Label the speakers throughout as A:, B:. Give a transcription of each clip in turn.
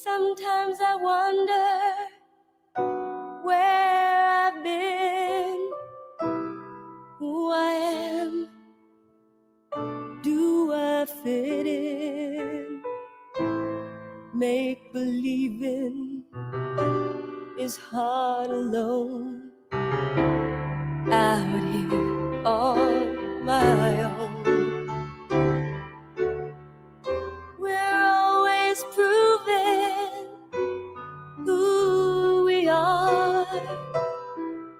A: Sometimes I wonder where I've been, who I am, do I fit in? Make believing is hard alone, out here on my own. We're always proving who we are,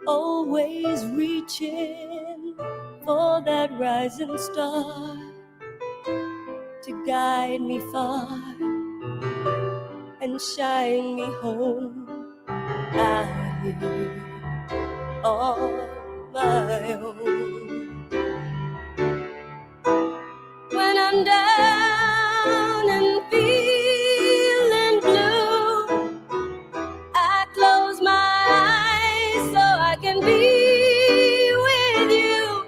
A: always reaching for that rising star to guide me far and shine me home, out here on my own. When I'm down and feeling blue, I close my eyes so I can be with you.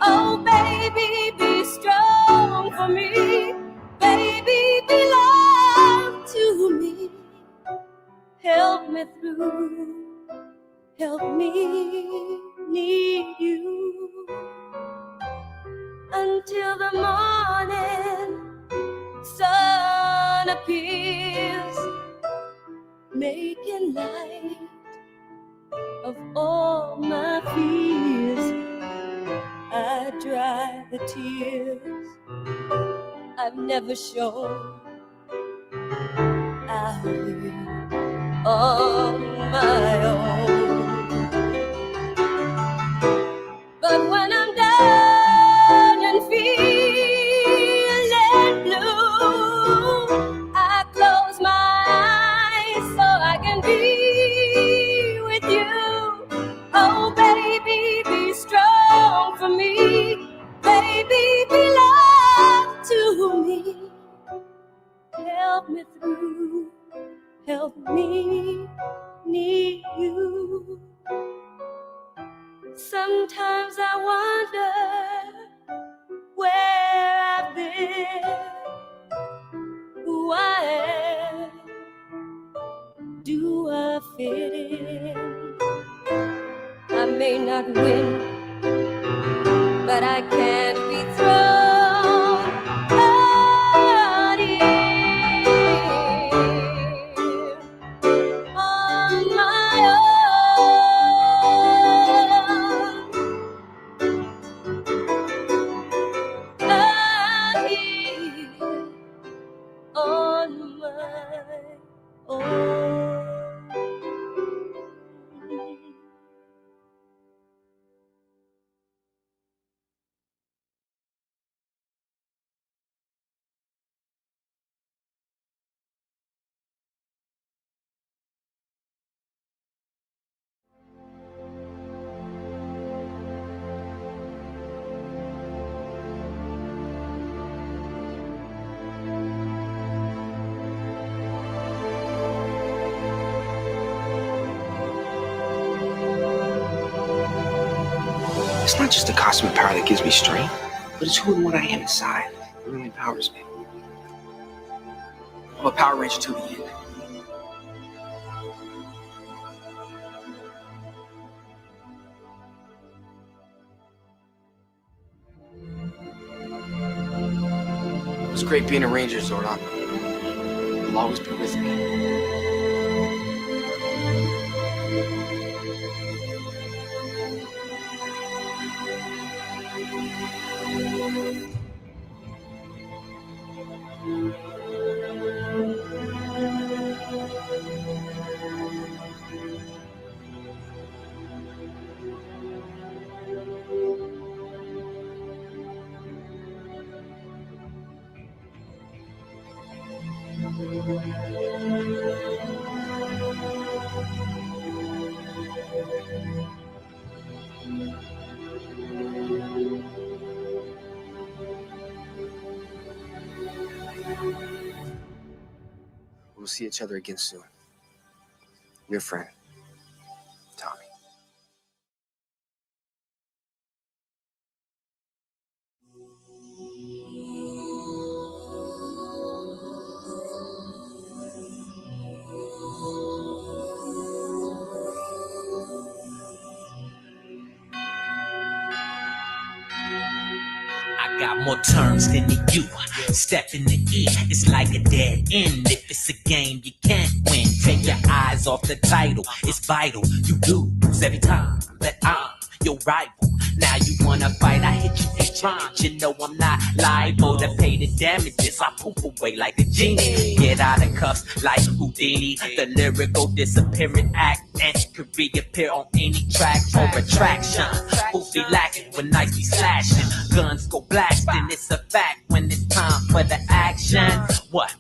A: Oh baby, be strong for me. Baby, belong to me. Help me through, help me need you, until the morning sun appears, making light of all my fears. I dry the tears I've never shown, out here on my own. But when I'm down and feeling blue, I close my eyes so I can be with you. Oh baby, be strong for me. Baby, belong to me. Help me through, help me need you. Sometimes I wonder where I've been, who I am, do I fit in? I may not win, but I can't be thrown out here on my own, out here on my own.
B: It's not just the cosmic power that gives me strength, but it's who and what I am inside that really empowers me. I'm a Power Ranger to the end. It was great being a Ranger, Zordon. You'll always be with me. We'll see each other again soon. Your friend, Tommy.
C: got more terms than you. Step in the E, it's like a dead end. If it's a game, you can't win. Take your eyes off the title, it's vital. You lose every time that I'm your rival. Now you wanna fight, I hit you with rhymes. You know I'm not liable to pay the damages. I poof away like a genie. Get out of cuffs like Houdini. The lyrical disappearing act and could reappear on any track or attraction. Fools be lacking when nights be slashing. Guns go blasting, it's a fact when it's time for the action. What?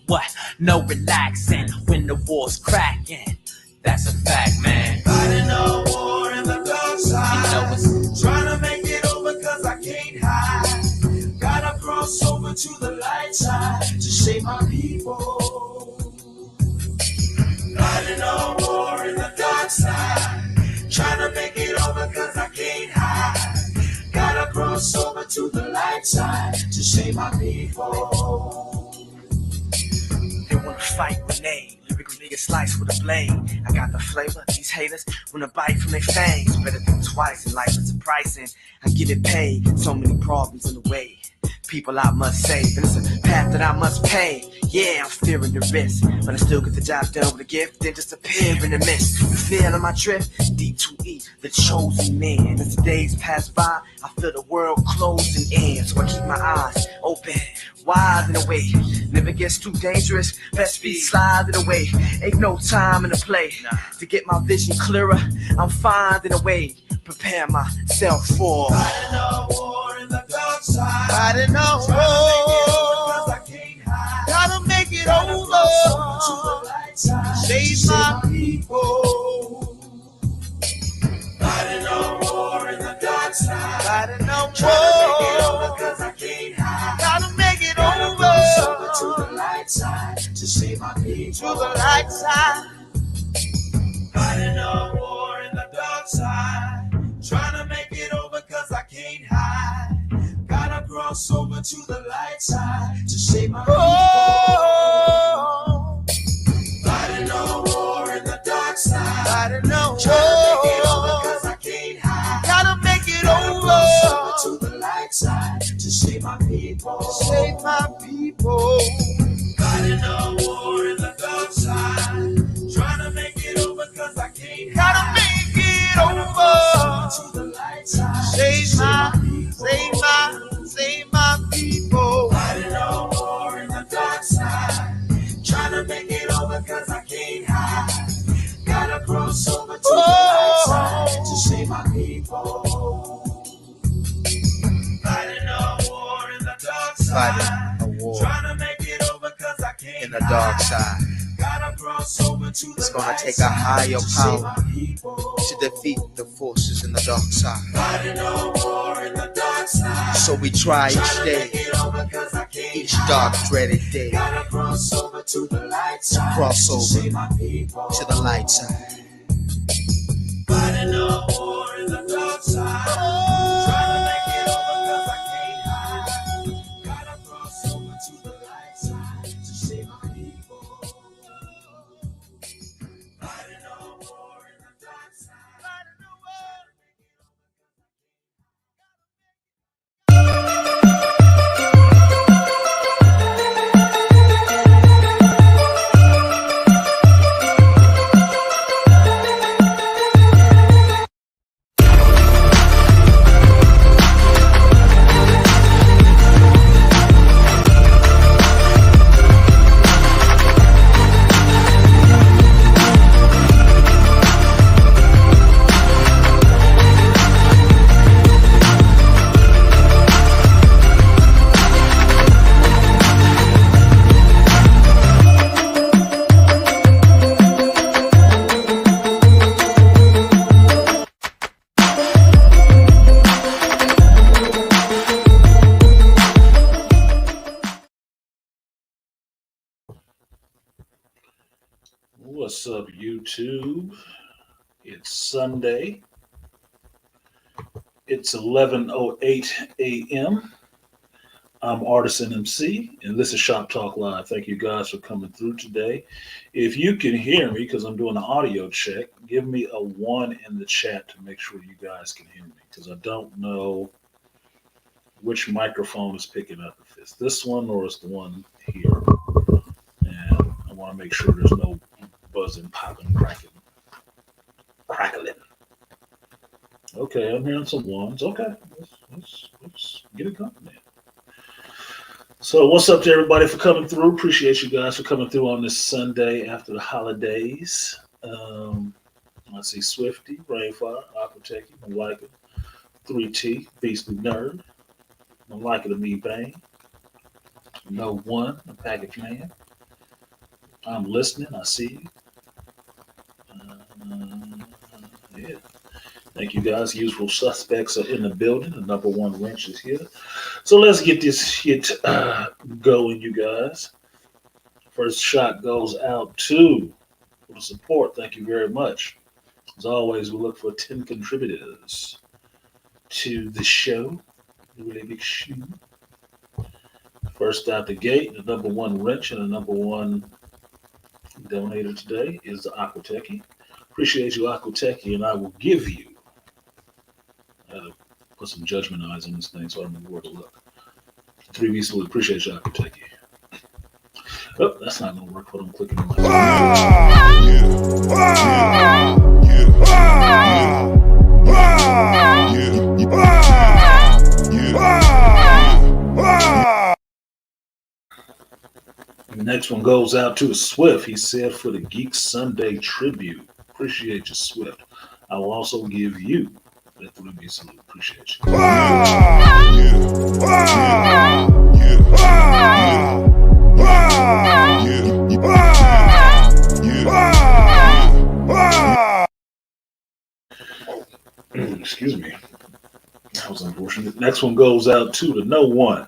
C: No relaxing when the war's cracking. That's a fact, man.
D: Fighting a war in the dark side.
C: You know it's
D: Trying to make it over cause I can't hide. Gotta cross over to the light side to save my people. Fighting a war in the dark side. Trying to make it over cause I can't hide. Gotta cross over to the light side to save my people.
B: They wanna fight grenade. Lyrical nigga slice with a blade. I got the flavor. These haters wanna bite from their fangs. Better think twice in life, it's a pricing. I get it paid. So many problems in the way. People I must save, and it's a path that I must pay. Yeah, I'm fearing the risk, but I still get the job done with a gift, then just appear in the mist. You feel on my drift? D2E, the chosen man. As the days pass by, I feel the world closing in, so I keep my eyes open, wide and away. Never gets too dangerous, best be sliding away. Ain't no time in the play to get my vision clearer. I'm finding a way, prepare myself for
D: Fighting a war in the dark side.
E: Fighting a
D: Trying to make it over
E: war.
D: 'cause I can't hide.
E: Gotta make it
D: Gotta
E: over.
D: cross over to the light side.
E: Save my
D: people. Fighting a war in the dark side.
E: Fighting a
D: Trying to make it over
E: war.
D: 'cause I can't hide.
E: Gotta make it
D: Gotta cross over to
E: over.
D: the light side to save my people.
E: To the light side.
D: Fighting a war in the dark side. Trying to make it over 'cause I can't hide. Gotta cross over to the light side to save my people.
E: Oh,
D: Fighting a war in the dark side.
E: fighting a
D: Trying to make it over
E: war.
D: 'cause I can't hide.
E: Gotta make it
D: Gotta cross over to
E: over.
D: the light side to save my people.
E: Save my people.
D: Fighting a war in the dark side. Trying to make it over 'cause I can't
E: Gotta
D: hide.
E: make it
D: Gotta cross over
E: over.
D: to the light side.
E: Save my,
D: people.
E: save my people.
D: Fighting a war in the dark side. Trying to make it over 'cause I can't hide. Gotta cross over to the light side to save my people. Fighting a war in the dark side.
E: Fighting a war
D: Trying to make it over 'cause I can't
E: in the dark side.
D: Gotta cross over to the
E: It's gonna
D: light
E: take a
D: side
E: higher
D: to save
E: power
D: my people.
E: to defeat the forces in the dark side.
D: Fighting a war in the dark side.
E: So we try each
D: Trying to make
E: day,
D: it over 'cause I can't
E: each dark dreaded day,
D: Gotta cross over to the light side.
E: cross
D: to
E: over
D: save my people.
E: to the light side.
D: Fighting a war in the dark side. Trying to make it over 'cause I can't hide. Gotta cross over to the light side to save my people. Fighting a war in the dark side.
F: What's up, YouTube? It's Sunday. It's 11:08 a.m. I'm Artisan MC, and this is Shop Talk Live. Thank you guys for coming through today. If you can hear me, because I'm doing an audio check, give me a 1 in the chat to make sure you guys can hear me, because I don't know which microphone is picking up. If it's this one or it's the one here. And I want to make sure there's no buzzing, popping, crackling. Okay, I'm hearing some ones. Okay, let's get it going, man. So, what's up to everybody for coming through? Appreciate you guys for coming through on this Sunday after the holidays. I see Swifty, Rainfire, Aquatechie, Malika, 3T, Beastly Nerd, Malika the Me Bang, No One, the Package Man. I'm listening. I see you. Yeah. Thank you guys. Usual suspects are in the building. The number one wrench is here. So let's get this shit going, you guys. First shot goes out to for the support. Thank you very much. As always, we look for 10 contributors to the show. The really big shoe. First out the gate, the number one wrench and the number one donator today is the Aquatechie. Appreciate you, Aquatechie, and I will give you. I had to put some judgment eyes on this thing so I don't know where to look. 3B salute. Appreciate you, Aquatechie. Oh, that's not going to work. Hold on, clicking on The next one goes out to Swift. He said for the Geek Sunday tribute. Appreciate you, Swift. I will also give you that 3B salute. Appreciate you. Excuse me. That was unfortunate. Next one goes out to the No One.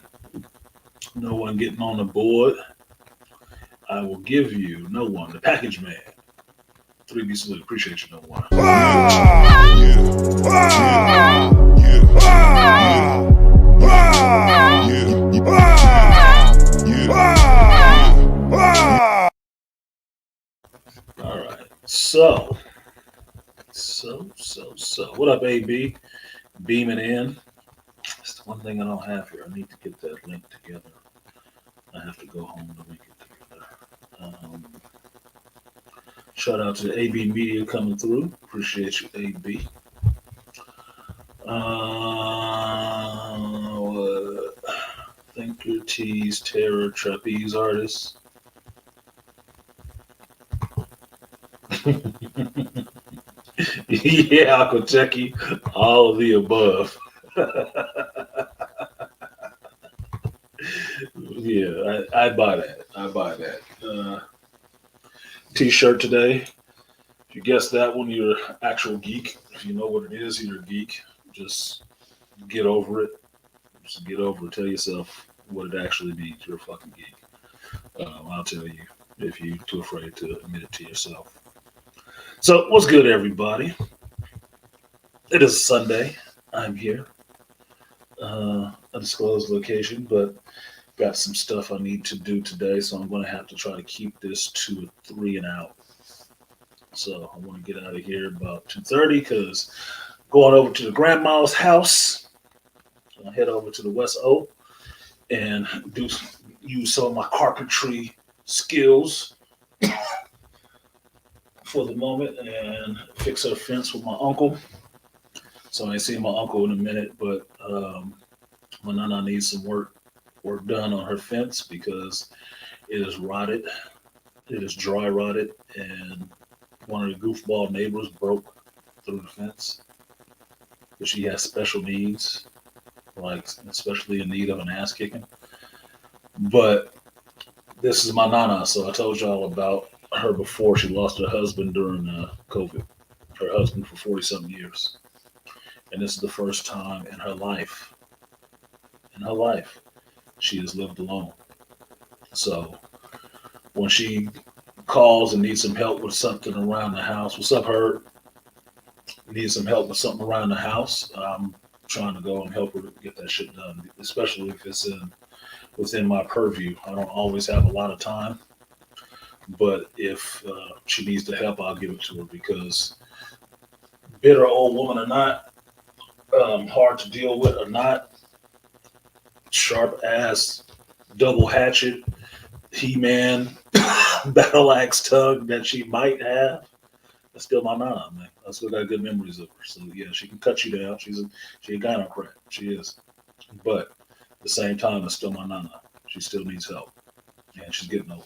F: No One getting on the board. I will give you No One, the Package Man. 3B salute. Appreciate you, No One. All right. So. What up, AB? Beaming in. That's the one thing I don't have here. I need to get that link together. I have to go home to link it together. Shout out to AB Media coming through. Appreciate you, AB. Thinker, Tease, Terror, Trapeze Artists. Yeah, Aquatechie, all of the above. Yeah, I buy that. T-shirt today. If you guess that one, you're an actual geek. If you know what it is, you're a geek. Just get over it. Just get over it. Tell yourself what it actually means. You're a fucking geek. I'll tell you if you're too afraid to admit it to yourself. So, what's good, everybody? It is Sunday. I'm here. A disclosed location, but got some stuff I need to do today, so I'm going to have to try to keep this to 3 and out. So I want to get out of here about 2:30 because going over to the grandma's house. So I'll head over to the West O and use some of my carpentry skills for the moment and fix her fence with my uncle. So I ain't seen my uncle in a minute, but my nana needs some work done on her fence because it is rotted. It is dry rotted, and one of the goofball neighbors broke through the fence. But she has special needs, like especially in need of an ass kicking. But this is my nana, so I told y'all about her before. She lost her husband during COVID. Her husband for 40-something years. And this is the first time in her life, she has lived alone. So when she calls and needs some help with something around the house, what's up, Herb? Needs some help with something around the house, I'm trying to go and help her get that shit done, especially if it's within my purview. I don't always have a lot of time, but if she needs the help, I'll give it to her because bitter old woman or not, hard to deal with or not, sharp ass double hatchet He-Man battle axe tongue that she might have, that's still my nana, man. I still got good memories of her. So yeah, she can cut you down. She a gynocrat. She is. But at the same time, it's still my nana. She still needs help. And she's getting old.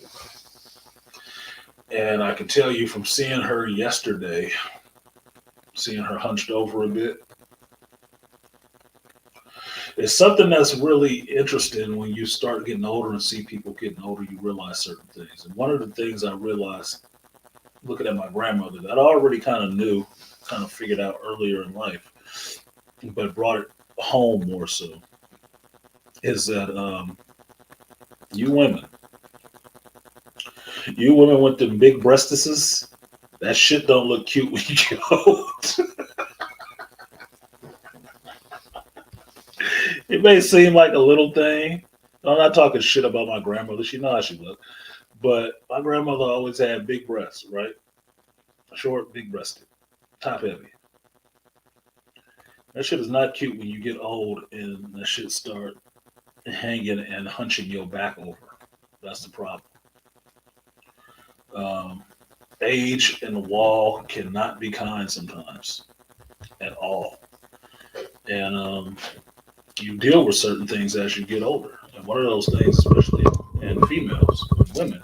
F: And I can tell you from seeing her yesterday, seeing her hunched over a bit, it's something that's really interesting when you start getting older and see people getting older, you realize certain things. And one of the things I realized looking at my grandmother that I already kind of knew, kind of figured out earlier in life, but brought it home more so, is that you women with them big breastises, that shit don't look cute when you get old. It may seem like a little thing. I'm not talking shit about my grandmother. She knows how she looked. But my grandmother always had big breasts, right? Short, big breasted, top heavy. That shit is not cute when you get old and that shit start hanging and hunching your back over. That's the problem. Age and the wall cannot be kind sometimes at all. And you deal with certain things as you get older. And one of those things, especially in females, women,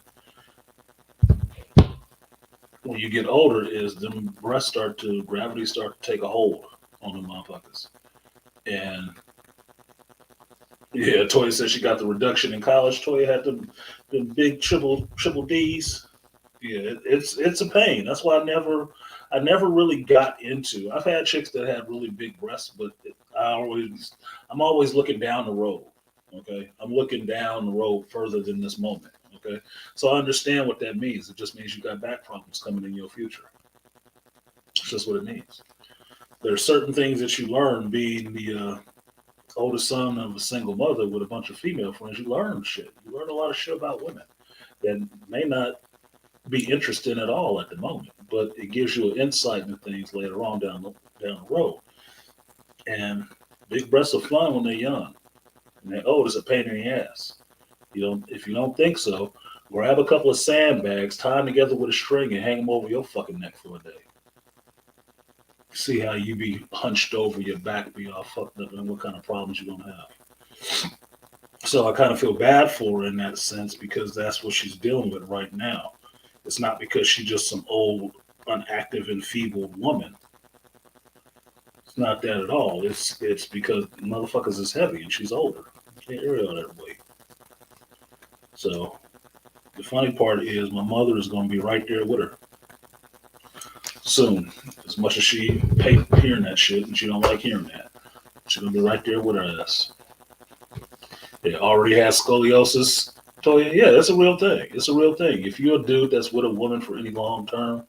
F: when you get older, is them breasts gravity start to take a hold on the motherfuckers. And yeah, Toya said she got the reduction in college. Toya had the big triple D's. Yeah, it's a pain. That's why I never really got into. I've had chicks that had really big breasts, but I'm always looking down the road. Okay, I'm looking down the road further than this moment. Okay, so I understand what that means. It just means you got back problems coming in your future. It's just what it means. There are certain things that you learn being the oldest son of a single mother with a bunch of female friends. You learn shit. You learn a lot of shit about women that may not be interesting at all at the moment, but it gives you an insight into things later on down the road. And big breasts are fun when they're young. And they're old, it's a pain in the ass. If you don't think so, grab a couple of sandbags, tie them together with a string, and hang them over your fucking neck for a day. See how you be hunched over, your back be all fucked up, and what kind of problems you're gonna have. So I kind of feel bad for her in that sense because that's what she's dealing with right now. It's not because she's just some old, unactive, enfeebled woman. It's not that at all. It's because motherfuckers is heavy and she's older. You can't carry all that weight. So the funny part is my mother is going to be right there with her soon. As much as she hates hearing that shit and she don't like hearing that, she's going to be right there with her ass. They already has scoliosis. Toya, yeah, that's a real thing. It's a real thing. If you're a dude that's with a woman for any long term,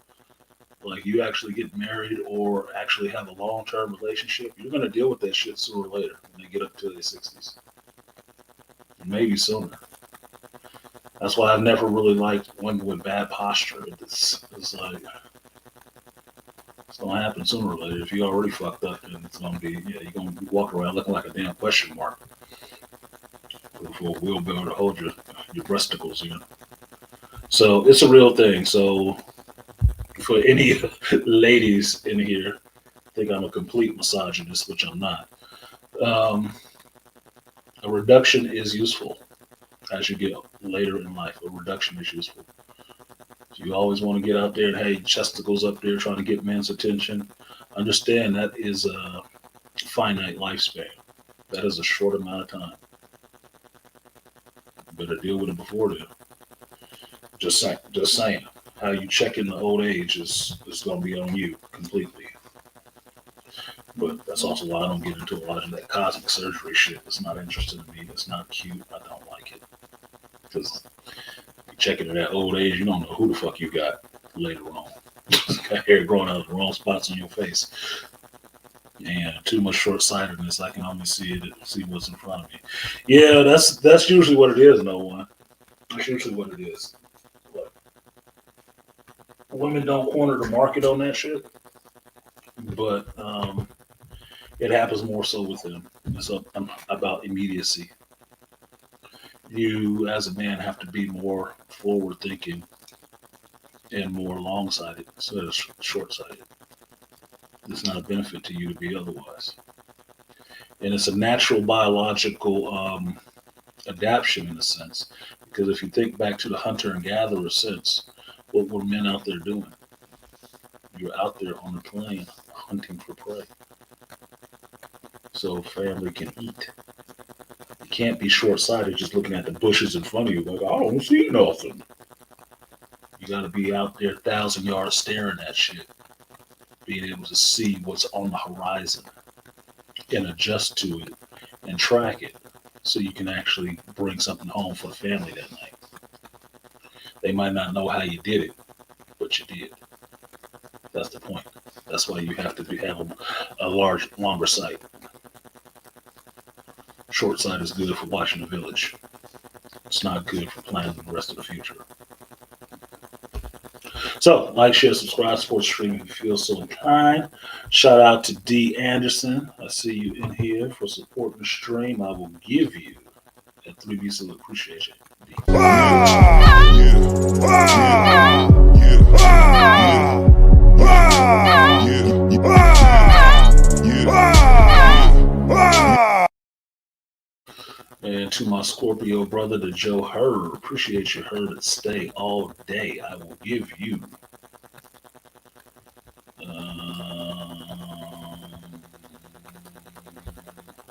F: like you actually get married or actually have a long term relationship, you're going to deal with that shit sooner or later when they get up to their 60s. Maybe sooner. That's why I've never really liked women with bad posture. It's like, it's going to happen sooner or later. If you already fucked up, then it's going to be, you're going to walk around looking like a damn question mark. For a wheelbarrow to hold your breasticles in. So it's a real thing. So for any ladies in here, I think I'm a complete misogynist, which I'm not. A reduction is useful as you get later in life. A reduction is useful. So you always want to get out there and hey, chesticles up there trying to get men's attention. Understand that is a finite lifespan. That is a short amount of time. Better deal with it before then. Just saying. How you check in the old age is going to be on you completely. But that's also why I don't get into a lot of that cosmetic surgery shit. It's not interesting to me. It's not cute. I don't like it. Because you checking in that old age, you don't know who the fuck you got later on. Got hair growing out of the wrong spots on your face. And too much short-sightedness. I can only see what's in front of me. Yeah, that's usually what it is, no one. That's usually what it is. But women don't corner the market on that shit. But it happens more so with them. It's about immediacy. You, as a man, have to be more forward thinking and more long sighted instead of short sighted. It's not a benefit to you to be otherwise. And it's a natural biological adaptation in a sense. Because if you think back to the hunter and gatherer sense, what were men out there doing? You're out there on the plain hunting for prey. So family can eat. You can't be short sighted just looking at the bushes in front of you like, I don't see nothing. You got to be out there 1,000 yards staring at shit, being able to see what's on the horizon and adjust to it and track it so you can actually bring something home for the family that night. They might not know how you did it, but you did. That's the point. That's why you have to have a longer sight. Short sight is good for watching the village. It's not good for planning the rest of the future. So, like, share, subscribe, support streaming if you feel so inclined. Shout out to D. Anderson. I see you in here for supporting the stream. I will give you a 3B salute. Appreciate you. D. And to my Scorpio brother, the Joe Hurd, appreciate you, Hurd, and stay all day. I will give you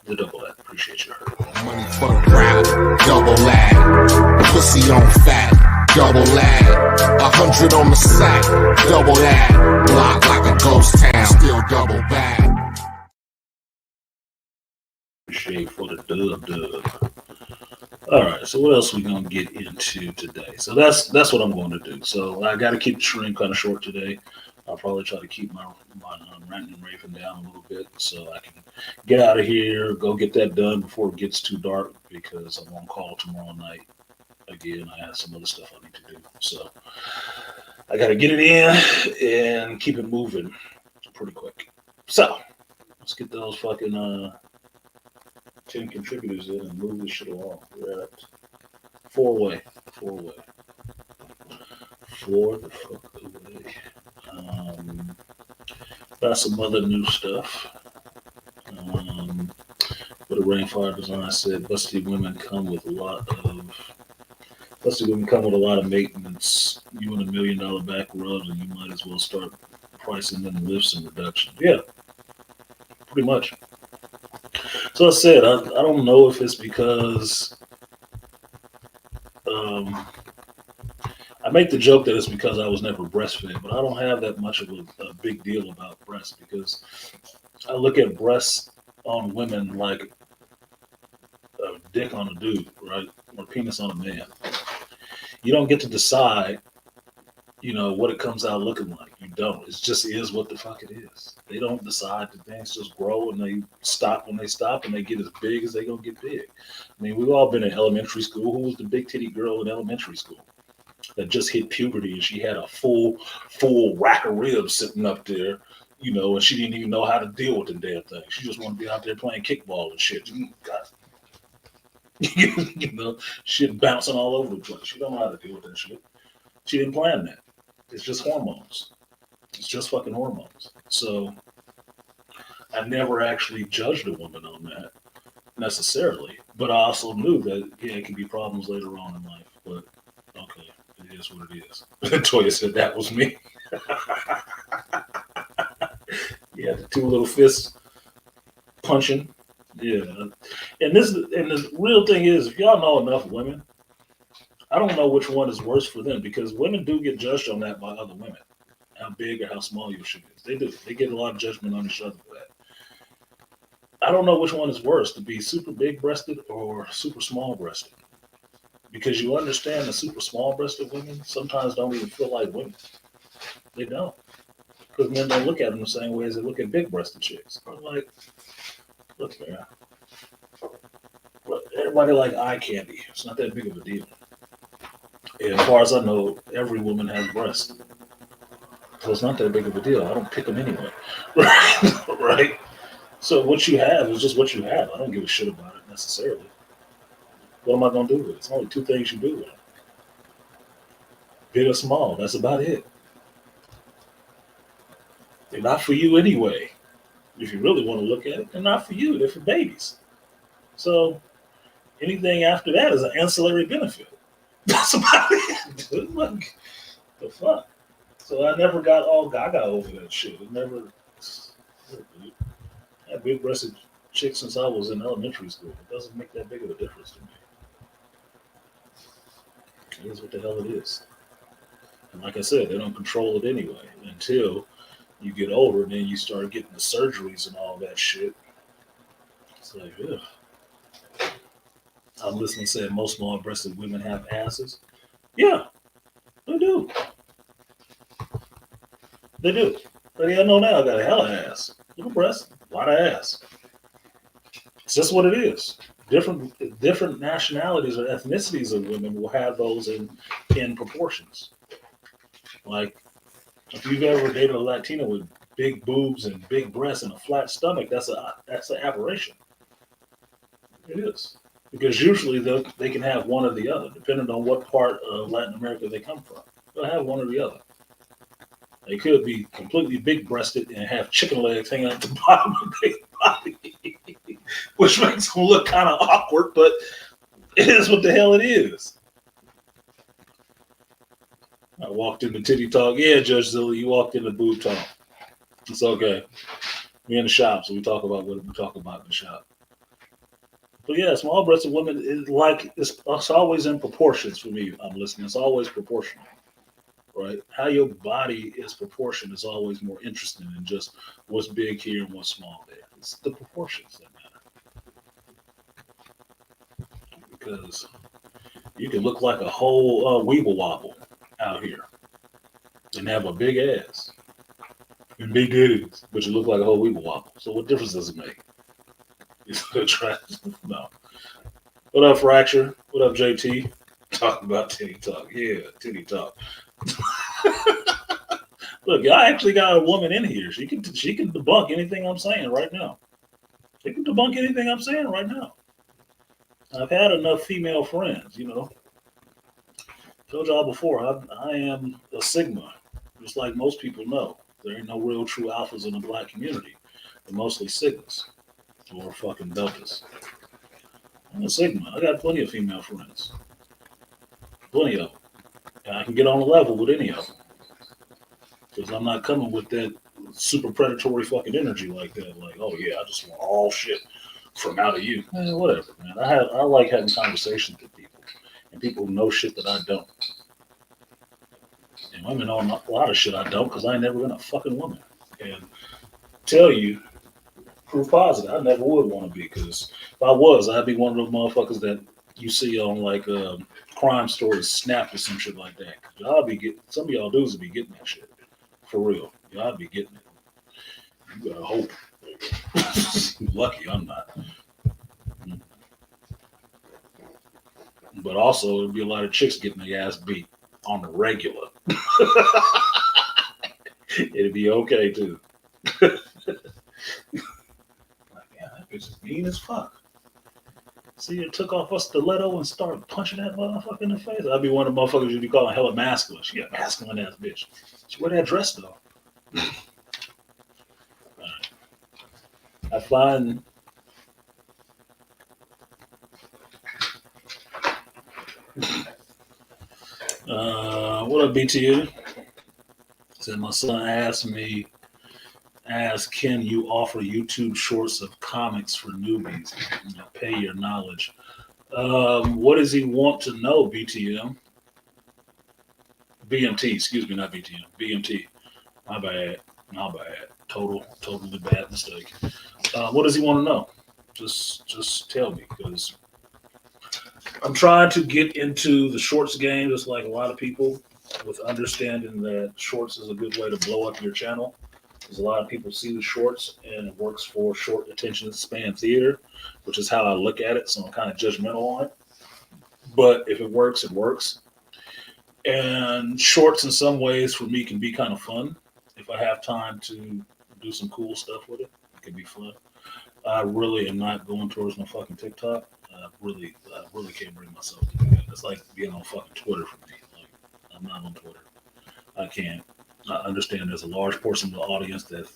F: the double that. Appreciate you, Hurd.
G: Money for the crowd, double that. Pussy on fat, double that. 100 on the sack, double that. Block like a ghost town, still double back.
F: Appreciate for the dub. All right, so what else are we gonna get into today? So that's what I'm going to do. So I got to keep the stream kind of short today. I'll probably try to keep my ranting and raving down a little bit so I can get out of here, go get that done before it gets too dark because I'm on call tomorrow night. Again, I have some other stuff I need to do. So I got to get it in and keep it moving pretty quick. So let's get those fucking 10 contributors in and move this shit along. We're at four-way. Four the fuck away. Got some other new stuff. But the Rainfire Design said busty women come with a lot of maintenance. You want $1 million back rubs and you might as well start pricing in lifts and reductions. Yeah, pretty much. So I said, I don't know if it's because I make the joke that it's because I was never breastfed, but I don't have that much of a big deal about breasts because I look at breasts on women like a dick on a dude, right? Or a penis on a man. You don't get to decide, what it comes out looking like. You don't. It just is what the fuck it is. They don't decide. The things just grow and they stop when they stop and they get as big as they gonna get big. I mean, we've all been in elementary school. Who was the big titty girl in elementary school that just hit puberty and she had a full rack of ribs sitting up there, and she didn't even know how to deal with the damn thing. She just wanted to be out there playing kickball and shit. God. Shit bouncing all over the place. She don't know how to deal with that shit. She didn't plan that. It's just hormones. It's just fucking hormones. So I never actually judged a woman on that necessarily, but I also knew that it can be problems later on in life. But okay, it is what it is. Toya said that was me. Yeah, the two little fists punching. Yeah, and the real thing is, if y'all know enough women, I don't know which one is worse for them because women do get judged on that by other women. How big or how small your shit is. They do. They get a lot of judgment on each other for that. I don't know which one is worse, to be super big breasted or super small breasted. Because you understand the super small breasted women sometimes don't even feel like women. They don't. Because men don't look at them the same way as they look at big breasted chicks. I'm like, look, man. Everybody like eye candy. It's not that big of a deal. And as far as I know, every woman has breasts. So it's not that big of a deal. I don't pick them anyway. Right? So what you have is just what you have. I don't give a shit about it necessarily. What am I gonna do with it? It's only two things you do with it. Big or small, that's about it. They're not for you anyway. If you really want to look at it, they're not for you. They're for babies. So anything after that is an ancillary benefit. That's about it. Look, the fuck. So I never got all gaga over that shit. It never. I had big breasted chicks since I was in elementary school. It doesn't make that big of a difference to me. It is what the hell it is. And like I said, they don't control it anyway until you get older, and then you start getting the surgeries and all that shit. It's like, ugh. I'm listening to say most small-breasted women have asses. Yeah, they do. They do. But yeah, I know now I got a hella ass. Little breast, a lot of ass. It's just what it is. Different nationalities or ethnicities of women will have those in proportions. Like, if you've ever dated a Latina with big boobs and big breasts and a flat stomach, that's an aberration. It is. Because usually they can have one or the other, depending on what part of Latin America they come from. They'll have one or the other. They could be completely big-breasted and have chicken legs hanging out the bottom of their body, which makes them look kind of awkward, but it is what the hell it is. I walked into Titty Talk. Yeah, Judge Zilla, you walked into Boob Talk. It's okay. We're in the shop, so we talk about what we talk about in the shop. But yeah, small-breasted women is like it's always in proportions for me. I'm listening. It's always proportional. Right? How your body is proportioned is always more interesting than just what's big here and what's small there. It's the proportions that matter. Because you can look like a whole weeble wobble out here and have a big ass and big titties, but you look like a whole weeble wobble. So what difference does it make? No. What up, Fracture? What up, JT? Talking about Titty Talk. Yeah, Titty Talk. Look, I actually got a woman in here. She can debunk anything I'm saying right now. She can debunk anything I'm saying right now. I've had enough female friends, you know. Told y'all before, I am a Sigma, just like most people know. There ain't no real true alphas in the black community. They're mostly Sigmas or fucking Deltas. I'm a Sigma. I got plenty of female friends. Plenty of them. And I can get on a level with any of them. Because I'm not coming with that super predatory fucking energy like that. Like, oh yeah, I just want all shit from out of you. Whatever, man. I like having conversations with people. And people know shit that I don't. And women know a lot of shit I don't because I ain't never been a fucking woman. And tell you, proof positive, I never would want to be. Because if I was, I'd be one of those motherfuckers that you see on like crime stories, Snap or some shit like that. Y'all be getting, some of y'all dudes will be getting that shit. For real. Y'all be getting it. You gotta hope. Lucky I'm not. But also, there'll be a lot of chicks getting their ass beat on the regular. It'd be okay, too. Like, yeah, that bitch is mean as fuck. See, it took off a stiletto and started punching that motherfucker in the face. I'd be one of the motherfuckers you'd be calling hella masculine. She got masculine ass bitch. She wear that dress, though. I find... what up, BTU? Said my son asked, can you offer YouTube shorts of comics for newbies? Pay your knowledge. What does he want to know, BTM? BMT, excuse me, not BTM. BMT. My bad. Totally bad mistake. What does he want to know? Just tell me, because I'm trying to get into the shorts game, just like a lot of people, with understanding that shorts is a good way to blow up your channel. Because a lot of people see the shorts and it works for short attention span theater, which is how I look at it. So I'm kind of judgmental on it. But if it works, it works. And shorts in some ways for me can be kind of fun. If I have time to do some cool stuff with it, it can be fun. I really am not going towards my fucking TikTok. I really can't bring myself to do that. It's like being on fucking Twitter for me. Like, I'm not on Twitter. I can't. I understand there's a large portion of the audience that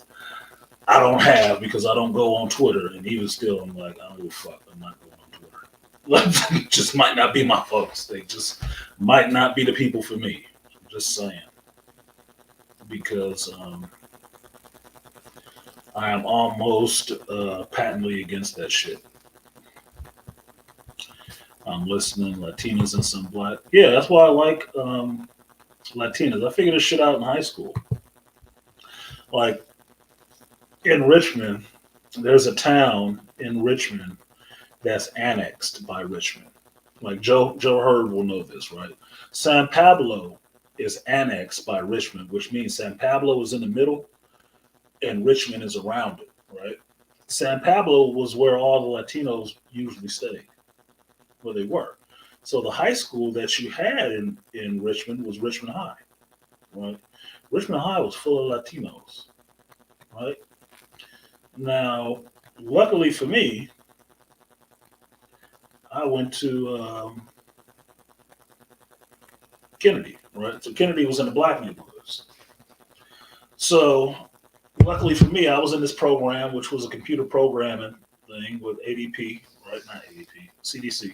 F: I don't have because I don't go on Twitter, and even still, I'm like, I don't give a fuck. I'm not going on Twitter. Like, just might not be my folks. They just might not be the people for me. I'm just saying, because I am almost patently against that shit. I'm listening Latinas and some black. Yeah, that's why I like Latinas. I figured this shit out in high school. Like in Richmond, there's a town in Richmond that's annexed by Richmond. Like Joe Hurd will know this, right? San Pablo is annexed by Richmond, which means San Pablo is in the middle and Richmond is around it, right? San Pablo was where all the Latinos usually stayed, where they were. So the high school that you had in Richmond was Richmond High, right? Richmond High was full of Latinos, right? Now, luckily for me, I went to Kennedy, right? So Kennedy was in the black neighborhoods. So luckily for me, I was in this program, which was a computer programming thing with ADP, right? Not ADP, CDC.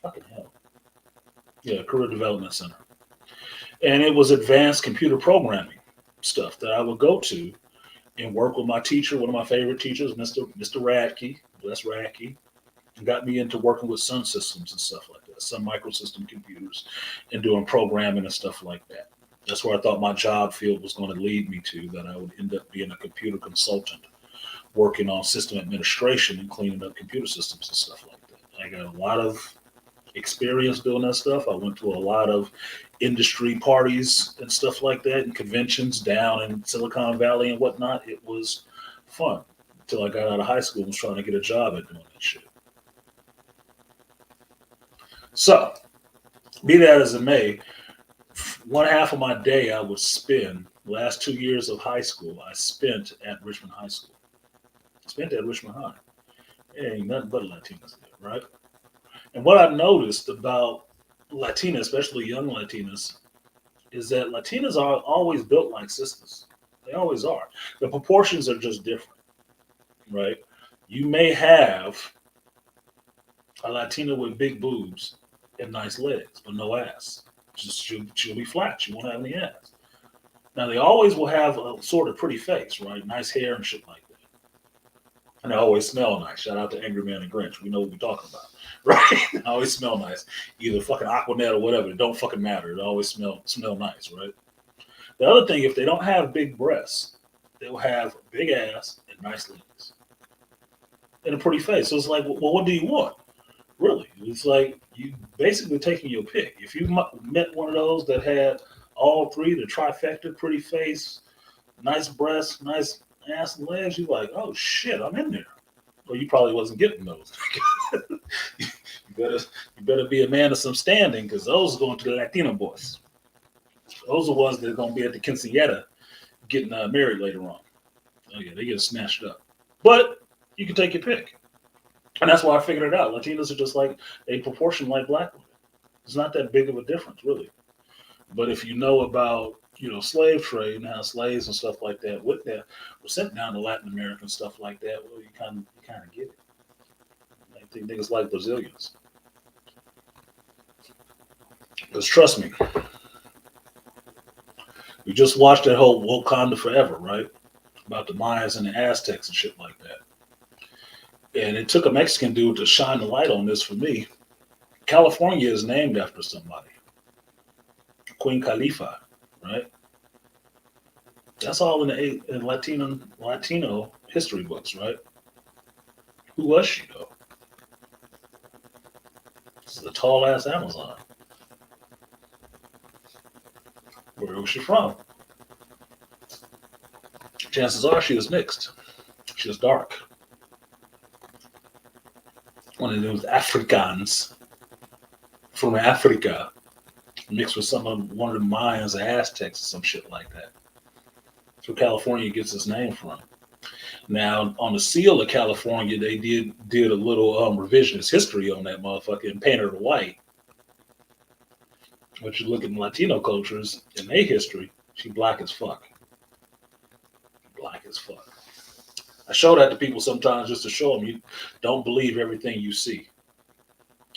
F: Fucking hell. Yeah, Career Development Center. And it was advanced computer programming stuff that I would go to and work with my teacher, one of my favorite teachers, Mr. Radke, bless Radke, and got me into working with Sun Systems and stuff like that, Sun Microsystem computers, and doing programming and stuff like that. That's where I thought my job field was going to lead me to, that I would end up being a computer consultant, working on system administration and cleaning up computer systems and stuff like that. I got a lot of experience doing that stuff. I went to a lot of industry parties and stuff like that and conventions down in Silicon Valley and whatnot. It was fun until I got out of high school and was trying to get a job at doing that shit. So, be that as it may, one half of my day I would spend, the last 2 years of high school, I spent at Richmond High School. Spent at Richmond High. There ain't nothing but Latinas there, right? And what I've noticed about Latinas, especially young Latinas, is that Latinas are always built like sisters. They always are. The proportions are just different, right? You may have a Latina with big boobs and nice legs, but no ass. She'll be flat. She won't have any ass. Now, they always will have a sort of pretty face, right? Nice hair and shit like that. And they always smell nice. Shout out to Angry Man and Grinch. We know what we're talking about, right? They always smell nice. Either fucking Aquanet or whatever. It don't fucking matter. It always smell nice, right? The other thing, if they don't have big breasts, they'll have a big ass and nice legs. And a pretty face. So it's like, well, what do you want? Really? It's like you basically taking your pick. If you met one of those that had all three, the trifecta, pretty face, nice breasts, nice ass and legs, you're like, oh shit, I'm in there. Well, you probably wasn't getting those. you better be a man of some standing, because those are going to the Latino boys. Those are the ones that are going to be at the quinceañera getting married later on. Oh yeah, they get snatched up. But you can take your pick. And that's why I figured it out. Latinos are just like a proportion like black women. It's not that big of a difference, really. But if you know about, slave trade and how slaves and stuff like that were sent down to Latin America and stuff like that, well, you kind of get it. I think niggas like Brazilians. Because trust me, we just watched that whole Wakanda Forever, right? About the Mayas and the Aztecs and shit like that. And it took a Mexican dude to shine the light on this for me. California is named after somebody. Queen Khalifa, right? That's all in Latino history books, right? Who was she, though? This is a tall-ass Amazon. Where was she from? Chances are she was mixed. She was dark. One of those Africans from Africa mixed with one of the Mayans or Aztecs or some shit like that. That's where California gets its name from. Now, on the seal of California, they did a little revisionist history on that motherfucker and painted her white. But you look at Latino cultures in their history, she black as fuck. Black as fuck. I show that to people sometimes just to show them you don't believe everything you see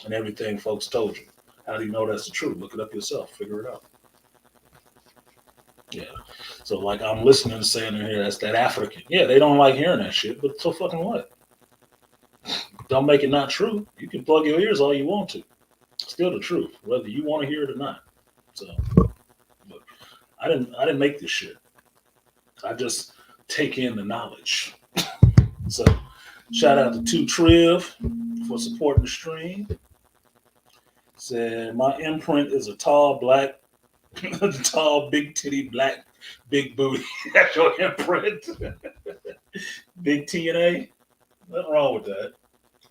F: and everything folks told you. How do you know that's the truth? Look it up yourself. Figure it out. Yeah. So like I'm listening and saying in here, that's that African. Yeah, they don't like hearing that shit, but so fucking what? Don't make it not true. You can plug your ears all you want to. Still the truth, whether you want to hear it or not. So but I didn't make this shit. I just take in the knowledge. So shout out to 2 Triv for supporting the stream. Said my imprint is a tall black, tall big titty black big booty. That's your imprint. Big TNA. Nothing wrong with that.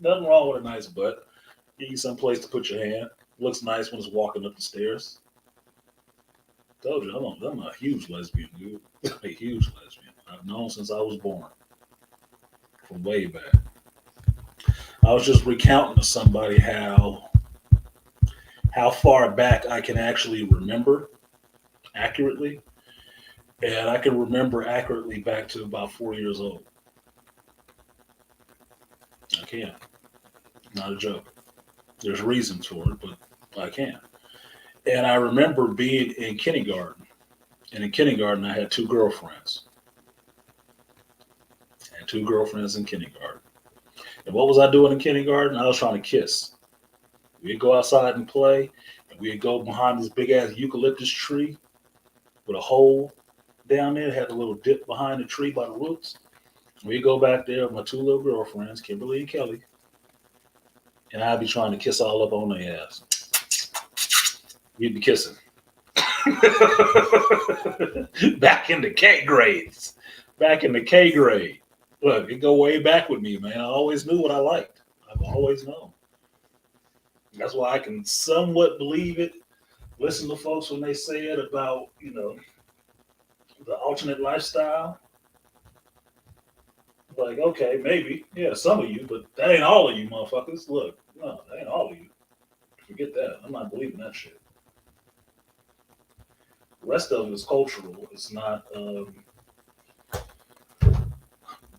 F: Nothing wrong with a nice butt. Give you some place to put your hand. Looks nice when it's walking up the stairs. Told you, I'm a huge lesbian, dude. A huge lesbian. I've known since I was born. From way back. I was just recounting to somebody how far back I can actually remember accurately. And I can remember accurately back to about 4 years old. I can. Not a joke. There's reasons for it, but I can. And I remember being in kindergarten. And in kindergarten, I had 2 girlfriends. I had 2 girlfriends in kindergarten. And what was I doing in kindergarten? I was trying to kiss. We'd go outside and play, and we'd go behind this big-ass eucalyptus tree with a hole down there. It had a little dip behind the tree by the roots. We'd go back there with my 2 little girlfriends, Kimberly and Kelly, and I'd be trying to kiss all up on their ass. We'd be kissing. Back in the K grades. Back in the K grade. Look, it go way back with me, man. I always knew what I liked. I've always known. That's why I can somewhat believe it. Listen to folks when they say it about, the alternate lifestyle. Like, okay, maybe. Yeah, some of you, but that ain't all of you motherfuckers. Look, no, that ain't all of you. Forget that. I'm not believing that shit. The rest of it is cultural. It's not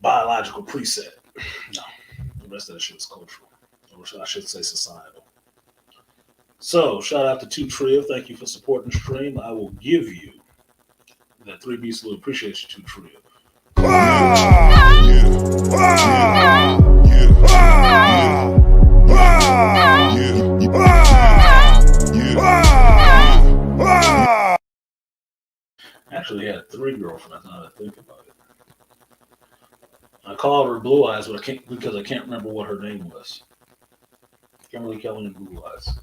F: biological preset. No, the rest of that shit is cultural. Or I should say societal. So, shout out to 2 Triv. Thank you for supporting the stream. I will give you that 3B salute. Appreciate you, 2 Triv. Actually had 3 girlfriends now that I think about it. I called her Blue Eyes, but because I can't remember what her name was. Kimberly Kelly and Blue Eyes.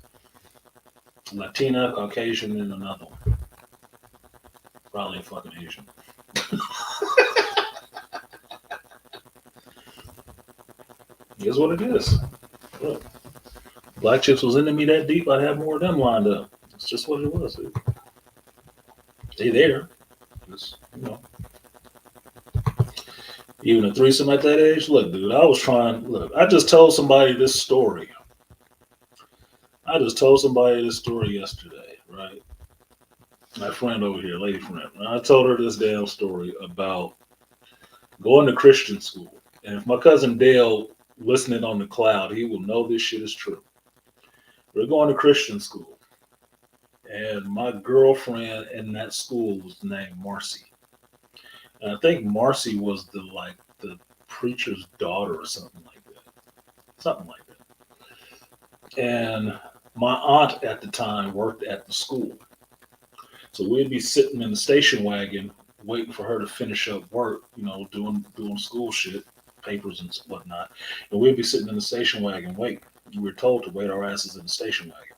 F: Latina, Caucasian, and another one. Probably a fucking Asian. Here's what it is. Look, Black Chips was into me that deep, I'd have more of them lined up. It's just what it was, dude. They there. Just, Even a threesome at that age? Look, dude, I just told somebody this story. Yesterday, right? My friend over here, lady friend. I told her this damn story about going to Christian school. And if my cousin Dale listening on the cloud, he will know this shit is true. We're going to Christian school. And my girlfriend in that school was named Marcy. And I think Marcy was the preacher's daughter or something like that. And my aunt at the time worked at the school. So we'd be sitting in the station wagon waiting for her to finish up work, doing school shit, papers and whatnot. And we'd be sitting in the station wagon waiting. We were told to wait our asses in the station wagon.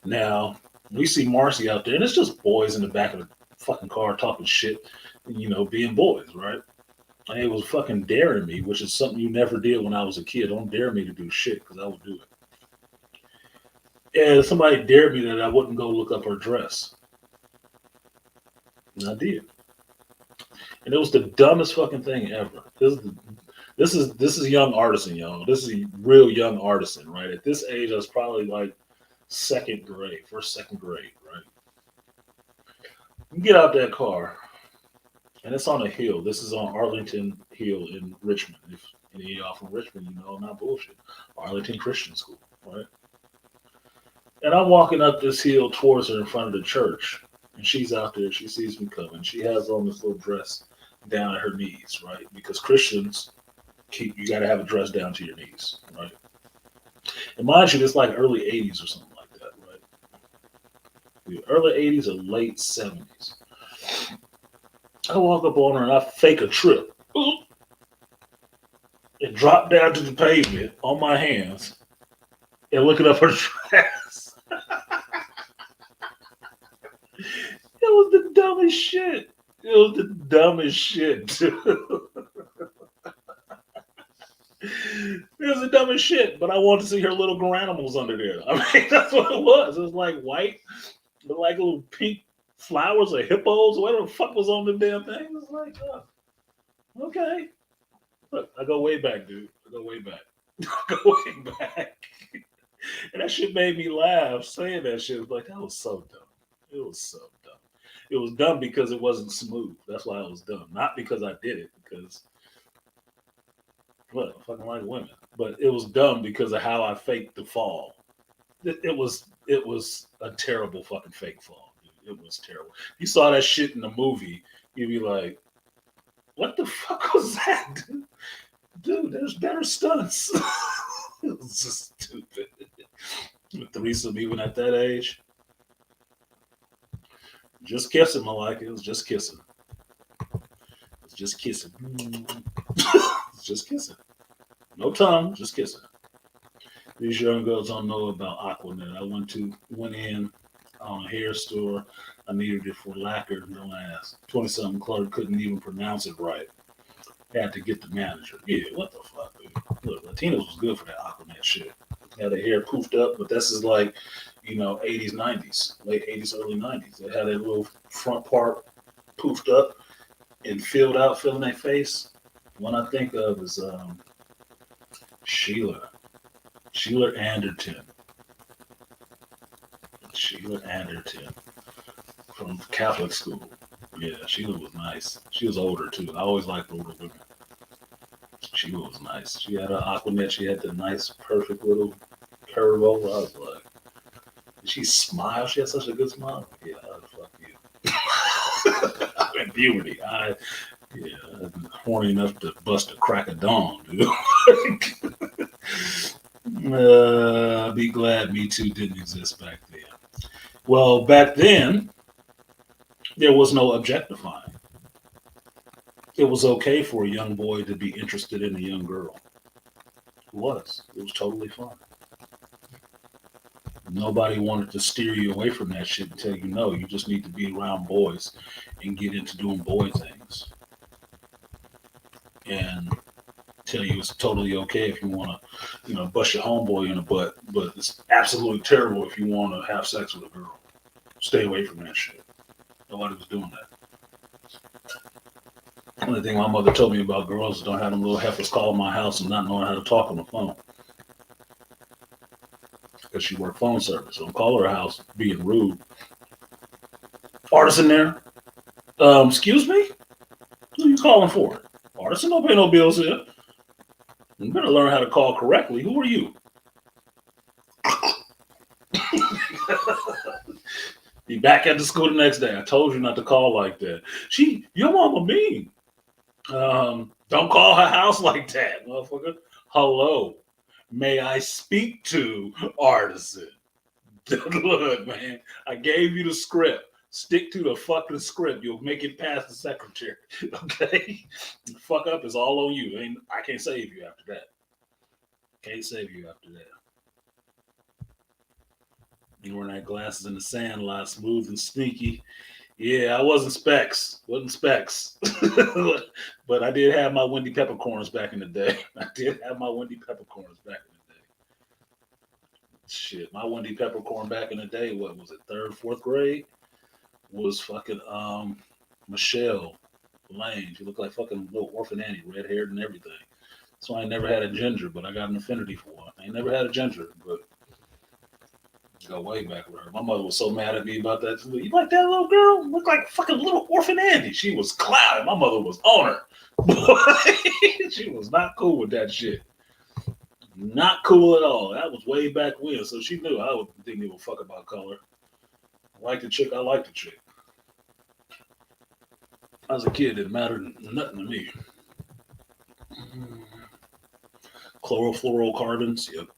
F: Now, we see Marcy out there, and it's just boys in the back of the fucking car talking shit, being boys, right? And it was fucking daring me, which is something you never did when I was a kid. Don't dare me to do shit, because I would do it. And somebody dared me that I wouldn't go look up her dress. And I did. And it was the dumbest fucking thing ever. This is young artisan, y'all. This is a real young artisan, right? At this age, I was probably like second grade, second grade, right? You get out that car, and it's on a hill. This is on Arlington Hill in Richmond. If any of y'all from Richmond, you know I'm not bullshit. Arlington Christian School, right? And I'm walking up this hill towards her in front of the church. And she's out there. She sees me coming. She has on this little dress down at her knees, right? Because Christians you got to have a dress down to your knees, right? And mind you, it's like early 80s or something like that, right? The early 80s or late 70s. I walk up on her and I fake a trip. And drop down to the pavement on my hands and looking up her dress. It was the dumbest shit. It was the dumbest shit, too. It was the dumbest shit, but I wanted to see her little granimals under there. I mean, that's what it was. It was like white, with like little pink flowers or hippos, whatever the fuck was on the damn thing. It was like, okay. Look, I go way back, dude. I go way back. I go way back. And that shit made me laugh saying that shit. It was like, that was so dumb. It was so dumb. It was dumb because it wasn't smooth. That's why it was dumb. Not because I did it, because I fucking like women. But it was dumb because of how I faked the fall. It was a terrible fucking fake fall. Dude. It was terrible. You saw that shit in the movie, you'd be like, what the fuck was that, dude? Dude, there's better stunts. It was just stupid. With threesome even at that age. Just kissing, Malika. It was just kissing. It was just kissing. It's just kissing. No tongue, just kissing. These young girls don't know about Aquanet. I went in on a hair store. I needed it for lacquer and no ass. 20-something clerk couldn't even pronounce it right. Had to get the manager. Yeah, what the fuck, dude? Look, Latinos was good for that Aquanet shit. Had their hair poofed up, but this is like, 80s, 90s, late 80s, early 90s. They had that little front part poofed up and filled out, filling their face. One I think of is Sheila Anderton. Sheila Anderton from Catholic school. Yeah, Sheila was nice. She was older too. I always liked older women. Sheila was nice. She had an Aquanet. She had the nice, perfect little curve over. I was like, did she smile? She had such a good smile. Yeah, fuck you. I'm in puberty. I'm horny enough to bust a crack of dawn, dude. Be glad Me Too didn't exist back then. Well, back then, there was no objectifying. It was okay for a young boy to be interested in a young girl. It was. It was totally fine. Nobody wanted to steer you away from that shit and tell you, no, you just need to be around boys and get into doing boy things. And tell you it's totally okay if you want to, bust your homeboy in the butt, but it's absolutely terrible if you want to have sex with a girl. Stay away from that shit. Nobody was doing that. The only thing my mother told me about girls is don't have them little heifers calling my house and not knowing how to talk on the phone. Because she worked phone service. So don't call her house being rude. Artisan there? Excuse me? Who are you calling for? Artisan don't pay no bills here. You better learn how to call correctly. Who are you? Be back at the school the next day. I told you not to call like that. Your mama mean. Don't call her house like that, motherfucker. Hello. May I speak to Artisan? Look, man, I gave you the script. Stick to the fucking script. You'll make it past the secretary. Okay? Fuck up is all on you. I can't save you after that. Can't save you after that. You wearing that glasses in the sand a lot, smooth and sneaky. Yeah, I wasn't Specs. Wasn't Specs. But I did have my Wendy Peppercorns back in the day. Shit, my Wendy Peppercorn back in the day, what was it, 3rd, 4th grade? Was fucking Michelle Lame. She looked like fucking little orphan Annie, red haired and everything. So I ain't never had a ginger, but I got an affinity for one. I ain't never had a ginger, but go way back with her. My mother was so mad at me about that. You like that little girl? Look like fucking little orphan Andy. She was clouded. My mother was on her. She was not cool with that shit. Not cool at all. That was way back when. So she knew I didn't give a fuck about color. I like the chick. I like the chick. As a kid, it didn't matter nothing to me. Chlorofluorocarbons. Yep.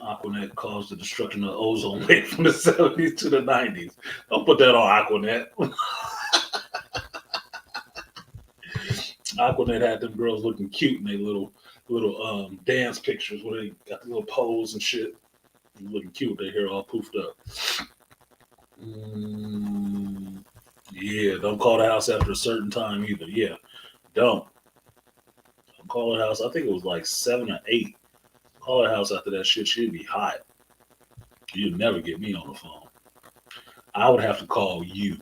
F: Aquanet caused the destruction of the ozone layer from the 70s to the 90s. Don't put that on Aquanet. Aquanet had them girls looking cute in their little dance pictures where they got the little pose and shit. Looking cute, their hair all poofed up. Yeah, don't call the house after a certain time either. Yeah, don't call the house. I think it was like 7 or 8. Call the house after that shit. She'd be hot. You'd never get me on the phone. I would have to call you.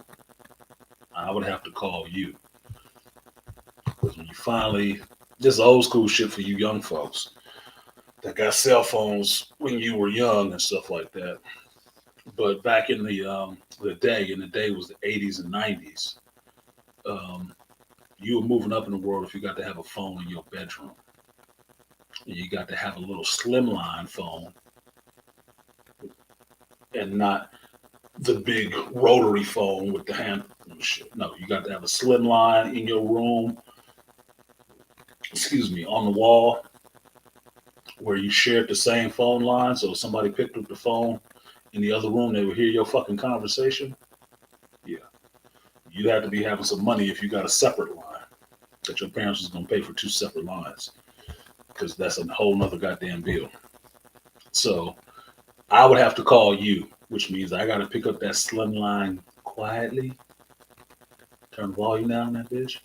F: Because when you finally, this is old school shit for you young folks that got cell phones when you were young and stuff like that. But back in the day was the 80s and 90s. You were moving up in the world if you got to have a phone in your bedroom. And you got to have a little slimline phone and not the big rotary phone with the hand. No, you got to have a slimline in your room, on the wall where you shared the same phone line. So if somebody picked up the phone in the other room, they would hear your fucking conversation. Yeah. You'd have to be having some money if you got a separate line that your parents was going to pay for 2 separate lines. Because that's a whole nother goddamn bill. So I would have to call you, which means I got to pick up that slim line quietly, turn the volume down that bitch,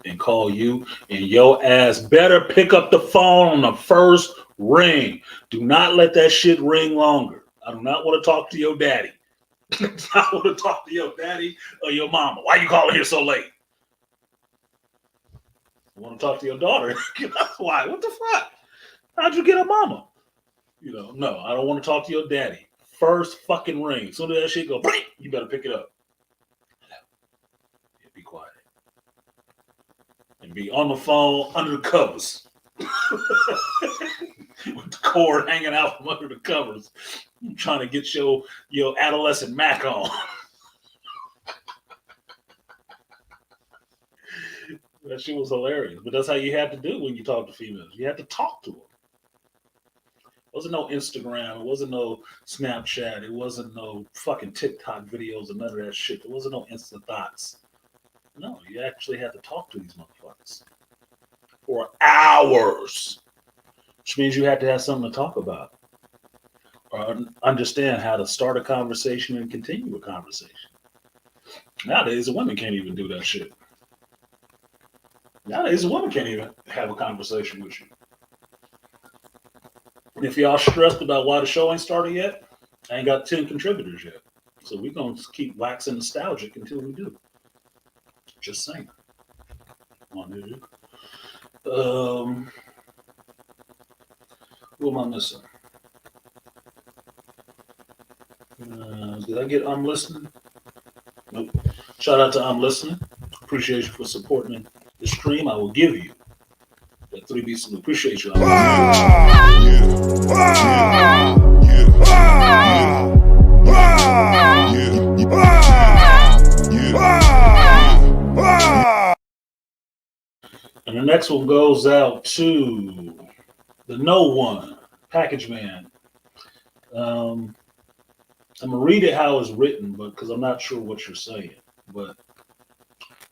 F: and call you. And your ass better pick up the phone on the first ring. Do not let that shit ring longer. I do not want to talk to your daddy. I want to talk to your daddy or your mama. Why you calling here so late? I want to talk to your daughter. Why? What the fuck? How'd you get a mama? No, I don't want to talk to your daddy. First fucking ring. As soon as that shit go, you better pick it up. Yeah, be quiet. And be on the phone under the covers. With the cord hanging out from under the covers. I'm trying to get your adolescent Mac on. That shit was hilarious. But that's how you had to do when you talk to females. You had to talk to them. It wasn't no Instagram. It wasn't no Snapchat. It wasn't no fucking TikTok videos and none of that shit. There wasn't no instant thoughts. No, you actually had to talk to these motherfuckers for hours. Which means you had to have something to talk about. Or understand how to start a conversation and continue a conversation. Nowadays, the women can't even do that shit. Nowadays, a woman can't even have a conversation with you. And if y'all stressed about why the show ain't started yet, I ain't got 10 contributors yet. So we're going to keep waxing nostalgic until we do. Just saying. Come on, dude. Who am I missing? Did I get I'm Listening? Nope. Shout out to I'm Listening. Appreciate you for supporting the stream. I will give you that 3B salute. Appreciate you. And the next one goes out to the No One, Package Man. I'm going to read it how it's written, but because I'm not sure what you're saying. But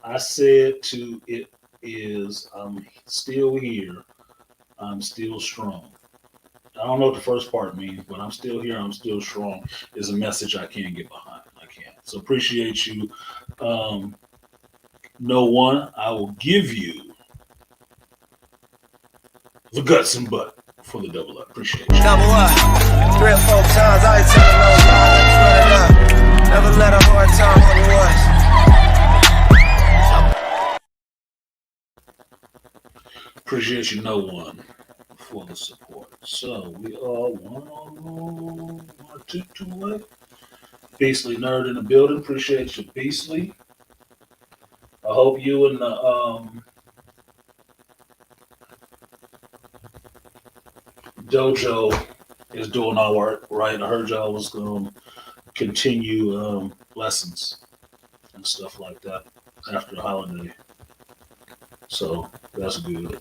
F: I said to it is, I'm still here. I'm still strong. I don't know what the first part means, but I'm still here. I'm still strong is a message I can't get behind. I can't. So appreciate you. No One, I will give you the guts and butt for the double up. Appreciate you.
H: Double up. 3 or 4 times. I ain't telling no lies. Never let a hard time
F: Appreciate you, no one, for the support. So we are one, two away. Beastly Nerd in the building. Appreciate you, Beastly. I hope you and the dojo is doing all right. I heard y'all was going to continue lessons and stuff like that after the holiday. So that's good.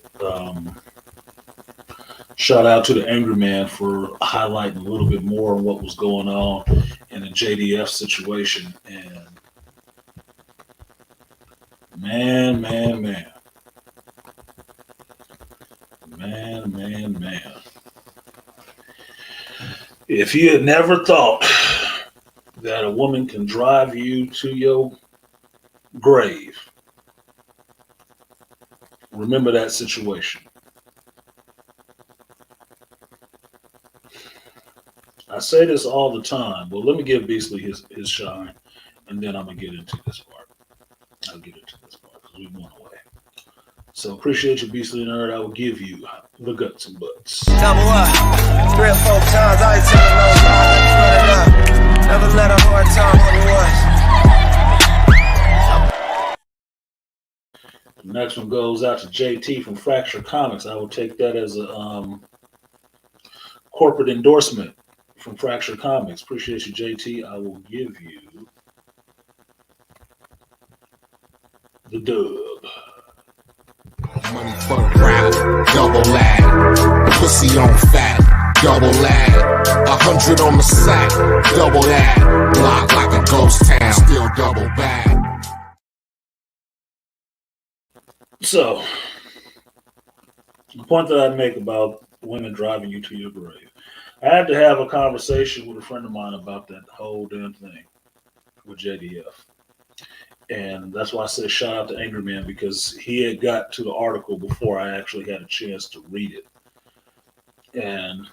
F: Shout out to the Angry Man for highlighting a little bit more on what was going on in the JDF situation. And man. If you had never thought that a woman can drive you to your grave, remember that situation. I say this all the time, but let me give Beastly his shine, and then I'm going to get into this part. I'll get into this part because we went away. So appreciate you, Beastly Nerd. I will give you the guts and butts.
H: Double up, 3 or 4 times, I ain't telling no lies, run it up. Never let a hard time on the
F: The next one goes out to JT from Fracture Comics. I will take that as a corporate endorsement from Fracture Comics. Appreciate you, JT. I will give you the dub.
G: Money for the crowd, double lag. Pussy on fat, double lag. 100 on the sack, double that. Block like a ghost town, still double bag.
F: So, the point that I make about women driving you to your grave. I had to have a conversation with a friend of mine about that whole damn thing with JDF. And that's why I said shout out to Angry Man, because he had got to the article before I actually had a chance to read it and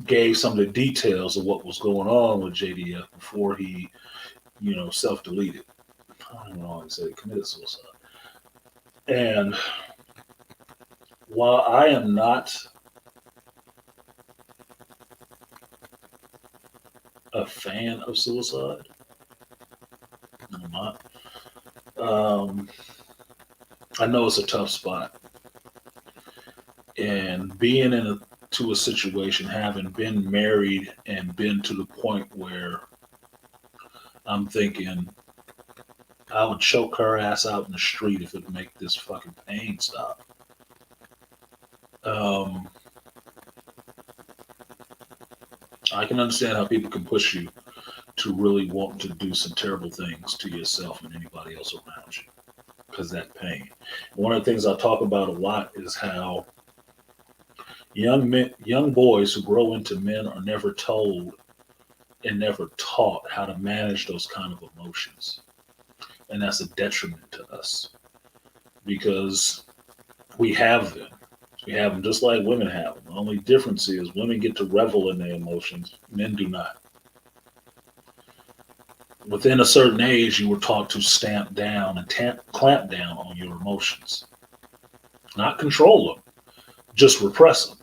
F: gave some of the details of what was going on with JDF before he, self-deleted. I don't know how to say it, committed suicide. And while I am not a fan of suicide, I'm not. I know it's a tough spot, and being to a situation, having been married and been to the point where I'm thinking I would choke her ass out in the street if it would make this fucking pain stop. I can understand how people can push you to really want to do some terrible things to yourself and anybody else around you because that pain. One of the things I talk about a lot is how young boys who grow into men are never told and never taught how to manage those kind of emotions. And that's a detriment to us because we have them. We have them just like women have them. The only difference is women get to revel in their emotions. Men do not. Within a certain age, you were taught to stamp down and clamp down on your emotions. Not control them, just repress them.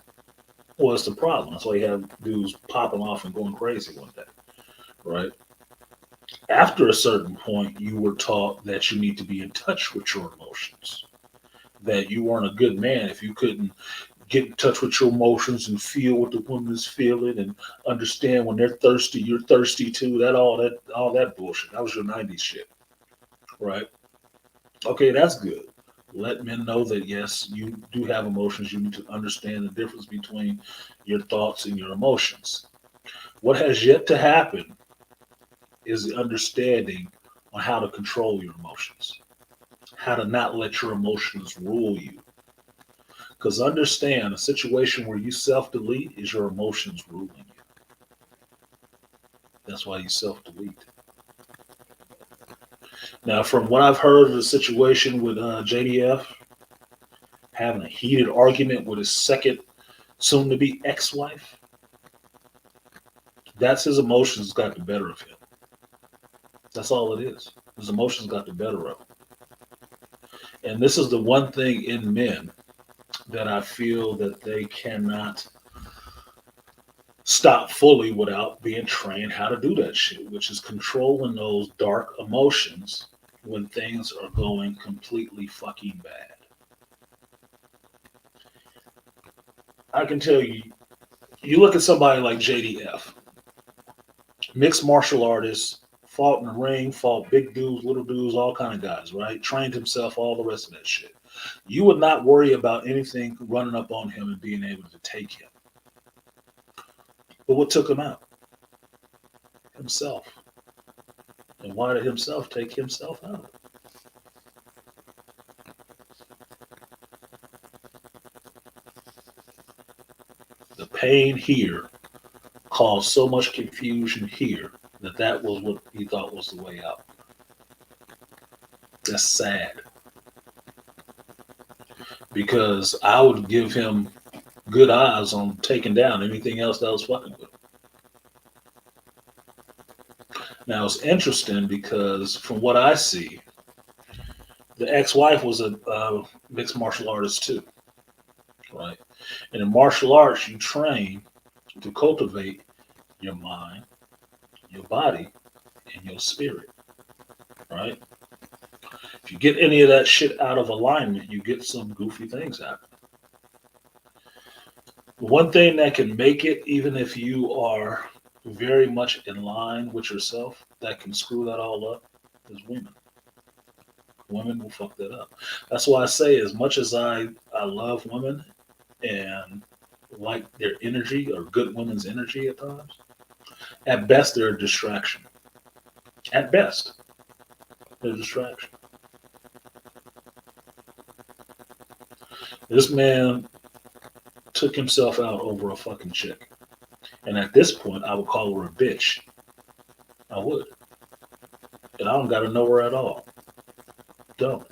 F: Well, that's the problem. That's why you have dudes popping off and going crazy one day, right? After a certain point, you were taught that you need to be in touch with your emotions, that you weren't a good man if you couldn't get in touch with your emotions and feel what the woman is feeling and understand when they're thirsty, you're thirsty too. All that bullshit. That was your 90s shit, right? Okay, that's good. Let men know that, yes, you do have emotions. You need to understand the difference between your thoughts and your emotions. What has yet to happen is the understanding on how to control your emotions, how to not let your emotions rule you. Because understand, a situation where you self-delete is your emotions ruling you. That's why you self-delete. Now, from what I've heard of the situation with JDF, having a heated argument with his second soon-to-be ex-wife, that's his emotions got the better of him. That's all it is. His emotions got the better of him. And this is the one thing in men that I feel that they cannot stop fully without being trained how to do that shit, which is controlling those dark emotions when things are going completely fucking bad. I can tell you, you look at somebody like JDF, mixed martial artist, fought in the ring, fought big dudes, little dudes, all kind of guys, right? Trained himself, all the rest of that shit. You would not worry about anything running up on him and being able to take him. But what took him out? Himself. And why did himself take himself out? The pain here caused so much confusion here that was what he thought was the way out. That's sad. Because I would give him good odds on taking down anything else that was fucking with him. Now it's interesting because from what I see, the ex-wife was a mixed martial artist too, right? And in martial arts, you train to cultivate your mind, your body, and your spirit, right? If you get any of that shit out of alignment, you get some goofy things happen. One thing that can make it, even if you are very much in line with yourself, that can screw that all up, is women. Women will fuck that up. That's why I say, as much as I love women and like their energy, or good women's energy at times, at best they're a distraction. At best, they're a distraction. This man took himself out over a fucking chick. And at this point, I would call her a bitch. I would. And I don't got to know her at all. Don't.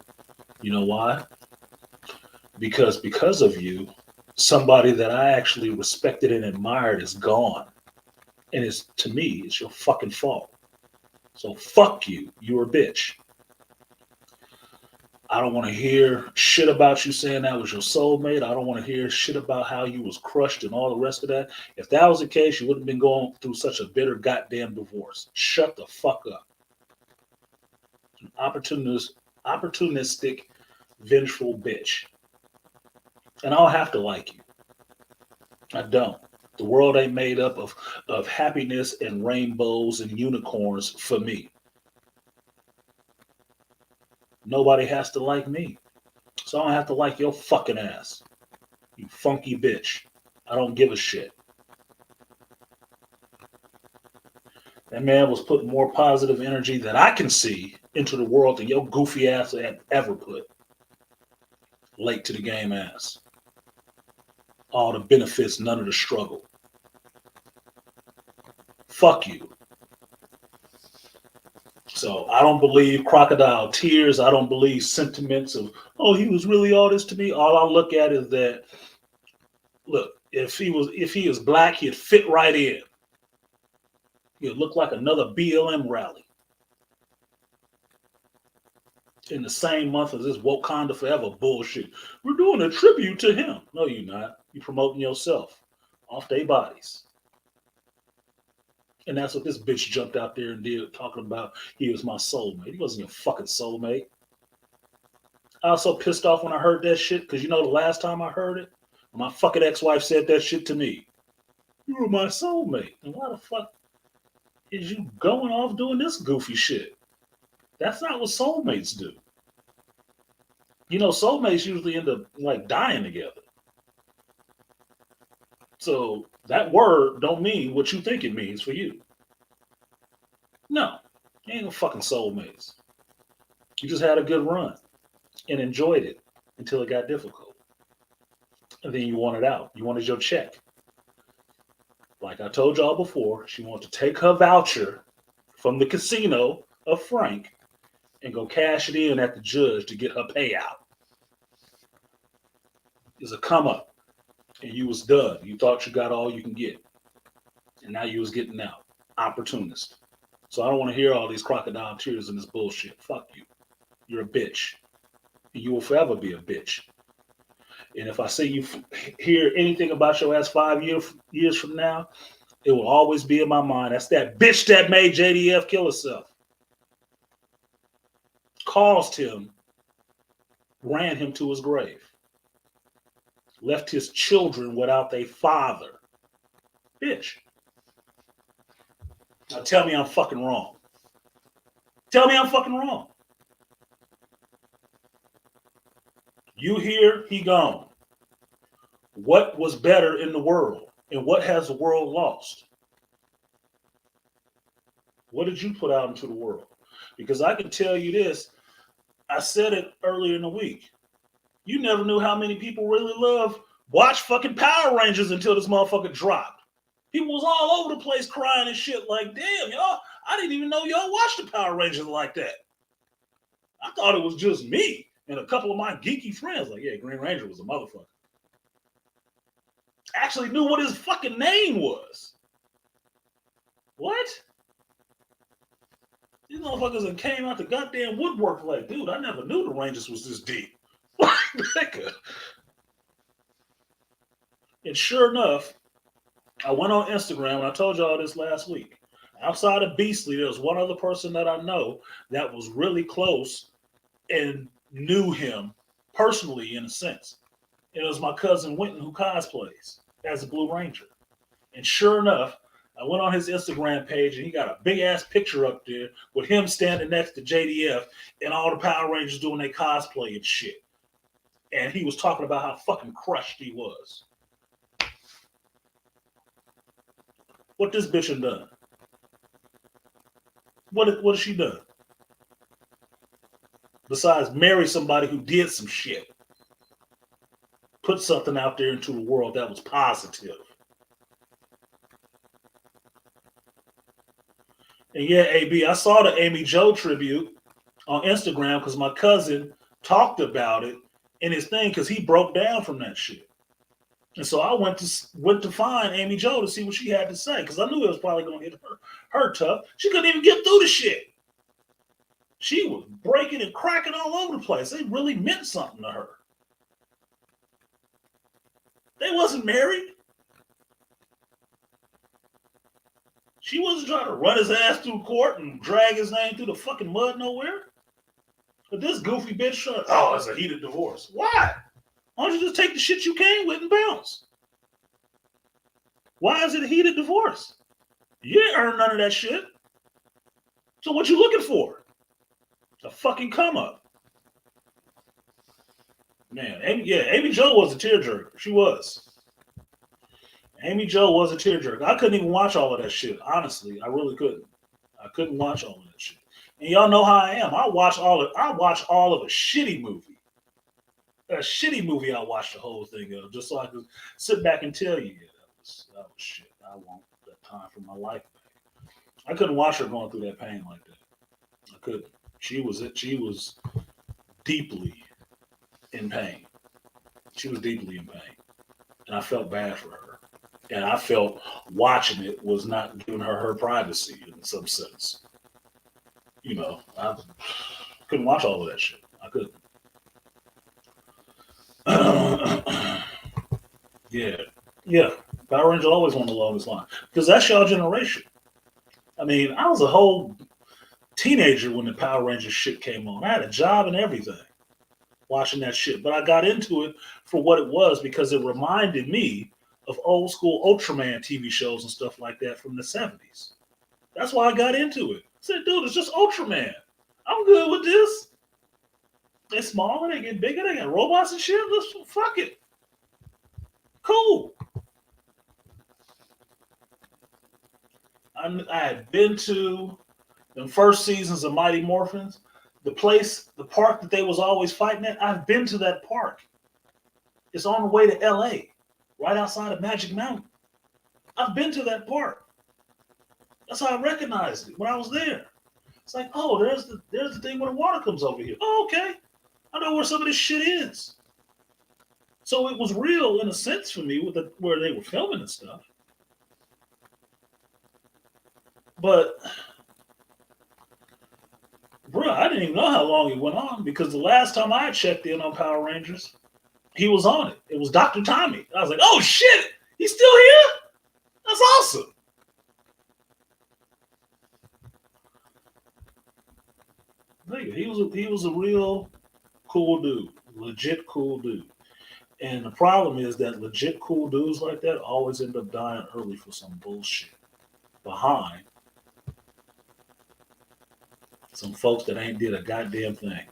F: You know why? Because of you, somebody that I actually respected and admired is gone. And it's, to me, it's your fucking fault. So fuck you. You're a bitch. I don't want to hear shit about you saying that was your soulmate. I don't want to hear shit about how you was crushed and all the rest of that. If that was the case, you wouldn't have been going through such a bitter goddamn divorce. Shut the fuck up. Opportunistic, vengeful bitch. And I don't have to like you. I don't. The world ain't made up of happiness and rainbows and unicorns for me. Nobody has to like me. So I don't have to like your fucking ass. You funky bitch. I don't give a shit. That man was putting more positive energy that I can see into the world than your goofy ass had ever put. Late to the game ass. All the benefits, none of the struggle. Fuck you. So I don't believe crocodile tears. I don't believe sentiments of, oh, he was really all this to me. All I look at is that, look, if he was black, he'd fit right in. He'd look like another BLM rally. In the same month as this Wakanda Forever bullshit. We're doing a tribute to him. No, you're not. You're promoting yourself off their bodies. And that's what this bitch jumped out there and did, talking about he was my soulmate. He wasn't your fucking soulmate. I was so pissed off when I heard that shit, because you know the last time I heard it, my fucking ex-wife said that shit to me. You were my soulmate. And why the fuck is you going off doing this goofy shit? That's not what soulmates do. You know, soulmates usually end up like dying together. So that word don't mean what you think it means for you. No, you ain't no fucking soulmates. You just had a good run and enjoyed it until it got difficult. And then you wanted out. You wanted your check. Like I told y'all before, she wanted to take her voucher from the casino of Frank and go cash it in at the judge to get her payout. It's a come up. And you was done. You thought you got all you can get. And now you was getting out. Opportunist. So I don't want to hear all these crocodile tears and this bullshit. Fuck you. You're a bitch. And you will forever be a bitch. And if I see you hear anything about your ass 5 years from now, it will always be in my mind. That's that bitch that made JDF kill herself. Caused him, ran him to his grave. Left his children without their father. Bitch. Now tell me I'm fucking wrong. Tell me I'm fucking wrong. You here, he gone. What was better in the world? And what has the world lost? What did you put out into the world? Because I can tell you this, I said it earlier in the week. You never knew how many people really watch fucking Power Rangers until this motherfucker dropped. People was all over the place crying and shit like, damn, y'all, I didn't even know y'all watched the Power Rangers like that. I thought it was just me and a couple of my geeky friends. Like, yeah, Green Ranger was a motherfucker. Actually knew what his fucking name was. What? These motherfuckers that came out the goddamn woodwork like, dude, I never knew the Rangers was this deep. And sure enough, I went on Instagram, and I told y'all this last week. Outside of Beastly, there was one other person that I know that was really close and knew him personally, in a sense. And it was my cousin Winton, who cosplays as a Blue Ranger. And sure enough, I went on his Instagram page, and he got a big-ass picture up there with him standing next to JDF and all the Power Rangers doing their cosplay and shit. And he was talking about how fucking crushed he was. What this bitch had done? What has she done? Besides marry somebody who did some shit. Put something out there into the world that was positive. And yeah, AB, I saw the Amy Jo tribute on Instagram because my cousin talked about it in his thing because he broke down from that shit. And so I went to find Amy Jo to see what she had to say because I knew it was probably going to hit her tough. She couldn't even get through the shit. She was breaking and cracking all over the place. They really meant something to her. They wasn't married. She wasn't trying to run his ass through court and drag his name through the fucking mud nowhere. But this goofy bitch, it's a heated divorce. Why? Why don't you just take the shit you came with and bounce? Why is it a heated divorce? You didn't earn none of that shit. So what you looking for? A fucking come up. Man, Amy Jo was a tearjerker. She was. Amy Jo was a tearjerker. I couldn't even watch all of that shit. Honestly, I really couldn't. I couldn't watch all of that shit. And y'all know how I am. I watch all of a shitty movie. A shitty movie, I watched the whole thing of just so I could sit back and tell you, that was shit. I want that time for my life back. I couldn't watch her going through that pain like that. I couldn't. She was deeply in pain. She was deeply in pain. And I felt bad for her. And I felt watching it was not giving her privacy in some sense. You know, I couldn't watch all of that shit. I couldn't. Yeah. Power Rangers always won the longest line because that's y'all generation. I mean, I was a whole teenager when the Power Rangers shit came on. I had a job and everything watching that shit, but I got into it for what it was because it reminded me of old school Ultraman TV shows and stuff like that from the 70s. That's why I got into it. I said, dude, it's just Ultraman. I'm good with this. They're smaller, they get bigger, they got robots and shit. Let's fuck it. Cool. I had been to the first seasons of Mighty Morphins. The park that they was always fighting at, I've been to that park. It's on the way to LA, right outside of Magic Mountain. I've been to that park. That's how I recognized it when I was there. It's like, oh, there's the thing where the water comes over here. Oh, okay. I know where some of this shit is. So it was real in a sense for me with where they were filming and stuff. But, bro, I didn't even know how long it went on because the last time I checked in on Power Rangers, he was on it. It was Dr. Tommy. I was like, oh shit, he's still here? That's awesome. He was a real cool dude, legit cool dude. And the problem is that legit cool dudes like that always end up dying early for some bullshit behind some folks that ain't did a goddamn thing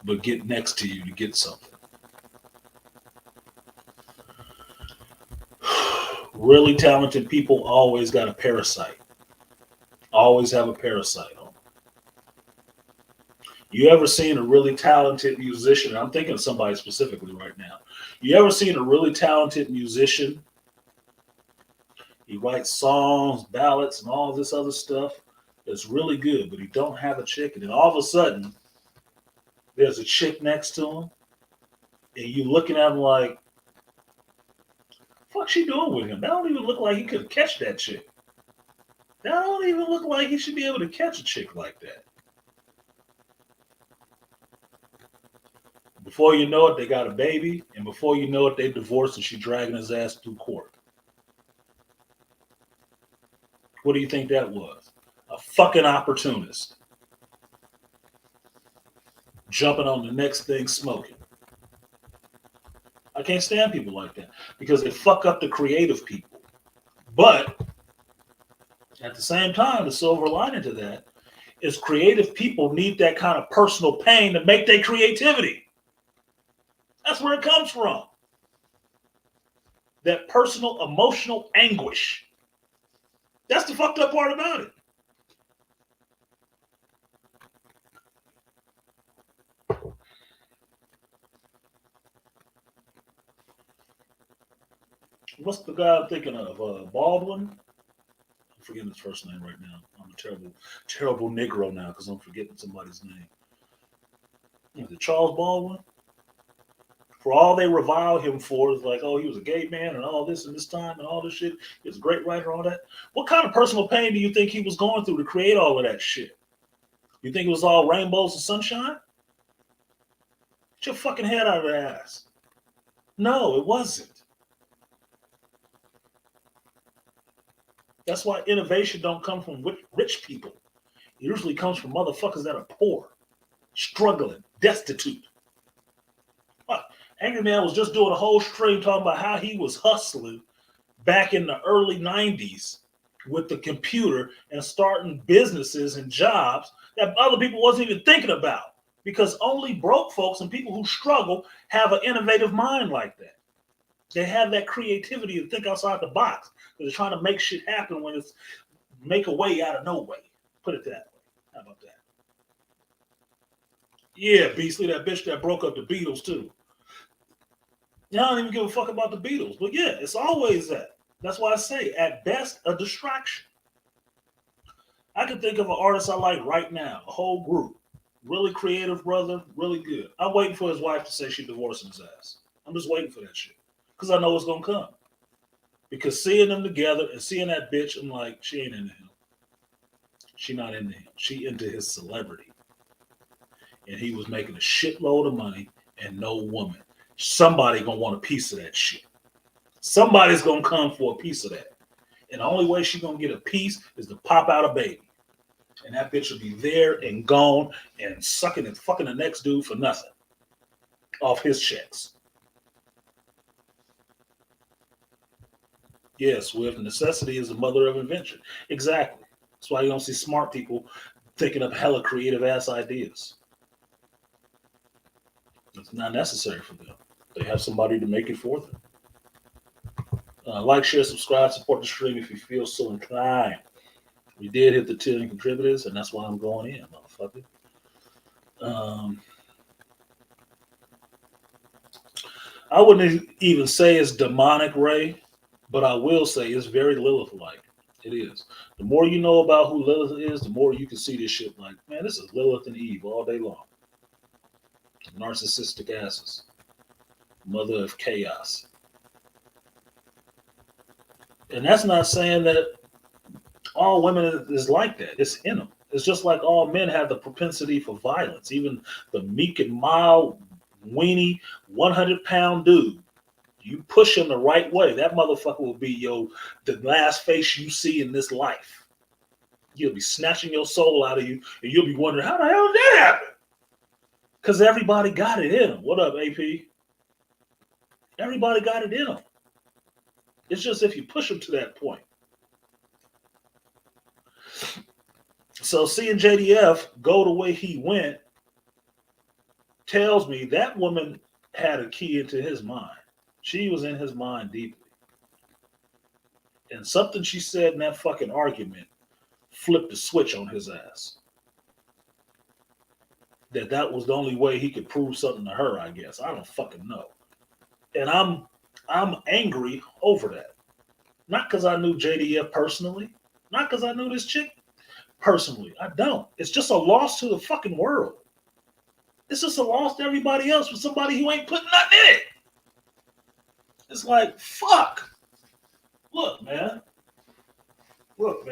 F: but get next to you to get something. Really talented people always got a parasite. Always have a parasite on. You ever seen a really talented musician? I'm thinking of somebody specifically right now. You ever seen a really talented musician? He writes songs, ballads, and all this other stuff that's really good, but he don't have a chick. And then all of a sudden, there's a chick next to him, and you looking at him like, fuck she doing with him? That don't even look like he could catch that chick. That don't even look like he should be able to catch a chick like that. Before you know it, they got a baby, and before you know it, they divorced and she dragging his ass through court. What do you think that was? A fucking opportunist. Jumping on the next thing smoking. I can't stand people like that because they fuck up the creative people. But at the same time, the silver lining to that is creative people need that kind of personal pain to make their creativity. That's where it comes from. That personal emotional anguish. That's the fucked up part about it. What's the guy I'm thinking of? Baldwin? I'm forgetting his first name right now. I'm a terrible Negro now because I'm forgetting somebody's name. Is it Charles Baldwin? For all they revile him for is like, oh, he was a gay man and all this and this time and all this shit. He was a great writer, all that. What kind of personal pain do you think he was going through to create all of that shit? You think it was all rainbows and sunshine? Get your fucking head out of the ass. No, it wasn't. That's why innovation don't come from rich people. It usually comes from motherfuckers that are poor, struggling, destitute. Angry Man was just doing a whole stream talking about how he was hustling back in the early 90s with the computer and starting businesses and jobs that other people wasn't even thinking about because only broke folks and people who struggle have an innovative mind like that. They have that creativity to think outside the box because they're trying to make shit happen when it's make a way out of no way. Put it that way. How about that? Yeah, Beastly, that bitch that broke up the Beatles too. I don't even give a fuck about the Beatles. But yeah, it's always that. That's why I say, at best, a distraction. I can think of an artist I like right now, a whole group. Really creative brother, really good. I'm waiting for his wife to say she's divorcing his ass. I'm just waiting for that shit. Because I know it's going to come. Because seeing them together and seeing that bitch, I'm like, she ain't into him. She not into him. She into his celebrity. And he was making a shitload of money and no woman. Somebody gonna want a piece of that shit. Somebody's gonna come for a piece of that. And the only way she gonna get a piece is to pop out a baby. And that bitch will be there and gone and sucking and fucking the next dude for nothing. Off his checks. Yes, with necessity is the mother of invention. Exactly. That's why you don't see smart people thinking of hella creative ass ideas. It's not necessary for them. They have somebody to make it for them. Like, share, subscribe, support the stream if you feel so inclined. We did hit the 10 contributors, and that's why I'm going in, motherfucker. I wouldn't even say it's demonic, Ray, but I will say it's very Lilith-like. It is. The more you know about who Lilith is, the more you can see this shit like, man, this is Lilith and Eve all day long. Narcissistic asses. Mother of chaos. And that's not saying that all women is like that. It's in them. It's just like all men have the propensity for violence. Even the meek and mild weenie, 100-pound dude. You push him the right way, that motherfucker will be the last face you see in this life. He'll be snatching your soul out of you, and you'll be wondering, how the hell did that happen? Because everybody got it in them. What up, AP? Everybody got it in them. It's just if you push them to that point. So seeing JDF go the way he went tells me that woman had a key into his mind. She was in his mind deeply. And something she said in that fucking argument flipped the switch on his ass. That was the only way he could prove something to her, I guess. I don't fucking know. And I'm angry over that. Not because I knew JDF personally. Not because I knew this chick personally. I don't. It's just a loss to the fucking world. It's just a loss to everybody else for somebody who ain't putting nothing in it. It's like, fuck. Look, man. Look.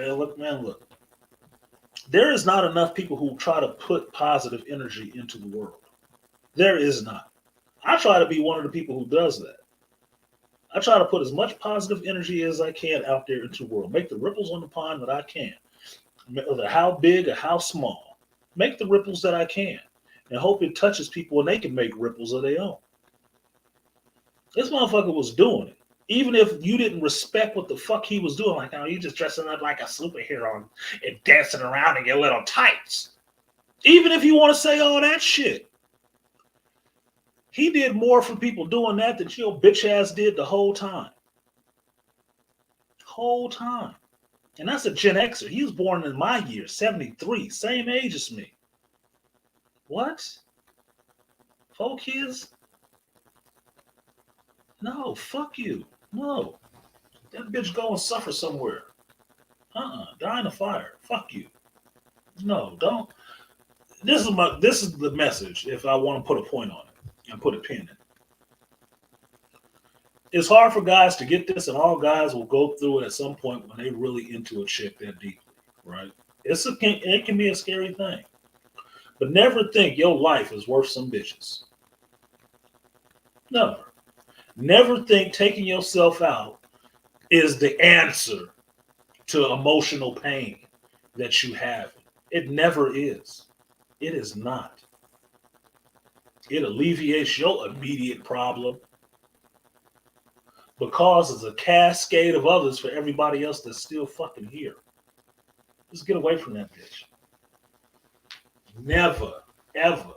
F: There is not enough people who try to put positive energy into the world. There is not. I try to be one of the people who does that. I try to put as much positive energy as I can out there into the world. Make the ripples on the pond that I can. No matter how big or how small. Make the ripples that I can. And hope it touches people and they can make ripples of their own. This motherfucker was doing it. Even if you didn't respect what the fuck he was doing, like, oh, you just dressing up like a superhero and dancing around in your little tights. Even if you want to say all that shit. He did more for people doing that than your bitch ass did the whole time. Whole time. And that's a Gen Xer. He was born in my year, 73, same age as me. What? 4 kids? No, fuck you. No. That bitch go and suffer somewhere. Die in a fire. Fuck you. No, don't. This is the message if I want to put a point on it and put a pin in it. It's hard for guys to get this, and all guys will go through it at some point when they really into a chick that deeply, right? It can be a scary thing. But never think your life is worth some bitches. Never. Never think taking yourself out is the answer to emotional pain that you have. It never is. It is not. It alleviates your immediate problem, but causes a cascade of others for everybody else that's still fucking here. Just get away from that bitch. Never, ever.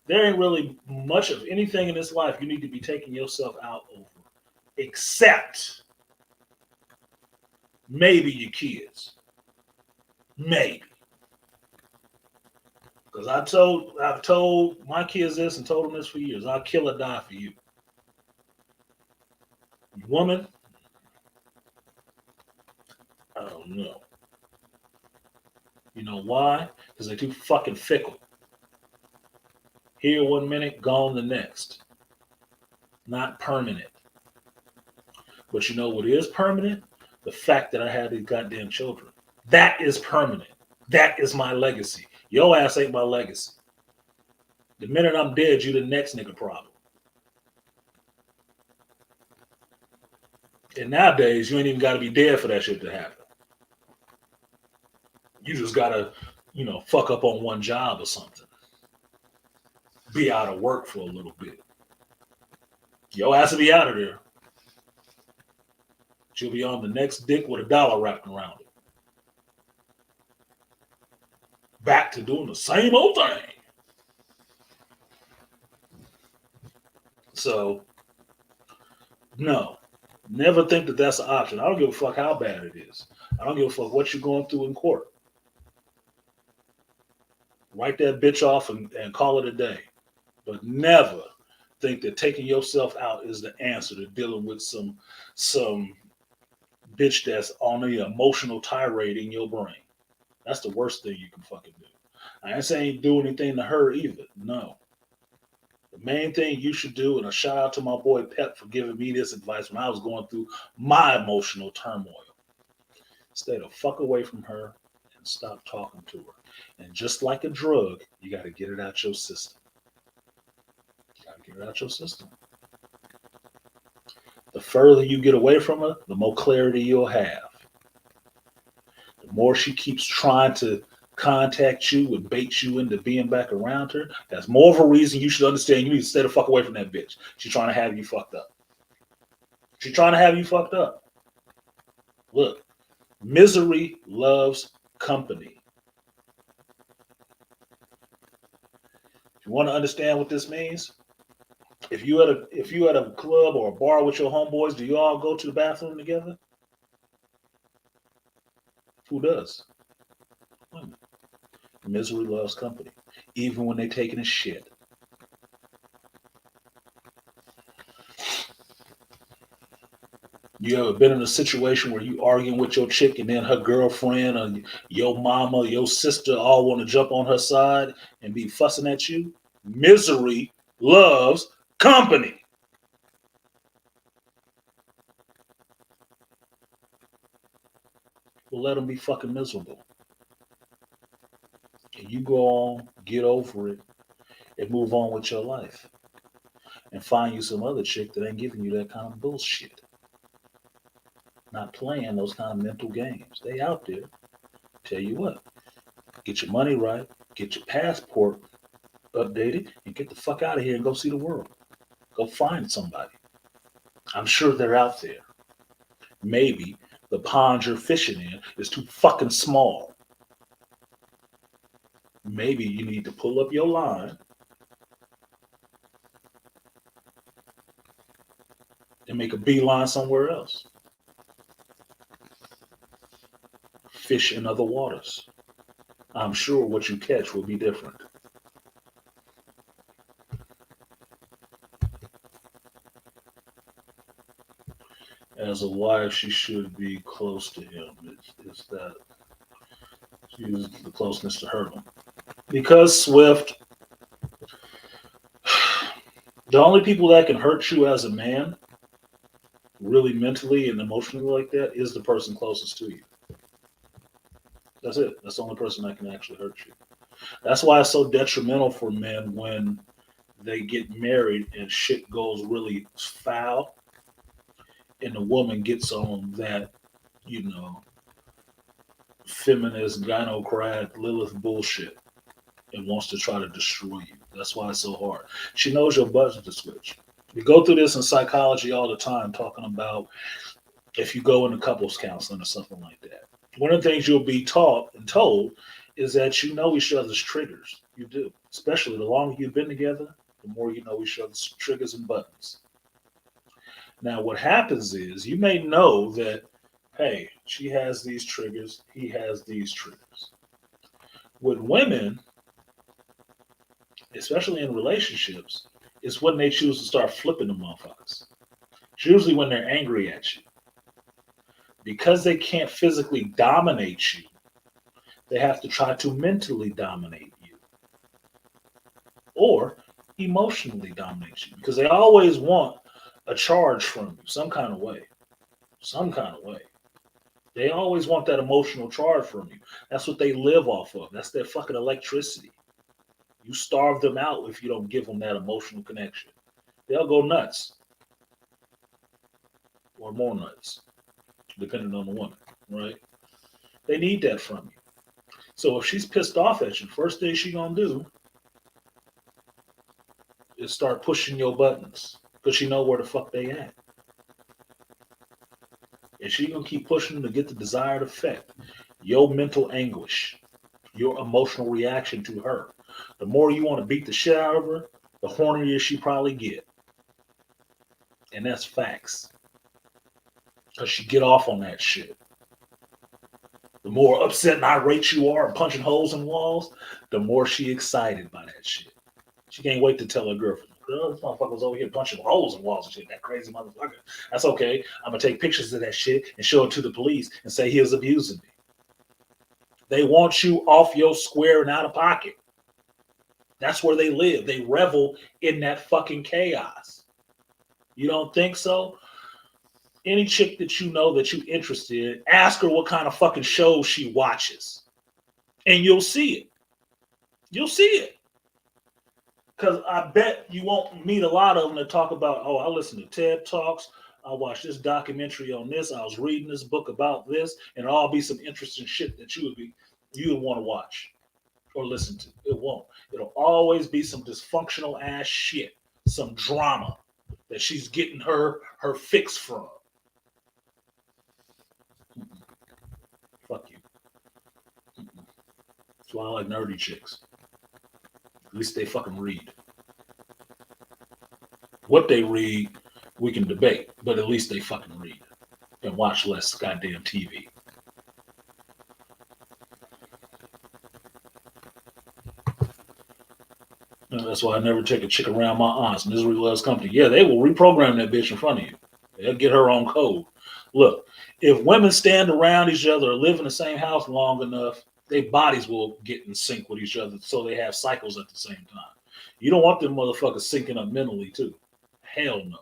F: There ain't really much of anything in this life you need to be taking yourself out over, except maybe your kids. Maybe. Because I've told my kids this and told them this for years. I'll kill or die for you. Woman, I don't know. You know why? Because they're too fucking fickle. Here 1 minute, gone the next. Not permanent. But you know what is permanent? The fact that I had these goddamn children. That is permanent. That is my legacy. Your ass ain't my legacy. The minute I'm dead, you the next nigga problem. And nowadays, you ain't even got to be dead for that shit to happen. You just got to, fuck up on one job or something. Be out of work for a little bit. Your ass will be out of there. She'll be on the next dick with $1 wrapped around it. Back to doing the same old thing. So, no. Never think that that's an option. I don't give a fuck how bad it is. I don't give a fuck what you're going through in court. Write that bitch off and call it a day. But never think that taking yourself out is the answer to dealing with some bitch that's on the emotional tirade in your brain. That's the worst thing you can fucking do. I ain't saying do anything to her either. No. The main thing you should do, and a shout out to my boy Pep for giving me this advice when I was going through my emotional turmoil. Stay the fuck away from her and stop talking to her. And just like a drug, you got to get it out your system. Get it out your system. The further you get away from her, the more clarity you'll have. The more she keeps trying to contact you and bait you into being back around her, that's more of a reason you should understand you need to stay the fuck away from that bitch. She's trying to have you fucked up. She's trying to have you fucked up. Look, misery loves company. If you want to understand what this means, if you at a club or a bar with your homeboys, do you all go to the bathroom together? Who does? Women. Misery loves company, even when they're taking a shit. You ever been in a situation where you arguing with your chick and then her girlfriend or your mama, your sister all want to jump on her side and be fussing at you? Misery loves company. Well, let them be fucking miserable. And you go on, get over it, and move on with your life. And find you some other chick that ain't giving you that kind of bullshit. Not playing those kind of mental games. They out there. Tell you what, get your money right, get your passport updated, and get the fuck out of here and go see the world. Go find somebody. I'm sure they're out there. Maybe the pond you're fishing in is too fucking small. Maybe you need to pull up your line and make a beeline somewhere else. Fish in other waters. I'm sure what you catch will be different. As a wife, she should be close to him. It's that she's the closeness to her. Because Swift, the only people that can hurt you as a man, really mentally and emotionally like that, is the person closest to you. That's it. That's the only person that can actually hurt you. That's why it's so detrimental for men when they get married and shit goes really foul and the woman gets on that, feminist, gynocrat, Lilith bullshit and wants to try to destroy you. That's why it's so hard. She knows your button to switch. We go through this in psychology all the time, talking about if you go into couples counseling or something like that. One of the things you'll be taught and told is that you know each other's triggers. You do. Especially the longer you've been together, the more you know each other's triggers and buttons. Now, what happens is you may know that, hey, she has these triggers, he has these triggers. With women, especially in relationships, it's when they choose to start flipping the motherfuckers. It's usually when they're angry at you. Because they can't physically dominate you, they have to try to mentally dominate you or emotionally dominate you, because they always want a charge from you some kind of way. They always want that emotional charge from you. That's what they live off of. That's their fucking electricity. You starve them out if you don't give them that emotional connection. They'll go nuts or more nuts, depending on the woman, right? They need that from you. So if she's pissed off at you, first thing she's gonna do is start pushing your buttons, because she know where the fuck they at. And she gonna keep pushing them to get the desired effect. Your mental anguish, your emotional reaction to her. The more you want to beat the shit out of her, the hornier she probably get. And that's facts. Because she get off on that shit. The more upset and irate you are and punching holes in walls, the more she excited by that shit. She can't wait to tell her girlfriend, girl, this motherfucker was over here punching holes in walls and shit. That crazy motherfucker. That's okay. I'm going to take pictures of that shit and show it to the police and say he was abusing me. They want you off your square and out of pocket. That's where they live. They revel in that fucking chaos. You don't think so? Any chick that you know that you're interested in, ask her what kind of fucking shows she watches. And you'll see it. You'll see it. Because I bet you won't meet a lot of them that talk about, oh, I listen to TED Talks. I watched this documentary on this. I was reading this book about this, and it'll all be some interesting shit that you would want to watch or listen to. It won't. It'll always be some dysfunctional ass shit, some drama that she's getting her fix from. Fuck you. That's why I like nerdy chicks. At least they fucking read. What they read, we can debate, but at least they fucking read and watch less goddamn TV. And that's why I never take a chick around my aunt's. Misery loves company. Yeah, they will reprogram that bitch in front of you. They'll get her own code. Look, if women stand around each other or live in the same house long enough, their bodies will get in sync with each other so they have cycles at the same time. You don't want them motherfuckers syncing up mentally too. Hell no.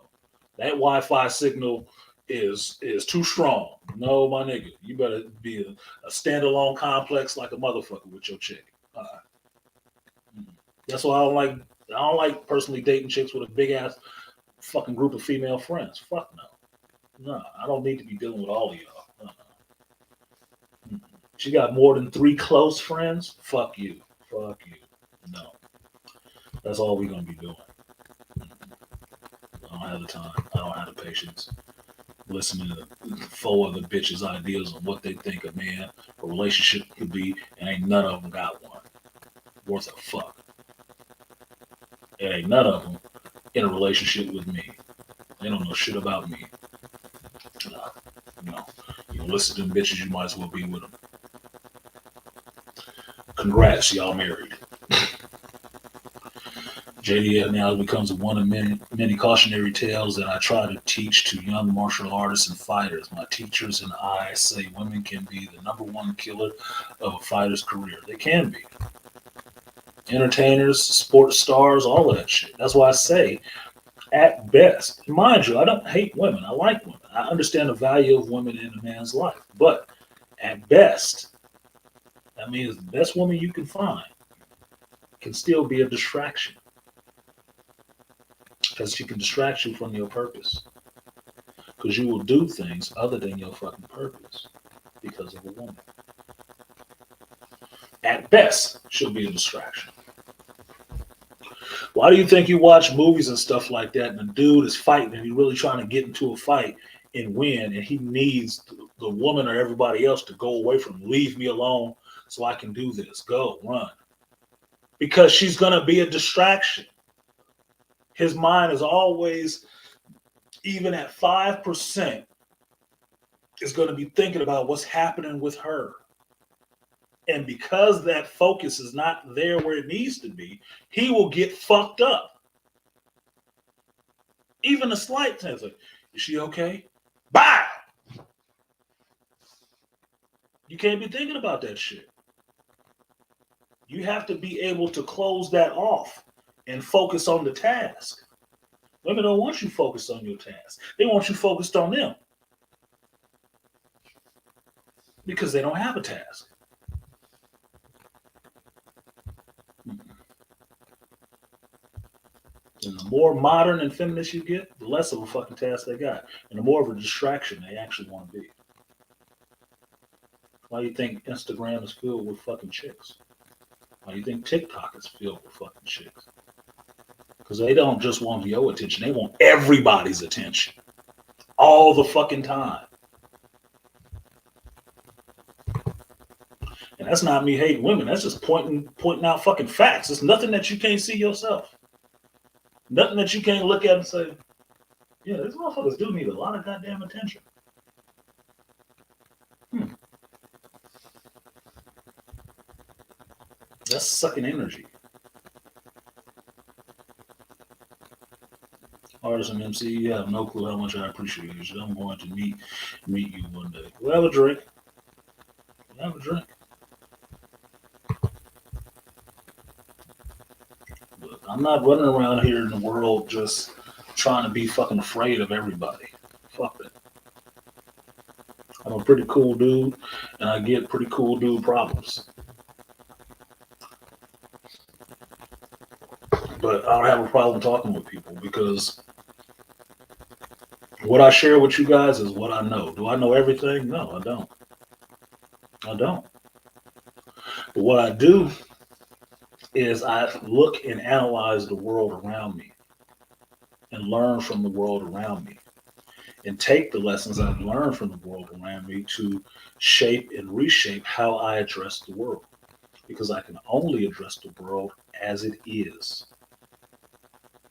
F: That Wi-Fi signal is too strong. No, my nigga. You better be a standalone complex like a motherfucker with your chick. That's why I don't like personally dating chicks with a big ass fucking group of female friends. Fuck no. No, I don't need to be dealing with all of y'all. She got more than 3 close friends? Fuck you. Fuck you. No. That's all we're going to be doing. I don't have the time. I don't have the patience. Listening to 4 other bitches' ideas on what they think a man, a relationship could be, and ain't none of them got one. Worth a fuck. And ain't none of them in a relationship with me. They don't know shit about me. You listen to them bitches, you might as well be with them. Congrats, y'all married. JDF now becomes one of many cautionary tales that I try to teach to young martial artists and fighters. My teachers and I say women can be the #1 killer of a fighter's career. They can be. Entertainers, sports stars, all of that shit. That's why I say, at best, mind you, I don't hate women. I like women. I understand the value of women in a man's life. But at best, that means the best woman you can find can still be a distraction. Because she can distract you from your purpose. Because you will do things other than your fucking purpose because of a woman. At best, she'll be a distraction. Why do you think you watch movies and stuff like that and the dude is fighting and he's really trying to get into a fight and win and he needs the woman or everybody else to go away from him, leave me alone so I can do this, go, run. Because she's going to be a distraction. His mind is always, even at 5%, is going to be thinking about what's happening with her. And because that focus is not there where it needs to be, he will get fucked up. Even a slight thing, like, is she okay? Bye! You can't be thinking about that shit. You have to be able to close that off and focus on the task. Women don't want you focused on your task. They want you focused on them. Because they don't have a task. And the more modern and feminist you get, the less of a fucking task they got. And the more of a distraction they actually want to be. Why do you think Instagram is filled with fucking chicks? Why do you think TikTok is filled with fucking chicks? Because they don't just want your attention. They want everybody's attention. All the fucking time. And that's not me hating women. That's just pointing out fucking facts. It's nothing that you can't see yourself. Nothing that you can't look at and say, yeah, these motherfuckers do need a lot of goddamn attention. That's sucking energy. Artisan MC, you have no clue how much I appreciate you. I'm going to meet you one day. We'll have a drink. We'll have a drink. But I'm not running around here in the world just trying to be fucking afraid of everybody. Fuck that. I'm a pretty cool dude, and I get pretty cool dude problems. But I don't have a problem talking with people because what I share with you guys is what I know. Do I know everything? No, I don't. I don't. But what I do is I look and analyze the world around me and learn from the world around me and take the lessons I've learned from the world around me to shape and reshape how I address the world. Because I can only address the world as it is.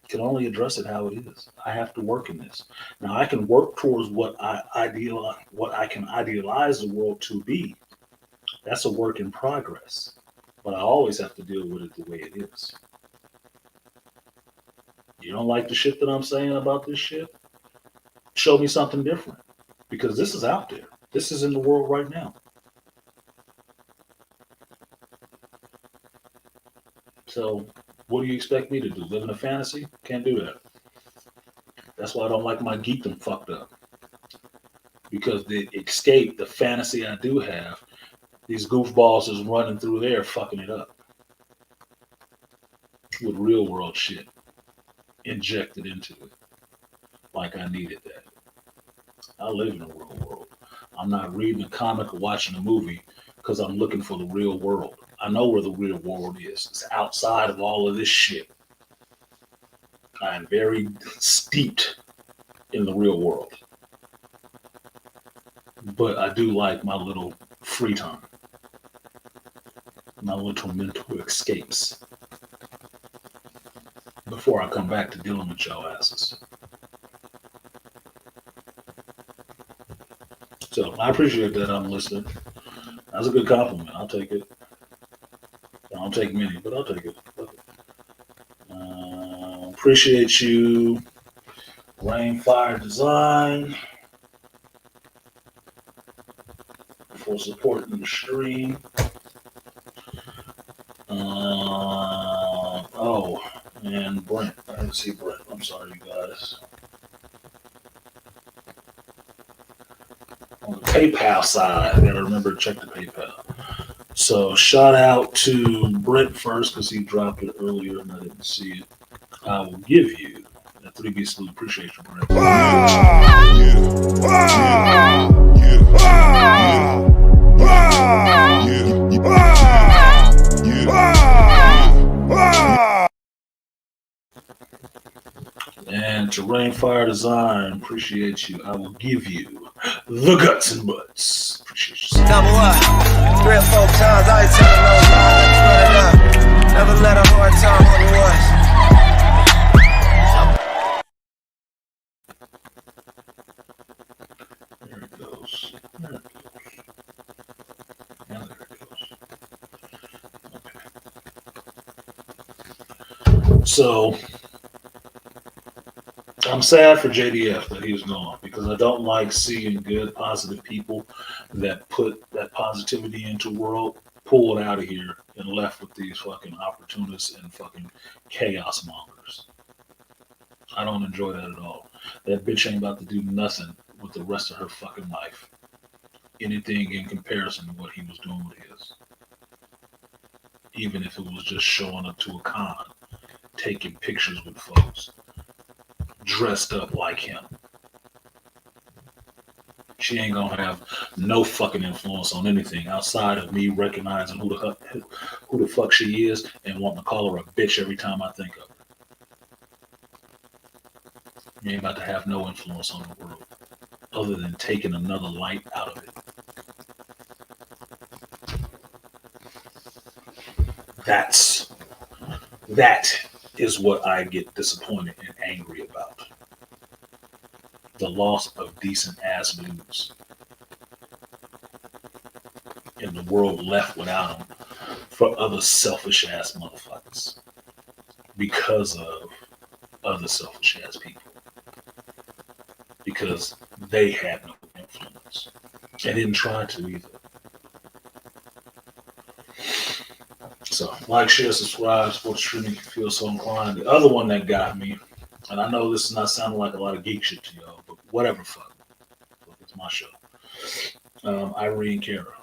F: I can only address it how it is. I have to work in this. Now I can work towards what I can idealize the world to be. That's a work in progress. But I always have to deal with it the way it is. You don't like the shit that I'm saying about this shit? Show me something different. Because this is out there. This is in the world right now. So what do you expect me to do? Live in a fantasy? Can't do that. That's why I don't like my geekdom fucked up. Because the escape, the fantasy I do have, these goofballs is running through there fucking it up. With real world shit injected into it. Like I needed that. I live in a real world. I'm not reading a comic or watching a movie because I'm looking for the real world. I know where the real world is. It's outside of all of this shit. I am very steeped in the real world. But I do like my little free time. My little mental escapes. Before I come back to dealing with y'all asses. So I appreciate that I'm listening. That's a good compliment. I'll take it. I don't take many, but I'll take it. Appreciate you, Rainfire Design, for supporting the stream. And Brent. I didn't see Brent. I'm sorry, you guys. On the PayPal side, I gotta remember to check the PayPal. So shout out to Brent first because he dropped it earlier and I didn't see it. I will give you that 3B salute. Appreciate you, Brent. And to Rainfire Design, appreciate you. I will give you the guts and butts. Appreciate you.
H: Double up, 3 or 4 times. I ain't telling no lies. Run it up. Never let a hard time on the rush.
F: There it goes. There it goes. Now there it goes. Okay. So I'm sad for JDF that he's gone because I don't like seeing good, positive people that put that positivity into the world, pull it out of here, and left with these fucking opportunists and fucking chaos mongers. I don't enjoy that at all. That bitch ain't about to do nothing with the rest of her fucking life. Anything in comparison to what he was doing with his. Even if it was just showing up to a con, taking pictures with folks. Dressed up like him. She ain't gonna have no fucking influence on anything outside of me recognizing who the fuck she is and wanting to call her a bitch every time I think of her. You ain't about to have no influence on the world other than taking another light out of it. That is what I get disappointed and angry about. The loss of decent ass dudes. And the world left without them for other selfish ass motherfuckers. Because of other selfish ass people. Because they had no influence. They didn't try to either. So, like, share, subscribe, support the streaming if you feel so inclined. The other one that got me, and I know this is not sounding like a lot of geek shit to y'all, but whatever, fuck. It's my show. Irene Cara.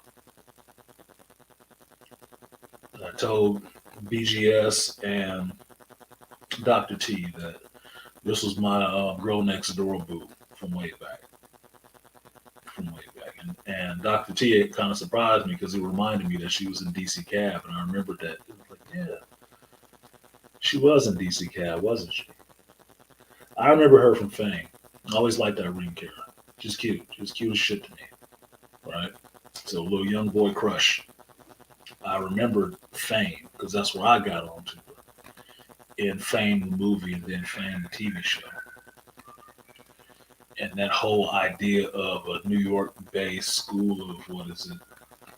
F: I told BGS and Dr. T that this was my girl next door boo from way back. And Dr. T kind of surprised me because it reminded me that she was in DC Cab, and I remembered that. It was like, yeah, she was in DC Cab, wasn't she? I remember her from Fame. I always liked that Irene Cara. She's cute. She was cute as shit to me, right? So a little young boy crush. I remembered Fame because that's where I got onto her. In Fame the movie and then Fame the TV show. And that whole idea of a New York-based school of,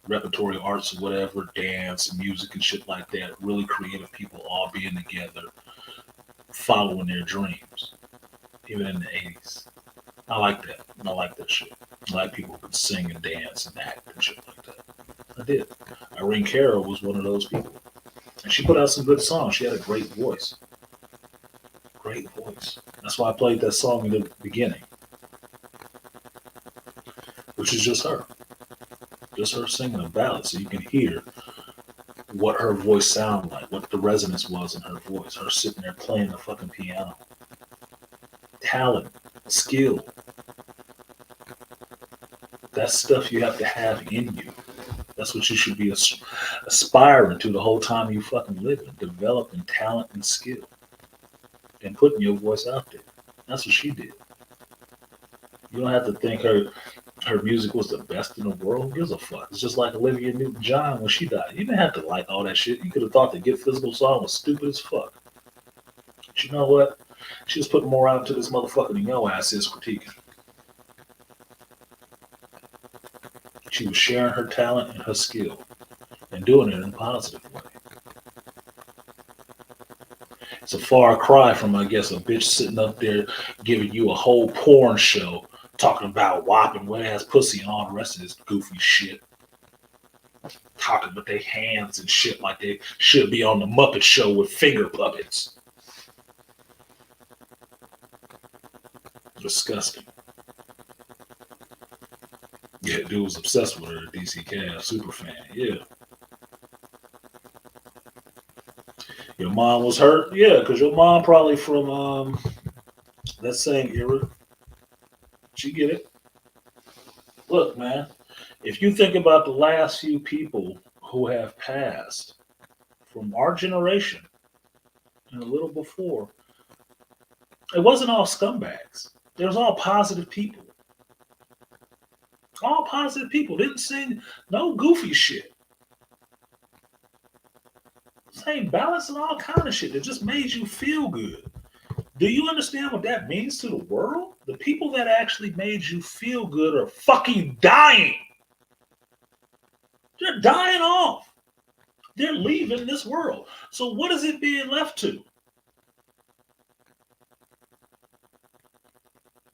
F: repertory arts or whatever, dance, music and shit like that, really creative people all being together, following their dreams, even in the 80s. I like that. I like that shit. I like people who can sing and dance and act and shit like that. I did. Irene Cara was one of those people. And she put out some good songs. She had a great voice. Great voice. That's why I played that song in the beginning. Which is just her. Just her singing a ballad so you can hear what her voice sounded like, what the resonance was in her voice. Her sitting there playing the fucking piano. Talent, skill. That's stuff you have to have in you. That's what you should be aspiring to the whole time you fucking living. Developing talent and skill. And putting your voice out there. That's what she did. You don't have to think her music was the best in the world. Who gives a fuck? It's just like Olivia Newton-John when she died. You didn't have to like all that shit. You could have thought the Get Physical song was stupid as fuck. But you know what? She was putting more out into this motherfucker than your ass is critiquing. She was sharing her talent and her skill and doing it in a positive way. It's a far cry from, I guess, a bitch sitting up there giving you a whole porn show talking about WAP and wet ass pussy and all the rest of this goofy shit. Talking with their hands and shit like they should be on the Muppet Show with finger puppets. Disgusting. Yeah, dude was obsessed with her, DC Cab, super fan, yeah. Your mom was hurt? Yeah, because your mom probably from that same era. She get it. Look, man, if you think about the last few people who have passed from our generation and a little before, it wasn't all scumbags. There was all positive people. All positive people. Didn't sing no goofy shit. Saying balance and all kind of shit that just made you feel good. Do you understand what that means to the world? The people that actually made you feel good are fucking dying. They're dying off. They're leaving this world. So what is it being left to?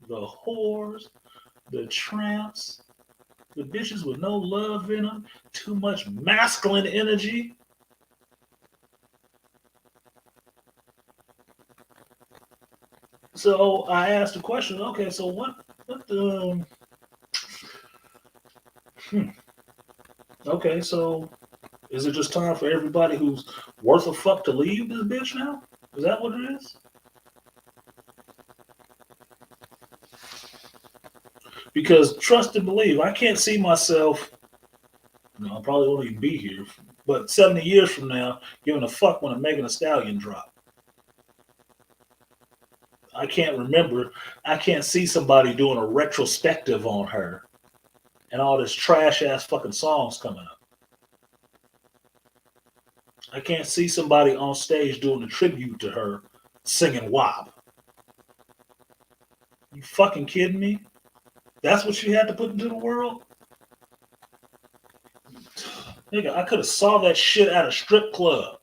F: The whores, the tramps, the bitches with no love in them, too much masculine energy. So I asked the question, okay, so okay, so is it just time for everybody who's worth a fuck to leave this bitch now? Is that what it is? Because trust and believe, I can't see myself, I probably won't even be here, but 70 years from now, giving a fuck when a Megan Thee Stallion drop. I can't see somebody doing a retrospective on her and all this trash ass fucking songs coming up. I can't see somebody on stage doing a tribute to her singing WAP. You fucking kidding me? That's what you had to put into the world? Nigga, I could have saw that shit at a strip club.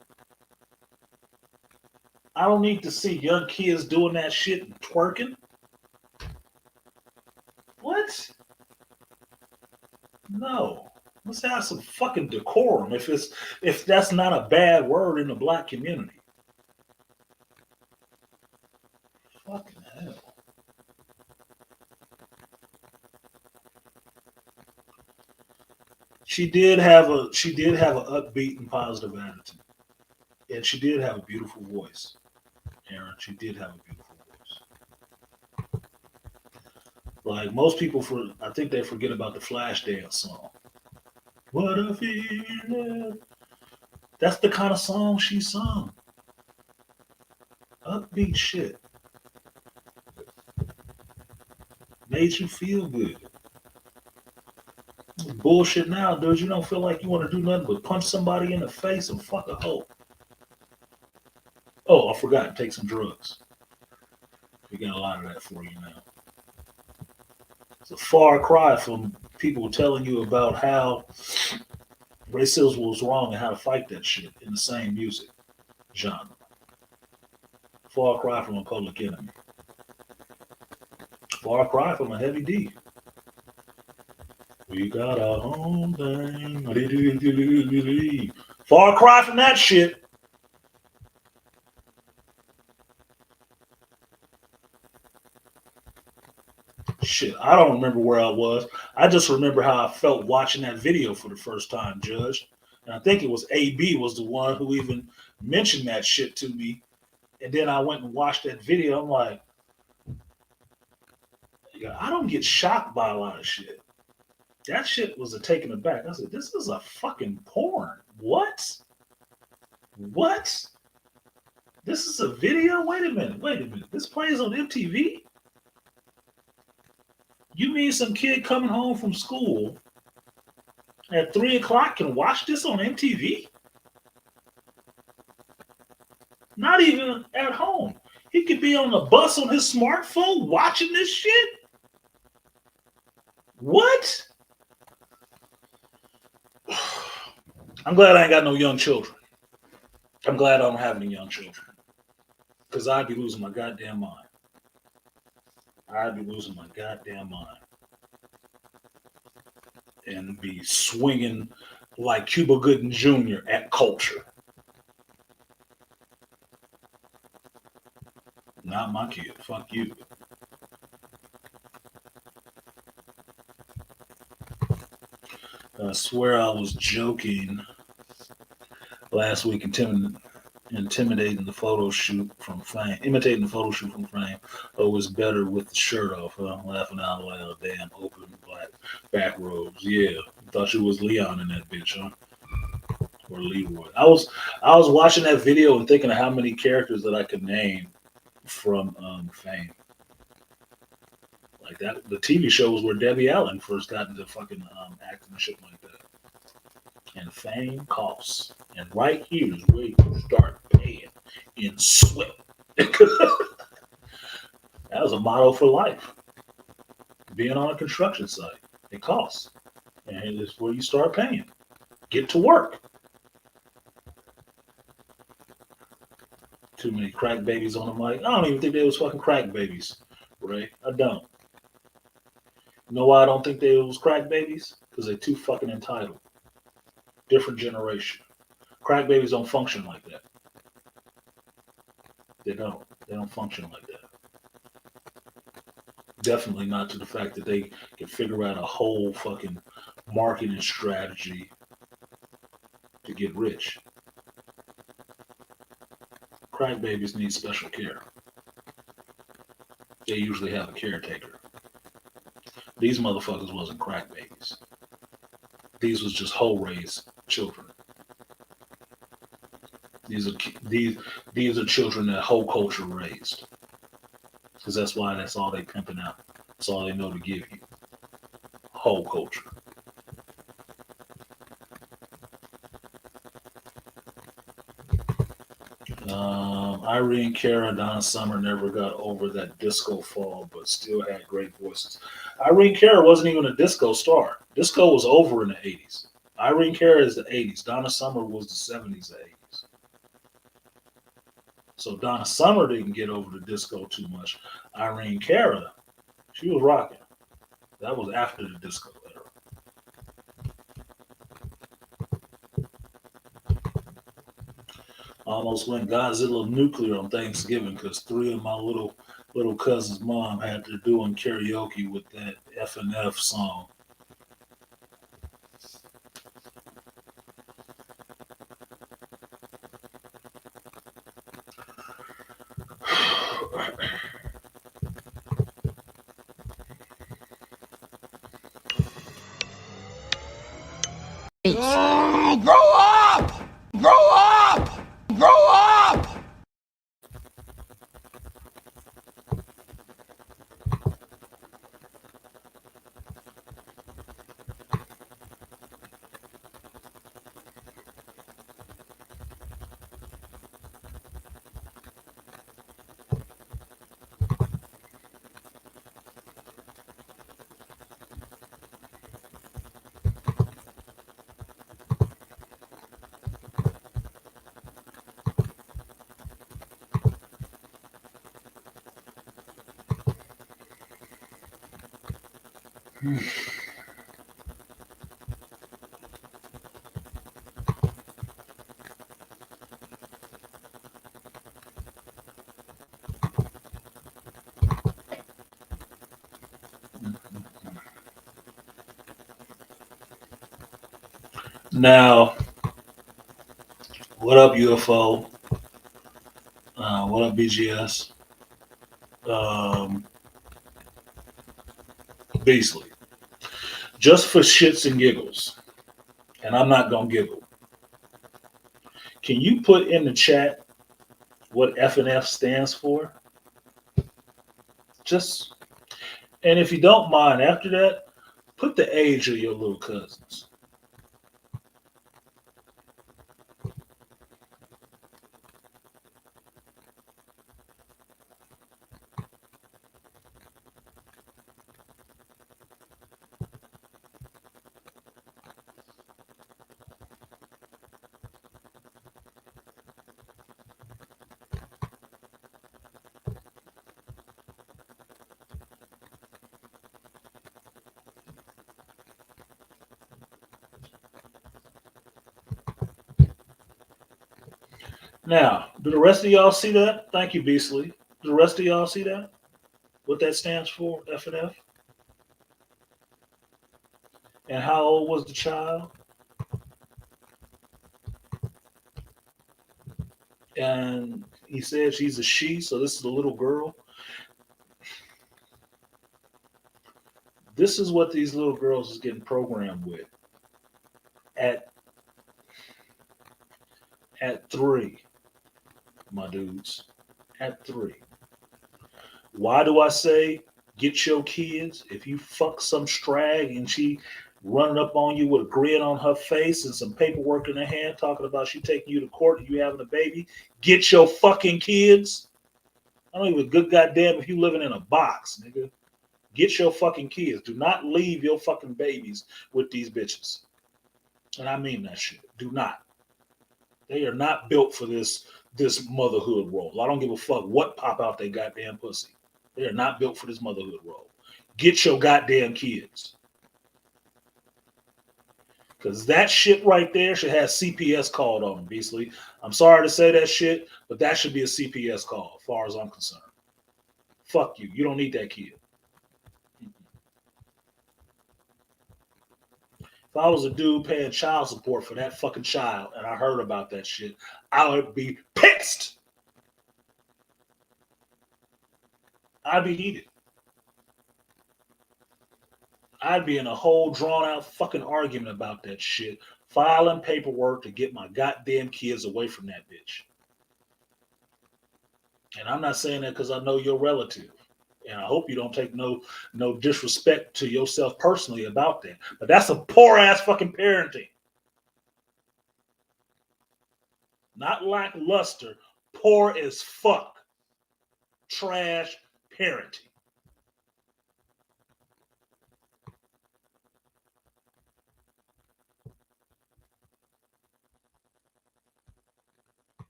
F: I don't need to see young kids doing that shit and twerking. What? No. Let's have some fucking decorum if that's not a bad word in the black community. Fucking hell. She did have an upbeat and positive attitude. And she did have a beautiful voice. Aaron. She did have a beautiful voice. Like most people, I think they forget about the Flashdance song. What a feeling. That's the kind of song she sung. Upbeat shit. Made you feel good. Bullshit now, dude. You don't feel like you want to do nothing but punch somebody in the face and fuck a hoe. Oh, I forgot. Take some drugs. We got a lot of that for you now. It's a far cry from people telling you about how racism was wrong and how to fight that shit in the same music genre. Far cry from a Public Enemy. Far cry from a Heavy D. We got our own thing. Far cry from that shit. Shit, I don't remember where I was. I just remember how I felt watching that video for the first time, Judge. And I think it was AB was the one who even mentioned that shit to me. And then I went and watched that video. I'm like, yeah, I don't get shocked by a lot of shit. That shit was a taken aback. I said, this is a fucking porn. What? What? This is a video? Wait a minute. This plays on MTV? You mean some kid coming home from school at 3 o'clock can watch this on MTV? Not even at home. He could be on the bus on his smartphone watching this shit? What? I'm glad I ain't got no young children. I'm glad I don't have any young children. Because I'd be losing my goddamn mind. I'd be losing my goddamn mind. And be swinging like Cuba Gooding Jr. at culture. Not my kid. Fuck you. I swear I was joking last week, intimidating the photo shoot from Fame, imitating the photo shoot from Fame. Oh, it's better with the shirt off. Huh? Laughing out loud. Damn, open black back robes. Yeah, thought you was Leon in that bitch, huh? Or Leroy. I was watching that video and thinking of how many characters that I could name from Fame. Like that, the TV shows where Debbie Allen first got into fucking acting and shit like that. And Fame costs. And right here is where you start paying in sweat. That was a motto for life. Being on a construction site, it costs. And it's where you start paying. Get to work. Too many crack babies on the mic. I don't even think they was fucking crack babies, Ray. I don't. You know why I don't think they was crack babies? Because they're too fucking entitled. Different generation. Crack babies don't function like that. They don't. They don't function like that. Definitely not to the fact that they can figure out a whole fucking marketing strategy to get rich. Crack babies need special care. They usually have a caretaker. These motherfuckers wasn't crack babies. These was just hoe raised children. These are children that whole culture raised. Because that's why that's all they pimping out. That's all they know to give you. Whole culture. Irene Cara, Donna Summer never got over that disco fall, but still had great voices. Irene Cara wasn't even a disco star. Disco was over in the 80s. Irene Cara is the 80s. Donna Summer was the 70s and 80s. So Donna Summer didn't get over the disco too much. Irene Cara, she was rocking. That was after the disco era. Almost went Godzilla nuclear on Thanksgiving because 3 of my little cousin's mom had to do karaoke with that F&F song.
G: Grow up! Grow up! Grow up!
F: Now, what up, UFO? What up, BGS? Beasley. Just for shits and giggles, and I'm not gonna giggle. Can you put in the chat what F&F stands for? Just, and if you don't mind, after that, put the age of your little cousins. Now, do the rest of y'all see that? Thank you, Beasley. Do the rest of y'all see that? What that stands for, F&F? And how old was the child? And he said she's a she, so this is a little girl. This is what these little girls is getting programmed with. At 3, my dudes. At 3. Why do I say get your kids? If you fuck some strag and she running up on you with a grin on her face and some paperwork in her hand talking about she taking you to court and you having a baby, get your fucking kids. I don't even good goddamn if you living in a box, nigga. Get your fucking kids. Do not leave your fucking babies with these bitches. And I mean that shit. Do not. They are not built for this motherhood role. I don't give a fuck what pop out they goddamn pussy. They are not built for this motherhood role. Get your goddamn kids. Because that shit right there should have CPS called on them, Beasley. I'm sorry to say that shit, but that should be a CPS call, as far as I'm concerned. Fuck you. You don't need that kid. If I was a dude paying child support for that fucking child and I heard about that shit, I would be pissed. I'd be heated. I'd be in a whole drawn out fucking argument about that shit, filing paperwork to get my goddamn kids away from that bitch. And I'm not saying that because I know your relative. And I hope you don't take no disrespect to yourself personally about that. But that's a poor ass fucking parenting. Not lackluster, poor as fuck. Trash parenting.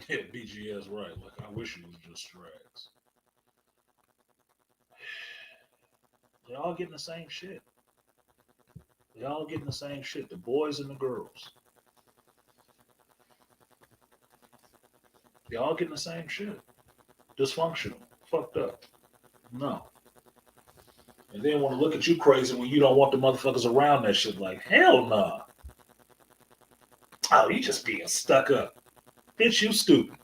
F: Yeah, BGS right. Like, I wish it was just drags. They all getting the same shit. They all getting the same shit. The boys and the girls. They all getting the same shit. Dysfunctional. Fucked up. No. And then want to look at you crazy when you don't want the motherfuckers around that shit. Like, hell nah. Oh, you just being stuck up. Bitch, you stupid.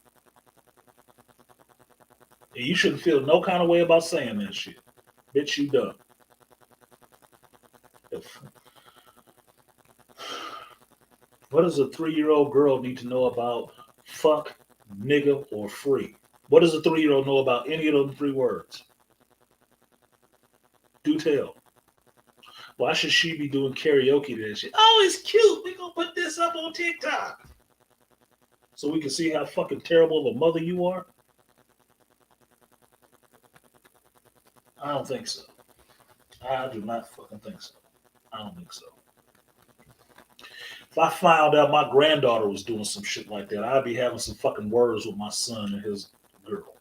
F: And you shouldn't feel no kind of way about saying that shit. Bitch, you dumb. What does a 3-year-old girl need to know about fuck, nigga, or free? What does a 3-year-old know about any of those 3 words? Do tell. Why should she be doing karaoke to that shit? Oh, it's cute. We're going to put this up on TikTok. So we can see how fucking terrible of a mother you are? I don't think so. I do not fucking think so. I don't think so. If I found out my granddaughter was doing some shit like that, I'd be having some fucking words with my son and his girl.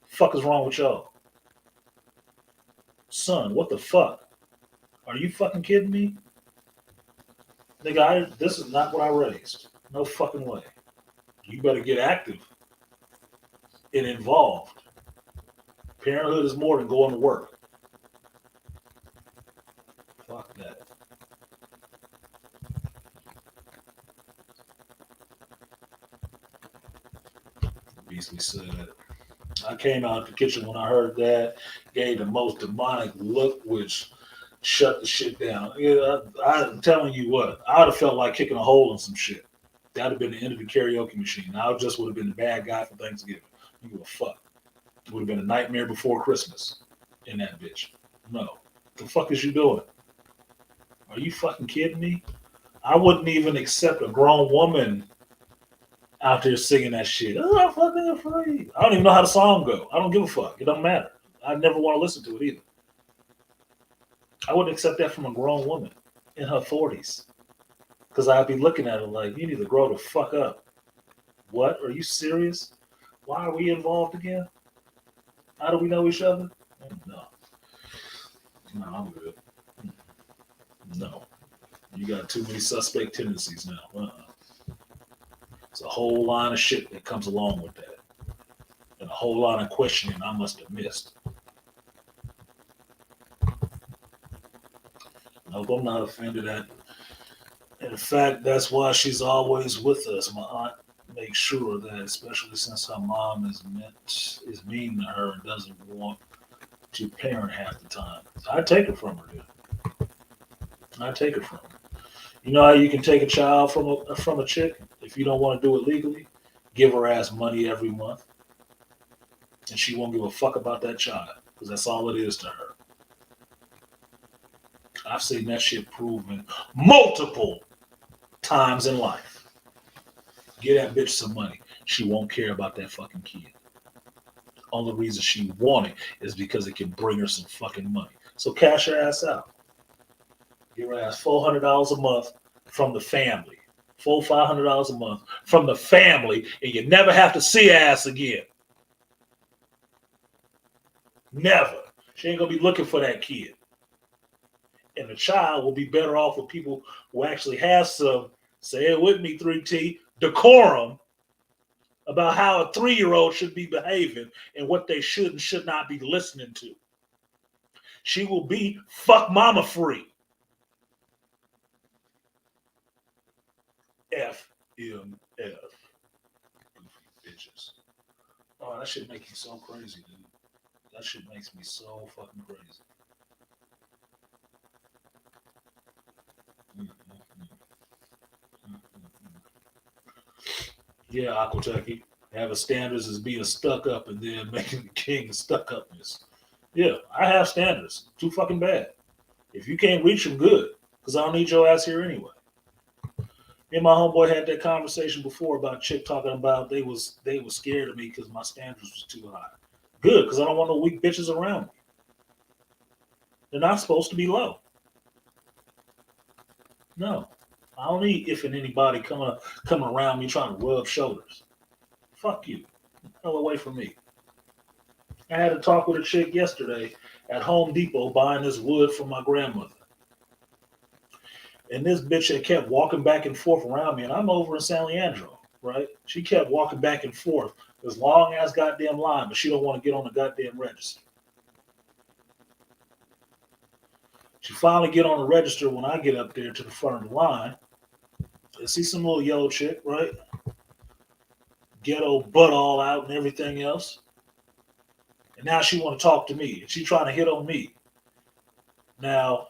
F: Fuck is wrong with y'all? Son, what the fuck? Are you fucking kidding me? Nigga, this is not what I raised. No fucking way. You better get active and involved. Parenthood is more than going to work. Fuck that. Beasley said, I came out the kitchen when I heard that, gave the most demonic look, which shut the shit down. Yeah, I'm telling you what, I would have felt like kicking a hole in some shit. That would have been the end of the karaoke machine. I just would have been the bad guy for Thanksgiving. You give a fuck. It would have been a nightmare before Christmas in that bitch. No. The fuck is you doing? Are you fucking kidding me? I wouldn't even accept a grown woman out there singing that shit. Oh, I'm fucking afraid. I don't even know how the song go. I don't give a fuck. It doesn't matter. I never want to listen to it either. I wouldn't accept that from a grown woman in her 40s. Because I'd be looking at her like, you need to grow the fuck up. What? Are you serious? Why are we involved again? How do we know each other? No. No, I'm good. No. You got too many suspect tendencies now. It's a whole line of shit that comes along with that. And a whole lot of questioning I must have missed. Nope, I'm not offended at. In fact, that's why she's always with us. My aunt makes sure that, especially since her mom is mean to her and doesn't want to parent half the time. I take it from her, dude. I take it from her. You know how you can take a child from a chick if you don't want to do it legally? Give her ass money every month, and she won't give a fuck about that child because that's all it is to her. I've seen that shit proven multiple times in life. Get that bitch some money. She won't care about that fucking kid. Only reason she want it is because it can bring her some fucking money. So cash her ass out. Give her ass $400 a month from the family. $500 a month from the family, and you never have to see her ass again. Never. She ain't gonna be looking for that kid. And the child will be better off with people who actually have some, say it with me, 3T, decorum about how a 3-year-old should be behaving and what they should and should not be listening to. She will be fuck mama free. FMF. Bitches. Oh, that shit makes me so crazy, dude. That shit makes me so fucking crazy. Yeah, Aquateki. Having standards is being stuck up and then making the king of stuck upness. Yeah, I have standards. Too fucking bad. If you can't reach them, good. Because I don't need your ass here anyway. Me and my homeboy had that conversation before about chick talking about they was scared of me because my standards was too high. Good, because I don't want no weak bitches around me. They're not supposed to be low. No. I don't need if and anybody coming around me trying to rub shoulders. Fuck you. Hell away from me. I had a talk with a chick yesterday at Home Depot buying this wood from my grandmother. And this bitch had kept walking back and forth around me, and I'm over in San Leandro, right? She kept walking back and forth this long ass goddamn line, but she don't want to get on the goddamn register. She finally get on the register when I get up there to the front of the line. I see some little yellow chick, right? Ghetto butt all out and everything else. And now she want to talk to me. And she trying to hit on me. Now,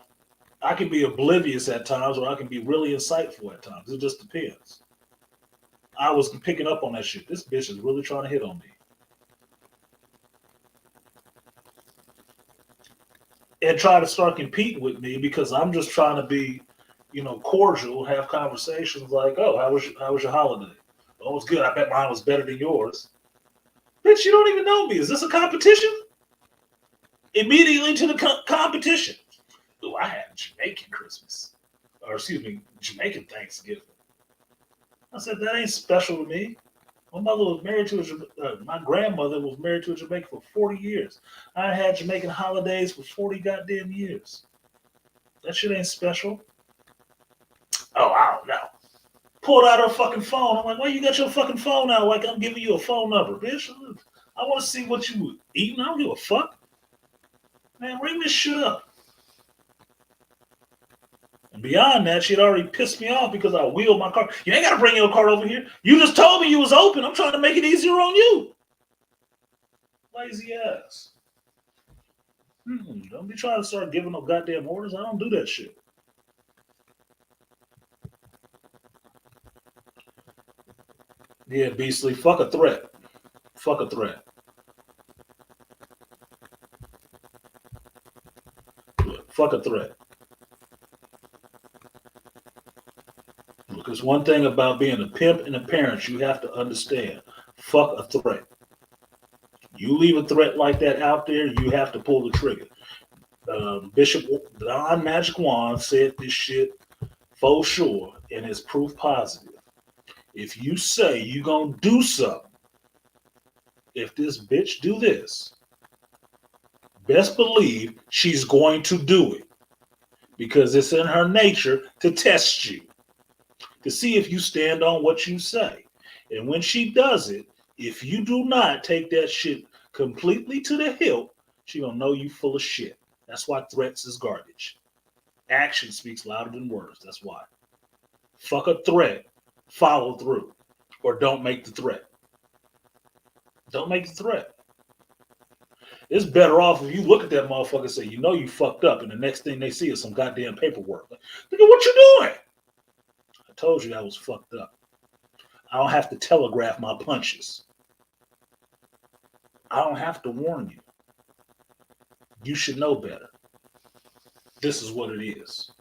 F: I can be oblivious at times, or I can be really insightful at times. It just depends. I was picking up on that shit. This bitch is really trying to hit on me. And try to start competing with me because I'm just trying to be, cordial, have conversations like, oh, how was your holiday? Oh, it's good. I bet mine was better than yours. Bitch, you don't even know me. Is this a competition? Immediately to the competition. Ooh, I had Jamaican Christmas. Or excuse me, Jamaican Thanksgiving. I said, that ain't special to me. My mother was married to my grandmother was married to a Jamaican for 40 years. I had Jamaican holidays for 40 goddamn years. That shit ain't special. Oh, I don't know. Pulled out her fucking phone. I'm like, why you got your fucking phone out like I'm giving you a phone number, bitch? I want to see what you eating. I don't give a fuck. Man, ring this shit up. And beyond that, she'd already pissed me off because I wheeled my car. You ain't got to bring your car over here. You just told me you was open. I'm trying to make it easier on you. Lazy ass. Don't be trying to start giving no goddamn orders. I don't do that shit. Yeah, Beastly. Fuck a threat. Fuck a threat. Fuck a threat. Because one thing about being a pimp and a parent, you have to understand. Fuck a threat. You leave a threat like that out there, you have to pull the trigger. Bishop Don Magic Wand said this shit for sure, and it's proof positive. If you say you gonna do something, if this bitch do this, best believe she's going to do it. Because it's in her nature to test you. To see if you stand on what you say. And when she does it, if you do not take that shit completely to the hilt, she gonna know you full of shit. That's why threats is garbage. Action speaks louder than words. That's why. Fuck a threat, follow through. Or don't make the threat. Don't make the threat. It's better off if you look at that motherfucker and say, you know you fucked up, and the next thing they see is some goddamn paperwork. Look at what you doing. I told you I was fucked up. I don't have to telegraph my punches. I don't have to warn you. You should know better. This is what it is.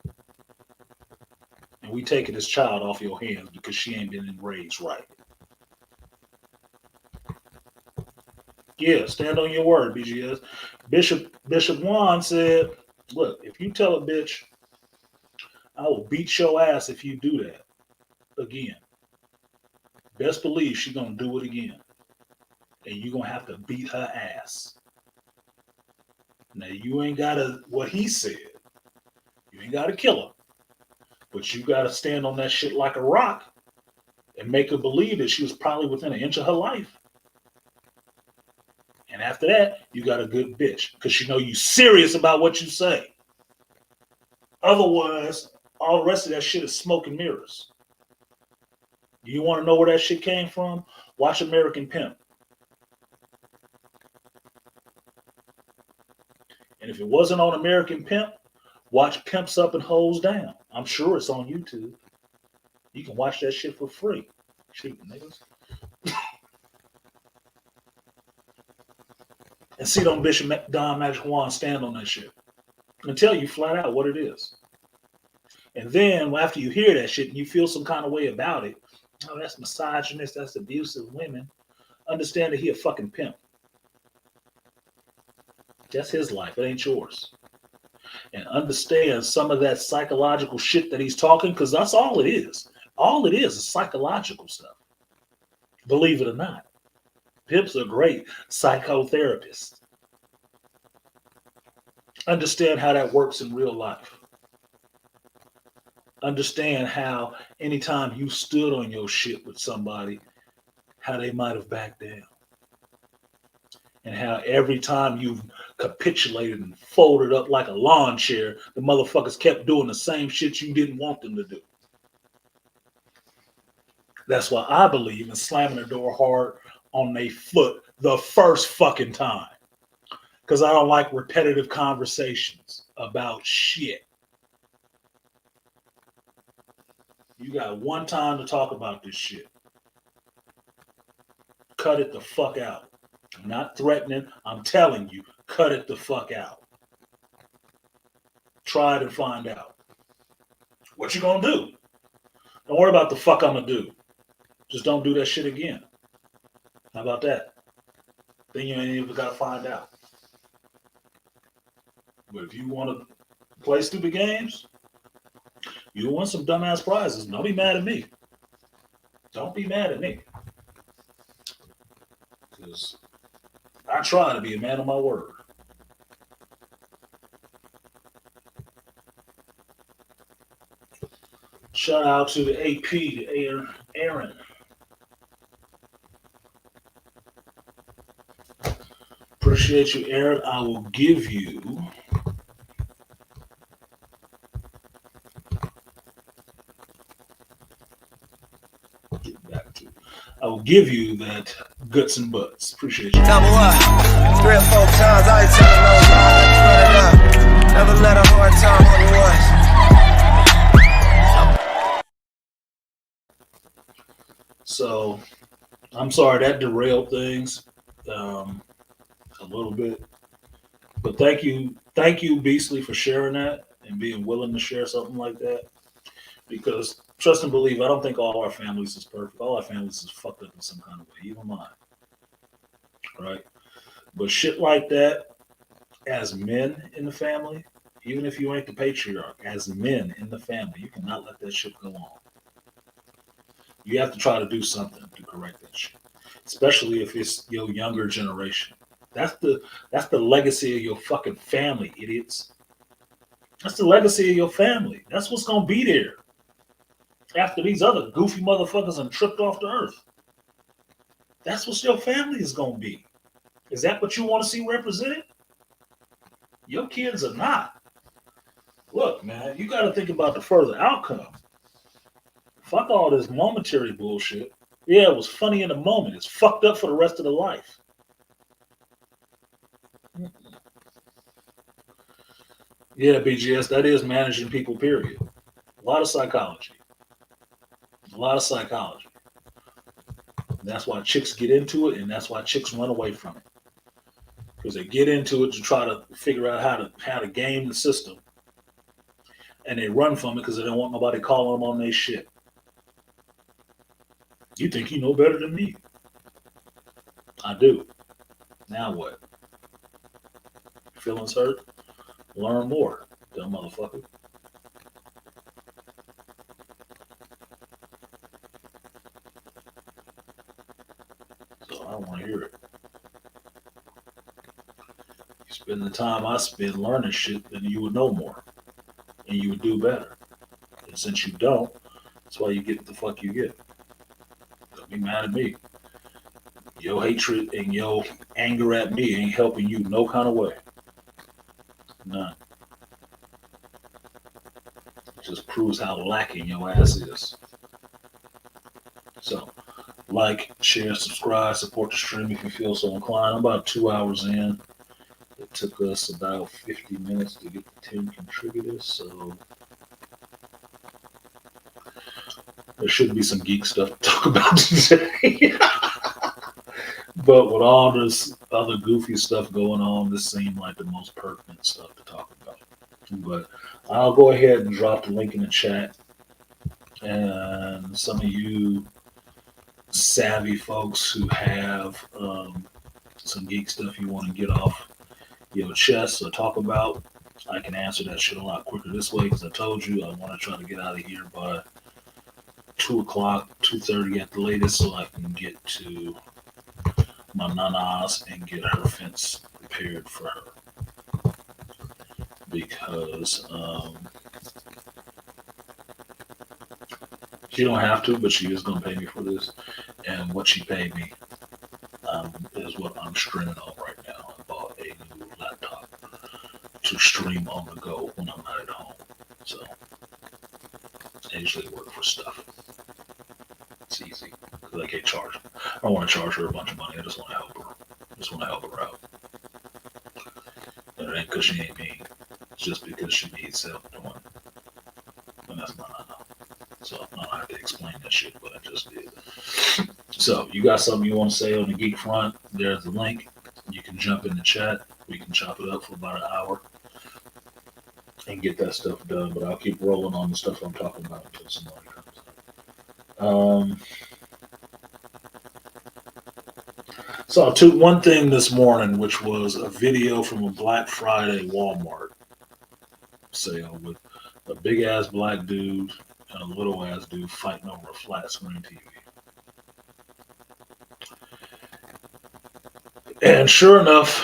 F: And we taking this child off your hands because she ain't been raised right. Yeah, stand on your word, BGS. Bishop Juan said, look, if you tell a bitch, I will beat your ass if you do that again. Best believe she's going to do it again. And you're going to have to beat her ass. Now, you ain't got to, what he said, you ain't got to kill her. But you got to stand on that shit like a rock and make her believe that she was probably within an inch of her life. And after that, you got a good bitch because she know you serious about what you say. Otherwise, all the rest of that shit is smoke and mirrors. You want to know where that shit came from? Watch American Pimp. And if it wasn't on American Pimp, watch Pimps Up and Hoes Down. I'm sure it's on YouTube. You can watch that shit for free. Shoot, niggas. And see them Bishop Don Magic Wand stand on that shit. And tell you flat out what it is. And then after you hear that shit and you feel some kind of way about it, oh, that's misogynist, that's abusive women. Understand that he a fucking pimp. That's his life. It ain't yours. And understand some of that psychological shit that he's talking, because that's all it is. All it is psychological stuff. Believe it or not. Pimps are great psychotherapists. Understand how that works in real life. Understand how anytime you stood on your shit with somebody, how they might have backed down. And how every time you've capitulated and folded up like a lawn chair, the motherfuckers kept doing the same shit you didn't want them to do. That's why I believe in slamming the door hard on their foot the first fucking time. Because I don't like repetitive conversations about shit. You got one time to talk about this shit. Cut it the fuck out. I'm not threatening. I'm telling you, cut it the fuck out. Try it and find out. What you gonna do? Don't worry about the fuck I'm gonna do. Just don't do that shit again. How about that? Then you ain't even gotta find out. But if you want to play stupid games, you win some dumbass prizes. Don't be mad at me. Don't be mad at me. Because I try to be a man of my word. Shout out to the AP, to Aaron. Appreciate you, Aaron. I will give you that guts and butts. Appreciate you.
H: Double up, 3 or 4 times. I ain't telling no lies. Run it up. Never let a hard time on you once.
F: So, I'm sorry that derailed things a little bit, but thank you, Beastly, for sharing that and being willing to share something like that. Because trust and believe, I don't think all our families is perfect. All our families is fucked up in some kind of way, even mine. Right? But shit like that, as men in the family, even if you ain't the patriarch, as men in the family, you cannot let that shit go on. You have to try to do something to correct that shit, especially if it's your younger generation. That's the legacy of your fucking family, idiots. That's the legacy of your family. That's what's gonna be there after these other goofy motherfuckers have tripped off the earth. That's what your family is gonna be. Is that what you want to see represented? Your kids are not. Look, man, you got to think about the further outcome. Fuck all this momentary bullshit. Yeah, it was funny in the moment. It's fucked up for the rest of the life. Yeah, BGS, that is managing people, period. A lot of psychology. That's why chicks get into it, and that's why chicks run away from it. Because they get into it to try to figure out how to game the system. And they run from it because they don't want nobody calling them on their shit. You think you know better than me? I do. Now what? Feelings hurt? Learn more, dumb motherfucker. So I don't want to hear it. You spend the time I spend learning shit, then you would know more. And you would do better. And since you don't, that's why you get the fuck you get. Don't be mad at me. Your hatred and your anger at me ain't helping you no kind of way. None. It just proves how lacking your ass is. So, like, share, subscribe, support the stream if you feel so inclined. I'm about 2 hours in. It took us about 50 minutes to get to 10 contributors, so there should be some geek stuff to talk about today. But with all this other goofy stuff going on, this seemed like the most pertinent stuff to talk about. But I'll go ahead and drop the link in the chat. And some of you savvy folks who have some geek stuff you want to get off your chest or talk about, I can answer that shit a lot quicker this way because I told you I want to try to get out of here by 2 o'clock, 2:30 at the latest, so I can get to my nanas and get her fence prepared for her. Because she don't have to, but she is going to pay me for this. And what she paid me is what I'm streaming on right now. I bought a new laptop to stream on the go when I'm not at home. So I usually work for stuff. It's easy because I can't charge her. I don't want to charge her a bunch of money. I just want to help her. I just want to help her out. And it ain't because she ain't mean. It's just because she needs help doing it. And that's not enough. So I don't explain that shit, but I just did. So, you got something you want to say on the geek front? There's the link. You can jump in the chat. We can chop it up for about an hour and get that stuff done. But I'll keep rolling on the stuff I'm talking about until somebody comes up. Saw one thing this morning, which was a video from a Black Friday Walmart sale with a big ass black dude and a little ass dude fighting over a flat screen TV. And sure enough,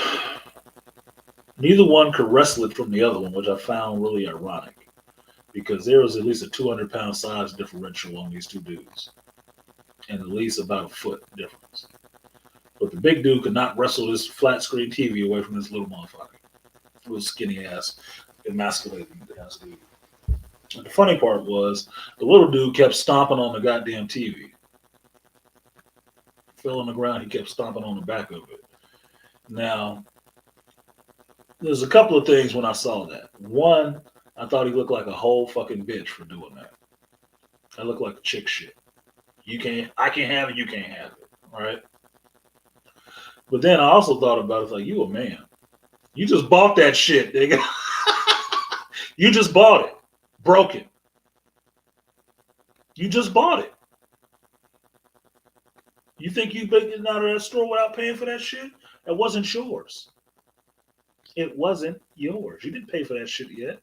F: neither one could wrestle it from the other one, which I found really ironic because there was at least a 200-pound size differential on these two dudes and at least about a foot difference. But the big dude could not wrestle this flat screen TV away from this little motherfucker. It was skinny ass, emasculating ass dude. And the funny part was the little dude kept stomping on the goddamn TV. Fell on the ground, he kept stomping on the back of it. Now, there's a couple of things when I saw that. One, I thought he looked like a whole fucking bitch for doing that. I look like a chick shit. I can't have it, you can't have it. All right? But then I also thought about it, like, you a man. You just bought that shit, nigga. You just bought it. Broke it. You just bought it. You think you getting out of that store without paying for that shit? That wasn't yours. It wasn't yours. You didn't pay for that shit yet.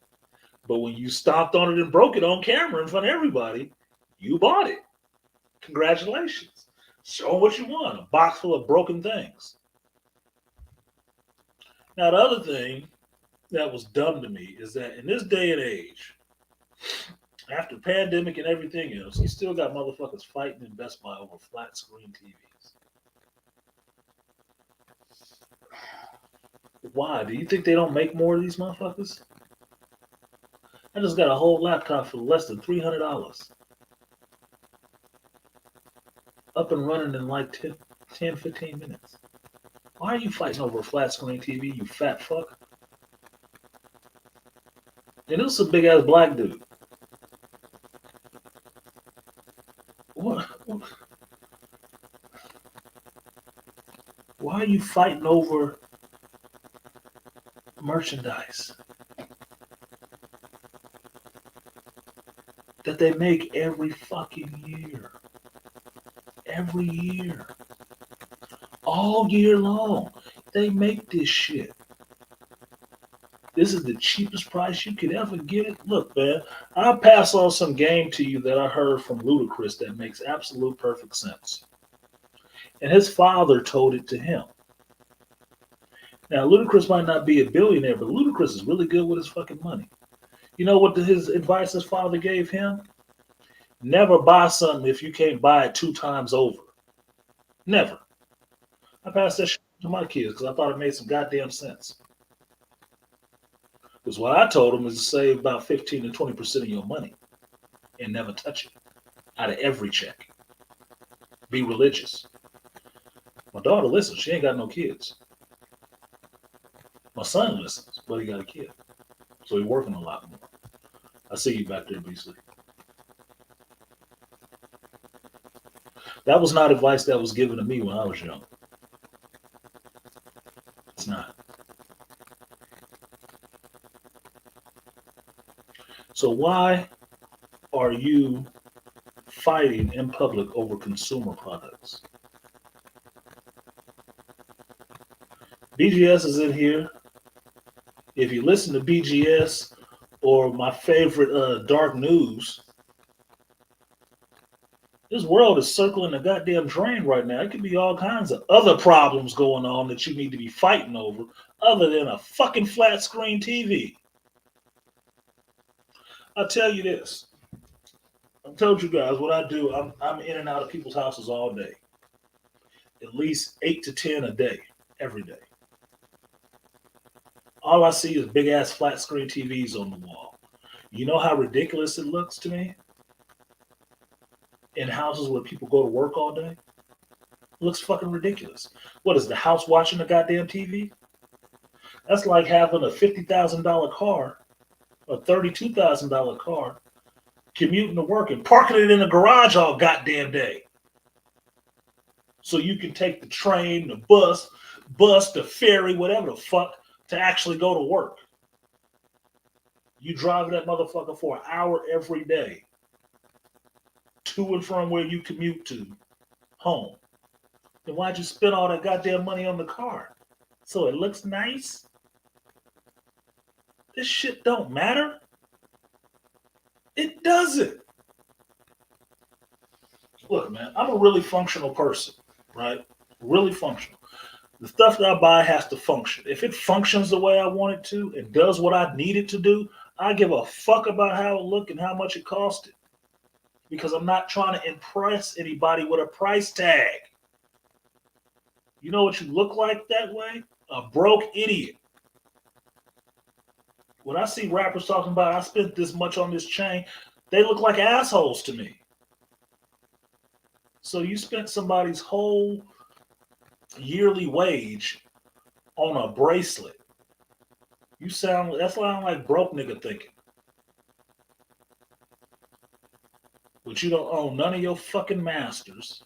F: But when you stomped on it and broke it on camera in front of everybody, you bought it. Congratulations. Show what you want. A box full of broken things. Now, the other thing that was dumb to me is that in this day and age, after pandemic and everything else, you still got motherfuckers fighting in Best Buy over flat screen TVs. Why? Do you think they don't make more of these motherfuckers? I just got a whole laptop for less than $300. Up and running in like 10, 15 minutes. Why are you fighting over a flat screen TV, you fat fuck? And this is a big ass black dude. What? Why are you fighting over merchandise that they make every fucking year? Every year. All year long. They make this shit. This is the cheapest price you could ever get it. Look, man, I'll pass on some game to you that I heard from Ludacris that makes absolute perfect sense. And his father told it to him. Now, Ludacris might not be a billionaire, but Ludacris is really good with his fucking money. You know what his advice his father gave him? Never buy something if you can't buy it 2 times over. Never. I passed that shit to my kids because I thought it made some goddamn sense. Because what I told them is to save about 15 to 20% of your money and never touch it out of every check. Be religious. My daughter listens. She ain't got no kids. My son listens, but he got a kid. So he's working a lot more. I see you back there, Beasley. That was not advice that was given to me when I was young. It's not. So why are you fighting in public over consumer products? BGS is in here. If you listen to BGS or my favorite Dark News, this world is circling the goddamn drain right now. It could be all kinds of other problems going on that you need to be fighting over other than a fucking flat screen TV. I'll tell you this. I've told you guys what I do. I'm in and out of people's houses all day. At least 8 to 10 a day, every day. All I see is big ass flat screen TVs on the wall. You know how ridiculous it looks to me? In houses where people go to work all day? It looks fucking ridiculous. What is the house watching the goddamn TV? That's like having a $50,000 car, a $32,000 car, commuting to work and parking it in the garage all goddamn day. So you can take the train, the bus, the ferry, whatever the fuck, to actually go to work. You drive that motherfucker for an hour every day to and from where you commute to home. Then why'd you spend all that goddamn money on the car? So it looks nice? This shit don't matter. It doesn't. Look, man, I'm a really functional person, right? Really functional. The stuff that I buy has to function. If it functions the way I want it to and does what I need it to do, I give a fuck about how it look and how much it costed. Because I'm not trying to impress anybody with a price tag. You know what you look like that way? A broke idiot. When I see rappers talking about I spent this much on this chain, they look like assholes to me. So you spent somebody's whole yearly wage on a bracelet. That's like broke nigga thinking. But you don't own none of your fucking masters.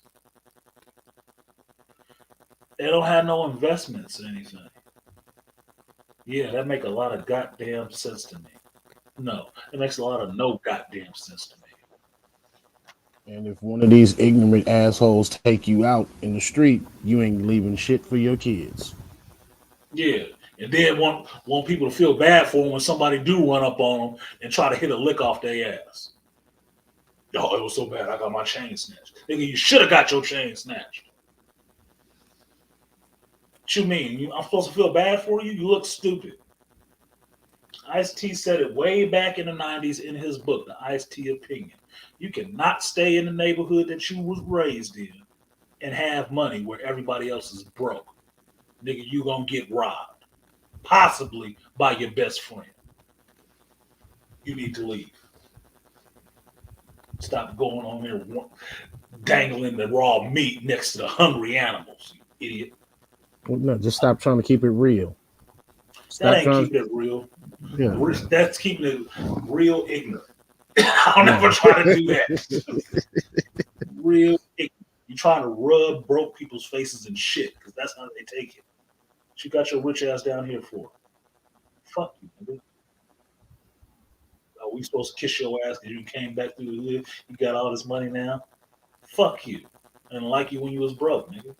F: They don't have no investments in anything. Yeah, that make a lot of goddamn sense to me. No, it makes a lot of no goddamn sense to me.
I: And if one of these ignorant assholes take you out in the street, you ain't leaving shit for your kids.
F: Yeah, and then want people to feel bad for them when somebody do run up on them and try to hit a lick off their ass. Oh, it was so bad, I got my chain snatched. Nigga, you should have got your chain snatched. What you mean? I'm supposed to feel bad for you? You look stupid. Ice-T said it way back in the 90s in his book, The Ice-T Opinion. You cannot stay in the neighborhood that you was raised in and have money where everybody else is broke. Nigga, you gonna get robbed. Possibly by your best friend. You need to leave. Stop going on there dangling the raw meat next to the hungry animals, you idiot.
I: Well, no, just stop trying to keep it real.
F: That ain't keeping it real.
I: Yeah.
F: That's keeping it real ignorant. I'll never try to do that. Real ignorant. You're trying to rub broke people's faces and shit because that's how they take it. What you got your rich ass down here for? Fuck you, nigga. Are we supposed to kiss your ass because you came back through the hood? You got all this money now? Fuck you. I didn't like you when you was broke, nigga.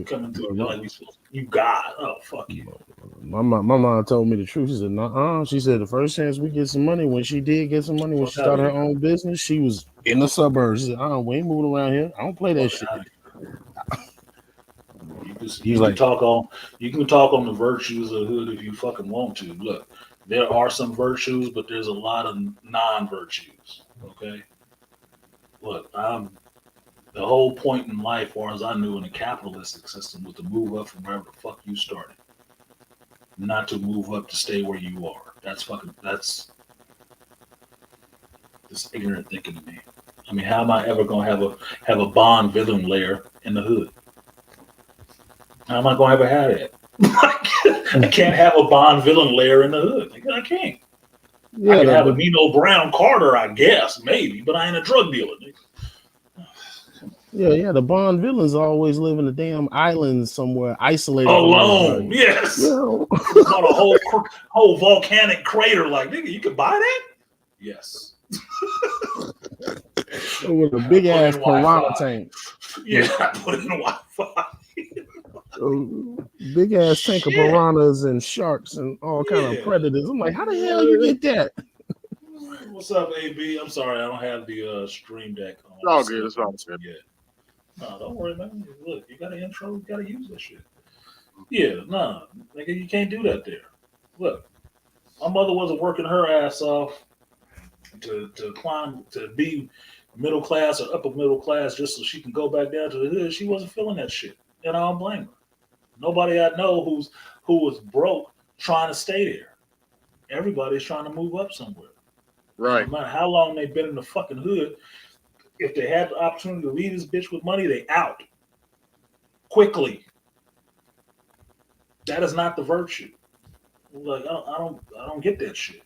F: Coming through like we supposed to. You God. Oh, fuck you.
I: My mom told me the truth. She said, "Nuh-uh." She said the first chance we get some money, when she did get some money, when she started her own business, she was in the suburbs. She said, we ain't moving around here. I don't play that shit.
F: You can talk on the virtues of the hood if you fucking want to. Look, there are some virtues, but there's a lot of non-virtues. Okay. Look, the whole point in life, as far as I knew in the capitalistic system, was to move up from wherever the fuck you started. Not to move up to stay where you are. That's just ignorant thinking to me. I mean, how am I ever gonna have a bond villain layer in the hood? How am I gonna ever have that? I can't have a Bond villain layer in the hood. I can't. Yeah, I can have a Nino Brown Carter, I guess, maybe, but I ain't a drug dealer.
I: Yeah. The Bond villains always live in a damn island somewhere, isolated,
F: alone. Yes, on a whole volcanic crater. Like, nigga, you could buy that? Yes.
I: With a big ass piranha tank.
F: Yeah, I put in Wi-Fi.
I: Big ass tank of piranhas and sharks and all kind of predators. I'm like, how the hell you get that?
F: What's up, AB? I'm sorry, I don't have the stream deck on.
J: It's all good. It's all good.
F: Yeah. No, don't worry, man. Look, you got an intro, you got to use that shit. Yeah, no, nigga, you can't do that there. Look, my mother wasn't working her ass off to climb, to be middle class or upper middle class just so she can go back down to the hood. She wasn't feeling that shit, and I don't blame her. Nobody I know who was broke trying to stay there. Everybody's trying to move up somewhere.
J: Right.
F: No matter how long they've been in the fucking hood, if they had the opportunity to leave this bitch with money, they out quickly. That is not the virtue. Like I don't get that shit.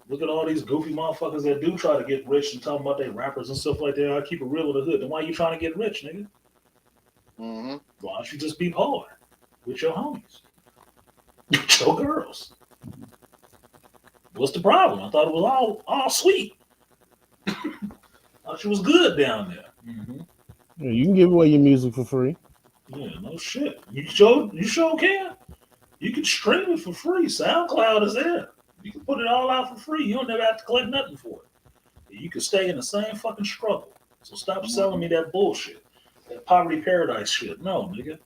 F: Look at all these goofy motherfuckers that do try to get rich and talking about they rappers and stuff like that. I keep it real with the hood. Then why you trying to get rich, nigga?
J: Mm-hmm.
F: Why don't you just be poor with your homies, with your girls? What's the problem? I thought it was all sweet. I thought you was good down there. Mm-hmm.
I: Yeah, you can give away your music for free.
F: Yeah, no shit. You sure can. You can stream it for free. SoundCloud is there. You can put it all out for free. You don't never have to collect nothing for it. You can stay in the same fucking struggle. So stop selling me that bullshit. That poverty paradise shit. No, nigga.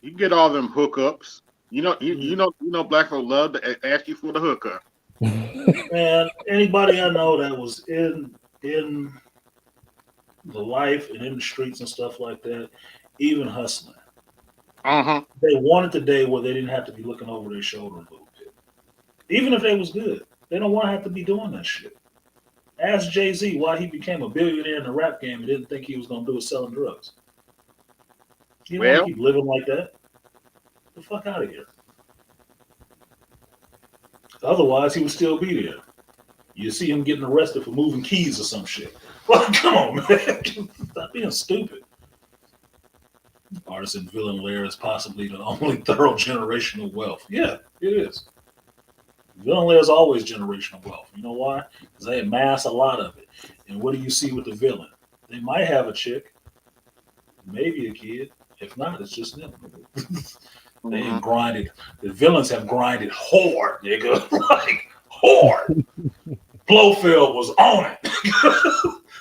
J: You get all them hookups. You know, black folk love to ask you for the hookup.
F: Man, anybody I know that was in the life and in the streets and stuff like that, even hustling, they wanted the day where they didn't have to be looking over their shoulder a little bit. Even if they was good, they don't want to have to be doing that shit. Ask Jay-Z why he became a billionaire in the rap game and didn't think he was going to do it selling drugs. You don't want to keep living like that. Get the fuck out of here. Otherwise, he would still be there. You see him getting arrested for moving keys or some shit. Like, come on, man. Stop being stupid. Artisan Villain Lair is possibly the only thorough generational wealth. Yeah, it is. Villain Lair is always generational wealth. You know why? Because they amass a lot of it. And what do you see with the villain? They might have a chick, maybe a kid. If not, it's just them. They have grinded. The villains have grinded hard, nigga. Like, hard. Blofeld was on it.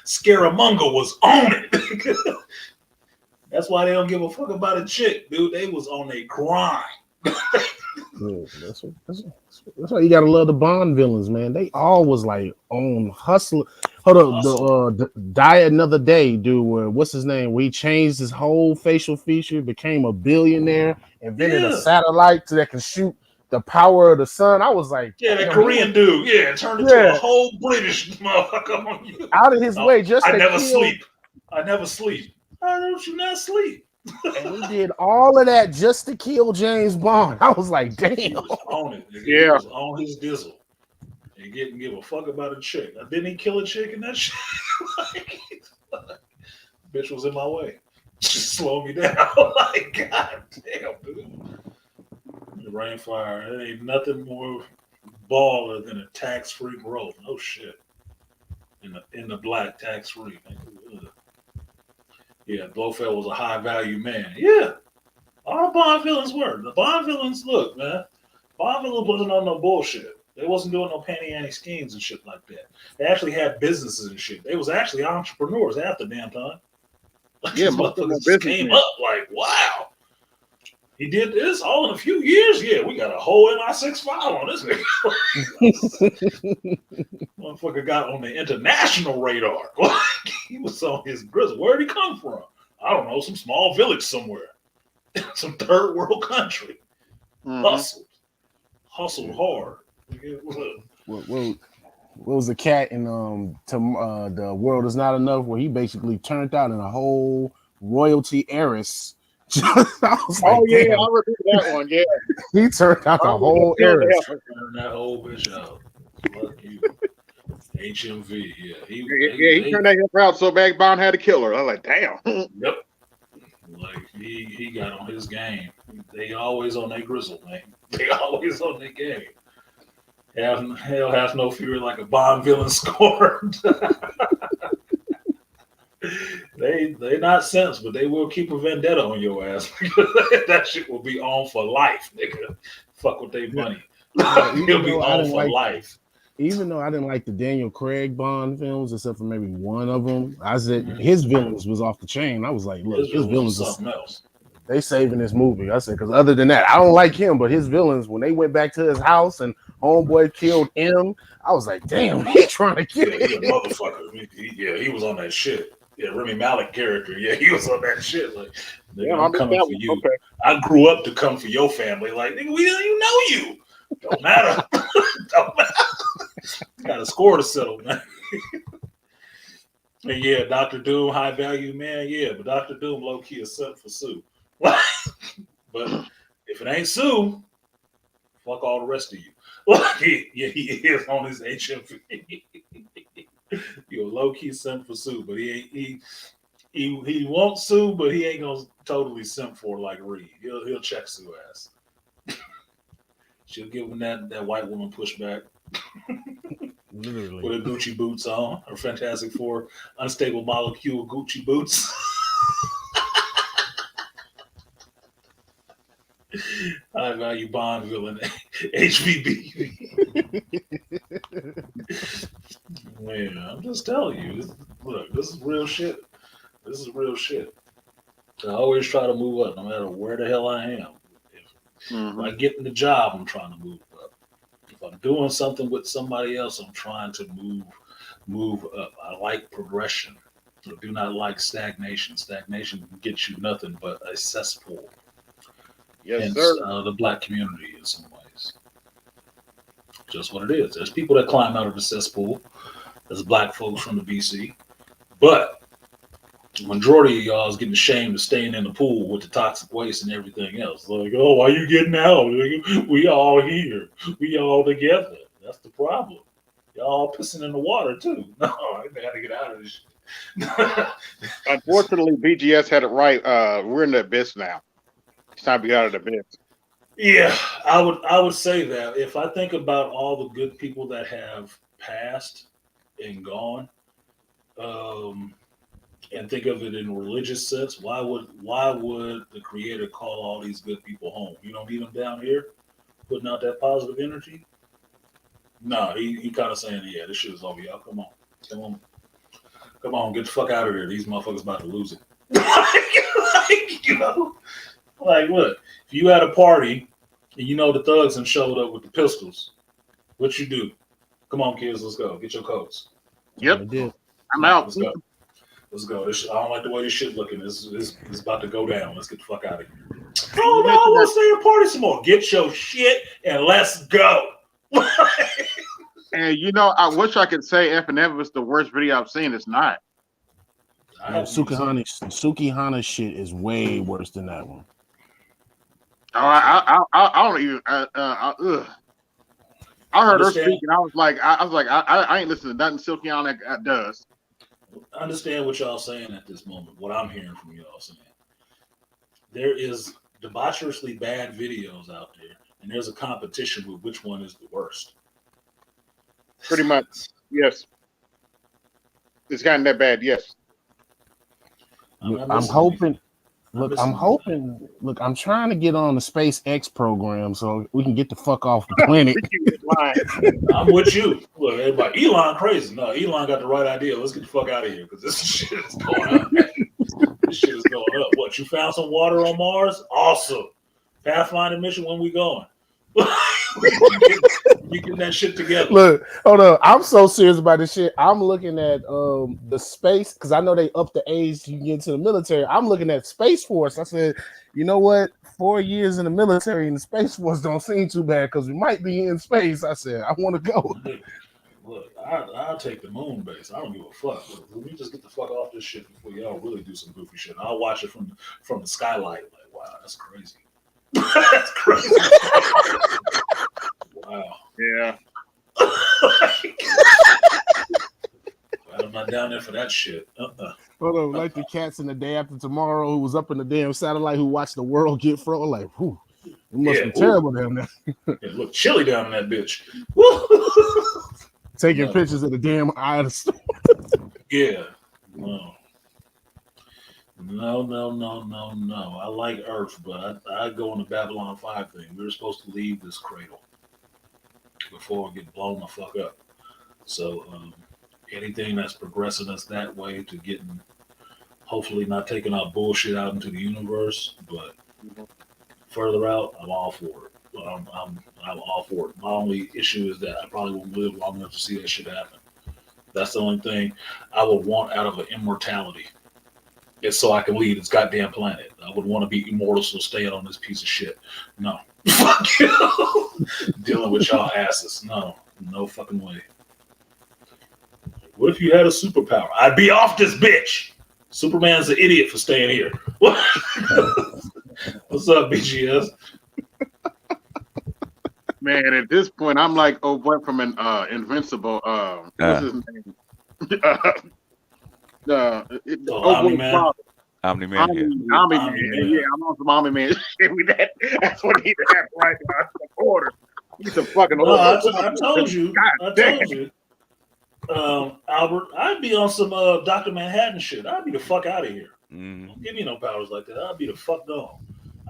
F: Scaramanga was on it. That's why they don't give a fuck about a chick, dude. They was on a grind.
I: Yeah, that's why you gotta love the Bond villains, man. They all was like on hustle. Hold up, the Die Another Day, dude. What's his name? We changed his whole facial feature, became a billionaire, invented a satellite that can shoot the power of the sun. I was like,
F: yeah, that Korean dude, turned into a whole British motherfucker on you.
I: Out of his way, just
F: I never sleep. I never sleep. How don't you not sleep?
I: And he did all of that just to kill James Bond. I was like, damn. He
F: was on it. Nigga. Yeah. He was on his dizzle. He didn't give a fuck about a chick. Didn't he kill a chick in that shit? Bitch was in my way. Just slow me down. Like, god damn, dude. The Rainfire, it ain't nothing more baller than a tax-free growth. No shit. In the black tax-free. Yeah, Blofeld was a high-value man. Yeah. All Bond villains were. The Bond villains, look, man. Bond villains wasn't on no bullshit. They wasn't doing no panty-anty schemes and shit like that. They actually had businesses and shit. They was actually entrepreneurs half the damn time. Like, yeah, motherfuckers came up like, wow. He did this all in a few years. Yeah, we got a whole MI6 file on this nigga. Motherfucker got on the international radar. He was on his grizzle. Where'd he come from? I don't know, some small village somewhere. Some third world country. Hustled hard.
I: What was the cat in The World Is Not Enough, where he basically turned out in a whole royalty heiress. I was like,
J: yeah, I remember that one. Yeah,
I: he turned out the whole heiress.
F: Turned that whole bitch out. Fuck you. HMV, yeah.
J: He turned that heifer out so bad Bond had to kill her. I was like, damn.
F: Yep. Like he got on his game. They always on their grizzle, man. They always on their game. Hell has no fury like a Bond villain scorned. They not sense, but they will keep a vendetta on your ass. That shit will be on for life, nigga. Fuck with their money. He'll be on for life.
I: Even though I didn't like the Daniel Craig Bond films, except for maybe one of them, I said his villains was off the chain. I was like, look, his villains are something else. They saving this movie. I said, because other than that, I don't like him, but his villains, when they went back to his house and homeboy killed him, I was like, damn, he trying to kill him.
F: He a motherfucker. He was on that shit. Yeah, Remy Malek character. Yeah, he was on that shit. Like, nigga, I'm coming for you. Okay. I grew up to come for your family. Like, nigga, we didn't even know you. Don't matter. Don't matter. Got a score to settle, man. And yeah, Dr. Doom, high value man. Yeah, but Dr. Doom low key is set for Sue. But if it ain't Sue, Fuck all the rest of you. Like, he is on his HMV. You're a low key simp for Sue, but he won't sue, but he ain't gonna totally simp for her like Reed. He'll check Sue ass. She'll give him that white woman pushback.
I: Literally.
F: With her Gucci boots on, her Fantastic Four unstable molecule Gucci boots. High value Bond villain, HVB. Man, I'm just telling you. This is real shit. This is real shit. I always try to move up, no matter where the hell I am. If I get in the job, I'm trying to move up. If I'm doing something with somebody else, I'm trying to move up. I like progression. I do not like stagnation. Stagnation gets you nothing but a cesspool.
J: Yes,
F: Hence,
J: sir.
F: the black community in some ways. Just what it is. There's people that climb out of the cesspool. There's black folks from the BC. But the majority of y'all is getting ashamed of staying in the pool with the toxic waste and everything else. Like, oh, why you getting out? We all here. We all together. That's the problem. Y'all pissing in the water too. No, I gotta get out of this shit.
J: Unfortunately, BGS had it right. We're in the abyss now. It's time to be out of the abyss.
F: Yeah, I would say that. If I think about all the good people that have passed and gone, and think of it in a religious sense, why would the Creator call all these good people home? You don't need them down here putting out that positive energy? No, he kind of saying, yeah, this shit is over, y'all. Come on, get the fuck out of there. These motherfuckers about to lose it. Like, look, if you had a party and you know the thugs and showed up with the pistols, what you do? Come on, kids, let's go. Get your coats.
J: Yep, I'm out.
F: Let's go. Let's go. I don't like the way this shit looking. This is about to go down. Let's get the fuck out of here. Oh no, I want to stay and party some more. Get your shit and let's go.
J: And I wish I could say F&F was the worst video I've seen. It's not.
I: Sukihana shit is way worse than that one.
J: Oh, I don't even. I heard her speak, and I was like, I ain't listening to nothing Sukihana does.
F: I understand what y'all saying at this moment. What I'm hearing from y'all saying, there is debaucherously bad videos out there, and there's a competition with which one is the worst.
J: Pretty much, yes. It's gotten that bad, yes.
I: I'm hoping. Look, I'm trying to get on the SpaceX program so we can get the fuck off the planet.
F: I'm with you. Look, everybody, Elon crazy. No, Elon got the right idea. Let's get the fuck out of here because this shit is going up. This shit is going up. What, you found some water on Mars? Awesome. Pathfinder mission, when we going? You getting that shit together.
I: Look, hold on. I'm so serious about this shit. I'm looking at the space because I know they up the age you can get into the military. I'm looking at Space Force. I said, you know what? 4 years in the military and the Space Force don't seem too bad because we might be in space. I said, I want to go.
F: Look, I'll take the moon base. I don't give a fuck. Let me just get the fuck off this shit before y'all really do some goofy shit. I'll watch it from the skylight. Like, wow, that's crazy. That's crazy. Wow.
J: Yeah.
F: I'm not down there for that shit.
I: Hold on, like the cats in The Day After Tomorrow who was up in the damn satellite who watched the world get frozen. Like, whew, it must be terrible down there.
F: It looked chilly down in that bitch.
I: Taking pictures of the damn eye of the storm.
F: Yeah. No. I like Earth, but I go on the Babylon 5 thing. We were supposed to leave this cradle before we get blown the fuck up. So anything that's progressing us that way to getting, hopefully not taking our bullshit out into the universe, but further out, I'm all for it. I'm all for it. My only issue is that I probably won't live long enough to see that shit happen. That's the only thing I would want out of an immortality. It's so I can leave this goddamn planet. I would want to be immortal, so stay on this piece of shit. No. Fuck you. Dealing with y'all asses. No fucking way. What if you had a superpower? I'd be off this bitch. Superman's an idiot for staying here. What's up, BGS?
J: Man, at this point, I'm like, oh, boy, from an Invincible. What's his name?
F: Omni-Man.
J: Father.
K: Omni-Man.
J: Omni-Man. Yeah, I'm on some Omni-Man shit with that. That's what he had right now. That's the order. He's a fucking
F: No,
J: order.
F: I told you.
J: God damn.
F: Albert, I'd be on some Dr. Manhattan shit. I'd be the fuck out of here. Don't give me no powers like that. I'd be the fuck gone.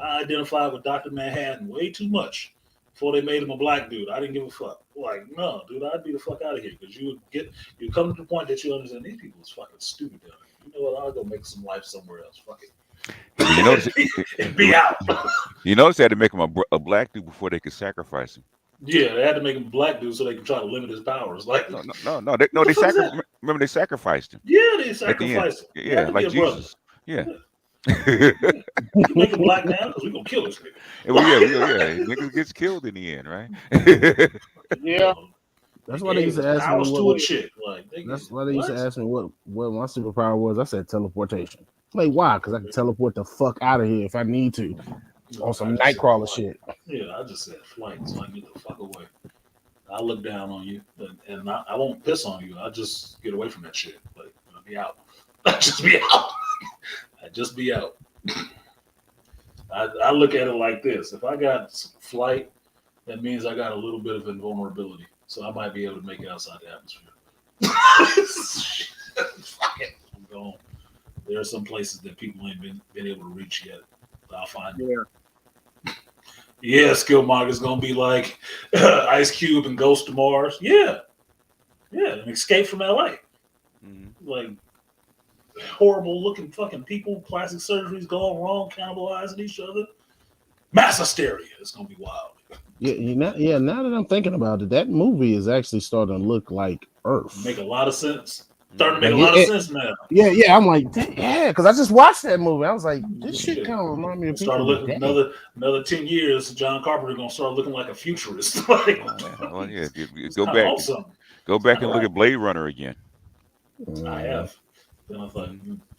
F: I identified with Dr. Manhattan way too much before they made him a black dude. I didn't give a fuck. Like, no, dude, I'd be the fuck out of here because you come to the point that you understand these people is fucking stupid down here. You know what? I'll go make some life somewhere else. Fuck it.
K: You notice,
F: be out.
K: You notice they had to make him a black dude before they could sacrifice him.
F: Yeah, they had to make him a black dude so they could try to limit his powers. Like,
K: no. They remember they sacrificed him.
F: Yeah, they sacrificed him.
K: Yeah, like Jesus. Yeah.
F: Make him black now because we're gonna kill this nigga.
K: Yeah. Niggas gets killed in the end, right?
J: Yeah.
I: That's why they used to ask me
F: that's
I: why they used to ask me what my superpower was. I said teleportation. Like, why? Because I can teleport the fuck out of here if I need to. On some Nightcrawler shit.
F: Yeah, I just said flight. So like, get the fuck away. I look down on you, and I won't piss on you. I just get away from that shit. Like, I'll be out. I just be out. I look at it like this. If I got some flight, that means I got a little bit of invulnerability. So I might be able to make it outside the atmosphere. Fuck it. I'm gone. There are some places that people ain't been able to reach yet. I'll find it. Yeah, Skillmark is gonna be like Ice Cube and Ghost to Mars. Yeah, an Escape from LA. Like horrible looking fucking people, plastic surgeries going wrong, cannibalizing each other. Mass hysteria. It's gonna be wild.
I: Now that I'm thinking about it, that movie is actually starting to look like Earth.
F: Make a lot of sense. Starting to make a lot of sense now.
I: Yeah. I'm like, yeah, because I just watched that movie. I was like, this shit kind of remind me of
F: start
I: people.
F: Looking another 10 years. John Carpenter gonna start looking like a futurist. Like,
K: well, yeah, go back and look at Blade Runner again.
F: I have. Then I thought,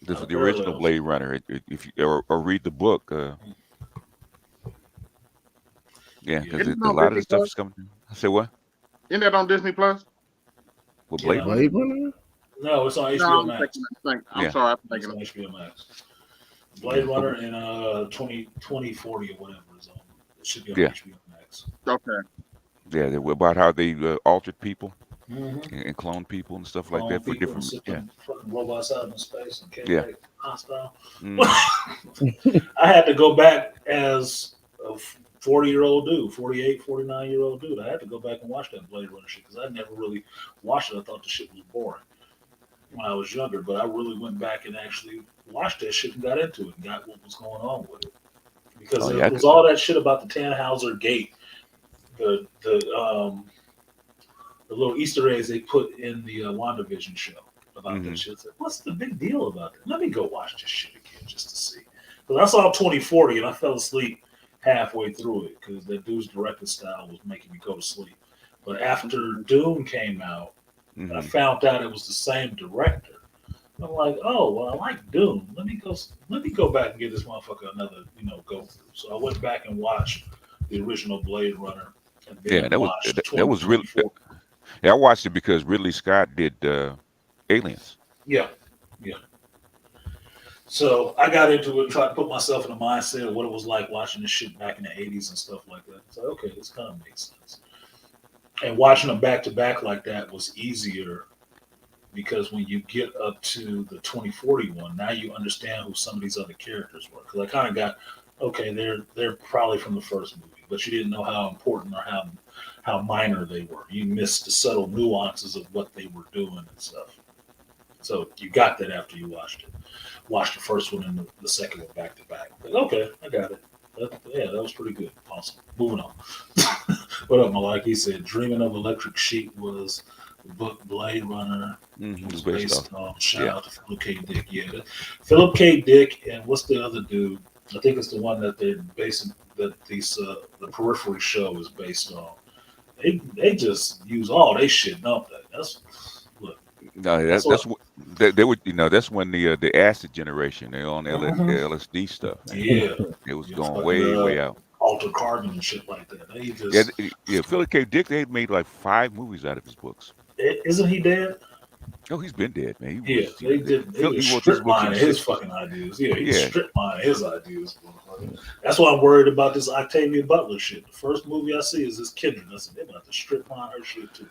K: this is the original Blade Runner. If you or read the book. Yeah, because a lot of the stuff is coming. I say what?
J: Isn't that on Disney Plus?
K: What Blade
I: Runner?
F: No, it's on HBO Max.
J: I'm sorry, I'm thinking
F: on HBO Max. Blade Runner in 2040 or whatever is on. It should be on HBO Max.
J: Okay.
K: Yeah, about how they altered people and cloned people and stuff like that for different.
F: Fucking robots out in space and came hostile. I had to go back as a 40-year-old dude, 48, 49-year-old dude. I had to go back and watch that Blade Runner shit because I never really watched it. I thought the shit was boring when I was younger, but I really went back and actually watched that shit and got into it and got what was going on with it. Because it was all that shit about the Tannhauser Gate, the little Easter eggs they put in the WandaVision show about that shit. Like, what's the big deal about that? Let me go watch this shit again just to see. Because I saw 2040 and I fell asleep halfway through it because that dude's directing style was making me go to sleep. But after Doom came out, I found out it was the same director. I'm like, oh well, I like Doom. Let me go back and give this motherfucker another, go through. So I went back and watched the original Blade Runner. And then
K: that was really. Yeah, I watched it because Ridley Scott did Aliens.
F: Yeah. So I got into it, tried to put myself in the mindset of what it was like watching this shit back in the 80s and stuff like that. So okay, this kind of makes sense. And watching them back to back like that was easier because when you get up to the 2041, now you understand who some of these other characters were. Because I kind of got, okay, they're probably from the first movie, but you didn't know how important or how minor they were. You missed the subtle nuances of what they were doing and stuff. So you got that after you watched it. Watched the first one and the second one back to back. Like, okay, I got it. That was pretty good. Awesome. Moving on. What up, Malak? He said, Dreaming of Electric Sheep was the book Blade Runner. Was based on. Shout out to Philip K. Dick. Yeah. Philip K. Dick and what's the other dude? I think it's the one that they're basing the Periphery show is based on. They just use all they shit, don't they? That's when the acid generation, they're on LSD stuff.
K: Yeah. It was going way out.
F: Altered Carbon and shit like that. They just
K: Yeah. Philip K. Dick, they made like 5 movies out of his books.
F: isn't he dead?
K: Oh, he's been dead, man.
F: Yeah, they did. They
K: He
F: was
K: wrote this
F: strip
K: book in
F: mining
K: the
F: his
K: 60s.
F: fucking ideas. Yeah, he
K: Yeah.
F: strip mining his ideas. That's why I'm worried about this Octavia Butler shit. The first movie I see is this Kendrick. I said they're about to strip mine her shit too.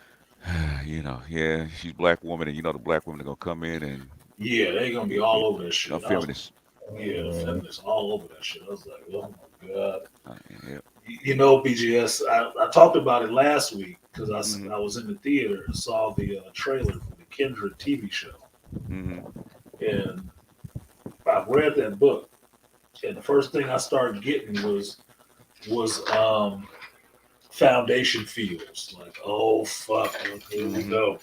K: You know, yeah, she's a black woman, and you know the black women are gonna come in and
F: Yeah, they gonna be all over that shit. I was-
K: feminists.
F: Yeah, the feminists all over that shit. I was like, oh my god.
K: Yeah.
F: You know, BGS. I talked about it last week because I was in the theater and saw the trailer for the Kendrick TV show, and I read that book, and the first thing I started getting was foundation feels like, oh fuck, here we go.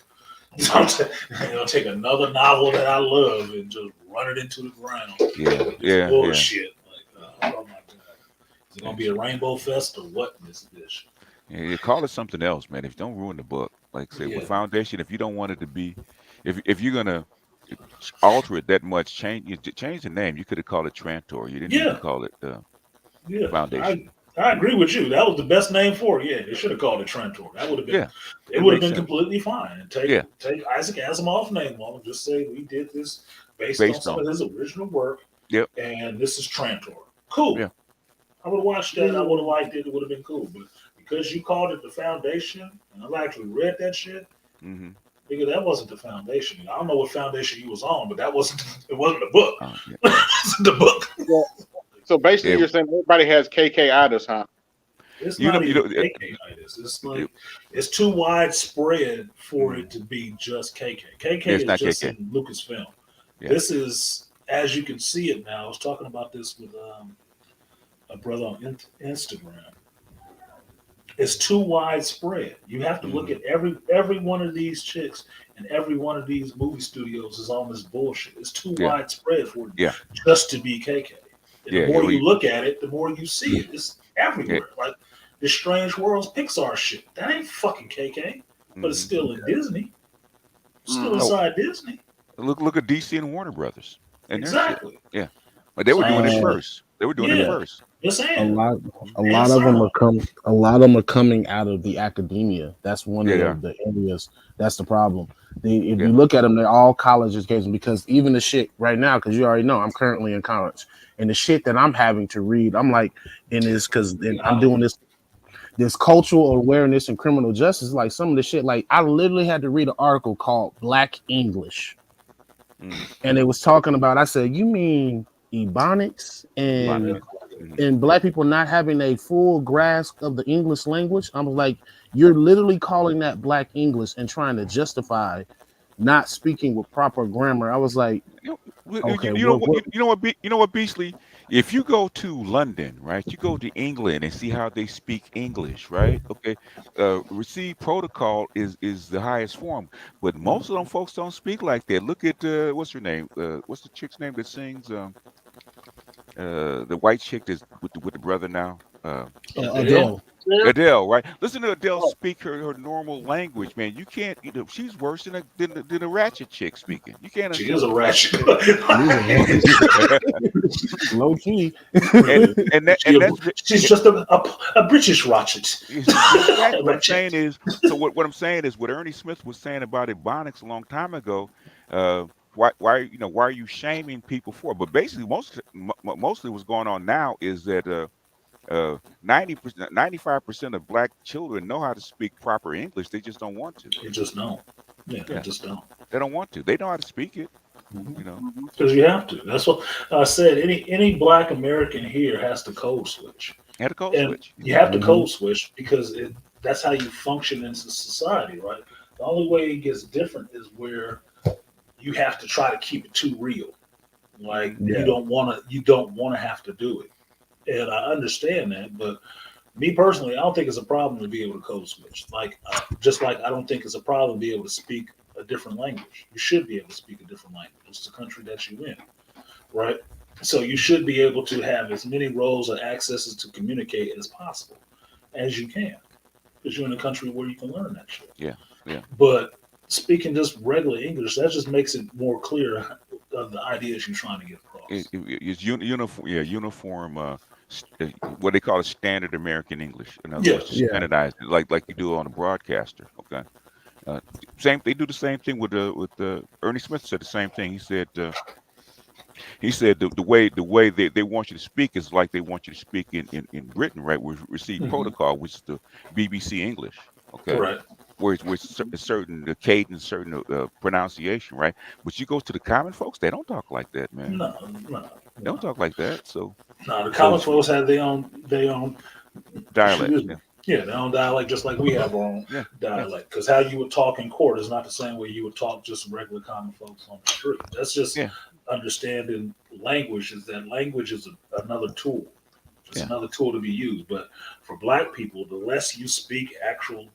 F: I'll take another novel that I love and just run it into the ground.
K: Yeah.
F: Bullshit. Like, oh my god, is it gonna be a Rainbow Fest or what in this bitch?
K: Yeah, you call it something else, man. If you don't ruin the book, like say with Foundation, if you don't want it to be, if you're gonna alter it that much, change the name. You could have called it Trantor. You didn't need to call it Foundation.
F: I agree with you. That was the best name for it. Yeah, they should have called it Trantor. That would have been. It would have been completely fine. And take Isaac Asimov's name on it. Just say we did this based on some of his original work.
K: Yep.
F: And this is Trantor. Cool.
K: Yeah.
F: I would have watched that. I would have liked it. It would have been cool. But because you called it the Foundation, and I've actually read that shit. Nigga, that wasn't the Foundation. I don't know what foundation you was on, but that wasn't. It wasn't the book. The book.
J: So basically, you're saying everybody has KK-itis, huh?
F: It's not even KK-itis. It's like it's too widespread for it to be just KK. KK is just in Lucasfilm.
K: Yeah.
F: This is, as you can see it now. I was talking about this with a brother on Instagram. It's too widespread. You have to look at every one of these chicks and every one of these movie studios is on this bullshit. It's too widespread for it just to be KK. And the more you look at it, the more you see it. It's everywhere. Like the Strange Worlds Pixar shit. That ain't fucking KK, but it's still in Disney. Still inside Disney.
K: Look at DC and Warner Brothers. And
F: exactly.
K: Yeah. But they were doing it first. They were doing it first.
I: A lot of them are coming out of the academia. That's one of the areas. That's the problem. If you look at them, they're all college education, because even the shit right now, because you already know I'm currently in college, and the shit that I'm having to read, I'm like, and it's because I'm doing this cultural awareness and criminal justice. Like some of the shit, like I literally had to read an article called Black English, and it was talking about. I said, you mean Ebonics and black people not having a full grasp of the English language? I was like, you're literally calling that Black English and trying to justify not speaking with proper grammar. I was like, okay,
K: you know what, Beasley? If you go to London, right, you go to England and see how they speak English, right? Okay, receive protocol is the highest form, but most of them folks don't speak like that. Look at what's her name? What's the chick's name that sings? The white chick that's with the brother now.
I: Adele.
K: Adele, right? Listen to Adele speak her normal language, man. You can't. She's worse than a ratchet chick speaking. You can't.
F: She is a ratchet.
I: Low key.
F: She's just a British ratchet.
K: What I'm saying is, what I'm saying is, what Ernie Smith was saying about Ebonics a long time ago. Why are you shaming people for it? But basically, mostly what's going on now is that 95% of black children know how to speak proper English. They just don't want to.
F: They just don't. Yeah, they just don't.
K: They don't want to. They know how to speak it. You know,
F: because you have to. That's what I said. Any black American here has to code switch.
K: You have to
F: code switch because that's how you function in society, right? The only way it gets different is where you have to try to keep it too real. Like you don't want to have to do it. And I understand that, but me personally, I don't think it's a problem to be able to code switch. Like, just like I don't think it's a problem to be able to speak a different language. You should be able to speak a different language. It's the country that you're in, right? So you should be able to have as many roles or accesses to communicate as possible as you can, because you're in a country where you can learn that shit.
K: Yeah.
F: But speaking just regular English, that just makes it more clear of the ideas you're trying to get across.
K: It's uniform. Yeah, uniform what they call a standard American English. In other
F: Yeah.
K: words, to
I: Yeah.
K: standardize it, like you do on a broadcaster. Okay. Same. They do the same thing with Ernie Smith said the same thing. He said the way they want you to speak is like they want you to speak in Britain, right? We receive
F: Mhm.
K: protocol, which is the BBC English. Okay.
F: Correct.
K: Where it's certain the cadence, certain pronunciation, right? But you go to the common folks, they don't talk like that, man.
F: No.
K: They don't talk like that. So
F: No, the common folks have their own
K: dialect.
F: excuse me. Yeah, their own dialect, just like we have our own
K: Yeah.
F: dialect. Because how you would talk in court is not the same way you would talk just regular common folks on the street. That's just
K: Yeah.
F: understanding language. Is that language is another tool. It's
K: Yeah.
F: another tool to be used. But for Black people, the less you speak actual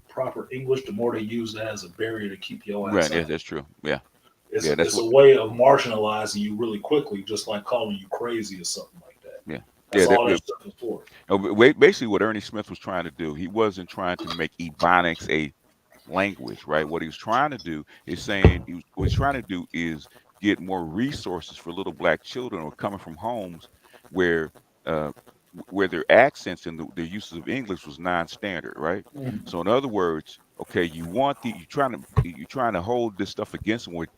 F: proper English, the more they use that as a barrier to keep your ass
K: Right. Yeah,
F: out.
K: that's true. Yeah.
F: It's,
K: Yeah, that's
F: it's a
K: what.
F: way of marginalizing you really quickly, just like calling you crazy or something like that.
K: Yeah.
F: That's
K: Yeah.
F: all that stuff is for.
K: Basically, what Ernie Smith was trying to do, he wasn't trying to make Ebonics a language, right? What he was trying to do is what he's trying to do is get more resources for little Black children who are coming from homes where uh, where their accents and their uses of English was non-standard, right?
F: Mhm.
K: So in other words, okay, you're trying to hold this stuff against them with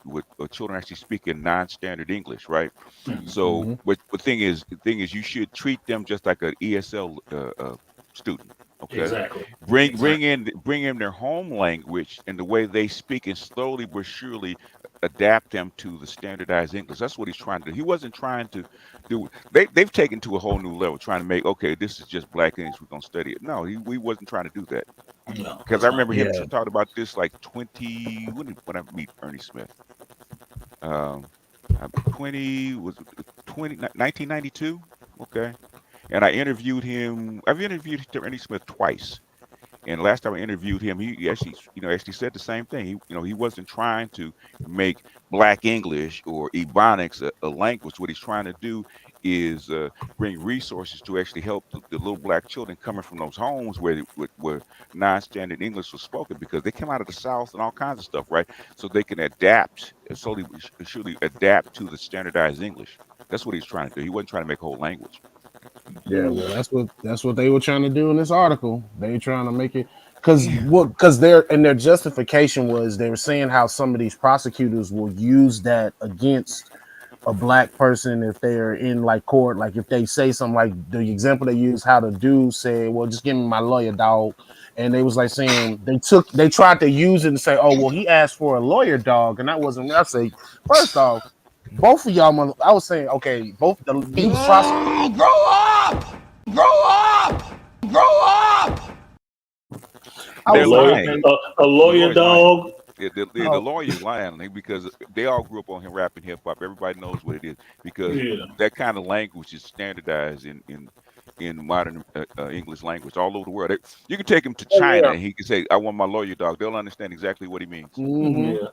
K: children actually speaking non-standard English, right?
F: Mhm.
K: So,
I: Mhm.
K: but the thing is, you should treat them just like an ESL student. Okay,
F: Exactly.
K: bring in their home language and the way they speak, and slowly but surely adapt them to the standardized English. That's what he's trying to do. He wasn't trying to do. They've taken to a whole new level, trying to make, okay, this is just Black English, we're gonna study it. No, he wasn't trying to do that.
F: No,
K: Because I remember him
I: Yeah.
K: talking about this like 20 when I meet Ernie Smith. Um, 1992. Okay, and I interviewed him. I've interviewed Ernie Smith twice. And last time I interviewed him, he actually said the same thing. He wasn't trying to make Black English or Ebonics a language. What he's trying to do is bring resources to actually help the little Black children coming from those homes where non-standard English was spoken, because they come out of the South and all kinds of stuff, right? So they can adapt, slowly but surely adapt to the standardized English. That's what he's trying to do. He wasn't trying to make a whole language.
I: Yeah, well, that's what they were trying to do in this article. They trying to make it because their justification was they were saying how some of these prosecutors will use that against a Black person if they're in like court. Like if they say something like the example they use, how the dude said, "Well, just give me my lawyer, dog," and they was like saying they tried to use it and say, "Oh, well, he asked for a lawyer, dog," and that wasn't. I say, first off, both of y'all, I was saying, okay, both the prosecutors.
G: Grow up! Grow up! Grow up!
I: I
K: They're
I: was like,
K: lying.
F: A lawyer
K: Lawyer's
F: dog.
K: The lawyer's lying because they all grew up on him rapping hip hop. Everybody knows what it is, because
F: Yeah.
K: that kind of language is standardized in modern English language all over the world. You can take him to China and he can say, "I want my lawyer, dog." They'll understand exactly what he means.
I: mhm.
F: Yeah.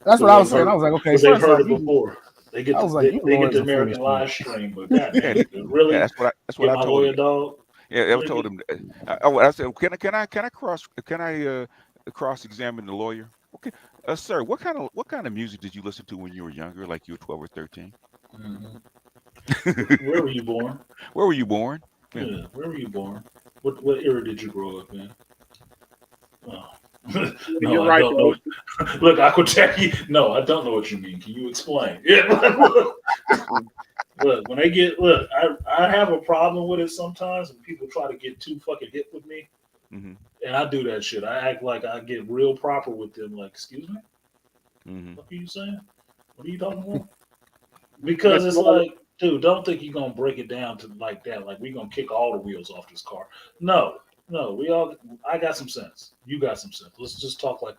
I: That's what I was saying. I was like, okay,
F: Because they've
I: first
F: heard
I: off,
F: it before. They get
I: I was like, you
F: they get
I: lawyers
F: the
I: are
F: American
I: foolish,
F: live stream, but goddamn, really?
K: Yeah, that's what
F: Get
K: I
F: my
K: told
F: lawyer
K: him.
F: dog.
K: Yeah, I told him. I said, can I cross examine the lawyer? Okay, sir, what kind of music did you listen to when you were younger, like you were 12 or 13?
F: Mhm. Where were you born?
K: Where were you born? Yeah.
F: Yeah, where were you born? What era did you grow up in? Oh. No,
J: You're
F: I
J: right,
F: don't know. Look, I could tell you. No, I don't know what you mean. Can you explain? Yeah, look, when they get I have a problem with it sometimes when people try to get too fucking hip with me,
K: hmm
F: and I do that shit. I act like I get real proper with them. Like, excuse me,
K: hmm
F: what are you saying? What are you talking about? Because it's like, dude, don't think you're gonna break it down to like that. Like we gonna kick all the wheels off this car. No, I got some sense. You got some sense. Let's just talk like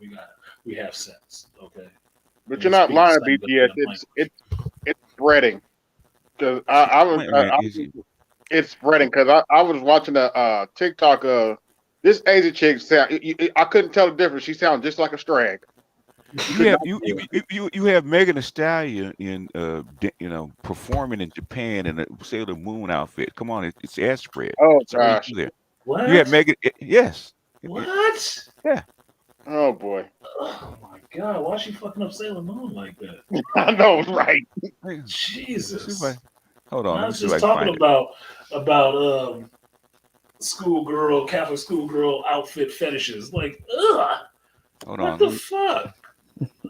F: we have sense, okay?
J: But you're not
F: Speak
J: lying,
F: the same
J: BTS.
F: goddamn
J: It's spreading. Because it's spreading. Because I was watching a TikTok of this Asian chick sound. I couldn't tell the difference. She sounded just like a Strag.
K: You have Megan Thee Stallion in performing in Japan in a Sailor Moon outfit. Come on, it's ass spread.
J: Oh
K: It's already
J: gosh.
K: there.
F: What?
K: You have Megan. Yes.
F: What?
K: Yeah.
J: Oh boy.
F: Oh my god! Why is she fucking up Sailor Moon like that?
J: I know, right?
F: Jesus.
K: Hold on.
F: I
K: Let me
F: was
K: see if
F: just
K: I can
F: talking
K: find it.
F: about about schoolgirl, Catholic schoolgirl outfit fetishes. Like, ugh,
K: Hold
F: what
K: on.
F: the fuck?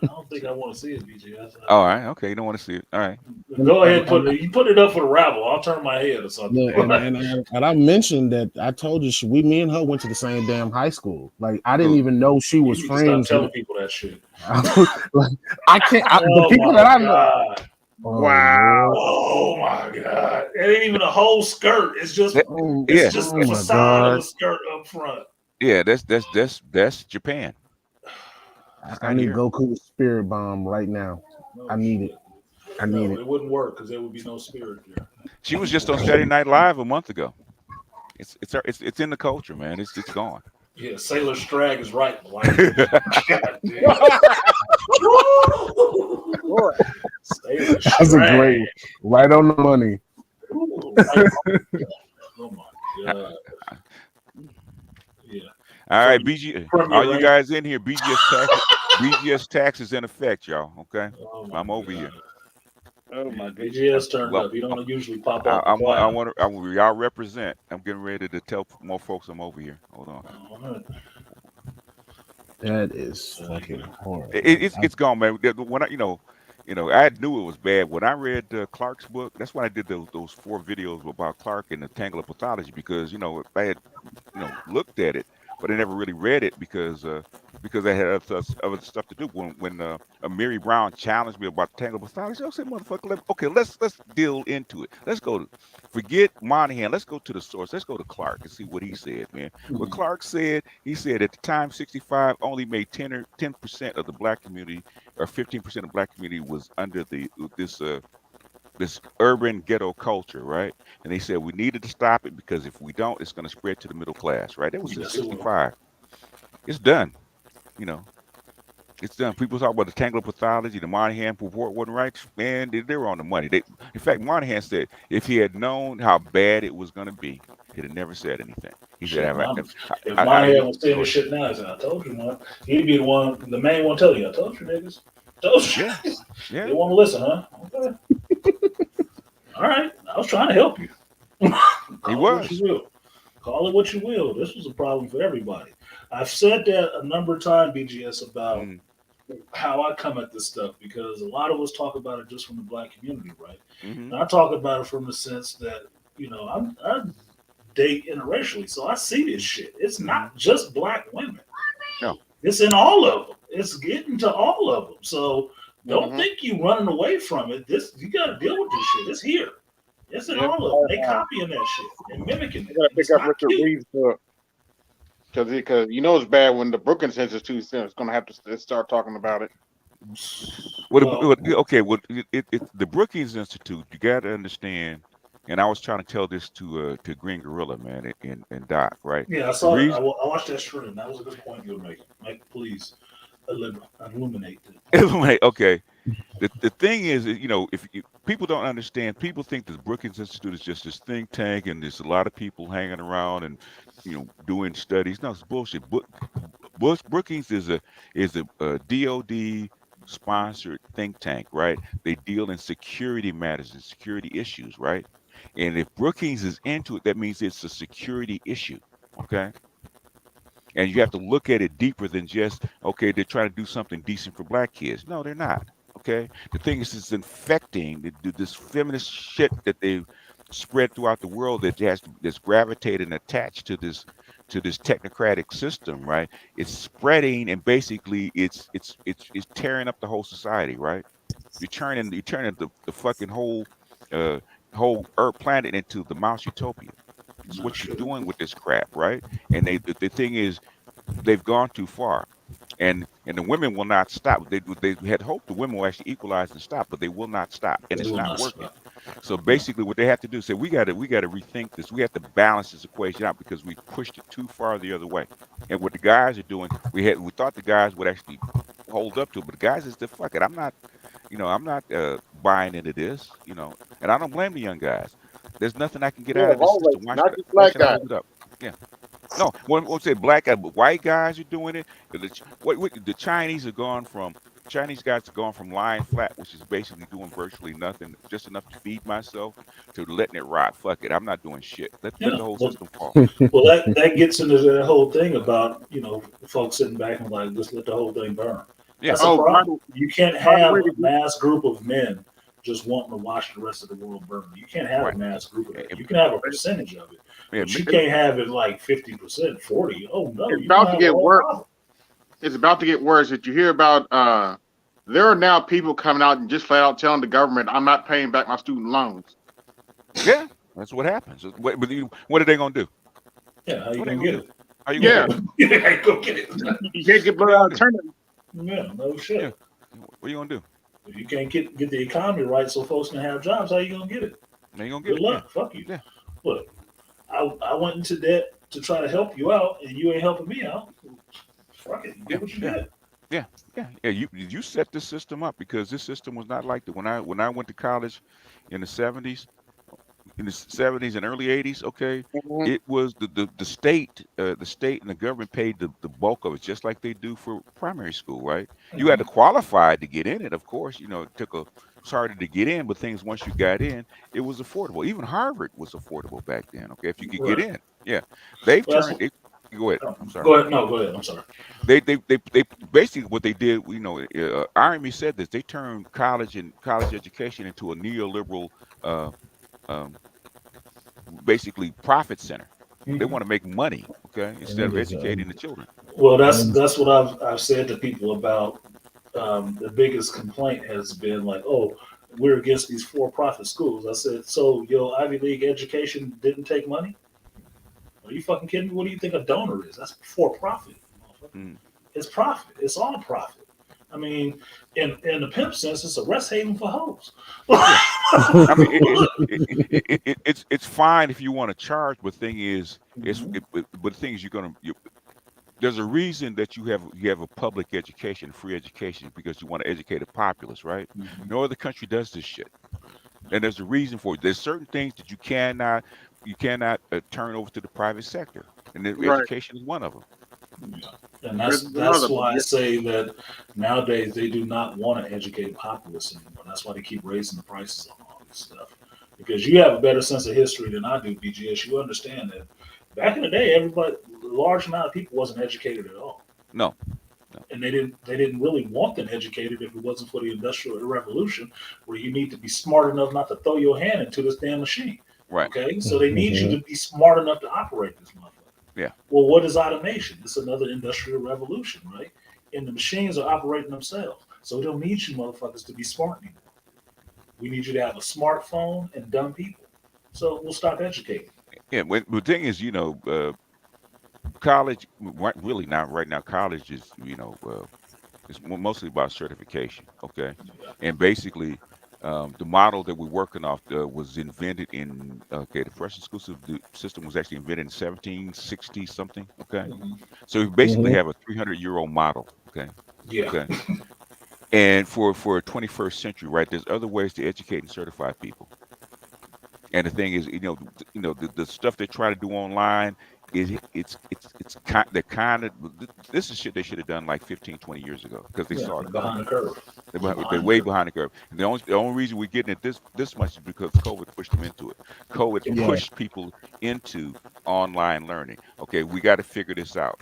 F: I don't think I want to see it, BG.
K: All right. Okay. You don't want to see it. All right.
F: Go ahead, you put it up for the rabble. I'll turn my head or something.
I: Look, and I mentioned that I told you me and her went to the same damn high school. Like I didn't even know she was
F: You need to
I: friends.
F: stop telling people that shit.
I: Like, I can't. The people that I know.
J: Wow.
F: Oh my god! It ain't even a whole skirt. It's just
K: Yeah.
F: just the facade of a skirt up front.
K: Yeah. That's Japan.
I: I need Goku's spirit bomb right now. I need it. I need it.
F: It wouldn't work because there would be no spirit there.
K: She was just on Saturday Night Live a month ago. It's in the culture, man. It's gone.
F: Yeah, Sailor Strag is right. Like,
I: That's a great, right on the money.
F: Oh my god. Yeah.
K: All right, BG. All you guys in here, BGS tax is in effect, y'all. Okay, I'm over here.
F: Oh my BGS turned up. You don't usually pop up.
K: I want y'all represent. I'm getting ready to tell more folks I'm over here. Hold on.
I: That is fucking horrible.
K: It's gone, man. When I I knew it was bad when I read Clark's book. That's when I did those 4 videos about Clark and the Tangle of Pathology, because I had looked at it, but I never really read it because I had other stuff to do. When Mary Brown challenged me about the Tangle of Pathology, I said, "Motherfucker, let's deal into it. Let's go forget Monahan. Let's go to the source. Let's go to Clark and see what he said, man." What Clark said, he said at the time 65 only made 10% of the black community, or 15% of the black community was under this urban ghetto culture, right? And they said we needed to stop it because if we don't, it's going to spread to the middle class, right? That was in 65. It's done. It's done. People talk about the Tangle of Pathology, the Monahan report wasn't right. Man, they were on the money. In fact, Monahan said if he had known how bad it was going to be, he'd have never said anything. He said,
F: if Monahan was saying this shit now, he said, "I told you, man." He'd be the main one telling you, "I told you, niggas. Told you."
K: Yeah.
F: They want to listen, huh? Okay. All right. I was trying to help you.
K: He was.
F: Call it what you will. This was a problem for everybody. I've said that a number of times, BGS, about how I come at this stuff, because a lot of us talk about it just from the black community, right? And I talk about it from the sense that, I date interracially, so I see this shit. It's not just black women.
K: No.
F: It's in all of them. It's getting to all of them. So don't think you running away from it. You got to deal with this shit. It's here. It's in all of them. They copying that shit and mimicking it.
J: You gotta pick up Richard Reed's book, because it's bad when the Brookings Institute is going to have to start talking about it.
K: The Brookings Institute, you got to understand, and I was trying to tell this to Green Gorilla, man, and Doc, right?
F: Yeah, I saw it. I watched that stream. That was a good point you were making. Mike, please illuminate.
K: Okay. The thing is, if people don't understand, people think this Brookings Institute is just this think tank and there's a lot of people hanging around and doing studies. No, it's bullshit. Brookings is a DOD sponsored think tank, right? They deal in security matters and security issues, right? And if Brookings is into it, that means it's a security issue, okay? And you have to look at it deeper than just, okay, they're trying to do something decent for black kids. No, they're not. Okay. The thing is, it's infecting this feminist shit that they've spread throughout the world that's gravitated and attached to this technocratic system, right? It's spreading, and basically it's tearing up the whole society, right? You're turning the fucking whole Earth planet into the mouse utopia. It's what you're doing with this crap, right? And the thing is, they've gone too far, and the women will not stop. They had hoped the women will actually equalize and stop, but they will not stop, and it's not working. So basically, what they have to do is say, we got to rethink this. We have to balance this equation out because we pushed it too far the other way. And what the guys are doing, we thought the guys would actually hold up to it, but the guys is the fuck it. I'm not buying into this, and I don't blame the young guys. There's nothing I can get out of this system.
J: Not just black guys.
K: Yeah. No, when say black guys, but white guys are doing it. What the Chinese have gone from Chinese guys have gone from lying flat, which is basically doing virtually nothing, just enough to feed myself, to letting it rot. Fuck it, I'm not doing shit. Let
F: Yeah.
K: the whole
F: Well,
K: system fall.
F: well, that gets into the whole thing about, folks sitting back and like, just let the whole thing burn.
K: Yeah.
F: That's a
J: Oh, by
F: problem. You can't
J: the
F: have
J: way,
F: a mass group of men just wanting to watch the rest of the world burn. You can't have
K: Right.
F: a mass group of that. You can have a percentage of it,
K: Yeah,
F: but you can't have it like 50%, 40. Oh no,
J: it's
F: you
J: about to
F: have a
J: get
F: whole
J: worse.
F: problem.
J: It's about to get worse. Did you hear about? There are now people coming out and just flat out telling the government, "I'm not paying back my student loans."
K: Yeah, that's what happens. What are they gonna do?
F: Yeah, how you
K: What are
F: gonna
K: they
F: get
K: gonna
F: it?
K: do? How you
J: Yeah,
K: gonna do?
F: Yeah, go get it.
J: you can't get blood
K: What are
J: out
K: you
J: of
K: gonna
J: turnip.
F: Yeah, no shit.
K: Yeah. What are you gonna do?
F: If you can't get the economy right so folks can have jobs, how you gonna get it?
K: They ain't gonna
F: Good
K: get it.
F: luck. Fuck you.
K: Yeah.
F: Look, I went into debt to try to help you out, and you ain't helping me out. Fuck it. You get what you
K: Yeah.
F: get.
K: Yeah. You set this system up because this system was not like that. When I went to college in the 70s, and early 80s, okay,
J: Mhm.
K: it was the state and the government paid the bulk of it, just like they do for primary school, right? You had to qualify to get in it, of course. It it's harder to get in, but things once you got in, it was affordable. Even Harvard was affordable back then. Okay, if you could get
F: Right.
K: in, yeah, they've
F: Well,
K: turned. Go ahead. I'm sorry.
F: Go ahead. No, go ahead. I'm sorry.
K: They basically what they did. Army said this. They turned college education into a neoliberal, uh, um, basically profit center. They want to make money, okay, instead of educating the children.
F: Well, that's what I've said to people about. The biggest complaint has been like, oh, we're against these for-profit schools. I said, so your Ivy League education didn't take money? Are you fucking kidding me? What do you think a donor is? That's for-profit.
K: Mm.
F: It's profit. It's all profit. I mean, in the pimp sense, it's a rest haven for hoes.
K: I mean, it's fine if you want to charge, but the thing is, there's a reason that you have a public education, free education, because you want to educate a populace, right? No other country does this shit, and there's a reason for it. There's certain things that you cannot turn over to the private sector, and education is one of them.
F: And that's why I say that nowadays they do not want to educate populace anymore. That's why they keep raising the prices on all this stuff. Because you have a better sense of history than I do, BGS. You understand that back in the day, a large amount of people wasn't educated at all.
K: No.
F: And they didn't really want them educated if it wasn't for the Industrial Revolution, where you need to be smart enough not to throw your hand into this damn machine.
K: Right.
F: Okay, so they need you to be smart enough to operate this motherfucker.
K: Yeah.
F: Well, what is automation? It's another industrial revolution, right? And the machines are operating themselves. So we don't need you motherfuckers to be smart anymore. We need you to have a smartphone and dumb people. So we'll stop educating.
K: Yeah, the thing is, college, really not right now, college is, it's mostly about certification, okay? And basically, the model that we're working off was invented the freshman school system was actually invented in 1760 something, okay? So we basically have a 300-year-old model, okay?
F: Yeah.
K: Okay. And for 21st century, right, there's other ways to educate and certify people. And the thing is, the stuff they try to do online this is shit they should have done like 15, 20 years ago because they saw it
F: behind the curve.
K: They're way behind the curve. And the only reason we're getting it this much is because COVID pushed them into it. COVID pushed people into online learning. Okay, we got to figure this out.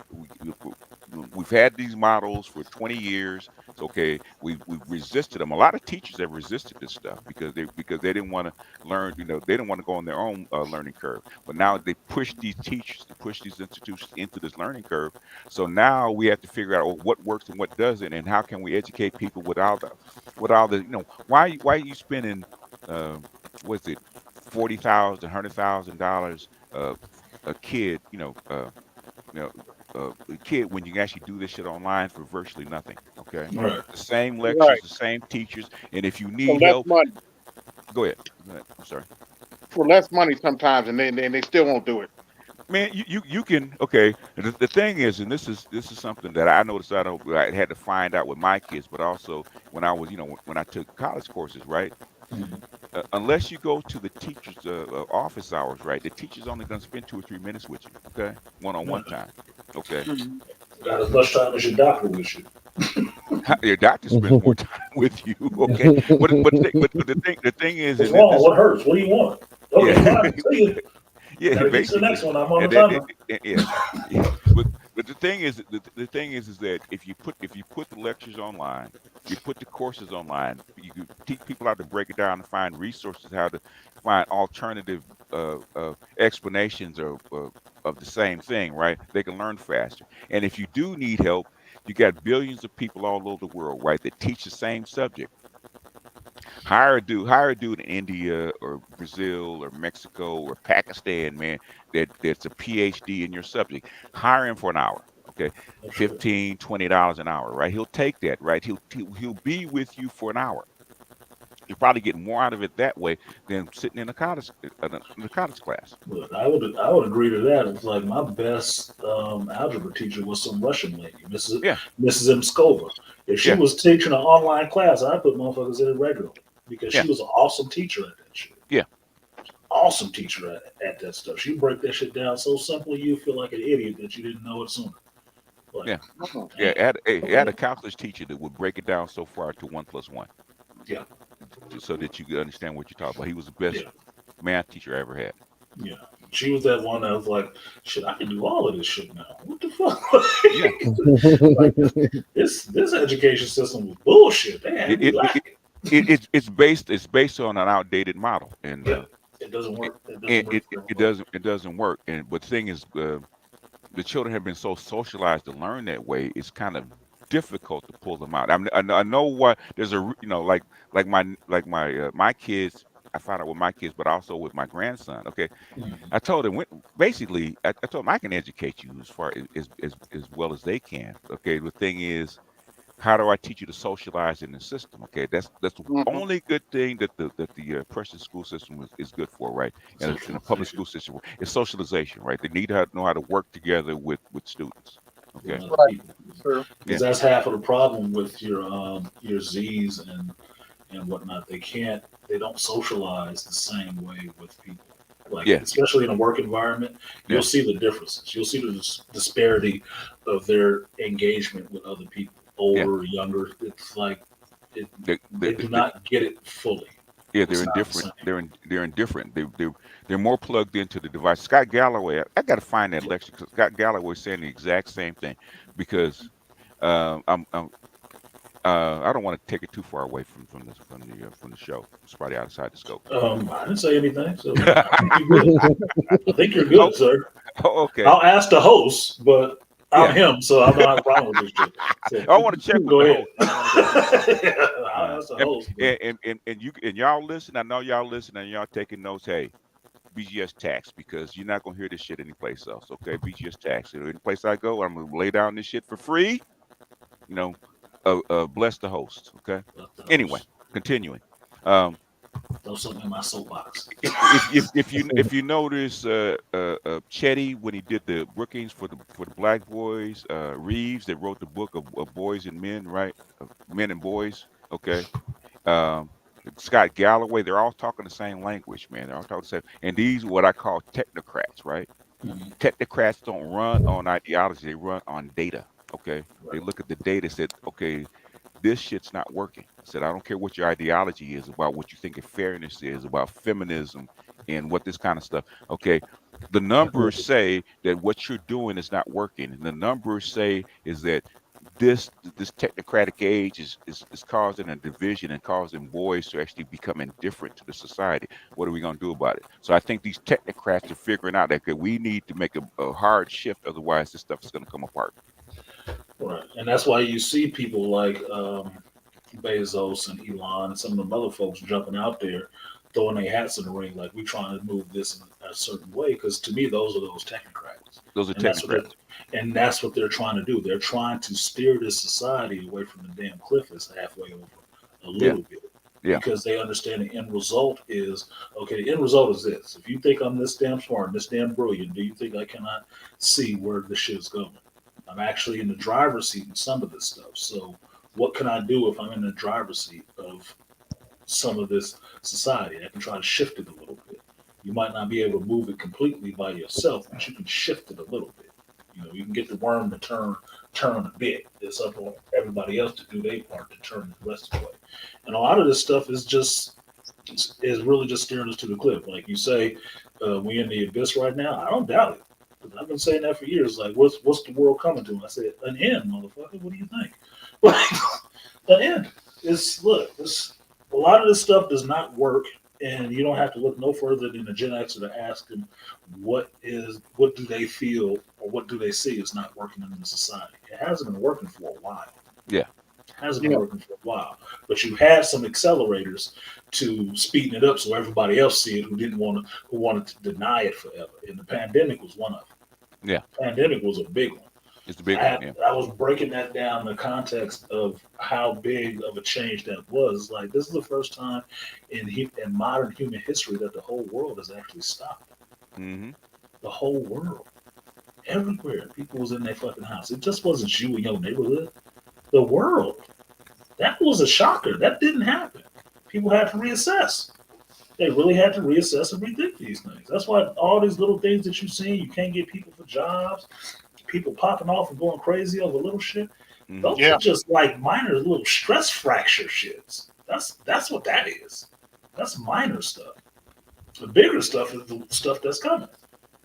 K: We've had these models for 20 years. It's okay. We've resisted them. A lot of teachers have resisted this stuff because they didn't want to learn. They didn't want to go on their own learning curve. But now they push these teachers to push these institutions into this learning curve. So now we have to figure out what works and what doesn't, and how can we educate people without the why are you spending what's it $40,000, $100,000 a kid a kid when you can actually do this shit online for virtually nothing. Okay,
F: right.
K: The same lectures, the same teachers, and if you need help,
J: money.
K: Go ahead. I'm sorry.
J: For less money sometimes, and they still won't do it.
K: Man, you can okay. The thing is, and this is something that I noticed I had to find out with my kids, but also when I was when I took college courses, right? Unless you go to the teacher's office hours, right? The teacher's only going to spend 2 or 3 minutes with you, okay? One-on-one time, okay?
F: Got as much time as your doctor with you.
K: Your doctor spends more time with you. Okay, the thing is,
F: What's
K: and
F: wrong? What hurts? What do you want? Okay,
K: yeah,
F: fine. See you.
K: yeah,
F: Gotta get to the
K: basically,
F: next one. I'm on
K: yeah,
F: the timer.
K: yeah. But the thing is, the thing is that if you put the lectures online, you put the courses online, you can teach people how to break it down and find resources, how to find alternative explanations of the same thing, right? They can learn faster. And if you do need help, you got billions of people all over the world, right, that teach the same subject. Hire a dude in India or Brazil or Mexico or Pakistan, man, that's a PhD in your subject. Hire him for an hour, okay? $15, $20 an hour, right? He'll take that, right? He'll be with you for an hour. You'll probably get more out of it that way than sitting in a college class.
F: Look, I would agree to that. It's like my best algebra teacher was some Russian lady, Mrs. Mskova. If she was teaching an online class, I put motherfuckers in it regularly because she was an awesome teacher at that shit.
K: Yeah.
F: Awesome teacher at that stuff. She break that shit down so simply you feel like an idiot that you didn't know it sooner. Like,
K: Had a calculus teacher that would break it down so far to 1 + 1.
F: Yeah.
K: So that you could understand what you're talking about. He was the best math teacher I ever had.
F: Yeah. She was that one that was like, shit, I can do all of this shit now. What the fuck? Like, this education system was bullshit.
K: It's based on an outdated model, and
F: it doesn't work.
K: It doesn't work. But the thing is, the children have been so socialized to learn that way. It's kind of difficult to pull them out. I know what there's a like my kids. I found out with my kids, but also with my grandson. Okay, I told him basically. I told him I can educate you as far as well as they can. Okay, the thing is, how do I teach you to socialize in the system? Okay, that's the only good thing that the Prussian school system is good for, right? And in the public school system, is socialization, right? They need to know how to work together with students. Okay,
F: because that's half of the problem with your Z's and whatnot. They don't socialize the same way with people. Like, especially in a work environment, you'll see the differences. You'll see the disparity of their engagement with other people, older, younger. It's like they do not get it fully.
K: Yeah, they're indifferent. They're indifferent. They're more plugged into the device. Scott Galloway, I got to find that lecture because Scott Galloway is saying the exact same thing. Because I don't want to take it too far away from the show. It's probably outside the scope.
F: I didn't say anything, so I think you're good, sir.
K: Oh, okay.
F: I'll ask the host, but I'm him, so I don't have a problem with this shit. So,
K: I want to check with the host.
F: I'll ask the host.
K: And y'all listen. I know y'all listen and y'all taking notes. Hey, BGS tax, because you're not gonna hear this shit anyplace else. Okay, BGS tax. Any place I go, I'm gonna lay down this shit for free. You know, bless the host. Okay. Anyway, continuing.
F: Throw something in my soapbox.
K: If you notice, Chetty, when he did the Brookings for the Black Boys, Reeves that wrote the book of Boys and Men, right? Men and Boys. Okay. Scott Galloway, they're all talking the same language, man. They're all talking the same. And these are what I call technocrats, right? Technocrats don't run on ideology; they run on data. Okay. They look at the data, said, okay, this shit's not working. Said, I don't care what your ideology is about, what you think of fairness is, about feminism and what this kind of stuff. Okay. The numbers say that what you're doing is not working. And the numbers say is that this technocratic age is causing a division and causing boys to actually become indifferent to the society. What are we going to do about it? So I think these technocrats are figuring out that we need to make a hard shift. Otherwise, this stuff is going to come apart.
F: Right. And that's why you see people like Bezos and Elon and some of them other folks jumping out there, throwing their hats in the ring, like we're trying to move this in a certain way. Because to me, those are those technocrats.
K: Those are technocrats.
F: And that's what they're trying to do. They're trying to steer this society away from the damn cliff that's halfway over a little bit.
K: Yeah.
F: Because they understand the end result is, okay, the end result is this. If you think I'm this damn smart and this damn brilliant, do you think I cannot see where this shit is going? I'm actually in the driver's seat in some of this stuff. So what can I do if I'm in the driver's seat of some of this society? I can try to shift it a little bit. You might not be able to move it completely by yourself, but you can shift it a little bit. You can get the worm to turn a bit. It's up on everybody else to do their part to turn the rest of the way. And a lot of this stuff is really just steering us to the cliff. Like you say, we in the abyss right now. I don't doubt it. 'Cause I've been saying that for years. Like, what's the world coming to? I said, an end, motherfucker. What do you think? Like, an end. It's a lot of this stuff does not work, and you don't have to look no further than a Gen Xer to ask them what do they feel or what do they see is not working in the society. It hasn't been working for a while.
K: Yeah.
F: It hasn't been working for a while. But you had some accelerators to speeding it up so everybody else see it who wanted to deny it forever. And the pandemic was one of them.
K: Yeah.
F: Pandemic was a big one.
K: It's the big one. Yeah.
F: I was breaking that down in the context of how big of a change that was. Like, this is the first time in modern human history that the whole world has actually stopped.
K: Mm-hmm.
F: The whole world. Everywhere. People was in their fucking house. It just wasn't you in your neighborhood. The world. That was a shocker. That didn't happen. People had to reassess. They really had to reassess and rethink these things. That's why all these little things that you see, you can't get people for jobs, people popping off and going crazy over little shit. Those are just like minor little stress fracture shits. That's what that is. That's minor stuff. The bigger stuff is the stuff that's coming.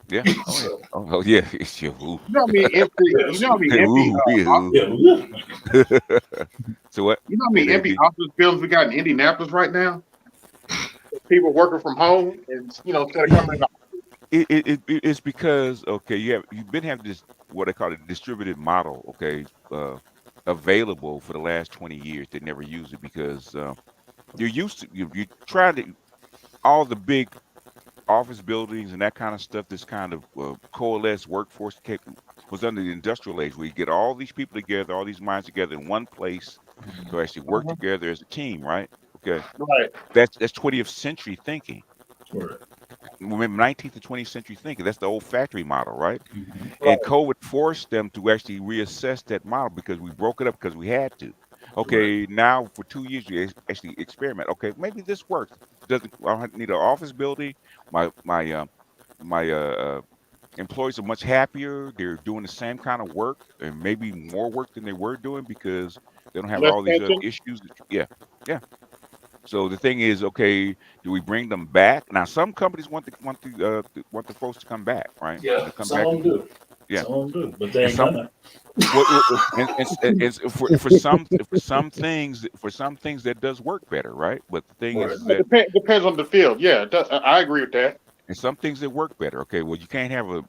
K: Yeah. Oh yeah. It's your
J: You know what I mean?
K: So what?
J: You know how many empty office buildings we got in Indianapolis right now? People working from home, and instead of coming.
K: It's because you've been having this what I call a distributed model, available for the last 20 years. They never use it because you're used to you try to all the big office buildings and that kind of stuff. This kind of coalesced workforce was under the industrial age, where you get all these people together, all these minds together in one place to actually work together as a team, right? Okay,
J: right.
K: That's 20th century thinking.
F: Right.
K: Remember 19th and 20th century thinking. That's the old factory model, right? And COVID forced them to actually reassess that model because we broke it up because we had to. Okay, now for 2 years you actually experiment. Okay, maybe this works. I don't need an office building. My employees are much happier. They're doing the same kind of work and maybe more work than they were doing because they don't have all these other issues. Yeah. So the thing is, okay, do we bring them back? Now, some companies want the folks to come back, right?
F: Yeah, some of them do.
K: Yeah,
F: some of them do, but they ain't gonna.
K: For some things that does work better, right? But the thing is that
J: depends on the field. Yeah, I agree with that.
K: And some things that work better. Okay, well, you can't have a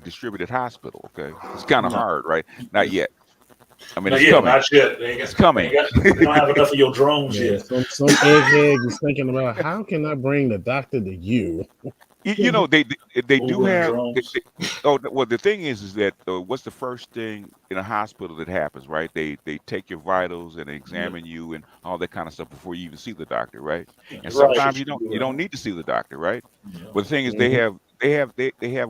K: distributed hospital. Okay, it's kind of hard, right? Not yet. I mean, it's coming.
F: Not yet.
K: It's coming.
F: You don't have enough of your drones yet.
I: Some egghead is thinking about how can I bring the doctor to you?
K: They do have. The thing is that what's the first thing in a hospital that happens, right? They take your vitals and examine you and all that kind of stuff before you even see the doctor, right? And sometimes you don't need to see the doctor, right? But the thing is, they have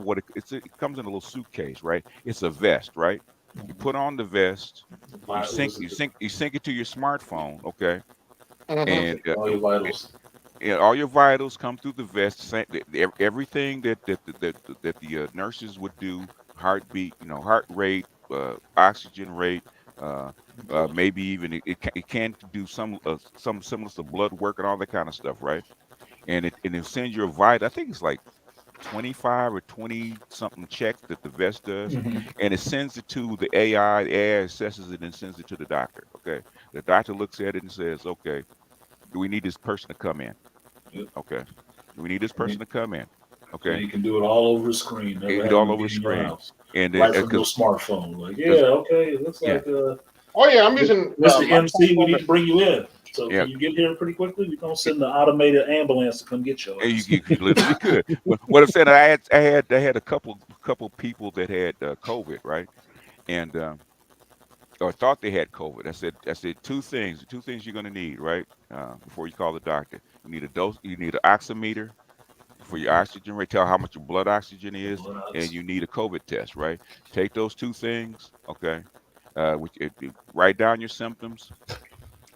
K: what it comes in a little suitcase, right? It's a vest, right? You put on the vest, you sync it to your smartphone, okay? And
F: all your vitals.
K: All your vitals come through the vest. Everything that the nurses would do, heartbeat, heart rate, oxygen rate, maybe even it can do some similar to blood work and all that kind of stuff, right? And it sends your vital. I think it's like 25 or 20 something checks that the vest does, and it sends it to the AI. The AI assesses it and sends it to the doctor. Okay, the doctor looks at it and says, "Okay, do we need this person to come in? Okay, do we need this person to come in? Okay."
F: And you can do it all over the screen.
K: All over the screen,
F: and right from your smartphone. Like, okay, it looks like.
J: I'm using
F: Mr. MC. We need to bring you in. So can you get here pretty quickly? We're gonna send the automated ambulance to come get you.
K: You literally could. What I'm saying, I had a couple people that had COVID, right? And or thought they had COVID. I said two things you're gonna need, right? Before you call the doctor, you need a dose. You need an oximeter for your oxygen rate. Tell how much your blood oxygen is, and you need a COVID test, right? Take those two things, okay? Write down your symptoms.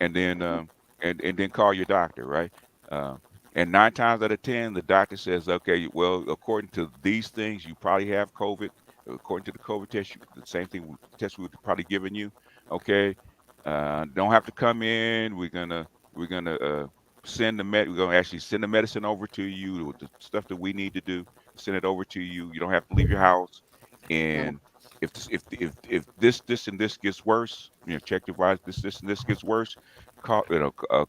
K: And then and then call your doctor, right? And 9 times out of 10, the doctor says, okay, well, according to these things, you probably have COVID. according to the COVID test, the same test we would probably giving you. Okay, don't have to come in. We're gonna send the We're gonna actually send the medicine over to you with the stuff that we need to do. Send it over to you. You don't have to leave your house. And if this and this gets worse, check the rise. This and this gets worse. Call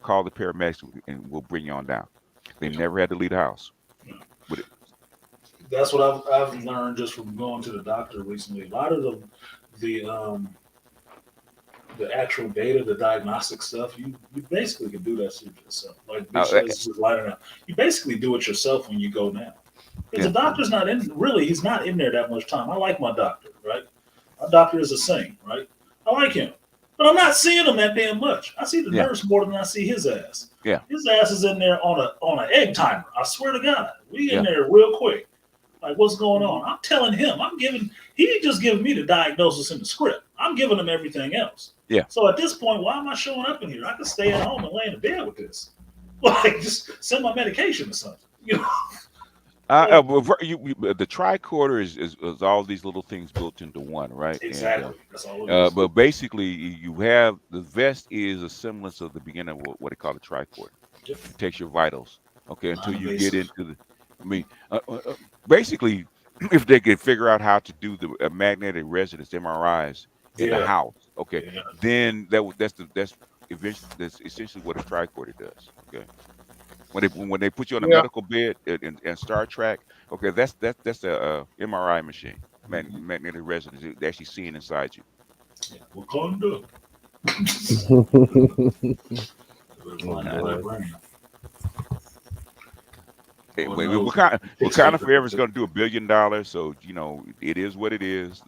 K: call the paramedics and we'll bring you on down. They never had to leave the house. With it.
F: That's what I've learned just from going to the doctor recently. A lot of the actual data, the diagnostic stuff, you basically can do that shit yourself. Like you basically do it yourself when you go now. Because the doctor's not in. Really, he's not in there that much time. I like my doctor, right? My doctor is a saint, right? I like him, but I'm not seeing him that damn much. I see the nurse more than I see his ass.
K: Yeah,
F: his ass is in there on an egg timer. I swear to God, we in there real quick. Like, what's going on? I'm telling him. He just giving me the diagnosis and the script. I'm giving him everything else.
K: Yeah.
F: So at this point, why am I showing up in here? I could stay at home and lay in the bed with this. Like, just send my medication or something.
K: The tricorder is all these little things built into one, right?
F: Exactly.
K: And,
F: that's all it is.
K: but basically, you have the vest is a semblance of the beginning of what they call the tricorder. It takes your vitals, okay, until you get into the. I mean, basically, if they could figure out how to do the magnetic resonance MRIs in the house, okay, then that's essentially what a tricorder does, okay. When they put you on a medical bed in Star Trek, okay, that's a MRI machine, magnetic resonance. It's actually seeing inside you.
F: Yeah, Wakanda.
K: Wakanda Forever is going to do $1 billion, so it is what it is.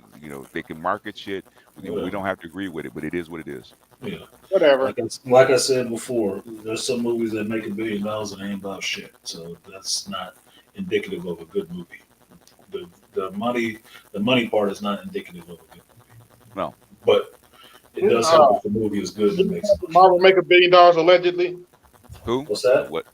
K: They can market shit. We don't have to agree with it, but it is what it is.
F: Yeah,
J: whatever.
F: Like I said before, there's some movies that make $1 billion and ain't about shit. So that's not indicative of a good movie. The money part is not indicative of a good movie.
K: No,
F: but it does help if the movie is good.
J: Didn't Marvel make $1 billion allegedly?
K: Who?
F: What's that?
K: What?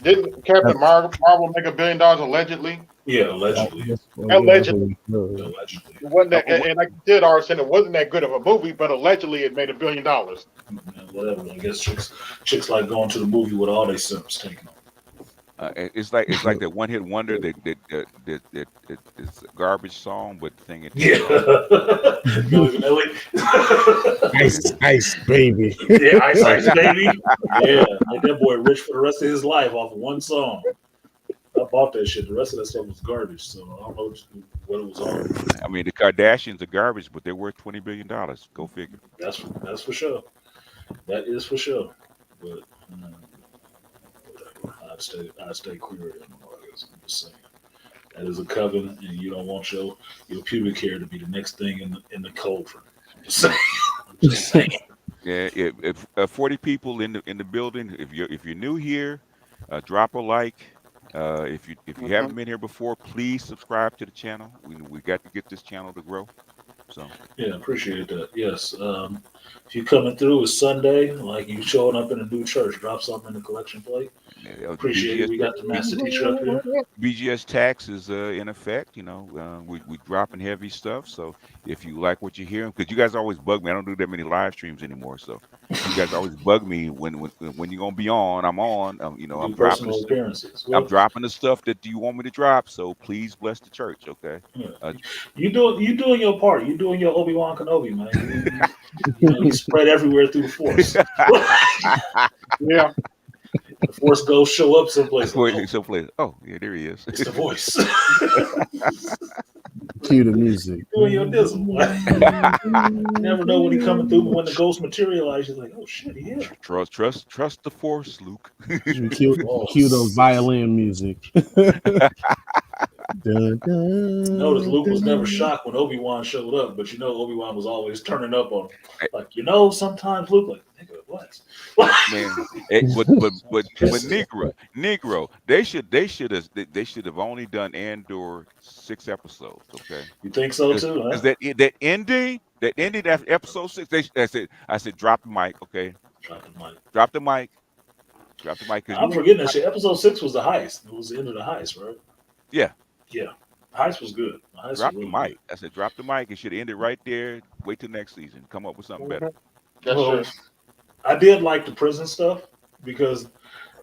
J: Didn't Captain Marvel make $1 billion allegedly?
F: Yeah, allegedly.
J: Allegedly. Wasn't that, and like you did, Arson, it wasn't that good of a movie, but allegedly it made $1 billion.
F: Whatever. I guess chicks like going to the movie with all their simps taken on.
K: It's like that one hit wonder that it's a garbage song, but the thing is,
I: Ice baby.
F: Yeah, Ice baby. Yeah, like that boy rich for the rest of his life off of one song. I bought that shit. The rest of that stuff was garbage, so I don't know what it was on.
K: I mean, the Kardashians are garbage, but they're worth $20 billion. Go figure.
F: That's for sure. That is for sure. But I'd stay clear of them. I'm just saying. That is a covenant, and you don't want your pubic hair to be the next thing in the cauldron. I'm just saying.
K: Yeah, if 40 people in the building, if you're new here, drop a like. If you haven't been here before, please subscribe to the channel. We got to get this channel to grow. So
F: yeah, appreciate that. Yes, if you coming through, it's Sunday, like you showing up in a new church, drop something in the collection plate.
K: Yeah,
F: appreciate it. We got the master teacher up here.
K: BGS tax is in effect. We dropping heavy stuff. So if you like what you hear, because you guys always bug me, I don't do that many live streams anymore. So you guys always bug me when you're gonna be on. I'm on. I'm dropping appearances. I'm dropping the stuff that you want me to drop. So please bless the church, okay?
F: Yeah. You doing your part. You doing your Obi-Wan Kenobi, man. You spread everywhere through the Force.
J: Yeah.
F: The Force Ghost show up someplace.
K: Someplace. Oh, yeah, there he is.
F: It's the voice.
I: Cue the music.
F: Doing your dizzle. You never know when he coming through, but when the ghost materializes, you're like, oh shit, he is.
K: Trust the Force, Luke.
I: Cue those violin music. Dun, dun,
F: Notice Luke was never shocked when Obi-Wan showed up, but Obi-Wan was always turning up on him. Like, sometimes Luke, like, nigga, what?
K: Man, but Negro, they should have only done Andor 6 episodes. Okay,
F: you think so too? Huh?
K: That ending after episode 6, I said, drop the mic, okay? Drop the mic.
F: I'm forgetting that shit. Episode 6 was the heist. It was the end of the heist, right?
K: Yeah.
F: Yeah. Heist was good. Heist was
K: Drop the
F: really
K: mic.
F: good.
K: I said, drop the mic. It should have ended right there. Wait till next season. Come up with something better.
J: That's
F: Well,
J: true.
F: I did like the prison stuff because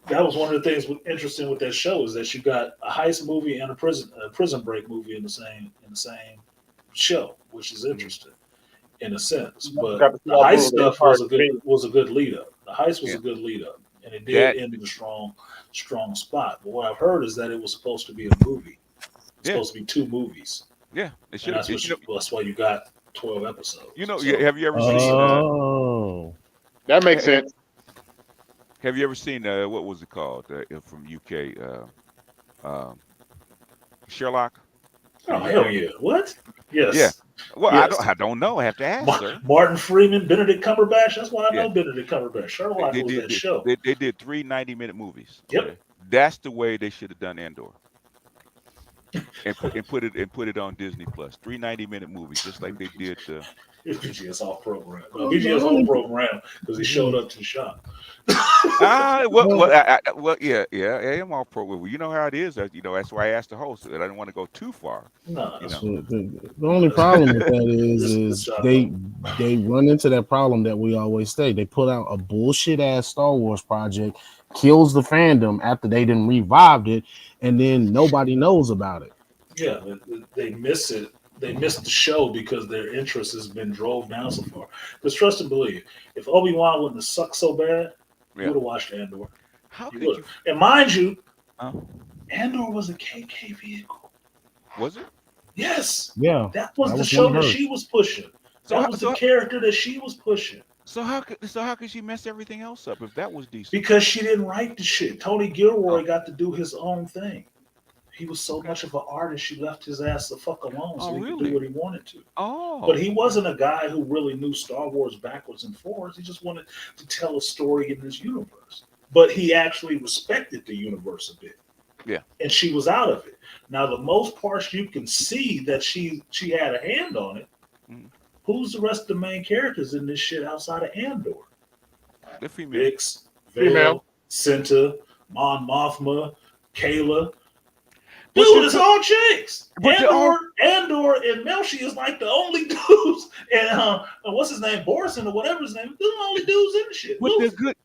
F: that was one of the things interesting with that show is that you got a heist movie and a prison break movie in the same show, which is interesting in a sense. But
J: Got
F: the heist
J: the
F: stuff was a good lead up. The heist was
K: Yeah.
F: a good lead up, and it did
K: That-
F: end in a strong spot. But what I've heard is that it was supposed to be a movie. It's
K: Yeah.
F: supposed to be 2 movies.
K: Yeah, it
F: And
K: should
F: that's,
K: have.
F: that's why you got 12 episodes.
K: You know,
F: So,
K: have you ever seen?
I: Oh,
J: That makes sense.
K: Have you ever seen what was it called from UK? Sherlock.
F: oh hell yeah! What? Yes.
K: Yeah. Well,
F: Yes.
K: I don't know. I have to ask, sir.
F: Martin Freeman, Benedict Cumberbatch. That's why I know
K: Yeah.
F: Benedict Cumberbatch. Sherlock was that show.
K: They did 3 90-minute movies.
F: Yep.
K: Okay? That's the way they should have done Andor. And put it on Disney Plus. 3 90-minute movies, just like they did.
F: It's BGS off program. BGS off program because he showed up to the shop.
K: Yeah, I am all pro. Well, you know how it is. That's why I asked the host that I didn't want to go too far.
F: No,
I: the only problem with that is they run into that problem that we always say. They put out a bullshit ass Star Wars project, kills the fandom after they didn't revived it, and then nobody knows about it.
F: Yeah, they miss it. They missed the show because their interest has been drove down so far. Because trust and believe, if Obi-Wan wouldn't have sucked so bad, you would have watched Andor.
K: How could
F: you? And mind you,
K: Uh,
F: Andor was a KK vehicle.
K: was it?
F: Yes.
I: Yeah.
F: That was the
I: one
F: show
I: of
F: that
I: hers.
F: she was pushing. That was the character that she was pushing.
K: So how could she mess everything else up if that was decent?
F: Because she didn't write the shit. Tony Gilroy got to do his own thing. He was so much of an artist, she left his ass the fuck alone so he could do what he wanted to.
K: Oh.
F: But he wasn't a guy who really knew Star Wars backwards and forwards. He just wanted to tell a story in this universe. But he actually respected the universe a bit.
K: Yeah.
F: And she was out of it. Now, the most parts you can see that she had a hand on it.
K: Mm.
F: Who's the rest of the main characters in this shit outside of Andor?
K: The female.
F: Vix,
J: Female.
F: Vale, Cinta, Mon Mothma, Kayla. Dude, it's all chicks. Andor and Melshi is like the only dudes, and what's his name, Borson or whatever his name. They're the only dudes in the shit.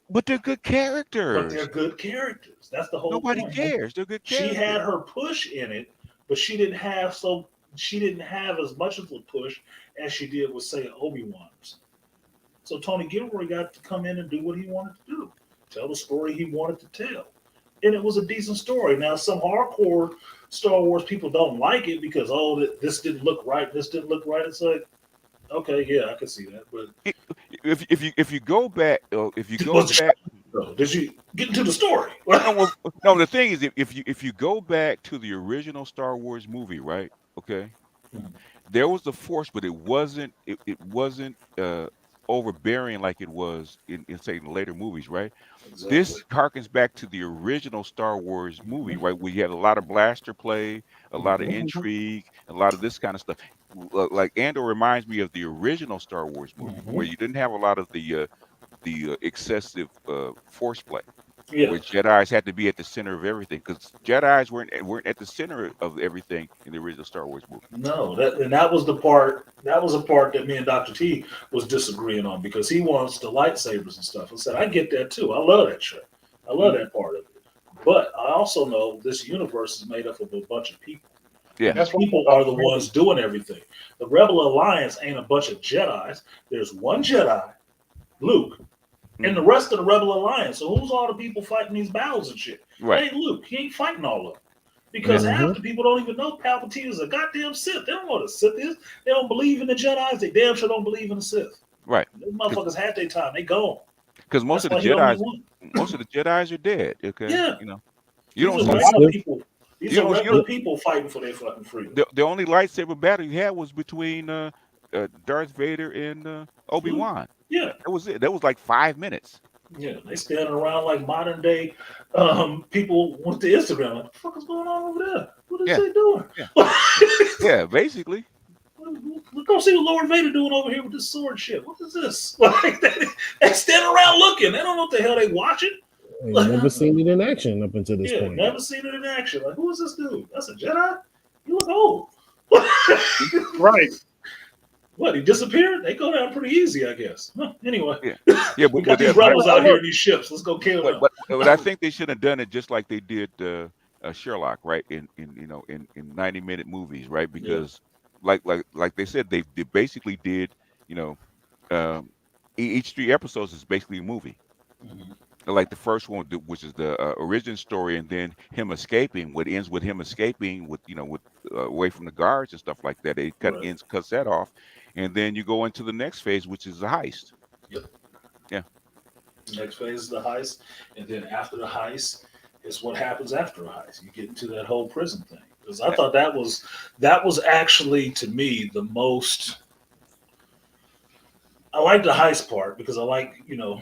K: But they're good characters.
F: But they're good characters. That's the whole.
K: Nobody
F: point.
K: cares. They're good characters.
F: She had her push in it, but she didn't have as much of a push as she did with say Obi-Wan. So Tony Gilroy got to come in and do what he wanted to do, tell the story he wanted to tell, and it was a decent story. Now some hardcore Star Wars people don't like it because this didn't look right. This didn't look right. It's like, okay, yeah, I can see that. But
K: if you go back,
F: did you get into the story?
K: No, the thing is, if you go back to the original Star Wars movie, right? Okay, there was the Force, but it wasn't overbearing like it was in say the later movies, right? Exactly. This harkens back to the original Star Wars movie, right? Where you had a lot of blaster play, a lot of intrigue, a lot of this kind of stuff. Like Andor reminds me of the original Star Wars movie, where you didn't have a lot of the excessive force play.
F: Yeah.
K: Where Jedis had to be at the center of everything, because Jedis weren't at the center of everything in the original Star Wars movie.
F: No, that was the part. That was a part that me and Dr. T was disagreeing on because he wants the lightsabers and stuff. I said I get that too. I love that shit. I love that part of it. But I also know this universe is made up of a bunch of people.
K: Yeah,
F: these people are the ones doing everything. The Rebel Alliance ain't a bunch of Jedis. There's one Jedi, Luke. And the rest of the Rebel Alliance. So who's all the people fighting these battles and shit?
K: Right.
F: It ain't Luke. He ain't fighting all of them. Because half the people don't even know Palpatine is a goddamn Sith. They don't know what a Sith is. They don't believe in the Jedis. They damn sure don't believe in the Sith.
K: Right.
F: Those motherfuckers had their time. They gone.
K: Because most of the Jedis are dead. Okay.
F: Yeah.
K: You don't see
F: regular people. These are regular people fighting for their fucking freedom.
K: The only lightsaber battle you had was between Darth Vader and Obi-Wan.
F: Yeah.
K: That was it. That was like 5 minutes.
F: Yeah, they standing around like modern day people with the Instagram. Like, what the fuck is going on over there? What is they doing?
K: Yeah, yeah, basically.
F: Go see what Lord Vader doing over here with this sword shit. What is this? Like they standing around looking. They don't know what the hell they watching.
I: Never seen it in action up until this point.
F: Never seen it in action. Like, who is this dude? That's a Jedi? You look old.
J: Right.
F: What, he disappeared? They go down pretty easy, I guess. Huh, anyway.
K: Yeah,
F: we got these rebels out here in these ships. Let's go kill them.
K: But I think they should have done it just like they did Sherlock, right? In 90-minute movies, right? Because like they said, they basically did, each 3 episodes is basically a movie. Like the first one, which is the origin story, and then him escaping. What ends with him escaping with away from the guards and stuff like that. They cuts that off, and then you go into the next phase, which is the heist.
F: Yep.
K: Yeah.
F: The next phase is the heist, and then after the heist is what happens after a heist. You get into that whole prison thing. Because I thought that was actually, to me, the most. I like the heist part because I like the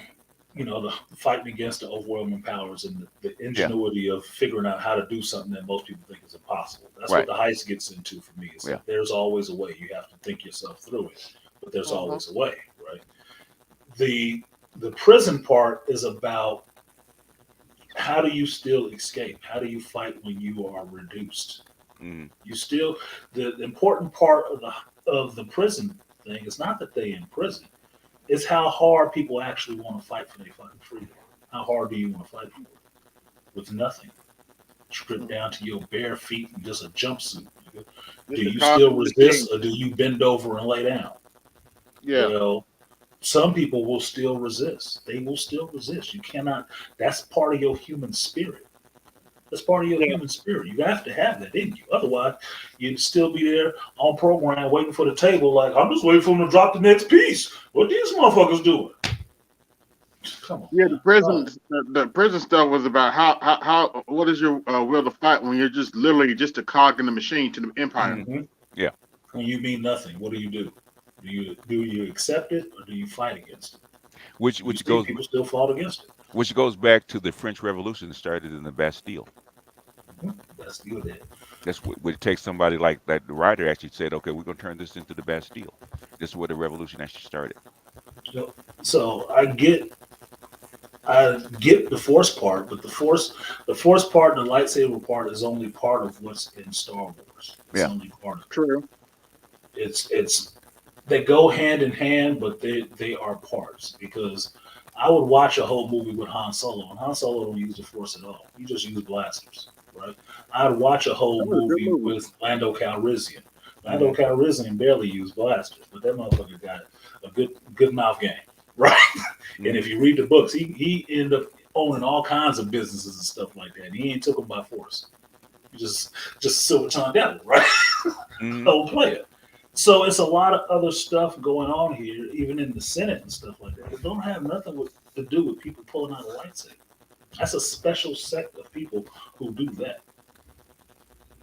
F: fighting against the overwhelming powers and the ingenuity of figuring out how to do something that most people think is impossible. That's what the heist gets into for me. Is there's always a way. You have to think yourself through it, but there's always a way, right? The prison part is about how do you still escape? How do you fight when you are reduced? You still, the important part of the prison thing is not that they in prison. It's how hard people actually want to fight for their fucking freedom. How hard do you want to fight for it? With nothing. Stripped down to your bare feet and just a jumpsuit. Do you still resist or do you bend over and lay down?
J: Yeah.
F: Well, some people will still resist. They will still resist. You cannot, that's part of your human spirit. That's part of your human spirit. You have to have that in you. Otherwise, you'd still be there on program waiting for the table like, I'm just waiting for them to drop the next piece. What these motherfuckers doing? Come on.
J: Yeah, the prison stuff was about how what is your will to fight when you're just literally just a cog in the machine to the empire.
K: Yeah.
F: When you mean nothing, what do? Do you accept it or do you fight against it?
K: Which goes
F: people still fought against it.
K: Which goes back to the French Revolution that started in the Bastille.
F: Bastille did.
K: That's what it takes somebody like that. The writer actually said, "Okay, we're going to turn this into the Bastille." This is where the revolution actually started.
F: So I get the Force part, but the Force part and the lightsaber part is only part of what's in Star Wars. It's only part of it.
J: True.
F: It's they go hand in hand, but they are parts because. I would watch a whole movie with Han Solo, and Han Solo don't use the Force at all. He just uses blasters, right? I'd watch a whole movie with Lando Calrissian. Lando Calrissian barely used blasters, but that motherfucker got a good mouth game, right? And if you read the books, he ended up owning all kinds of businesses and stuff like that. He ain't took them by force. He just silver tongue devil, right? Old player. So it's a lot of other stuff going on here, even in the Senate and stuff like that. It don't have nothing to do with people pulling out a lightsaber. That's a special sect of people who do that.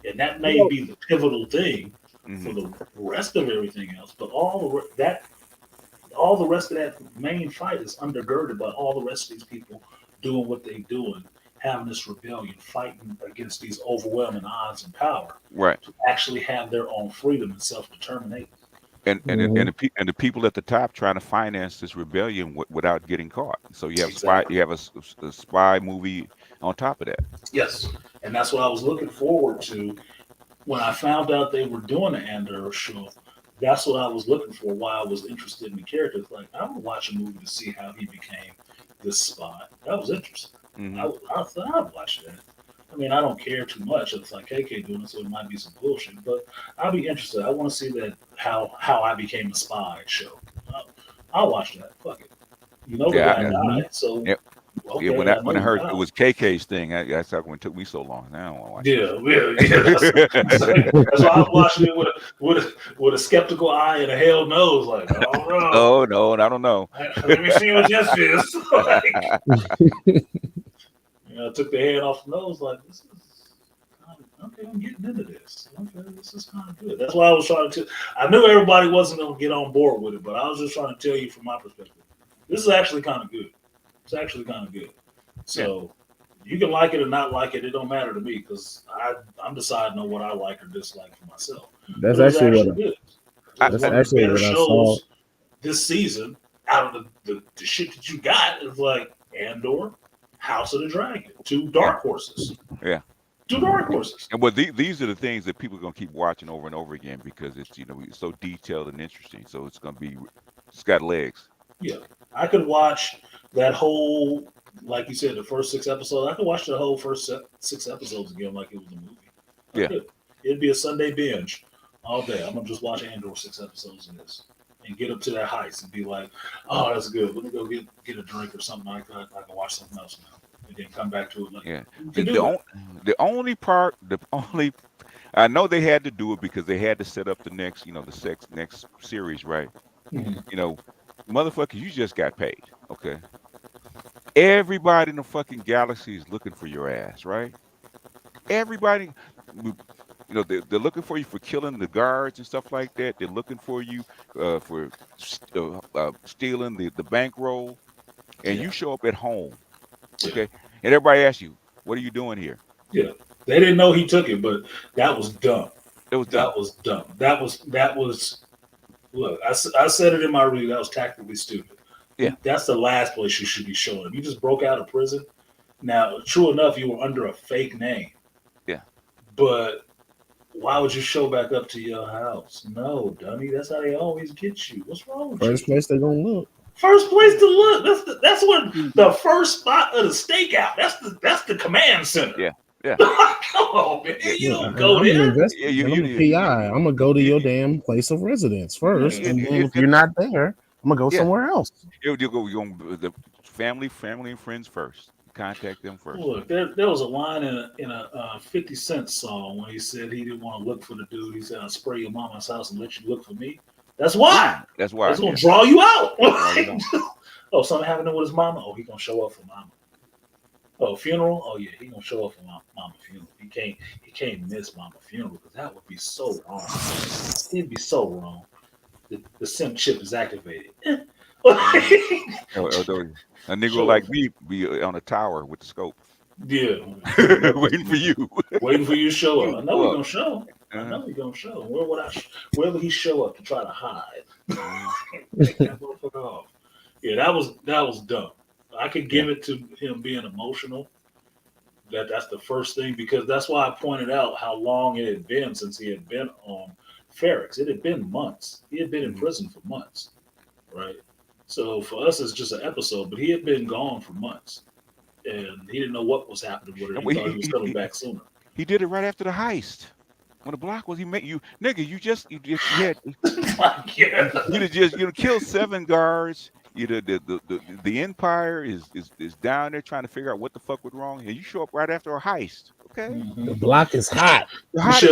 F: And that may be the pivotal thing for the rest of everything else. But all the rest of that main fight is undergirded by all the rest of these people doing what they're doing, having this rebellion, fighting against these overwhelming odds and power,
K: right? To
F: actually have their own freedom and self-determination.
K: And the people at the top trying to finance this rebellion without getting caught. So you have a spy movie on top of that.
F: Yes, and that's what I was looking forward to when I found out they were doing the Andor show. That's what I was looking for. Why I was interested in the characters. Like I would watch a movie to see how he became this spy. That was interesting. I thought I'd watch that. I mean, I don't care too much. It's like KK doing it, so it might be some bullshit. But I'll be interested. I want to see that how I became a spy show. I'll watch that. Fuck it. The guy died. So okay,
K: when I heard it was KK's thing, that's how when it took me so long. Now I don't want to watch
F: it. That's why I'm watching it with a skeptical eye and a hell knows. Like, I don't know.
K: Oh no, I don't know.
F: Let me see what this is. I took the head off the nose. Like, this is okay. I'm getting into this. Okay, this is kind of good. That's why I was trying to. I knew everybody wasn't going to get on board with it, but I was just trying to tell you from my perspective. This is actually kind of good. It's actually kind of good. So you can like it or not like it. It don't matter to me because I'm deciding on what I like or dislike for myself.
I: That's actually what I saw
F: this season. Out of the shit that you got is like Andor, House of the Dragon, 2 dark horses.
K: Yeah.
F: Two dark horses.
K: And but these are the things that people are gonna keep watching over and over again because it's it's so detailed and interesting. So it's got legs.
F: Yeah, I could watch that whole, like you said, the first 6 episodes. I could watch the whole first 6 episodes again like it was a movie.
K: Yeah,
F: it'd be a Sunday binge all day. I'm gonna just watch Andor 6 episodes of this and get up to that heist and be like, oh, that's good. Let me go get a drink or something. I can watch something else now. And then come back to it later.
K: Yeah. The only I know they had to do it because they had to set up the next, the next series, right?
F: Mm-hmm.
K: Motherfucker, you just got paid, okay? Everybody in the fucking galaxy is looking for your ass, right? Everybody, they're looking for you for killing the guards and stuff like that. They're looking for you for stealing the bankroll, and you show up at home. Okay, and everybody asks you, "What are you doing here?"
F: Yeah, they didn't know he took it, but that was dumb.
K: It was dumb.
F: That was dumb. That was. Look, I said it in my review. That was tactically stupid.
K: Yeah,
F: that's the last place you should be showing. You just broke out of prison. Now, true enough, you were under a fake name.
K: Yeah,
F: but why would you show back up to your house? No, dummy. That's how they always get you. What's wrong with you?
I: First place they're gonna look.
F: First place to look. That's what the first spot of the stakeout. That's the command center.
K: Yeah. Yeah.
F: Come on, man. You don't go there.
I: I'm a PI. I'm gonna go to your damn place of residence first, and then if you're not there, I'm gonna go somewhere else.
K: You go the family and friends first. Contact them first.
F: Look, there was a line in a 50 Cent song when he said he didn't want to look for the dude. He said, "I'll spray your mama's house and let you look for me." That's why.
K: That's why.
F: That's gonna draw you out. Oh, something happening with his mama. Oh, he gonna show up for mama. Oh, funeral. Oh yeah, he gonna show up for mama funeral. He can't miss mama funeral because that would be so wrong. It'd be so wrong. The simp chip is activated.
K: A nigga like me be on a tower with the scope.
F: Yeah,
K: waiting for you.
F: Waiting for you to show up. I know he's gonna show. I know he's gonna show. Where would he show up to try to hide? Take that motherfucker off. Yeah, that was dumb. I could give it to him being emotional. That's the first thing, because that's why I pointed out how long it had been since he had been on Ferrix. It had been months. He had been in prison for months, right? So for us, it's just an episode, but he had been gone for months, and he didn't know what was happening with it. He thought he was coming back sooner.
K: He did it right after the heist. When the block was, he met you, nigga. You had you killed 7 guards. The Empire is down there trying to figure out what the fuck went wrong, and you show up right after a heist. Okay,
I: the block is hot.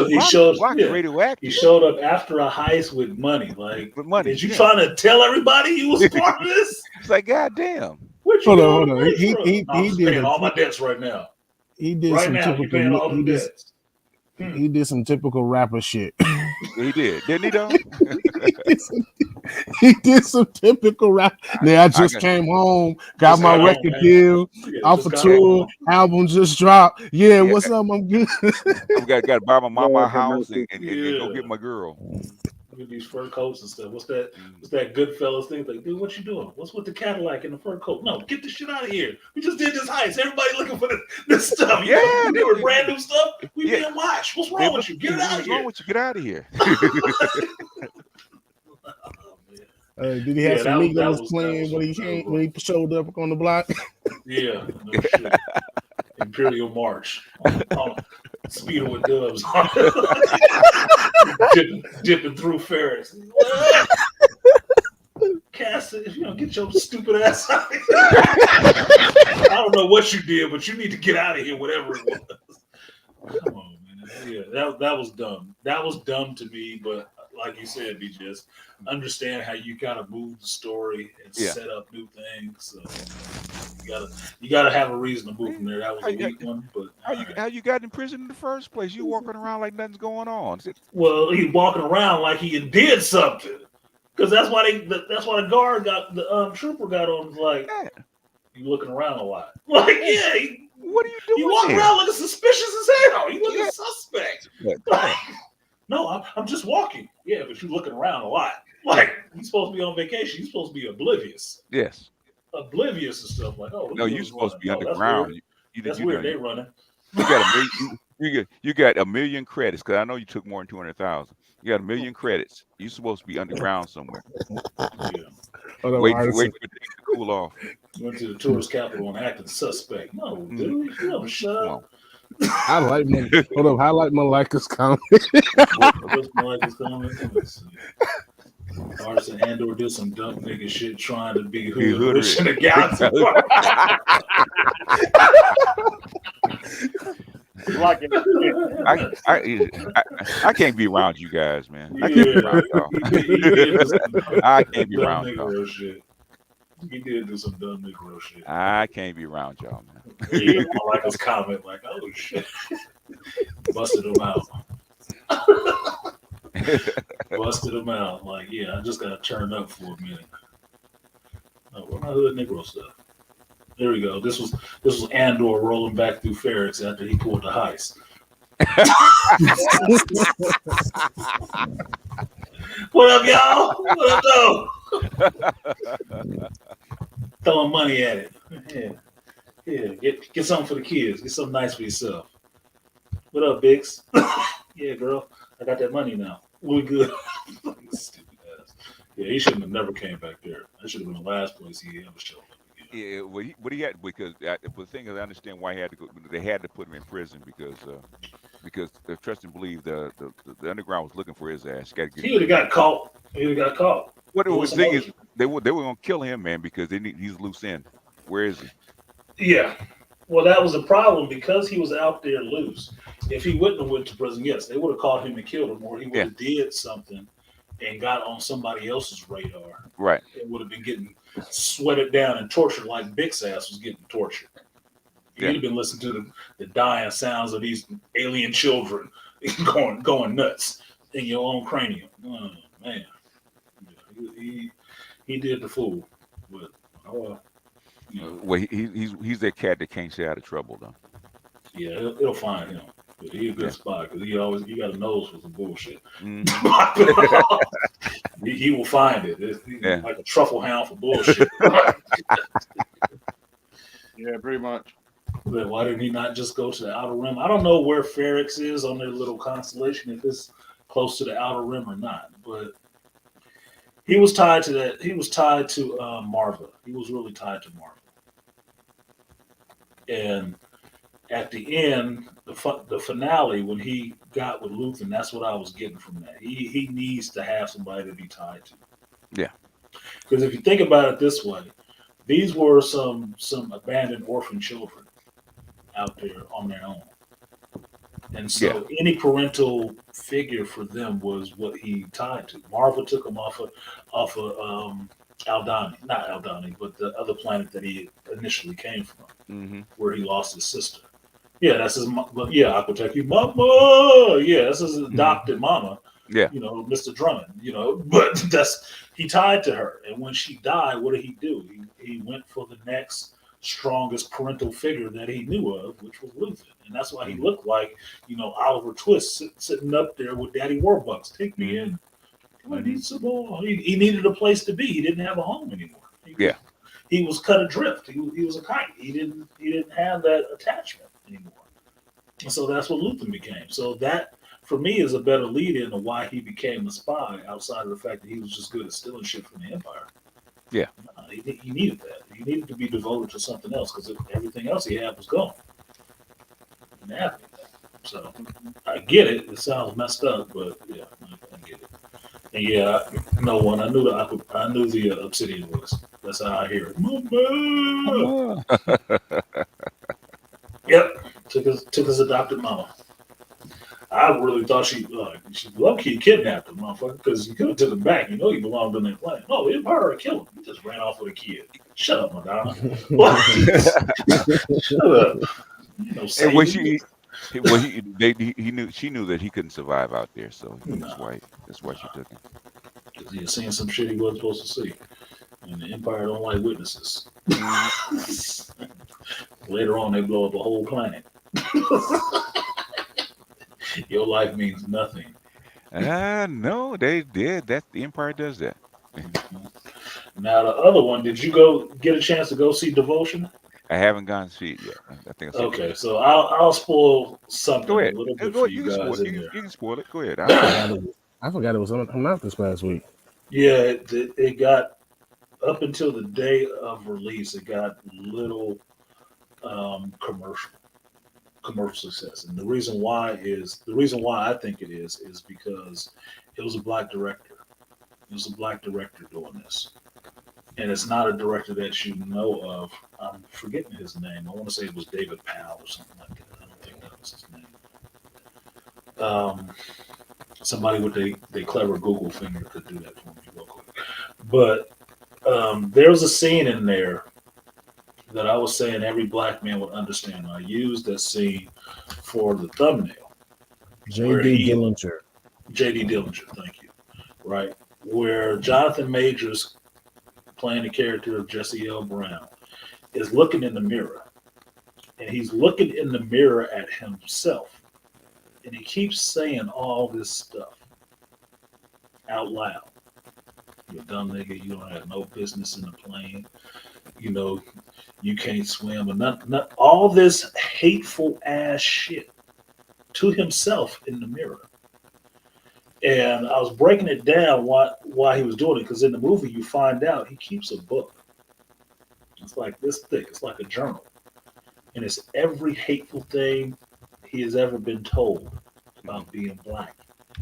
F: He showed
K: radioactive.
F: He showed up after a heist with money. Like,
K: with money.
F: Did you trying to tell everybody you was part of this?
K: It's like, goddamn.
F: Hold
I: on.
F: He did all my debts right now.
I: He did
F: right
I: some
F: now.
I: typical.
F: Paying all the debts.
I: He did some typical rapper shit.
K: He did, didn't he? Though
I: he did some typical rap. Now I just came home, got my record deal, off a tour, album just dropped. Yeah, what's up? I'm good.
K: I got to buy my mama a house and go get my girl.
F: Look at these fur coats and stuff. What's that Goodfellas thing? Like, dude, what you doing? What's with the Cadillac and the fur coat? No, get this shit out of here. We just did this heist. Everybody looking for this stuff.
K: Yeah,
F: they were brand new stuff. We being watched. What's wrong with you? Get out of here.
K: What's wrong with you? Get out of here.
I: Did he have some Migos playing when he showed up on the block?
F: Yeah, no shit. Imperial March on Speedo with Dubs dipping through Ferris. Cass, get your stupid ass out of here. I don't know what you did, but you need to get out of here, whatever it was. Come on, man. Yeah, that was dumb. That was dumb to me, but like you said, B, just understand how you gotta move the story and set up new things. So you gotta have a reason to move from there. That was a weak one, but
K: how you got in prison in the first place? You walking around like nothing's going on.
F: Well, he walking around like he did something, because that's why the guard got the trooper got on. Was like, you looking around a lot. Like, yeah.
K: What are you doing?
F: You walk around looking suspicious as hell. You look a suspect. Like, no, I'm just walking. Yeah, but you're looking around a lot. Like, you're supposed to be on vacation. You're supposed to be oblivious.
K: Yes.
F: Oblivious and stuff like, oh.
K: No, you're supposed to be underground.
F: That's weird. They running.
K: You you got 1 million credits because I know you took more than 200,000. You got 1 million credits. You're supposed to be underground somewhere.
F: Yeah.
K: Wait for things to cool off.
F: Went to the tourist capital and acted suspect. No, dude, you don't shut up.
I: I like Malika's comment.
F: What's Malika's comment? Let's see. Artisan Andor did some dumb nigga shit trying to be hood rich in the galaxy.
K: I can't be around you guys, man. I can't be around y'all. I can't be around y'all.
F: He did do some dumb Negro shit.
K: I can't be around y'all, man.
F: Yeah, I like his comment, like, oh shit. Busted him out. Busted him out. Like, yeah, I just gotta turn up for a minute. Oh, where my hood Negro stuff? There we go. This was Andor rolling back through Ferrex after he pulled the heist. What up, y'all? What up, though? Throwing money at it. Yeah. Get something for the kids. Get something nice for yourself. What up, Biggs? Yeah, girl. I got that money now. We good. Stupid ass. Yeah, he shouldn't have never came back there. That should have been the last place he ever showed up.
K: Yeah, well, he had because the thing is, I understand why he had to go. They had to put him in prison because trust and believe the underground was looking for his ass.
F: He would have got caught.
K: What the thing is, they were gonna kill him, man, because he's loose end. Where is he?
F: Yeah. Well, that was a problem because he was out there loose. If he wouldn't have went to prison, yes, they would have caught him and killed him, or he would have did something and got on somebody else's radar.
K: Right.
F: It would have been getting sweated down and tortured like Big's ass was getting tortured. You'd have been listening to the dying sounds of these alien children going nuts in your own cranium. Oh, man. Yeah, he did the fool. But,
K: well, he's that cat that can't stay out of trouble, though.
F: Yeah, it'll find him. But he's a good spot because he got a nose for some bullshit.
K: Mm-hmm.
F: he will find it. He's like a truffle hound for bullshit.
J: Yeah, pretty much.
F: But why didn't he not just go to the Outer Rim? I don't know where Ferrex is on their little constellation, if it's close to the Outer Rim or not. But he was tied to that. He was tied to Marva. He was really tied to Marva. And at the end, the finale, when he got with Luthen, that's what I was getting from that. He needs to have somebody to be tied to.
K: Yeah.
F: Because if you think about it this way, these were some abandoned orphan children out there on their own. And so any parental figure for them was what he tied to. Marva took him off of Aldhani, not Aldhani, but the other planet that he initially came from, where he lost his sister. Yeah, that's his. Yeah, Aquatech, mama. Yeah, that's his adopted mama.
K: Yeah,
F: Mr. Drummond. But he tied to her, and when she died, what did he do? He went for the next strongest parental figure that he knew of, which was Luthen, and that's why he looked like Oliver Twist sitting up there with Daddy Warbucks. Take me in. I need some more. He needed a place to be. He didn't have a home anymore. He was cut adrift. He was a kite. He didn't have that attachment anymore. And so that's what Luthen became. So that, for me, is a better lead-in to why he became a spy, outside of the fact that he was just good at stealing shit from the Empire.
K: Yeah.
F: He needed that. He needed to be devoted to something else because everything else he had was gone. He didn't have anything. So I get it. It sounds messed up, but yeah, I get it. And yeah, I knew the Obsidian voice. That's how I hear it. Mama. Yep, took his adopted mama. I really thought she low-key kidnapped him, motherfucker, because you could have took him back. He belonged on that planet. No, it her kill him. He just ran off with a kid. Shut up, Madonna. Shut up.
K: She knew that he couldn't survive out there, so that's why she took him.
F: Because he had seen some shit he wasn't supposed to see. And the Empire don't like witnesses. Later on, they blow up a whole planet. Your life means nothing.
K: No, they did. The Empire does that.
F: Now the other one, did you go get a chance to go see Devotion?
K: I haven't gone to see it yet. I think I saw it.
F: Okay, so I'll spoil something
K: Go
F: a
K: ahead.
F: little bit
K: Go
F: for
K: ahead.
F: you
K: You can spoil
F: guys
K: it.
F: in there.
K: You can spoil it. Go ahead.
I: I forgot it was coming out this past week.
F: Yeah, it got up until the day of release. It got little commercial success, and the reason why I think it is because it was a black director. It was a black director doing this, and it's not a director that you know of. I'm forgetting his name. I want to say it was David Powell or something like that. I don't think that was his name. Somebody with a clever Google finger could do that for me real quick. But there's a scene in there that I was saying every black man would understand. I used that scene for the thumbnail.
I: J.D. Dillinger.
F: J.D. Dillinger, thank you. Right. Where Jonathan Majors, playing the character of Jesse L. Brown, is looking in the mirror. And he's looking in the mirror at himself. And he keeps saying all this stuff out loud. You're a dumb nigga. You don't have no business in the plane. You know, you can't swim. And not all this hateful ass shit to himself in the mirror. And I was breaking it down why he was doing it, because in the movie you find out he keeps a book. It's like this thick. It's like a journal. And it's every hateful thing he has ever been told about being black,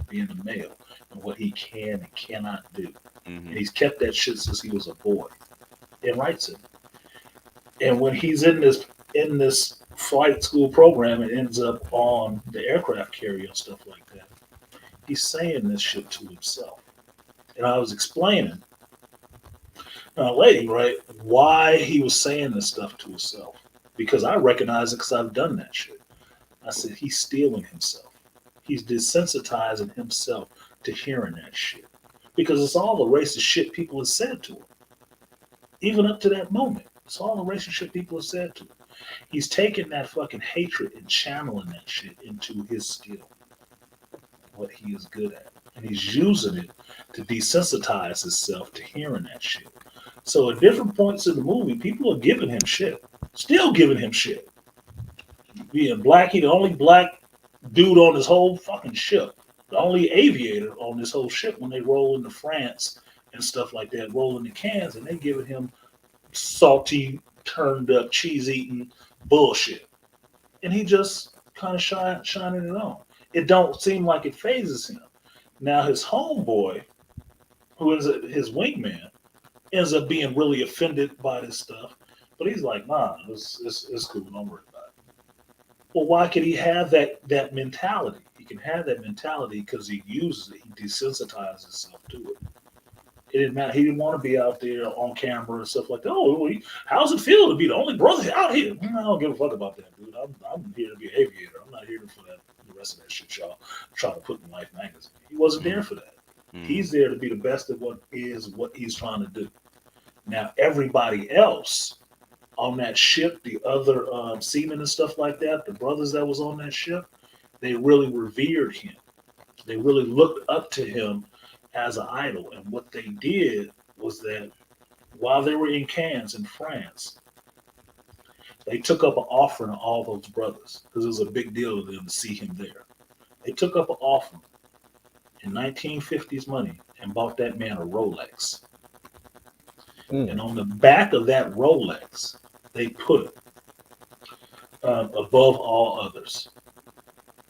F: being a male, and what he can and cannot do. And he's kept that shit since he was a boy. And writes it. And when he's in this flight school program and ends up on the aircraft carrier and stuff like that, he's saying this shit to himself. And I was explaining lady, right, why he was saying this stuff to himself. Because I recognize it because I've done that shit. I said, he's stealing himself. He's desensitizing himself to hearing that shit. Because it's all the racist shit people have said to him. Even up to that moment. It's all the racist shit people have said to him. He's taking that fucking hatred and channeling that shit into his skill. What he is good at. And he's using it to desensitize himself to hearing that shit. So at different points in the movie, people are giving him shit. Still giving him shit. Being black, he the only black dude on this whole fucking ship. The only aviator on this whole ship when they roll into France and stuff like that, rolling the cans, and they giving him salty, turned up, cheese eating bullshit. And he just kind of shining it on. It don't seem like it phases him. Now his homeboy, who is his wingman, ends up being really offended by this stuff. But he's like, nah, it's cool, don't worry about it. Well, why could he have that mentality? He can have that mentality because he uses it. He desensitizes himself to it. It didn't matter. He didn't want to be out there on camera and stuff like that. Oh, how's it feel to be the only brother out here? I don't give a fuck about that, dude. I'm here to be an aviator. I'm not here for that. The rest of that shit y'all trying to put in Life magazine. He wasn't there for that. He's there to be the best at what he's trying to do. Now, everybody else on that ship, the other seamen and stuff like that, the brothers that was on that ship, they really revered him. They really looked up to him as an idol. And what they did was that while they were in Cannes in France, they took up an offering of all those brothers because it was a big deal to them to see him there. They took up an offering in 1950s money and bought that man a Rolex. And on the back of that Rolex, they put above all others.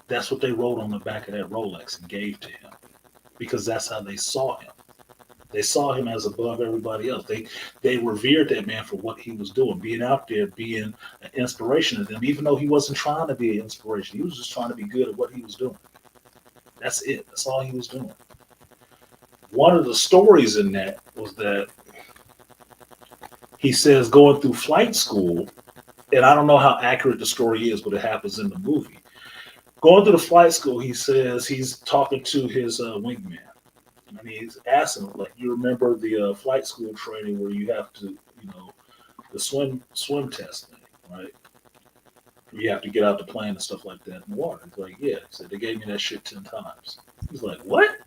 F: That's what they wrote on the back of that Rolex and gave to him because that's how they saw him. They saw him as above everybody else. They revered that man for what he was doing, being out there, being an inspiration to them, even though he wasn't trying to be an inspiration. He was just trying to be good at what he was doing. That's it. That's all he was doing. One of the stories in that was that he says going through flight school, and I don't know how accurate the story is, but it happens in the movie. Going through the flight school, he says he's talking to his wingman. And he's asking him, like, you remember the flight school training where you have to, the swim test thing, right? You have to get out the plane and stuff like that in the water. He's like, yeah. He said, they gave me that shit 10 times. He's like, what?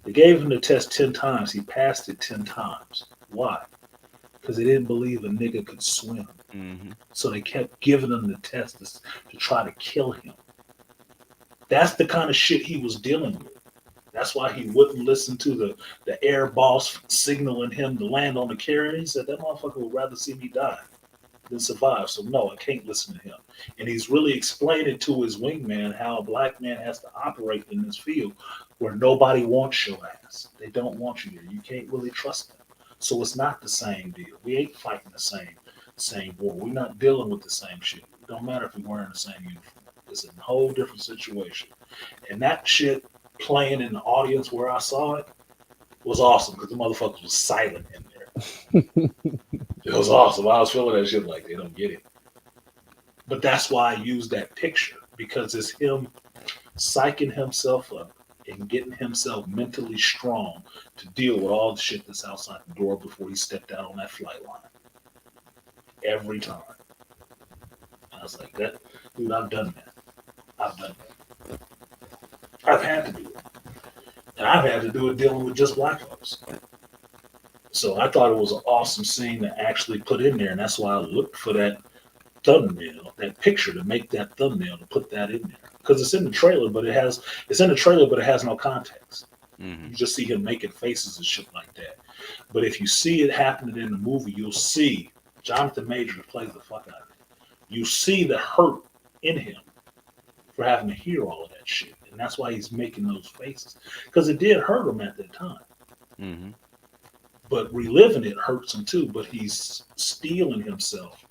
F: They gave him the test 10 times. He passed it 10 times. Why? Because they didn't believe a nigga could swim. So they kept giving him the tests to try to kill him. That's the kind of shit he was dealing with. That's why he wouldn't listen to the air boss signaling him to land on the carrier. He said, that motherfucker would rather see me die than survive. So no, I can't listen to him. And he's really explaining to his wingman how a black man has to operate in this field where nobody wants your ass. They don't want you there. You can't really trust them. So it's not the same deal. We ain't fighting the same war. We're not dealing with the same shit. It don't matter if we're wearing the same uniform. It's a whole different situation. And that shit playing in the audience where I saw it was awesome because the motherfuckers was silent in there. It was awesome. I was feeling that shit like they don't get it. But that's why I use that picture, because it's him psyching himself up and getting himself mentally strong to deal with all the shit that's outside the door before he stepped out on that flight line. Every time. I was like, that dude, I've done that. I've had to do it. And I've had to do it dealing with just black folks. So I thought it was an awesome scene to actually put in there. And that's why I looked for that thumbnail, that picture to make that thumbnail, to put that in there. Because it's in the trailer, but it has no context. You just see him making faces and shit like that. But if you see it happening in the movie, you'll see Jonathan Majors plays the fuck out of it. You see the hurt in him for having to hear all of that shit. And that's why he's making those faces. Because it did hurt him at that time. But reliving it hurts him too. But he's steeling himself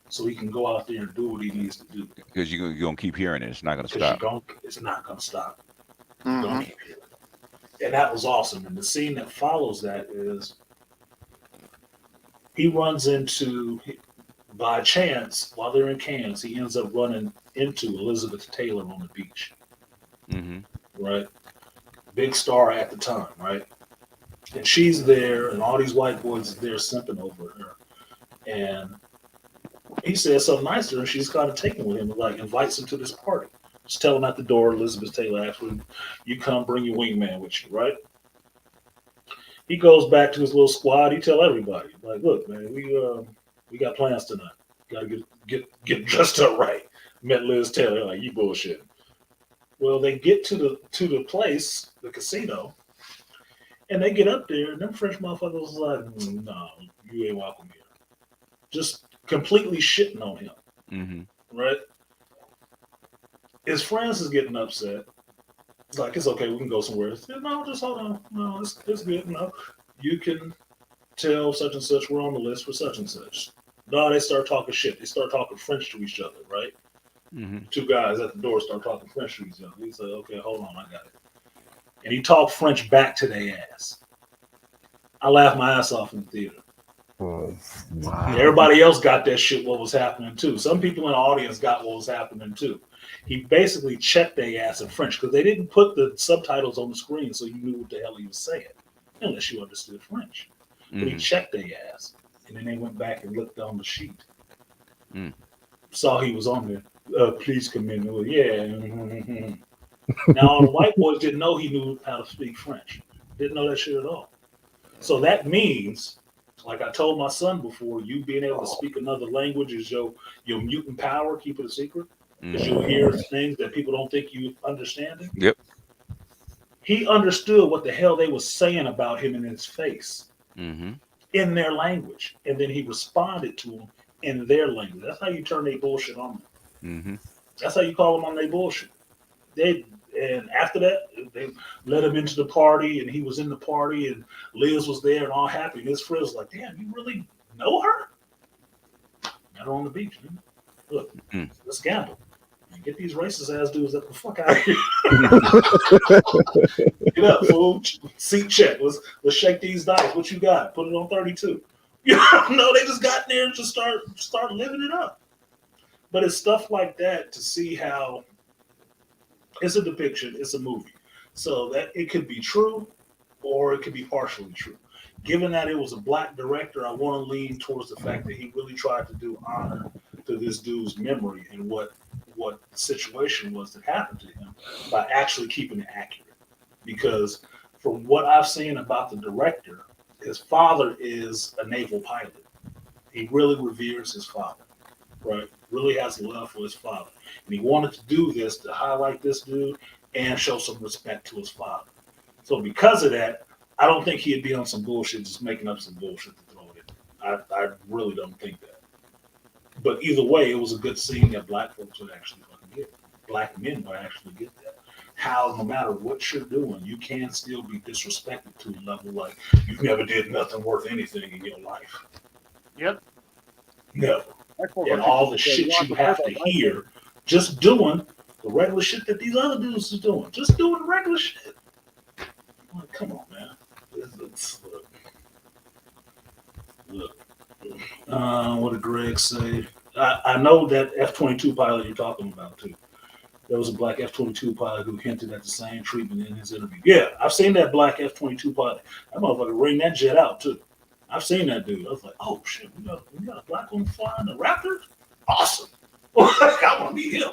F: so he can go out there and do what he needs to do.
K: Because you're going to keep hearing it. It's not going to stop.
F: It's not going to stop. You're going to keep hearing it. And that was awesome. And the scene that follows that is he runs into, by chance, while they're in Cannes, he ends up running into Elizabeth Taylor on the beach. Right? Big star at the time, right? And she's there, and all these white boys are there simping over her. And he says something nice to her, and she's kind of taken with him, and like invites him to this party. Just tell him at the door, Elizabeth Taylor actually, you come, bring your wingman with you, right? He goes back to his little squad. He tell everybody, like, look, man, we got plans tonight. Got to get dressed up right. Met Liz Taylor, like, you bullshit. Well, they get to the place, the casino, and they get up there, and them French motherfuckers was like, no, you ain't welcome here. Just completely shitting on him. Right? His friends is getting upset. It's like, it's okay, we can go somewhere. He said, no, just hold on. No, it's good. No, you can tell such and such we're on the list for such and such. No, they start talking shit. They start talking French to each other, right? Two guys at the door start talking French to each other. He said, okay, hold on, I got it. And he talked French back to their ass. I laughed my ass off in the theater.
I: Wow.
F: Everybody else got that shit, what was happening too. Some people in the audience got what was happening too. He basically checked their ass in French because they didn't put the subtitles on the screen so you knew what the hell he was saying, unless you understood French. But he checked their ass. And then they went back and looked on the sheet. Saw he was on there. Please come in. Yeah. Now, all the white boys didn't know he knew how to speak French. Didn't know that shit at all. So that means, like I told my son before, you being able to speak another language is your mutant power. Keep it a secret. Because you'll hear things that people don't think you understand.
K: Yep.
F: He understood what the hell they were saying about him in his face. In their language. And then he responded to them in their language. That's how you turn their bullshit on them. That's how you call them on their bullshit. And after that, they let him into the party, and he was in the party, and Liz was there and all happy. And his friend was like, damn, you really know her? Met her on the beach, man. Look, let's gamble. And get these racist ass dudes up the fuck out of here. Get up, fool. Seat check. Let's shake these dice. What you got? Put it on 32. No, they just got in there and just start living it up. But it's stuff like that to see how it's a depiction, it's a movie. So that it could be true or it could be partially true. Given that it was a black director, I want to lean towards the fact that he really tried to do honor to this dude's memory and what the situation was that happened to him by actually keeping it accurate. Because from what I've seen about the director, his father is a naval pilot. He really reveres his father. right? Really has love for his father. And he wanted to do this to highlight this dude and show some respect to his father. So because of that, I don't think he'd be on some bullshit, just making up some bullshit to throw it in. I really don't think that. But either way, it was a good scene that black folks would actually fucking get. Black men would actually get that. How no matter what you're doing, you can still be disrespected to a level like you never did nothing worth anything in your life.
J: Yep.
F: Never. And all the shit you have to hear just doing the regular shit that these other dudes is doing. Just doing the regular shit. Like, come on, man. Look. What did Greg say? I know that F-22 pilot you're talking about, too. There was a black F-22 pilot who hinted at the same treatment in his interview. Yeah, I've seen that black F-22 pilot. That motherfucker ring that jet out, too. I've seen that dude. I was like, oh, shit, we got a black one flying the Raptors? Awesome. I want to be him.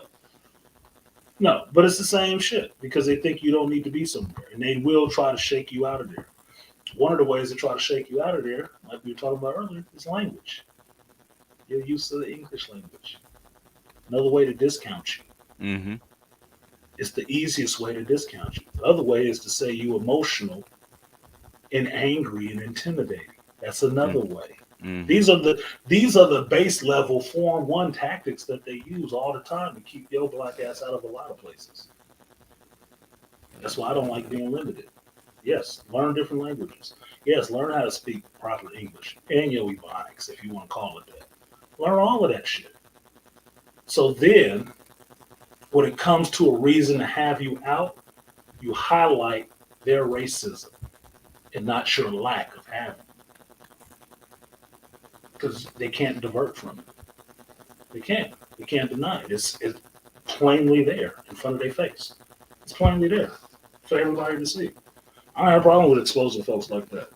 F: No, but it's the same shit because they think you don't need to be somewhere, and they will try to shake you out of there. One of the ways to try to shake you out of there, like we were talking about earlier, is language. You're used to the English language. Another way to discount you.
K: Mm-hmm.
F: It's the easiest way to discount you. The other way is to say you emotional and angry and intimidating. That's another way.
K: Mm-hmm.
F: These are the base level Form 1 tactics that they use all the time to keep your black ass out of a lot of places. That's why I don't like being limited. Yes, learn different languages. Yes, learn how to speak proper English and your Ebonics, if you want to call it that. Learn all of that shit. So then, when it comes to a reason to have you out, you highlight their racism and not your lack of having it. Because they can't divert from it. They can't. They can't deny it. It's plainly there in front of their face. It's plainly there for everybody to see. I don't have a problem with exposing folks like that.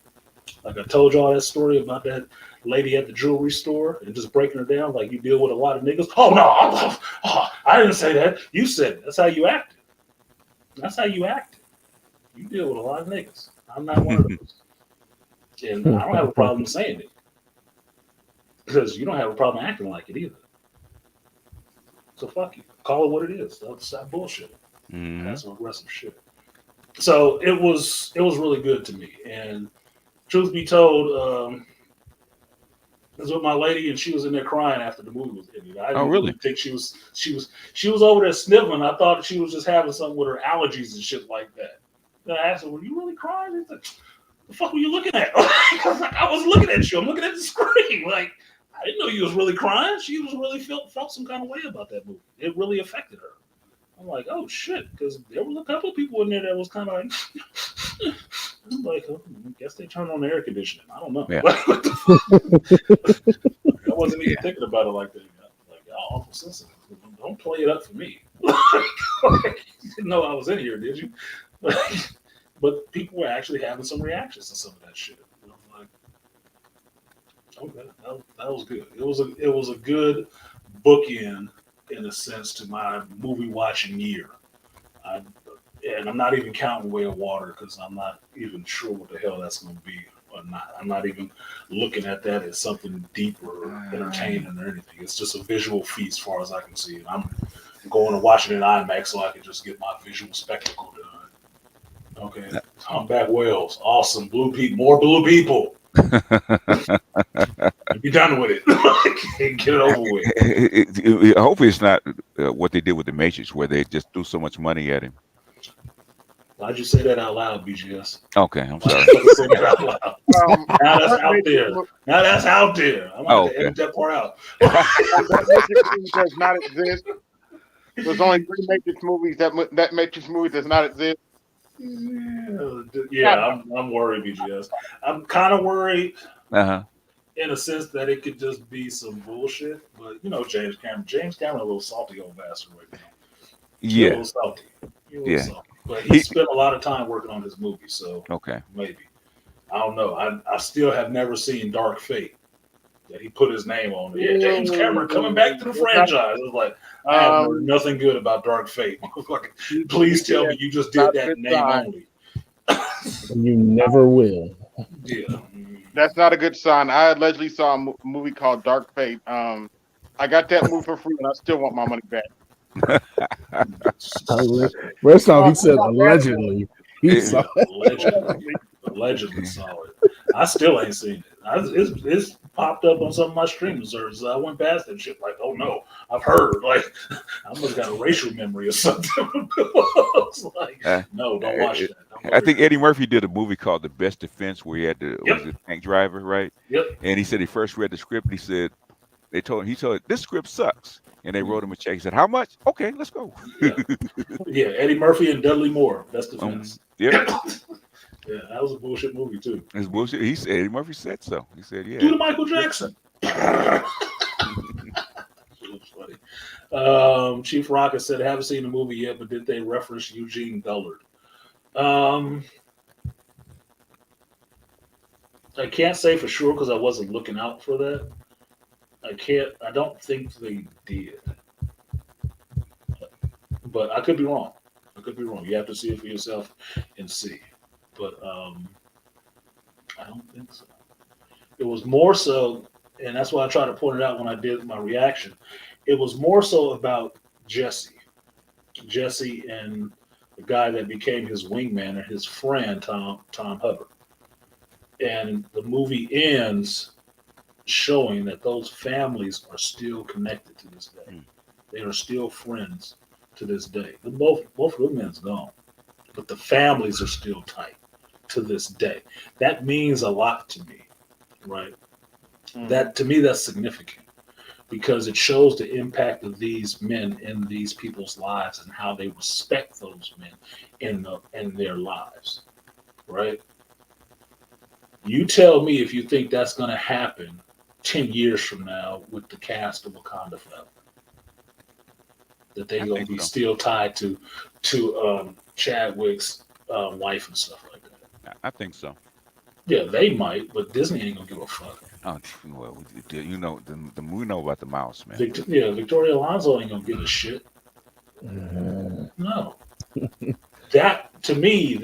F: Like I told y'all that story about that lady at the jewelry store and just breaking her down like you deal with a lot of niggas. Oh, no, I didn't say that. You said it. That's how you acted. That's how you acted. You deal with a lot of niggas. I'm not one of those. And I don't have a problem saying it. Because you don't have a problem acting like it either. So fuck you. Call it what it is. That's that bullshit.
K: Mm-hmm.
F: That's some aggressive shit. So it was really good to me. And truth be told, I was with my lady and she was in there crying after the movie was ended. I didn't really think she was over there sniffling. I thought she was just having something with her allergies and shit like that. And I asked her, "Were you really crying?" She's like, "The fuck were you looking at?" I was looking at you. I'm looking at the screen. Like, I didn't know you was really crying. She was really felt some kind of way about that movie. It really affected her. I'm like, oh shit, because there was a couple of people in there that was kind of like, I'm like, oh, I guess they turned on the air conditioning. I don't know.
K: Yeah.
F: I wasn't even thinking about it like that. Like, y'all awful sensitive. Don't play it up for me. You didn't know I was in here, did you? But people were actually having some reactions to some of that shit. I'm like, okay, that was good. It was a good bookend in a sense to my movie watching year. And I'm not even counting Way of Water because I'm not even sure what the hell that's going to be or not. I'm not even looking at that as something deep or entertaining or anything. It's just a visual feast as far as I can see. And I'm going and watching it in IMAX so I can just get my visual spectacle done. Okay, Humpback Whales, awesome. More blue people. Be done with it. Get it over with.
K: Hopefully it's not what they did with the Matrix, where they just threw so much money at him.
F: Why'd you say that out loud, BGS?
K: Okay, I'm sorry.
F: Say that out loud. Now that's out there. Now that's out there. I'm going to edit that part out.
J: That does not exist. There's only 3 Matrix movies that Matrix movie does not exist.
F: Yeah, I'm worried, BGS. I'm kind of worried in a sense that it could just be some bullshit. But you know, James Cameron, a little salty old bastard right now.
K: Yeah,
F: a little salty. Salty. But he spent a lot of time working on this movie, so maybe. I don't know. I still have never seen Dark Fate that he put his name on. Yeah, James Cameron coming back to the franchise. It was like, I have heard nothing good about Dark Fate. Please tell me you just did that name only.
I: You never will.
F: Yeah.
J: That's not a good sign. I allegedly saw a movie called Dark Fate. I got that movie for free, and I still want my money back.
I: First off, he said allegedly. He saw
F: Allegedly saw it. I still ain't seen it. It's popped up on some of my streaming services. I went past that shit like, oh no, I've heard. Like, I must have got a racial memory or something. It's like, no, don't watch that.
K: I think Eddie Murphy did a movie called The Best Defense where he had was the tank driver, right?
F: Yep.
K: And he said he first read the script. And he said he told him this script sucks, and they wrote him a check. He said, how much? Okay, let's go.
F: Yeah, Eddie Murphy and Dudley Moore. Best Defense.
K: Yep.
F: Yeah, that was a bullshit movie too.
K: It's bullshit. He said Eddie Murphy said so. He said, yeah.
F: Do the Michael Jackson. It was funny. Chief Rocket said, I haven't seen the movie yet, but did they reference Eugene Dullard? I can't say for sure because I wasn't looking out for that. I don't think they did. But I could be wrong. You have to see it for yourself and see. But I don't think so. It was more so, and that's why I tried to point it out when I did my reaction. It was more so about Jesse and the guy that became his wingman and his friend, Tom Hubbard. And the movie ends showing that those families are still connected to this day. They are still friends to this day. Both of the men's gone, but the families are still tight to this day. That means a lot to me, right? That to me, that's significant because it shows the impact of these men in these people's lives and how they respect those men in their lives, right? You tell me if you think that's going to happen 10 years from now with the cast of Wakanda Forever. That they're going to be still tied to Chadwick's wife and stuff like that.
K: I think so.
F: Yeah, they might, but Disney ain't gonna give a fuck.
K: Oh, well, we know about the mouse, man.
F: Victoria Alonso ain't gonna give a shit. No. That to me,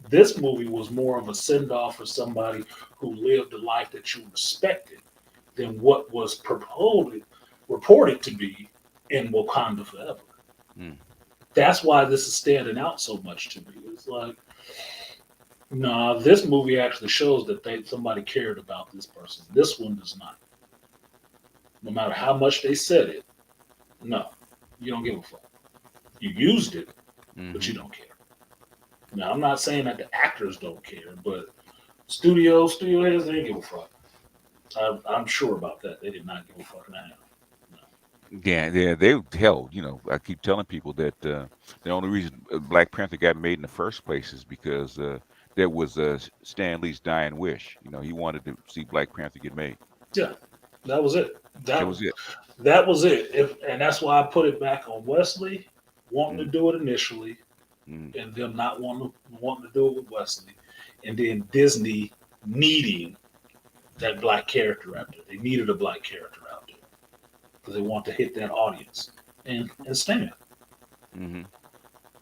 F: this movie was more of a send off for somebody who lived a life that you respected than what was reported to be in Wakanda Forever. That's why this is standing out so much to me. It's like, nah, this movie actually shows that somebody cared about this person. This one does not. No matter how much they said it, no, you don't give a fuck. You used it, but you don't care. Now, I'm not saying that the actors don't care, but studio heads, they didn't give a fuck. I'm sure about that. They did not give a fuck now.
K: Yeah, they held. I keep telling people that the only reason Black Panther got made in the first place is because there was Stan Lee's dying wish. He wanted to see Black Panther get made.
F: Yeah, that was it.
K: That was it.
F: That was it. And that's why I put it back on Wesley wanting to do it initially, and them not wanting to do it with Wesley, and then Disney needing that black character out there. They needed a black character out there because they want to hit that audience. And Stan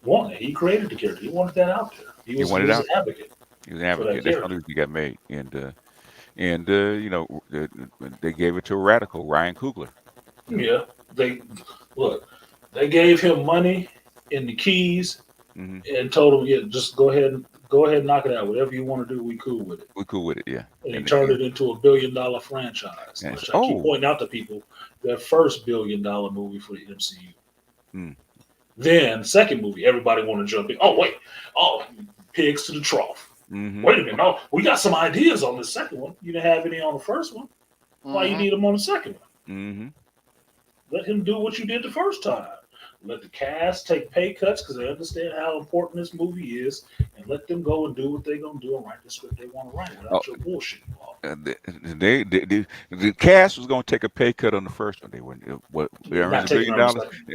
F: wanted it. He created the character. He wanted that out there. He was an advocate.
K: He was an advocate. That's how he got made. And they gave it to a radical, Ryan Coogler.
F: Yeah, they gave him money and the keys and told him, yeah, just go ahead and knock it out. Whatever you want to do, we cool with it.
K: We cool with it, yeah.
F: And he turned it into $1 billion franchise. Which I keep pointing out to people, their first $1 billion movie for the MCU. Then second movie, everybody want to jump in. Oh, pigs to the trough. Wait a minute, no, we got some ideas on the second one. You didn't have any on the first one. Why you need them on the second one? Let him do what you did the first time. Let the cast take pay cuts because they understand how important this movie is, and let them go and do what they're gonna do and write the script they want to write without your bullshit involved.
K: The cast was gonna take a pay cut on the first one. They wouldn't. They earned $1 billion.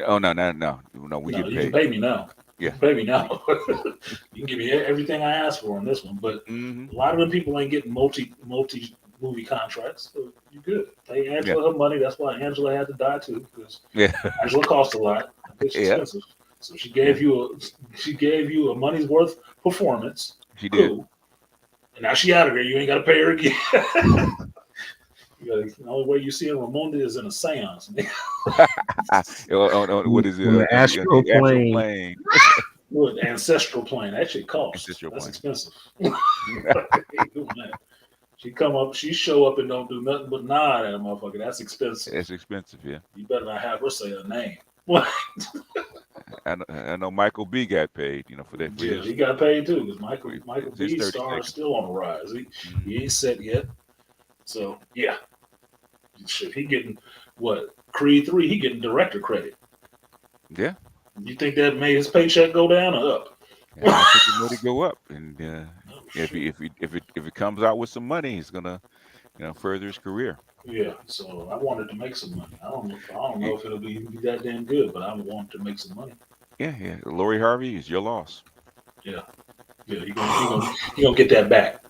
K: Oh no. We get paid.
F: You can pay me now.
K: Yeah,
F: pay me now. You can give me everything I asked for on this one, but a lot of them people ain't getting multi movie contracts. So you good. Pay Angela her money. That's why Angela had to die too, because Angela cost a lot. It's expensive. So she gave you a money's worth performance.
K: She did.
F: And now she out of there. You ain't got to pay her again. The only way you see a Ramonda is in a seance.
K: What is it?
I: On the astral plane.
K: plane.
F: What, ancestral plane? That shit costs.
K: Ancestral
F: That's
K: plane.
F: expensive. Ain't doing that. She show up and don't do nothing but nod at a motherfucker. That's expensive.
K: It's expensive, yeah.
F: You better not have her say her name. What?
K: I know Michael B got paid, for that.
F: Yeah, he got paid too because Michael
K: His
F: B
K: 30
F: star is
K: seconds.
F: still on the rise. He ain't set yet. So yeah, shit, he getting what? Creed 3, he getting director credit.
K: Yeah.
F: You think that made his paycheck go down or up?
K: And I think it made it go up, and if it comes out with some money, he's gonna further his career.
F: Yeah, so I wanted to make some money. I don't know if it'll be that damn good, but I want to make some money.
K: Yeah. Lori Harvey is your loss.
F: Yeah, he gonna get that back.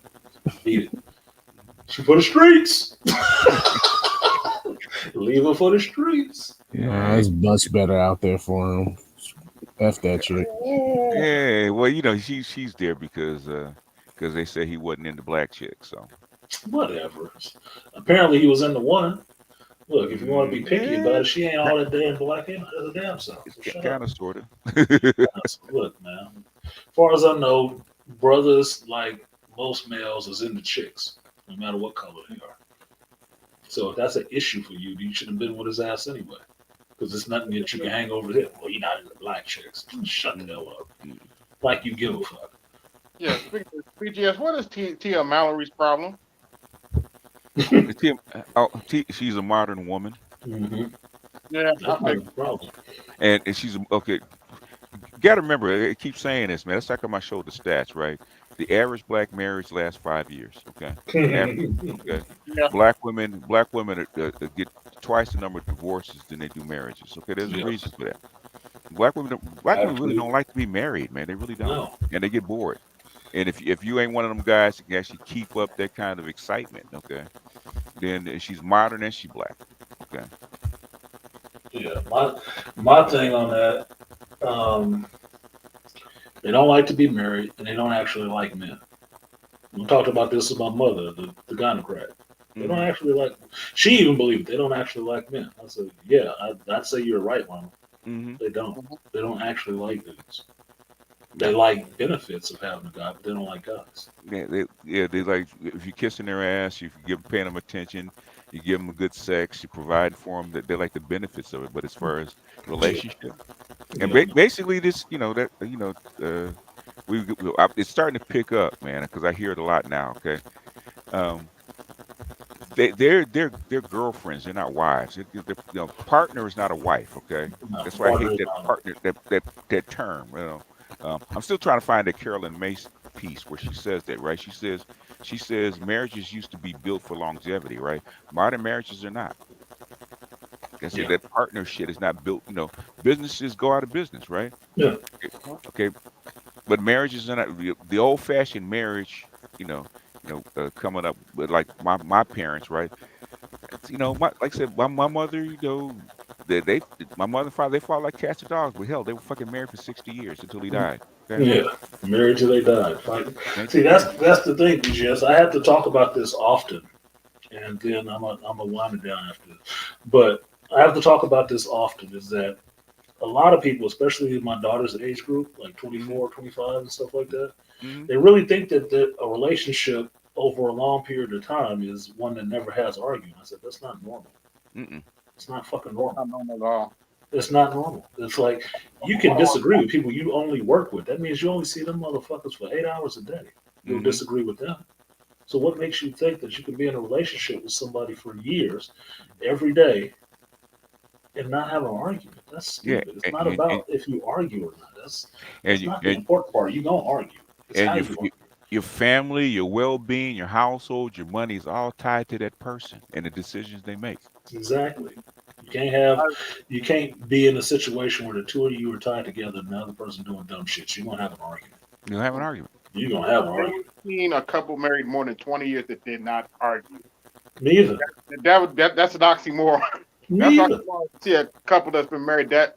F: Beat it. She for the streets. Leave her for the streets.
I: Yeah, it's much better out there for him. F that chick.
K: Yeah, well, she's there because they said he wasn't into black chicks, so.
F: Whatever. Apparently he was into one. Look, if you want to be picky about it, she ain't all that damn black in her damn self. So
K: Kind of, sort of.
F: Look, man. As far as I know, brothers, like most males, is into chicks, no matter what color they are. So if that's an issue for you, you should have been with his ass anyway. Because there's nothing that you can hang over him. Well, you're not into black chicks. Shut the hell up. Like you give a fuck.
J: Yeah, BGS, what is Tia Mallory's problem?
K: She's a modern woman.
F: Mm-hmm.
J: Yeah,
F: That's not a problem.
K: And she's okay. You gotta remember, I keep saying this, man. Let's talk about my show, The Stats, right? The average black marriage lasts 5 years. Okay. Okay.
J: Yeah.
K: Black women get twice the number of divorces than they do marriages. Okay, there's a reason for that. Black women really don't like to be married, man. They really don't,
F: No.
K: and they get bored. And if you ain't one of them guys that can actually keep up that kind of excitement, okay, then she's modern and she's black. Okay.
F: Yeah, my thing on that, they don't like to be married and they don't actually like men. We talked about this with my mother, the gynocrat. They don't actually like. She even believed it. They don't actually like men. I said, yeah, I'd say you're right, Mama.
K: Mm-hmm.
F: They don't. They don't actually like dudes. They like benefits of having a guy, but they don't like guys.
K: They like if you're kissing their ass, you paying them attention, you give them good sex, you provide for them. That they like the benefits of it. But as far as relationship, and basically this, it's starting to pick up, man, because I hear it a lot now. Okay, they're girlfriends. They're not wives. Partner is not a wife. Okay, that's why I hate that partner. That term. I'm still trying to find a Carolyn Mace piece where she says that, right? She says marriages used to be built for longevity, right? Modern marriages are not. That's it. That partner shit is not built. Businesses go out of business, right?
F: Yeah.
K: Okay. But marriages are not the old-fashioned marriage. Coming up with like my parents, right? Like I said, my mother, my mother and father, they fought like cats and dogs. But hell, they were fucking married for 60 years until he died. Okay?
F: Yeah, married till they died. Fighting. See, that's the thing, BGS. I have to talk about this often, and then I'm a wind it down after this. But I have to talk about this often. Is that a lot of people, especially in my daughter's age group, like 24, 25, and stuff like that, they really think that a relationship over a long period of time is one that never has argument. I said, that's not normal. It's not fucking normal.
J: Not normal at all.
F: It's not normal. It's like you can disagree with people you only work with. That means you only see them motherfuckers for 8 hours a day. You'll disagree with them. So what makes you think that you can be in a relationship with somebody for years, every day, and not have an argument? That's stupid. It's not about if you argue or not. That's not the important part. You're going to argue.
K: And your family, your well-being, your household, your money is all tied to that person and the decisions they make.
F: Exactly. You can't be in a situation where the two of you are tied together and the other person doing dumb shit. You're going to have an argument.
K: You'll have an argument.
F: You're going to have an argument.
J: I've seen a couple married more than 20 years that did not argue.
F: Me either.
J: That's an oxymoron.
F: Me either.
J: See a couple that's been married that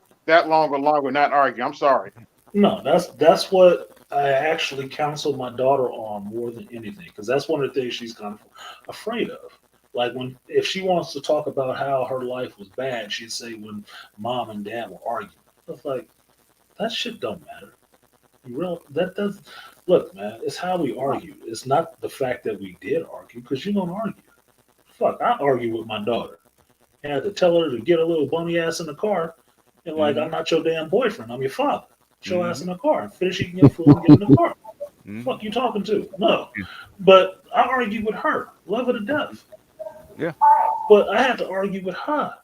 J: long or longer not argue. I'm sorry.
F: No, that's what I actually counsel my daughter on more than anything, because that's one of the things she's kind of afraid of. Like if she wants to talk about how her life was bad, she'd say when mom and dad were arguing. It's like that shit don't matter. That does. Look, man, it's how we argue. It's not the fact that we did argue, because you don't argue. Fuck, I argue with my daughter. I had to tell her to get her little bummy ass in the car, and like, I'm not your damn boyfriend. I'm your father. Get your ass in the car and finish eating your food and get in the car. Fuck you talking to? No. But I argue with her. Love her to death.
K: Yeah.
F: But I had to argue with her.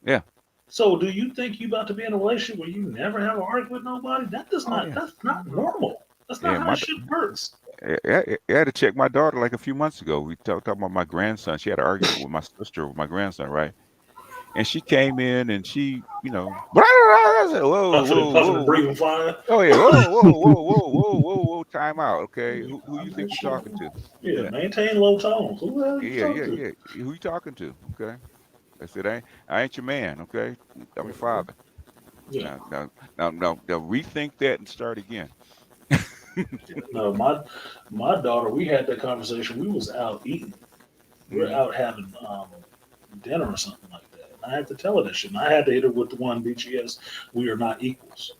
K: Yeah.
F: So do you think you about to be in a relationship where you never have an argument with nobody? That's not normal. That's not how shit works.
K: I had to check my daughter like a few months ago. We talked about my grandson. She had an argument with my sister with my grandson, right? And she came in and she, I said, whoa.
F: Breathing fire.
K: Oh yeah, whoa, time out. Okay, who you think you're talking to?
F: Yeah, maintain low tones. Who the hell you talking to?
K: Yeah. Who you talking to? Okay. I said, I ain't your man. Okay, I'm your father.
F: Yeah.
K: Now, rethink that and start again.
F: No, my daughter, we had that conversation. We was out eating. We were out having dinner or something like that. And I had to tell her that shit. And I had to hit her with the one BGS. We are not equals.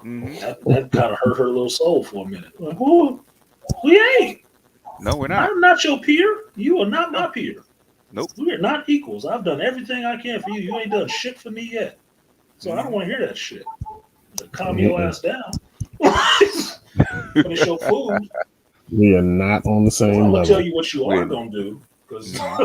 F: That kind of hurt her little soul for a minute. Like, whoa, we ain't.
K: No, we're not.
F: I'm not your peer. You are not my peer.
K: Nope.
F: We are not equals. I've done everything I can for you. You ain't done shit for me yet. So I don't want to hear that shit. Calm your ass down. Finish your food.
I: We are not on the same
F: level.
I: level.
F: I'll tell you what you are gonna do, because
I: I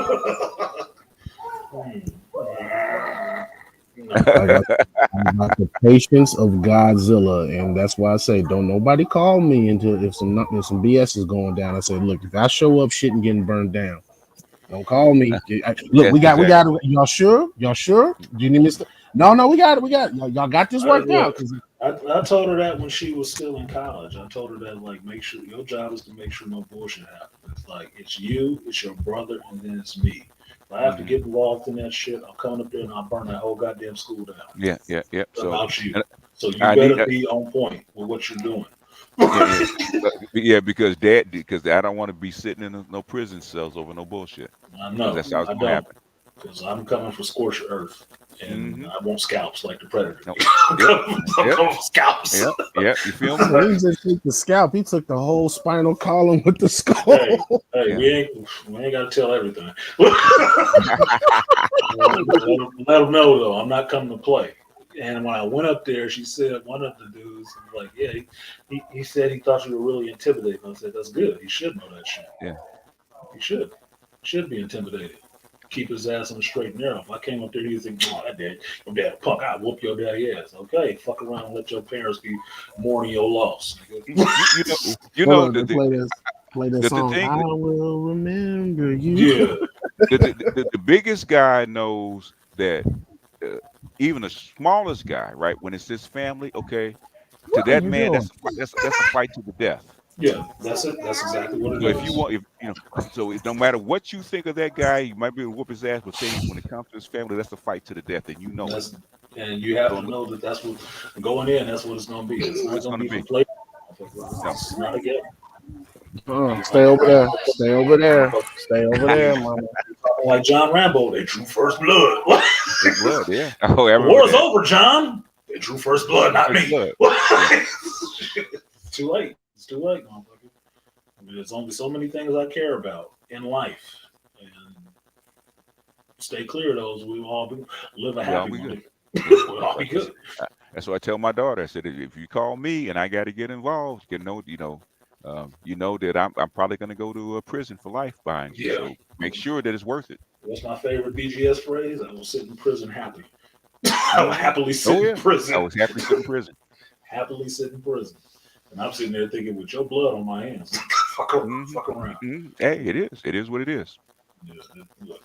I: got the patience of Godzilla, and that's why I say don't nobody call me until if some BS is going down. I say, look, if I show up, shit and getting burned down, don't call me. Look, we got y'all sure? Y'all sure? Do you need me? No, we got it. Y'all got this worked out.
F: I told her that when she was still in college. I told her that, like, make sure your job is to make sure no bullshit happens. It's like, it's you, it's your brother, and then it's me. If I have to get involved in that shit, I'm coming up there and I'll burn that whole goddamn school down.
K: Yeah.
F: It's
K: So
F: about you. So you better be on point with what you're doing.
K: Because I don't want to be sitting in no prison cells over no bullshit.
F: I know.
K: That's how it's gonna happen.
F: Because I'm coming for scorched earth, and I want scalps like the Predator.
K: Nope.
F: I'm coming for scalps.
K: You feel me?
I: He just took the scalp. He took the whole spinal column with the skull.
F: Hey, we ain't got to tell everything. let them know though, I'm not coming to play. And when I went up there, she said, one of the dudes was like, yeah, he said he thought you were really intimidating. I said, that's good. He should know that shit.
K: Yeah.
F: He should be intimidated. Keep his ass on the straight and narrow. If I came up there, you think, oh, your dad punk, I'll whoop your dad's ass. Okay, fuck around and let your parents be mourning your loss.
I: Play this song. I will remember you.
F: Yeah.
K: The biggest guy knows that even the smallest guy, right? When it's his family, okay, to that man, that's a fight to the death.
F: Yeah, that's it. That's exactly what it is.
K: If you want, so no matter what you think of that guy, you might be able to whoop his ass. But when it comes to his family, that's a fight to the death, and you know it.
F: And you have to know that that's what going in. That's what it's going to be. It's not going to be for play. It's not a game.
I: Stay over there. Stay over there, mama.
F: Like John Rambo, they drew first blood.
K: Blood, yeah.
F: Oh, the war's over, John. They drew first blood, not me. It's too late. It's too late, motherfucker. I mean, there's only so many things I care about in life, and stay clear of those. We all live a happy life. We'll all be good.
K: That's what I tell my daughter. I said, if you call me and I got to get involved, you know that I'm probably going to go to a prison for life behind you. So make sure that it's worth it.
F: What's my favorite BGS phrase? I will sit in prison happy. I will happily sit in prison.
K: I was happy to sit in prison.
F: Happily sit in prison. And I'm sitting there thinking, with your blood on my hands, fuck around.
K: Hey, it is. It is what it is.
F: Yeah, look.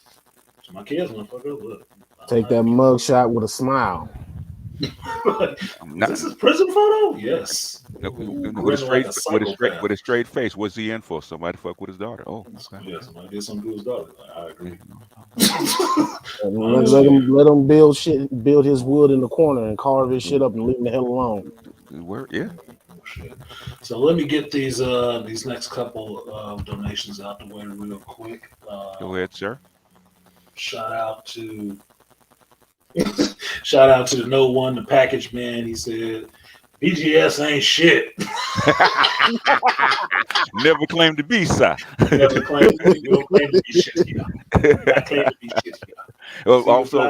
F: So my kids, motherfucker, look.
I: Take that mug shot with a smile.
F: This is prison photo? Yes.
K: With a straight face. What's he in for? Somebody fuck with his daughter. Oh, okay.
F: Yeah, somebody did something to his daughter. I agree.
I: Let him build his wood in the corner and carve his shit up and leave him the hell alone.
K: Yeah.
F: So let me get these next couple of donations out the way real quick.
K: Go ahead, sir.
F: Shout out to shout out to the No One, the package man. He said, BGS ain't shit.
K: Never claimed to be, sir.
F: Never claimed to be shit. I claim to be shit.
K: Well, also,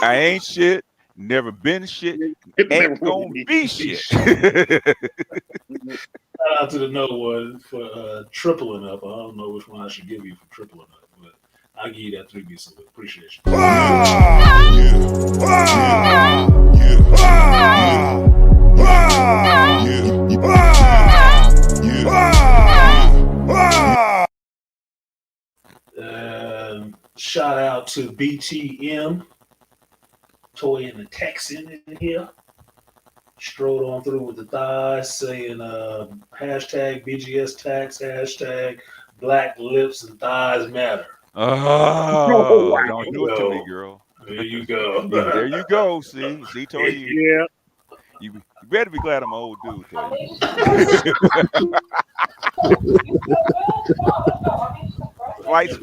K: I ain't shit, never been shit, ain't gonna be shit.
F: Shout out to the No One for tripling up. I don't know which one I should give you for tripling up, but I'll give you that 3B salute. Appreciate you. Shout out to BTM, Toy and the Texan in here. Strolled on through with the thighs, saying hashtag BGS tax, hashtag Black Lips and Thighs Matter.
K: Oh, don't do it to me, girl.
F: There you go.
K: There you go. See, Toy,
J: Yeah.
K: You better be glad I'm an old dude, Toy. Flights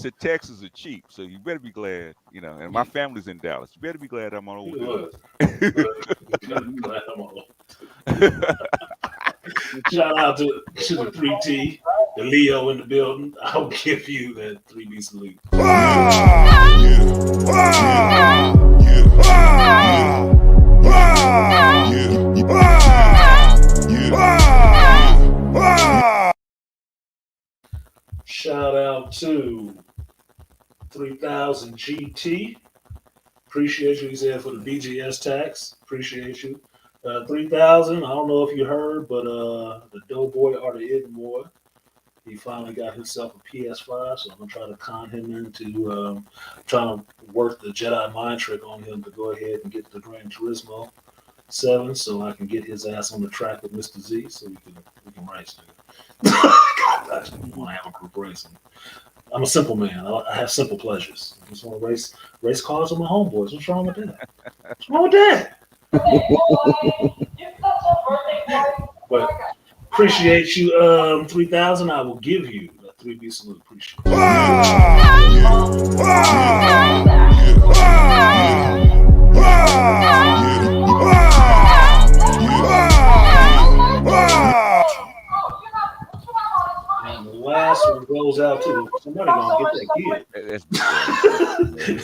K: to Texas are cheap, so you better be glad, and my family's in Dallas. You better be glad I'm on old dude.
F: Shout out to the 3T, the Leo in the building. I'll give you that 3B salute. Shout out to 3000 GT. Appreciate you. He's there for the BGS tax. Appreciate you. 3000. I don't know if you heard, but the Doughboy or the Hidden Boy, he finally got himself a PS5. So I'm gonna try to con him into trying to work the Jedi mind trick on him to go ahead and get the Gran Turismo 7, so I can get his ass on the track with Mr. Z, so we can race. I just want to have a group racing. I'm a simple man. I have simple pleasures. I just want to race cars with my homeboys. What's wrong with that? What's wrong with that? But appreciate you, 3000. I will give you a 3B salute. Appreciate it. And the last one goes out to somebody gonna get that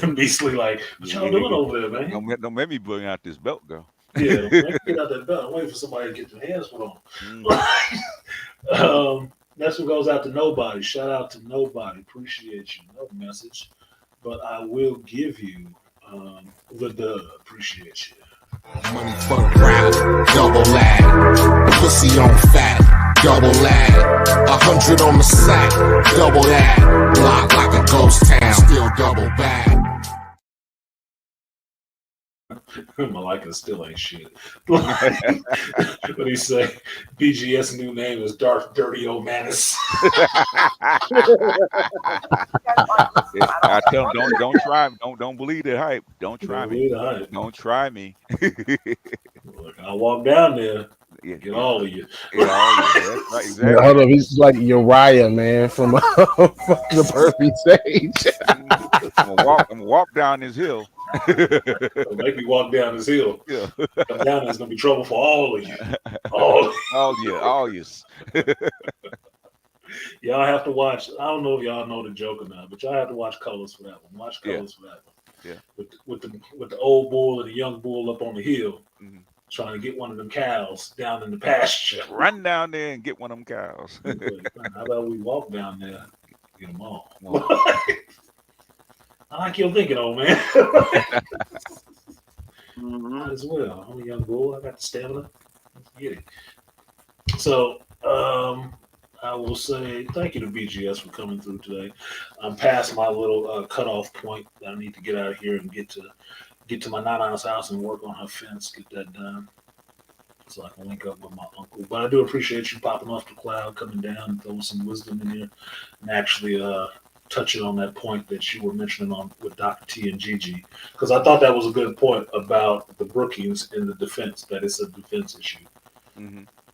F: kid. Beastly, like, what y'all doing over there, man?
K: Don't make me bring out this belt, girl.
F: Yeah, don't make me get out that belt. I'm waiting for somebody to get their hands put on. Next one goes out to Nobody. Shout out to Nobody. Appreciate you. No message, but I will give you the dub. Appreciate you.
G: Money for the crowd, double lag. Pussy on fat, double lag. 100 on the sack, double that. Block like a ghost town, still double bag.
F: Malika still ain't shit. What do you say? BGS new name is Darth Dirty O'Manus.
K: I tell them, don't try me. Don't believe the hype. Don't try me. Don't try me.
F: Look, I'll walk down there. Get all of you.
K: That's right, exactly.
I: Yeah, hold up, he's like Uriah, man, from the Perfect Stage.
K: I'm gonna walk down this hill.
F: Make me walk down this hill.
K: Yeah.
F: Come down, there's gonna be trouble for all of you.
K: All you.
F: Y'all have to watch. I don't know if y'all know the joke or not, but y'all have to watch Colors for that one. Watch Colors for that one.
K: Yeah.
F: With the old bull and the young bull up on the hill, trying to get one of them cows down in the pasture.
K: Run down there and get one of them cows.
F: How about we walk down there, get them all? I like your thinking, old man. Might as well. I'm a young bull. I got the stamina. Let's get it. So, I will say thank you to BGS for coming through today. I'm past my little cutoff point that I need to get out of here and get to my Nana's house and work on her fence, get that done, so I can link up with my uncle. But I do appreciate you popping off the cloud, coming down, and throwing some wisdom in here, and actually touching on that point that you were mentioning on with Dr. T and Gigi, because I thought that was a good point about the Brookings in the defense, that it's a defense issue.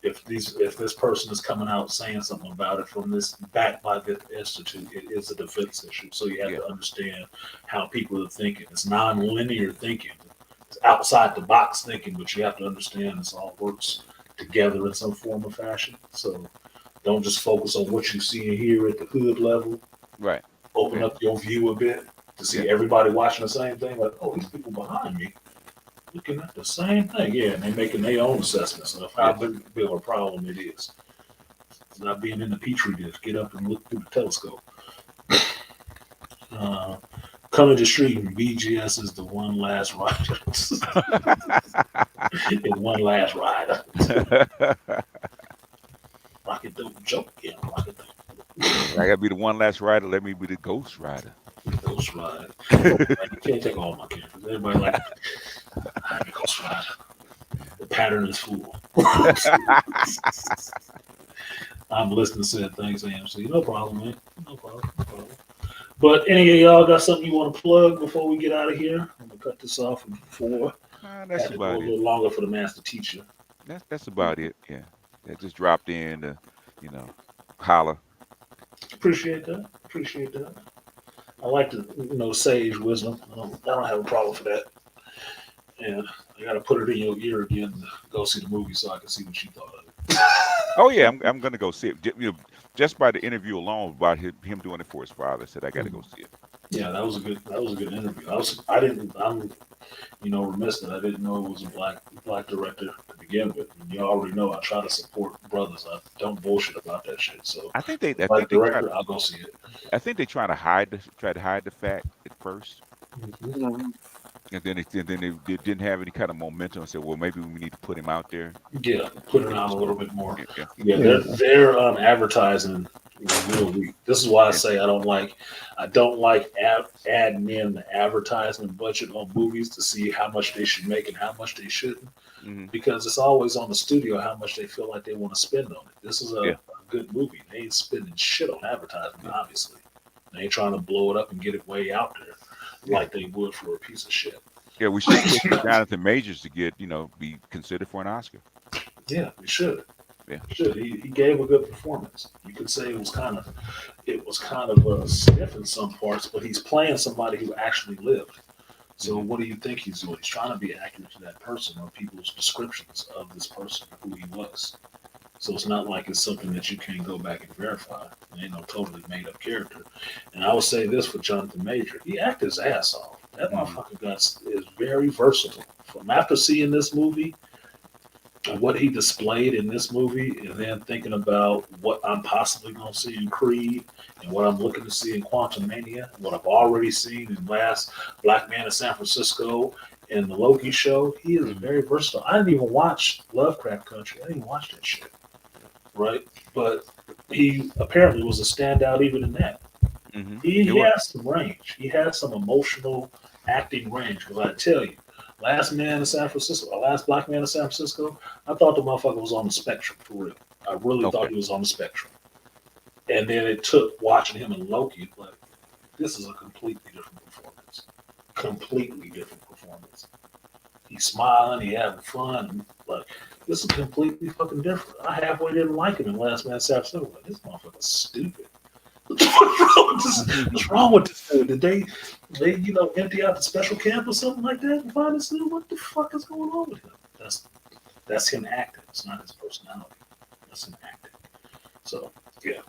F: if this person is coming out saying something about it from this backed by this institute, it is a defense issue. So you have to understand how people are thinking. It's non-linear thinking. It's outside the box thinking, but you have to understand this all works together in some form or fashion. So don't just focus on what you see and hear at the hood level.
K: Right.
F: Open up your view a bit to see everybody watching the same thing. Like, oh, these people behind me looking at the same thing. Yeah, and they're making their own assessments of how big of a problem it is. It's not being in the petri dish. Get up and look through the telescope. Coming to street, BGS is the one last rider. It's one last rider. Rocket Dope joke again. Rocket Dope.
K: I gotta be the one last rider. Let me be the ghost rider.
F: Ghost Rider. You can't take all my characters. Everybody like, I'm a Ghost Rider. The pattern is full. I'm listening to said things, AMC. No problem, man. No problem. But any of y'all got something you want to plug before we get out of here? I'm gonna cut this off in 4.
K: That's about
F: it. A little longer for the master teacher.
K: That's about it. Yeah. That just dropped in to, holler.
F: Appreciate that. I like to, sage wisdom. I don't have a problem for that. And I got to put it in your ear again to go see the movie so I can see what you thought of it.
K: Oh yeah, I'm gonna go see it. Just by the interview alone about him doing it for his father, I said I got to go see it.
F: Yeah, that was a good interview. I'm remiss that I didn't know it was a black director to begin with. And you already know I try to support brothers. I don't bullshit about that shit. So
K: I think they
F: I'll go see it.
K: I think they try to hide the fact at first.
F: Mm-hmm.
K: And then they didn't have any kind of momentum and said, well, maybe we need to put him out there.
F: Yeah, put him out a little bit more. Yeah, they're advertising real weak. This is why I say I don't like adding in the advertisement budget on movies to see how much they should make and how much they shouldn't. Mm-hmm. Because it's always on the studio how much they feel like they want to spend on it. This is a good movie. They ain't spending shit on advertising, obviously. They ain't trying to blow it up and get it way out there like they would for a piece of shit.
K: Yeah, we should get Jonathan Majors to get, be considered for an Oscar.
F: Yeah, we should.
K: Yeah,
F: should. He gave a good performance. You could say it was kind of stiff in some parts, but he's playing somebody who actually lived. So what do you think he's doing? He's trying to be accurate to that person or people's descriptions of this person, who he was. So it's not like it's something that you can't go back and verify. It ain't no totally made up character. And I would say this for Jonathan Major. He acted his ass off. That motherfucker is very versatile. From after seeing this movie and what he displayed in this movie, and then thinking about what I'm possibly going to see in Creed and what I'm looking to see in Quantumania, what I've already seen in Last Black Man in San Francisco and the Loki show, he is very versatile. I didn't even watch Lovecraft Country. I didn't even watch that shit. Right? But he apparently was a standout even in that. Mm-hmm. He has some range. He had some emotional acting range. Because I tell you, Last Man in San Francisco, Last Black Man in San Francisco, I thought the motherfucker was on the spectrum for real. I really thought he was on the spectrum. And then it took watching him in Loki, like, this is a completely different performance. Completely different performance. He's smiling, he having fun. Like, this is completely fucking different. I halfway didn't like him in Last Man in San Francisco. Like, this motherfucker's stupid. What's wrong with this dude? Did they empty out the special camp or something like that and find this dude? What the fuck is going on with him? That's him acting. It's not his personality. That's him acting. So yeah,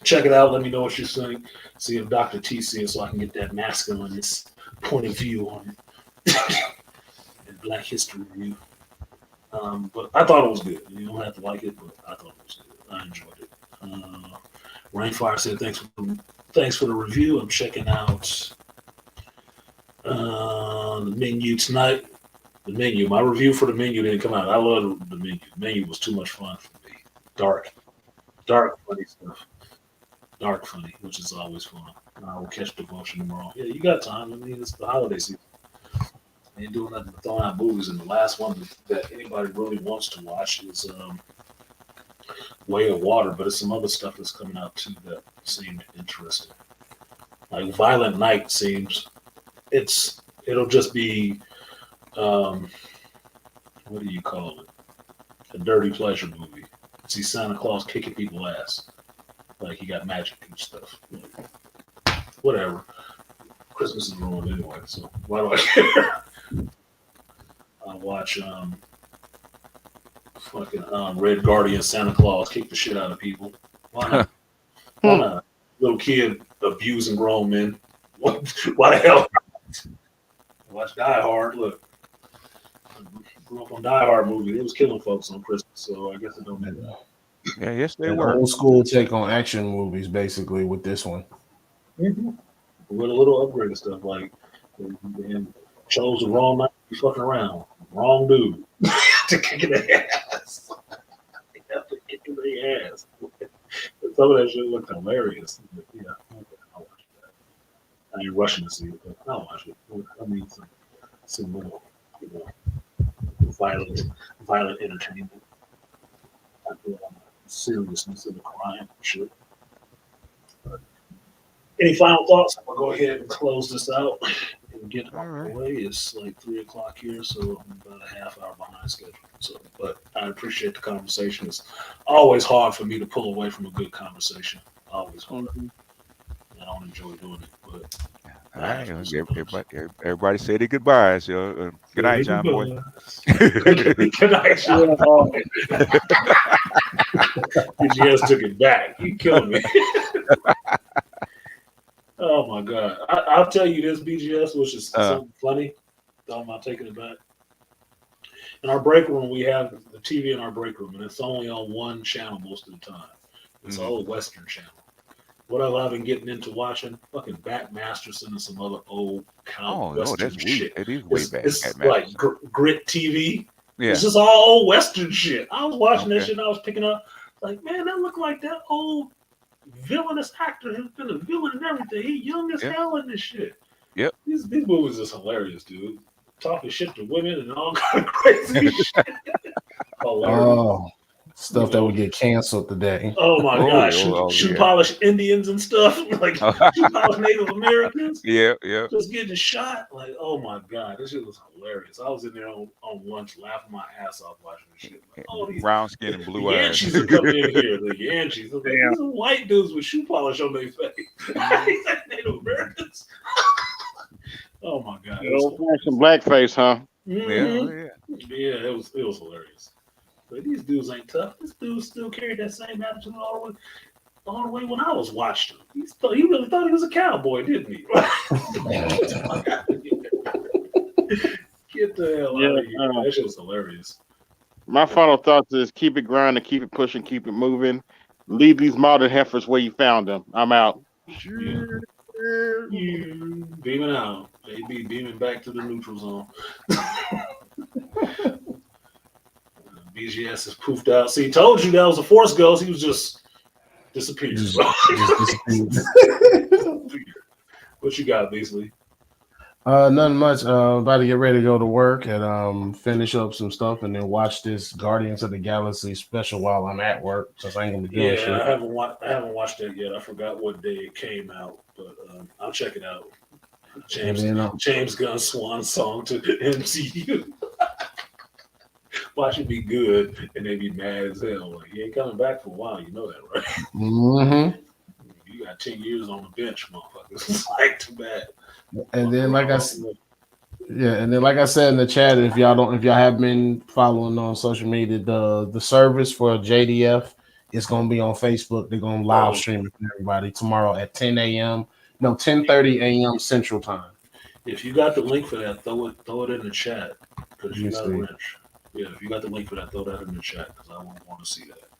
F: check it out. Let me know what you think. See if Dr. T sees it so I can get that masculine point of view on it. And Black History Review. But I thought it was good. You don't have to like it, but I thought it was good. I enjoyed it. Rainfire said thanks for the review. I'm checking out the menu tonight. The menu. My review for the menu didn't come out. I love the menu. The menu was too much fun for me. Dark, funny stuff. Dark, funny, which is always fun. I will catch Devotion tomorrow. Yeah, you got time. I mean, it's the holiday season. Ain't doing nothing but throwing out movies. And the last one that anybody really wants to watch is Way of Water, but it's some other stuff that's coming out too that seemed interesting. Like Violent Night seems it'll just be what do you call it? a dirty pleasure movie. See Santa Claus kicking people's ass. Like he got magic and stuff. Like, whatever. Christmas is ruined anyway, so why do I care? I watch fucking Red Guardian Santa Claus kick the shit out of people. Why not? Why not? Little kid abusing grown men. Why the hell? Watch Die Hard. Look, I grew up on Die Hard movie. It was killing folks on Christmas, so I guess it don't matter.
K: Yeah, yes, they
I: An
K: were.
I: old school take on action movies, basically, with this one.
F: Mm-hmm. With a little upgrade of stuff, like and chose the wrong night to be fucking around. Wrong dude to kick in the ass. To kick in the ass. Some of that shit looked hilarious. But yeah, okay, I'll watch that. I ain't rushing to see it, but I'll watch it. I mean, some little, you know, violent entertainment. I feel on the seriousness of the crime and shit. But any final thoughts? I'm gonna go ahead and close this out and get out of the way. It's like 3:00 here, so I'm about a half hour behind schedule. So, but I appreciate the conversation. It's always hard for me to pull away from a good conversation. Always hard. I don't enjoy doing it, but
K: all right, everybody say their goodbyes. Yo. Good night, John Boy.
F: Good night, John Boy. BGS took it back. You killed me. Oh my God. I'll tell you this, BGS, which is something funny. Talking about taking it back. In our break room, we have the TV in our break room, and it's only on one channel most of the time. It's an old Western channel. What I've been getting into watching, fucking Bat Masterson and some other old Western
K: that's
F: shit.
K: It is way back.
F: It's like Grit TV.
K: Yeah.
F: It's just all old Western shit. I was watching that shit and I was picking up, like, man, that looked like that old villainous actor who's been a villain and everything. He young as hell in this shit.
K: Yep.
F: These movies is hilarious, dude. Talking shit to women and all kind of crazy shit.
I: Oh, stuff that would get canceled today.
F: Oh my gosh, shoe polish Indians and stuff, like shoe polish Native Americans.
K: Yeah.
F: Just getting shot. Like, oh my God, this shit was hilarious. I was in there on lunch laughing my ass off watching this shit. Like, oh, these
K: brown skin and blue eyes.
F: Yankees are coming in here. The Yankees. Like, these are white dudes with shoe polish on their face. These are Native Americans. Oh my God.
J: Some blackface, huh?
F: Mm-hmm. Yeah, it was hilarious. But these dudes ain't tough. This dude still carried that same attitude all the way when I was watching him. He really thought he was a cowboy, didn't he? Get the hell out of here. That shit was hilarious.
J: My final thoughts is keep it grinding, keep it pushing, keep it moving. Leave these modern heifers where you found them. I'm out.
F: Beaming out. AB beaming back to the neutral zone. BGS is poofed out. See, told you that was a Force Ghost. He was just disappeared. What you got, Beasley?
I: Nothing much. About to get ready to go to work and finish up some stuff and then watch this Guardians of the Galaxy special while I'm at work. Since I ain't gonna be doing shit.
F: I haven't watched it yet. I forgot what day it came out, but I'll check it out. James Gunn's swan song to the MCU. Watch it be good, and they be mad as hell. Like, he ain't coming back for a while. You know that, right?
I: Mm-hmm.
F: You got 10 years on the bench, motherfuckers. It's like too bad.
I: And then, like I said in the chat, if y'all have been following on social media, the service for JDF is gonna be on Facebook. They're gonna live stream it for everybody tomorrow at 10:30 a.m. Central Time.
F: If you got the link for that, throw it in the chat because you got a wrench. Yeah, if you got the link for that, throw that in the chat because I won't want to see that.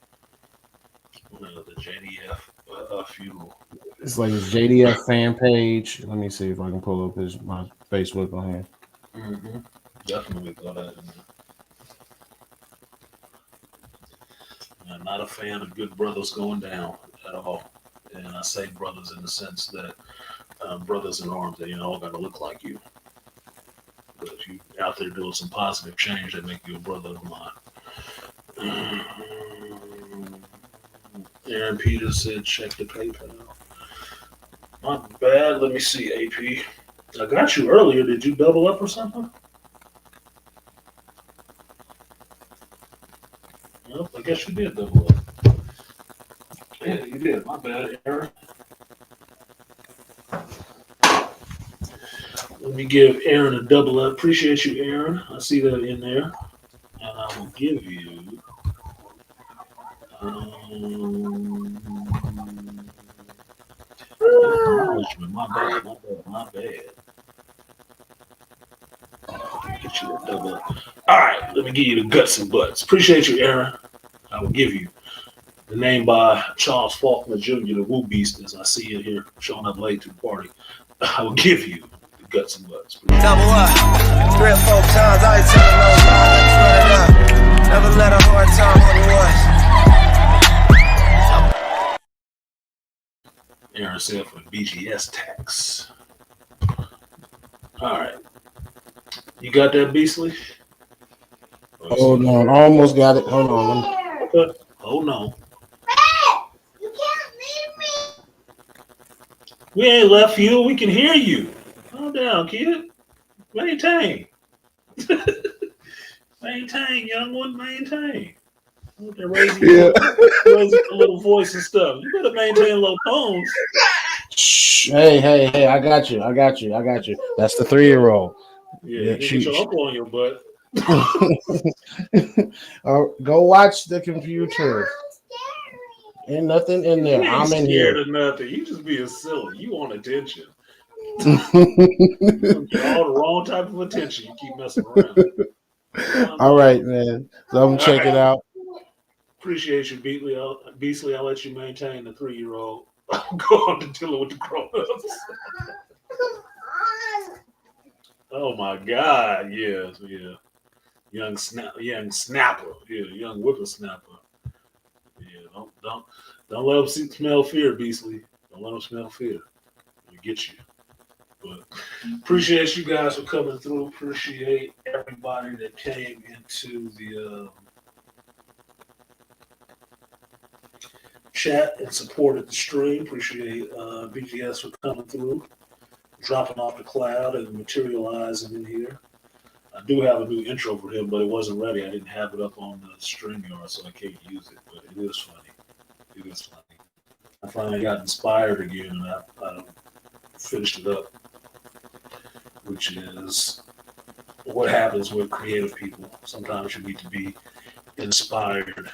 F: The JDF funeral.
I: It's like his JDF fan page. Let me see if I can pull up my Facebook on here.
F: Mm-hmm. Definitely throw that in there. I'm not a fan of good brothers going down at all. And I say brothers in the sense that brothers in arms, they all got to look like you. But if you out there doing some positive change, that make you a brother of mine. Aaron Peters said, check the PayPal. Not bad. Let me see, AP. I got you earlier. Did you double up or something? Well, I guess you did double up. Yeah, you did. My bad, Aaron. Let me give Aaron a double up. Appreciate you, Aaron. I see that in there. And I will give you acknowledgement. My bad. Get you a double up. All right, let me give you the guts and butts. Appreciate you, Aaron. I will give you the name by Charles Faulkner Jr., the Woo Beast, as I see it here, showing up late to the party. I will give you the guts and butts.
H: Double up, 3 or 4 times. I ain't telling no lies. Run it up. Never let a hard time on the
F: Aaron said for BGS tax. All right. You got that, Beasley?
I: Hold on. I almost got it. Hold on.
F: Okay. Hold on.
D: You can't leave me.
F: We ain't left you. We can hear you. Calm down, kid. Maintain. Maintain, young one. Maintain. They're raising a little voice and stuff. You better maintain low tones.
I: Shh. Hey. I got you. That's the 3-year-old.
F: Yeah, you get your uncle on your butt.
I: Go watch the computer. Ain't nothing in there. I'm in here.
F: Scared of nothing. You just being silly. You want attention. You get all the wrong type of attention. You keep messing around.
I: All right, man. So I'm gonna check it out.
F: Appreciate you, Beasley. I'll let you maintain the 3-year-old. I'll go on to dealing with the grown-ups. Oh my God! Yeah. Young snapper. Yeah, young whippersnapper. Yeah, don't let them smell fear, Beasley. Don't let them smell fear. We get you. But appreciate you guys for coming through. Appreciate everybody that came into the chat and supported the stream. Appreciate BGS for coming through, dropping off the cloud and materializing in here. I do have a new intro for him, but it wasn't ready. I didn't have it up on the StreamYard, so I can't use it. But it is funny. I finally got inspired again, and I finished it up, which is what happens with creative people. Sometimes you need to be inspired.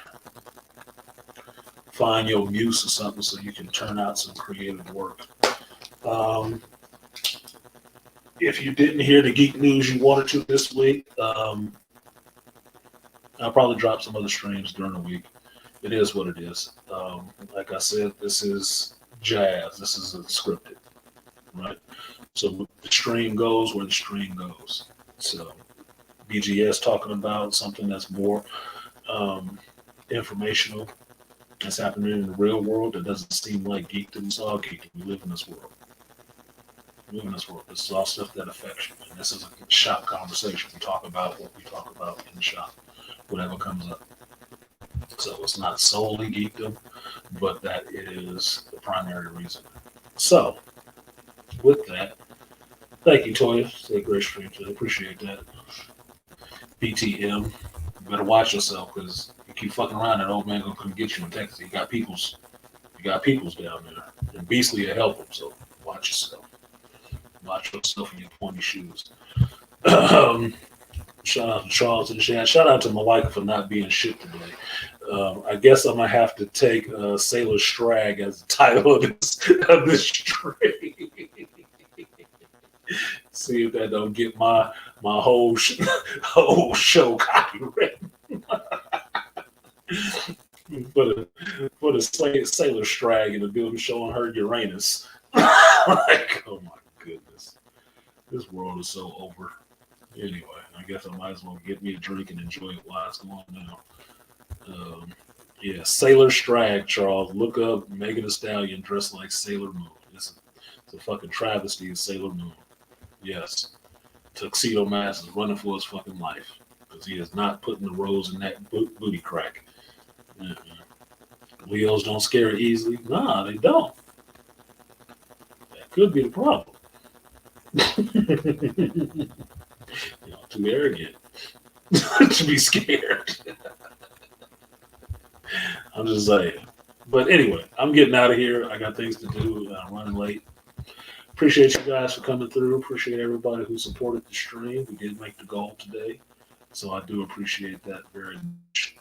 F: Find your muse or something so you can turn out some creative work. If you didn't hear the geek news you wanted to this week, I'll probably drop some other streams during the week. It is what it is. Like I said, this is jazz. This is scripted, right? So the stream goes where the stream goes. So BGS talking about something that's more informational, that's happening in the real world that doesn't seem like geekdom. It's all geekdom. We live in this world. This is all stuff that affects you. And this is a shop conversation. We talk about what we talk about in the shop, whatever comes up. So it's not solely geekdom, but that is the primary reason. So with that, thank you, Toya. Stay great stream today. Appreciate that. BTM, you better watch yourself because you keep fucking around, that old man gonna come get you in Texas. You got peoples down there. And Beasley will help him, so watch yourself. Watch yourself in your pointy shoes. Shout out to Charles in the chat. Shout out to my wife for not being shit today. I guess I'm gonna have to take Sailor Strag as the title of this stream. See if that don't get my whole show copyrighted. For the Sailor Strag in the building showing her Uranus. Like, oh my goodness. This world is so over. Anyway, I guess I might as well get me a drink and enjoy it while it's going now. Yeah, Sailor Strag, Charles. Look up Megan Thee Stallion dressed like Sailor Moon. It's a fucking travesty of Sailor Moon. Yes. Tuxedo Mask is running for his fucking life because he is not putting the rose in that booty crack. Leos don't scare easily. Nah, they don't. That could be the problem. Too arrogant to be scared. I'm just saying. But anyway, I'm getting out of here. I got things to do. I'm running late. Appreciate you guys for coming through. Appreciate everybody who supported the stream. We did make the goal today, so I do appreciate that very much.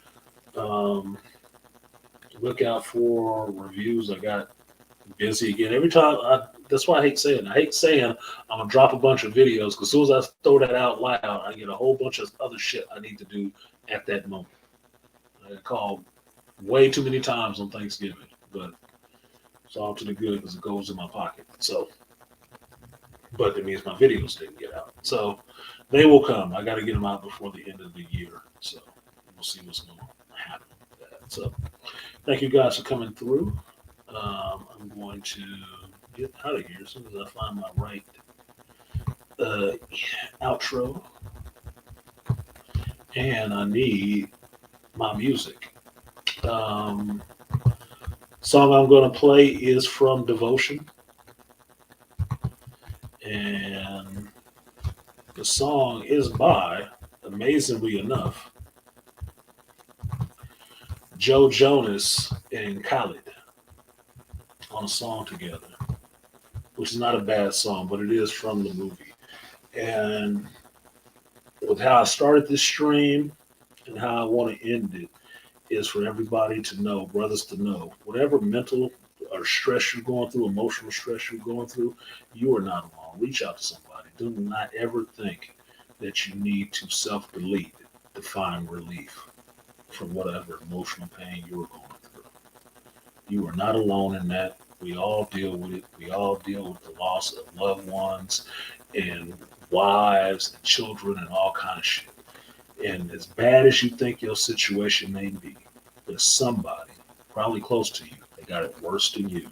F: Look out for reviews. I got busy again. Every time, that's why I hate saying. I hate saying I'm gonna drop a bunch of videos because as soon as I throw that out loud, I get a whole bunch of other shit I need to do at that moment. I got called way too many times on Thanksgiving, but it's all to the good because it goes in my pocket. So, but it means my videos didn't get out. So they will come. I got to get them out before the end of the year. So we'll see what's going to happen with that. So thank you guys for coming through. I'm going to get out of here as soon as I find my right outro. And I need my music. Song I'm going to play is from Devotion. And the song is by, amazingly enough, Joe Jonas and Khaled on a song together, which is not a bad song, but it is from the movie. And with how I started this stream and how I want to end it is for everybody to know, brothers to know, whatever mental or stress you're going through, emotional stress you're going through, you are not alone. Reach out to somebody. Do not ever think that you need to self-delete to find relief from whatever emotional pain you're going through. You are not alone in that. We all deal with it. We all deal with the loss of loved ones and wives and children and all kind of shit. And as bad as you think your situation may be, there's somebody probably close to you that got it worse than you,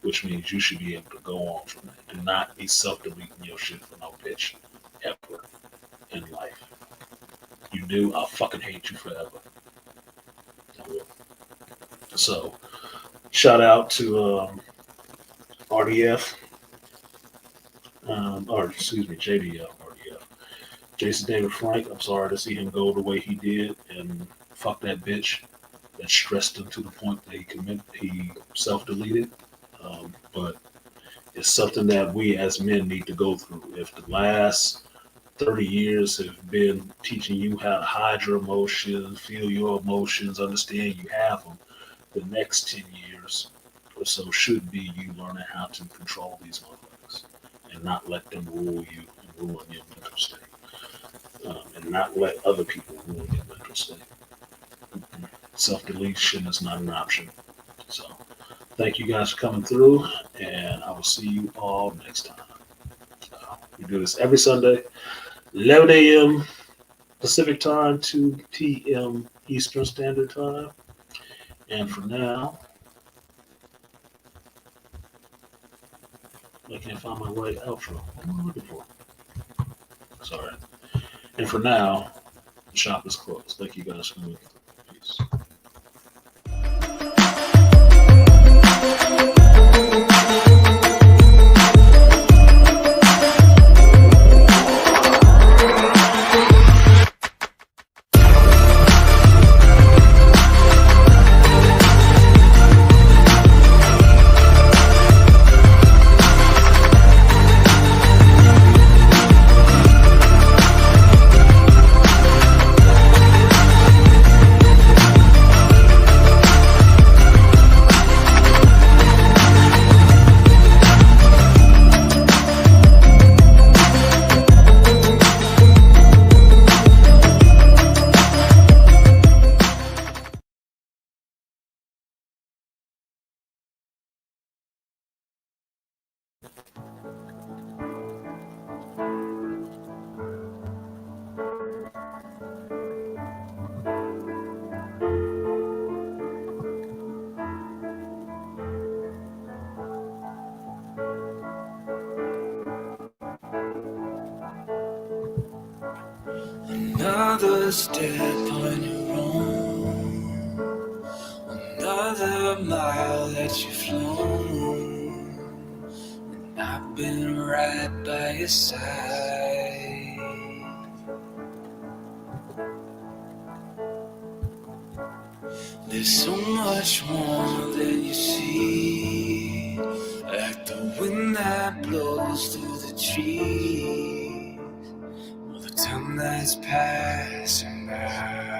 F: which means you should be able to go on from that. Do not be self-deleting your shit for no bitch ever in life. You do, I'll fucking hate you forever. I will. So, shout out to RDF, JDF, RDF. Jason David Frank, I'm sorry to see him go the way he did, and fuck that bitch that stressed him to the point that he self-deleted. But it's something that we as men need to go through. If the last 30 years have been teaching you how to hide your emotions, feel your emotions, understand you have them, the next 10 years or so should be you learning how to control these motherfuckers and not let them rule you and ruin your mental state. And not let other people ruin your mental state. Self-deletion is not an option. So thank you guys for coming through, and I will see you all next time. We do this every Sunday, 11 a.m. Pacific time, 2 p.m. Eastern Standard Time. And for now, I can't find my right outro. What am I looking for? Sorry. And for now, the shop is closed. Thank you guys for coming. Peace.
D: Another step on your own, another mile that you've flown, and I've been right by your side. There's so much more than you see, like the wind that blows through the trees, or the time that's passing by.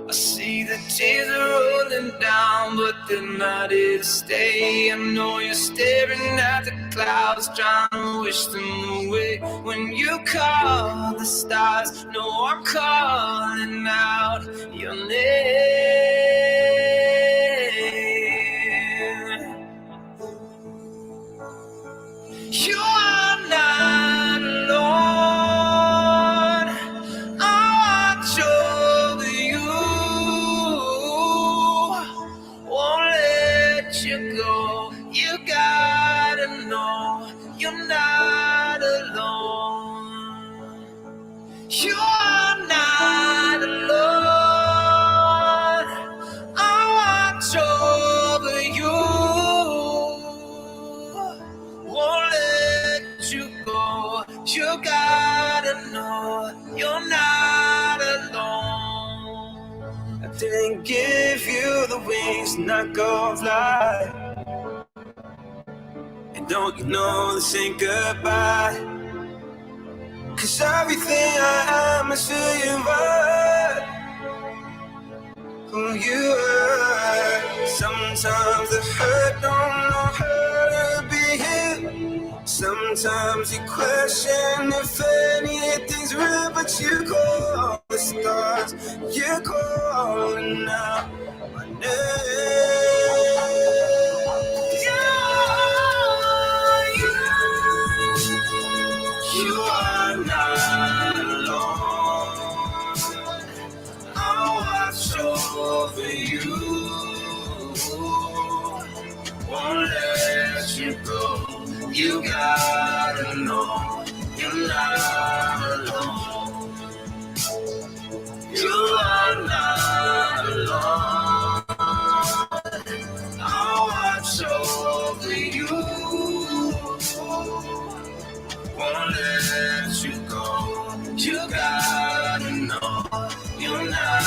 D: I see the tears are rolling down, but they're not here to stay. I know you're staring at the clouds, trying to wish them away. When you call the stars, no, I'm calling out your name. You are not alone. I watch over you, won't let you go. You gotta know you're not alone. You are not alone. I watch over you, won't let you go. You gotta know you're not alone. I didn't give you the wings to not go fly. And don't you know this ain't goodbye? 'Cause everything I am is who you are. Who you are. Sometimes the hurt don't know how to be healed. Sometimes you question if anything's real, but you call the stars. You're calling out my name. You are not alone. I'll watch over you, won't let you go. You gotta know you're not alone. You are not alone. I'll watch over you, won't let you go. You gotta know you're not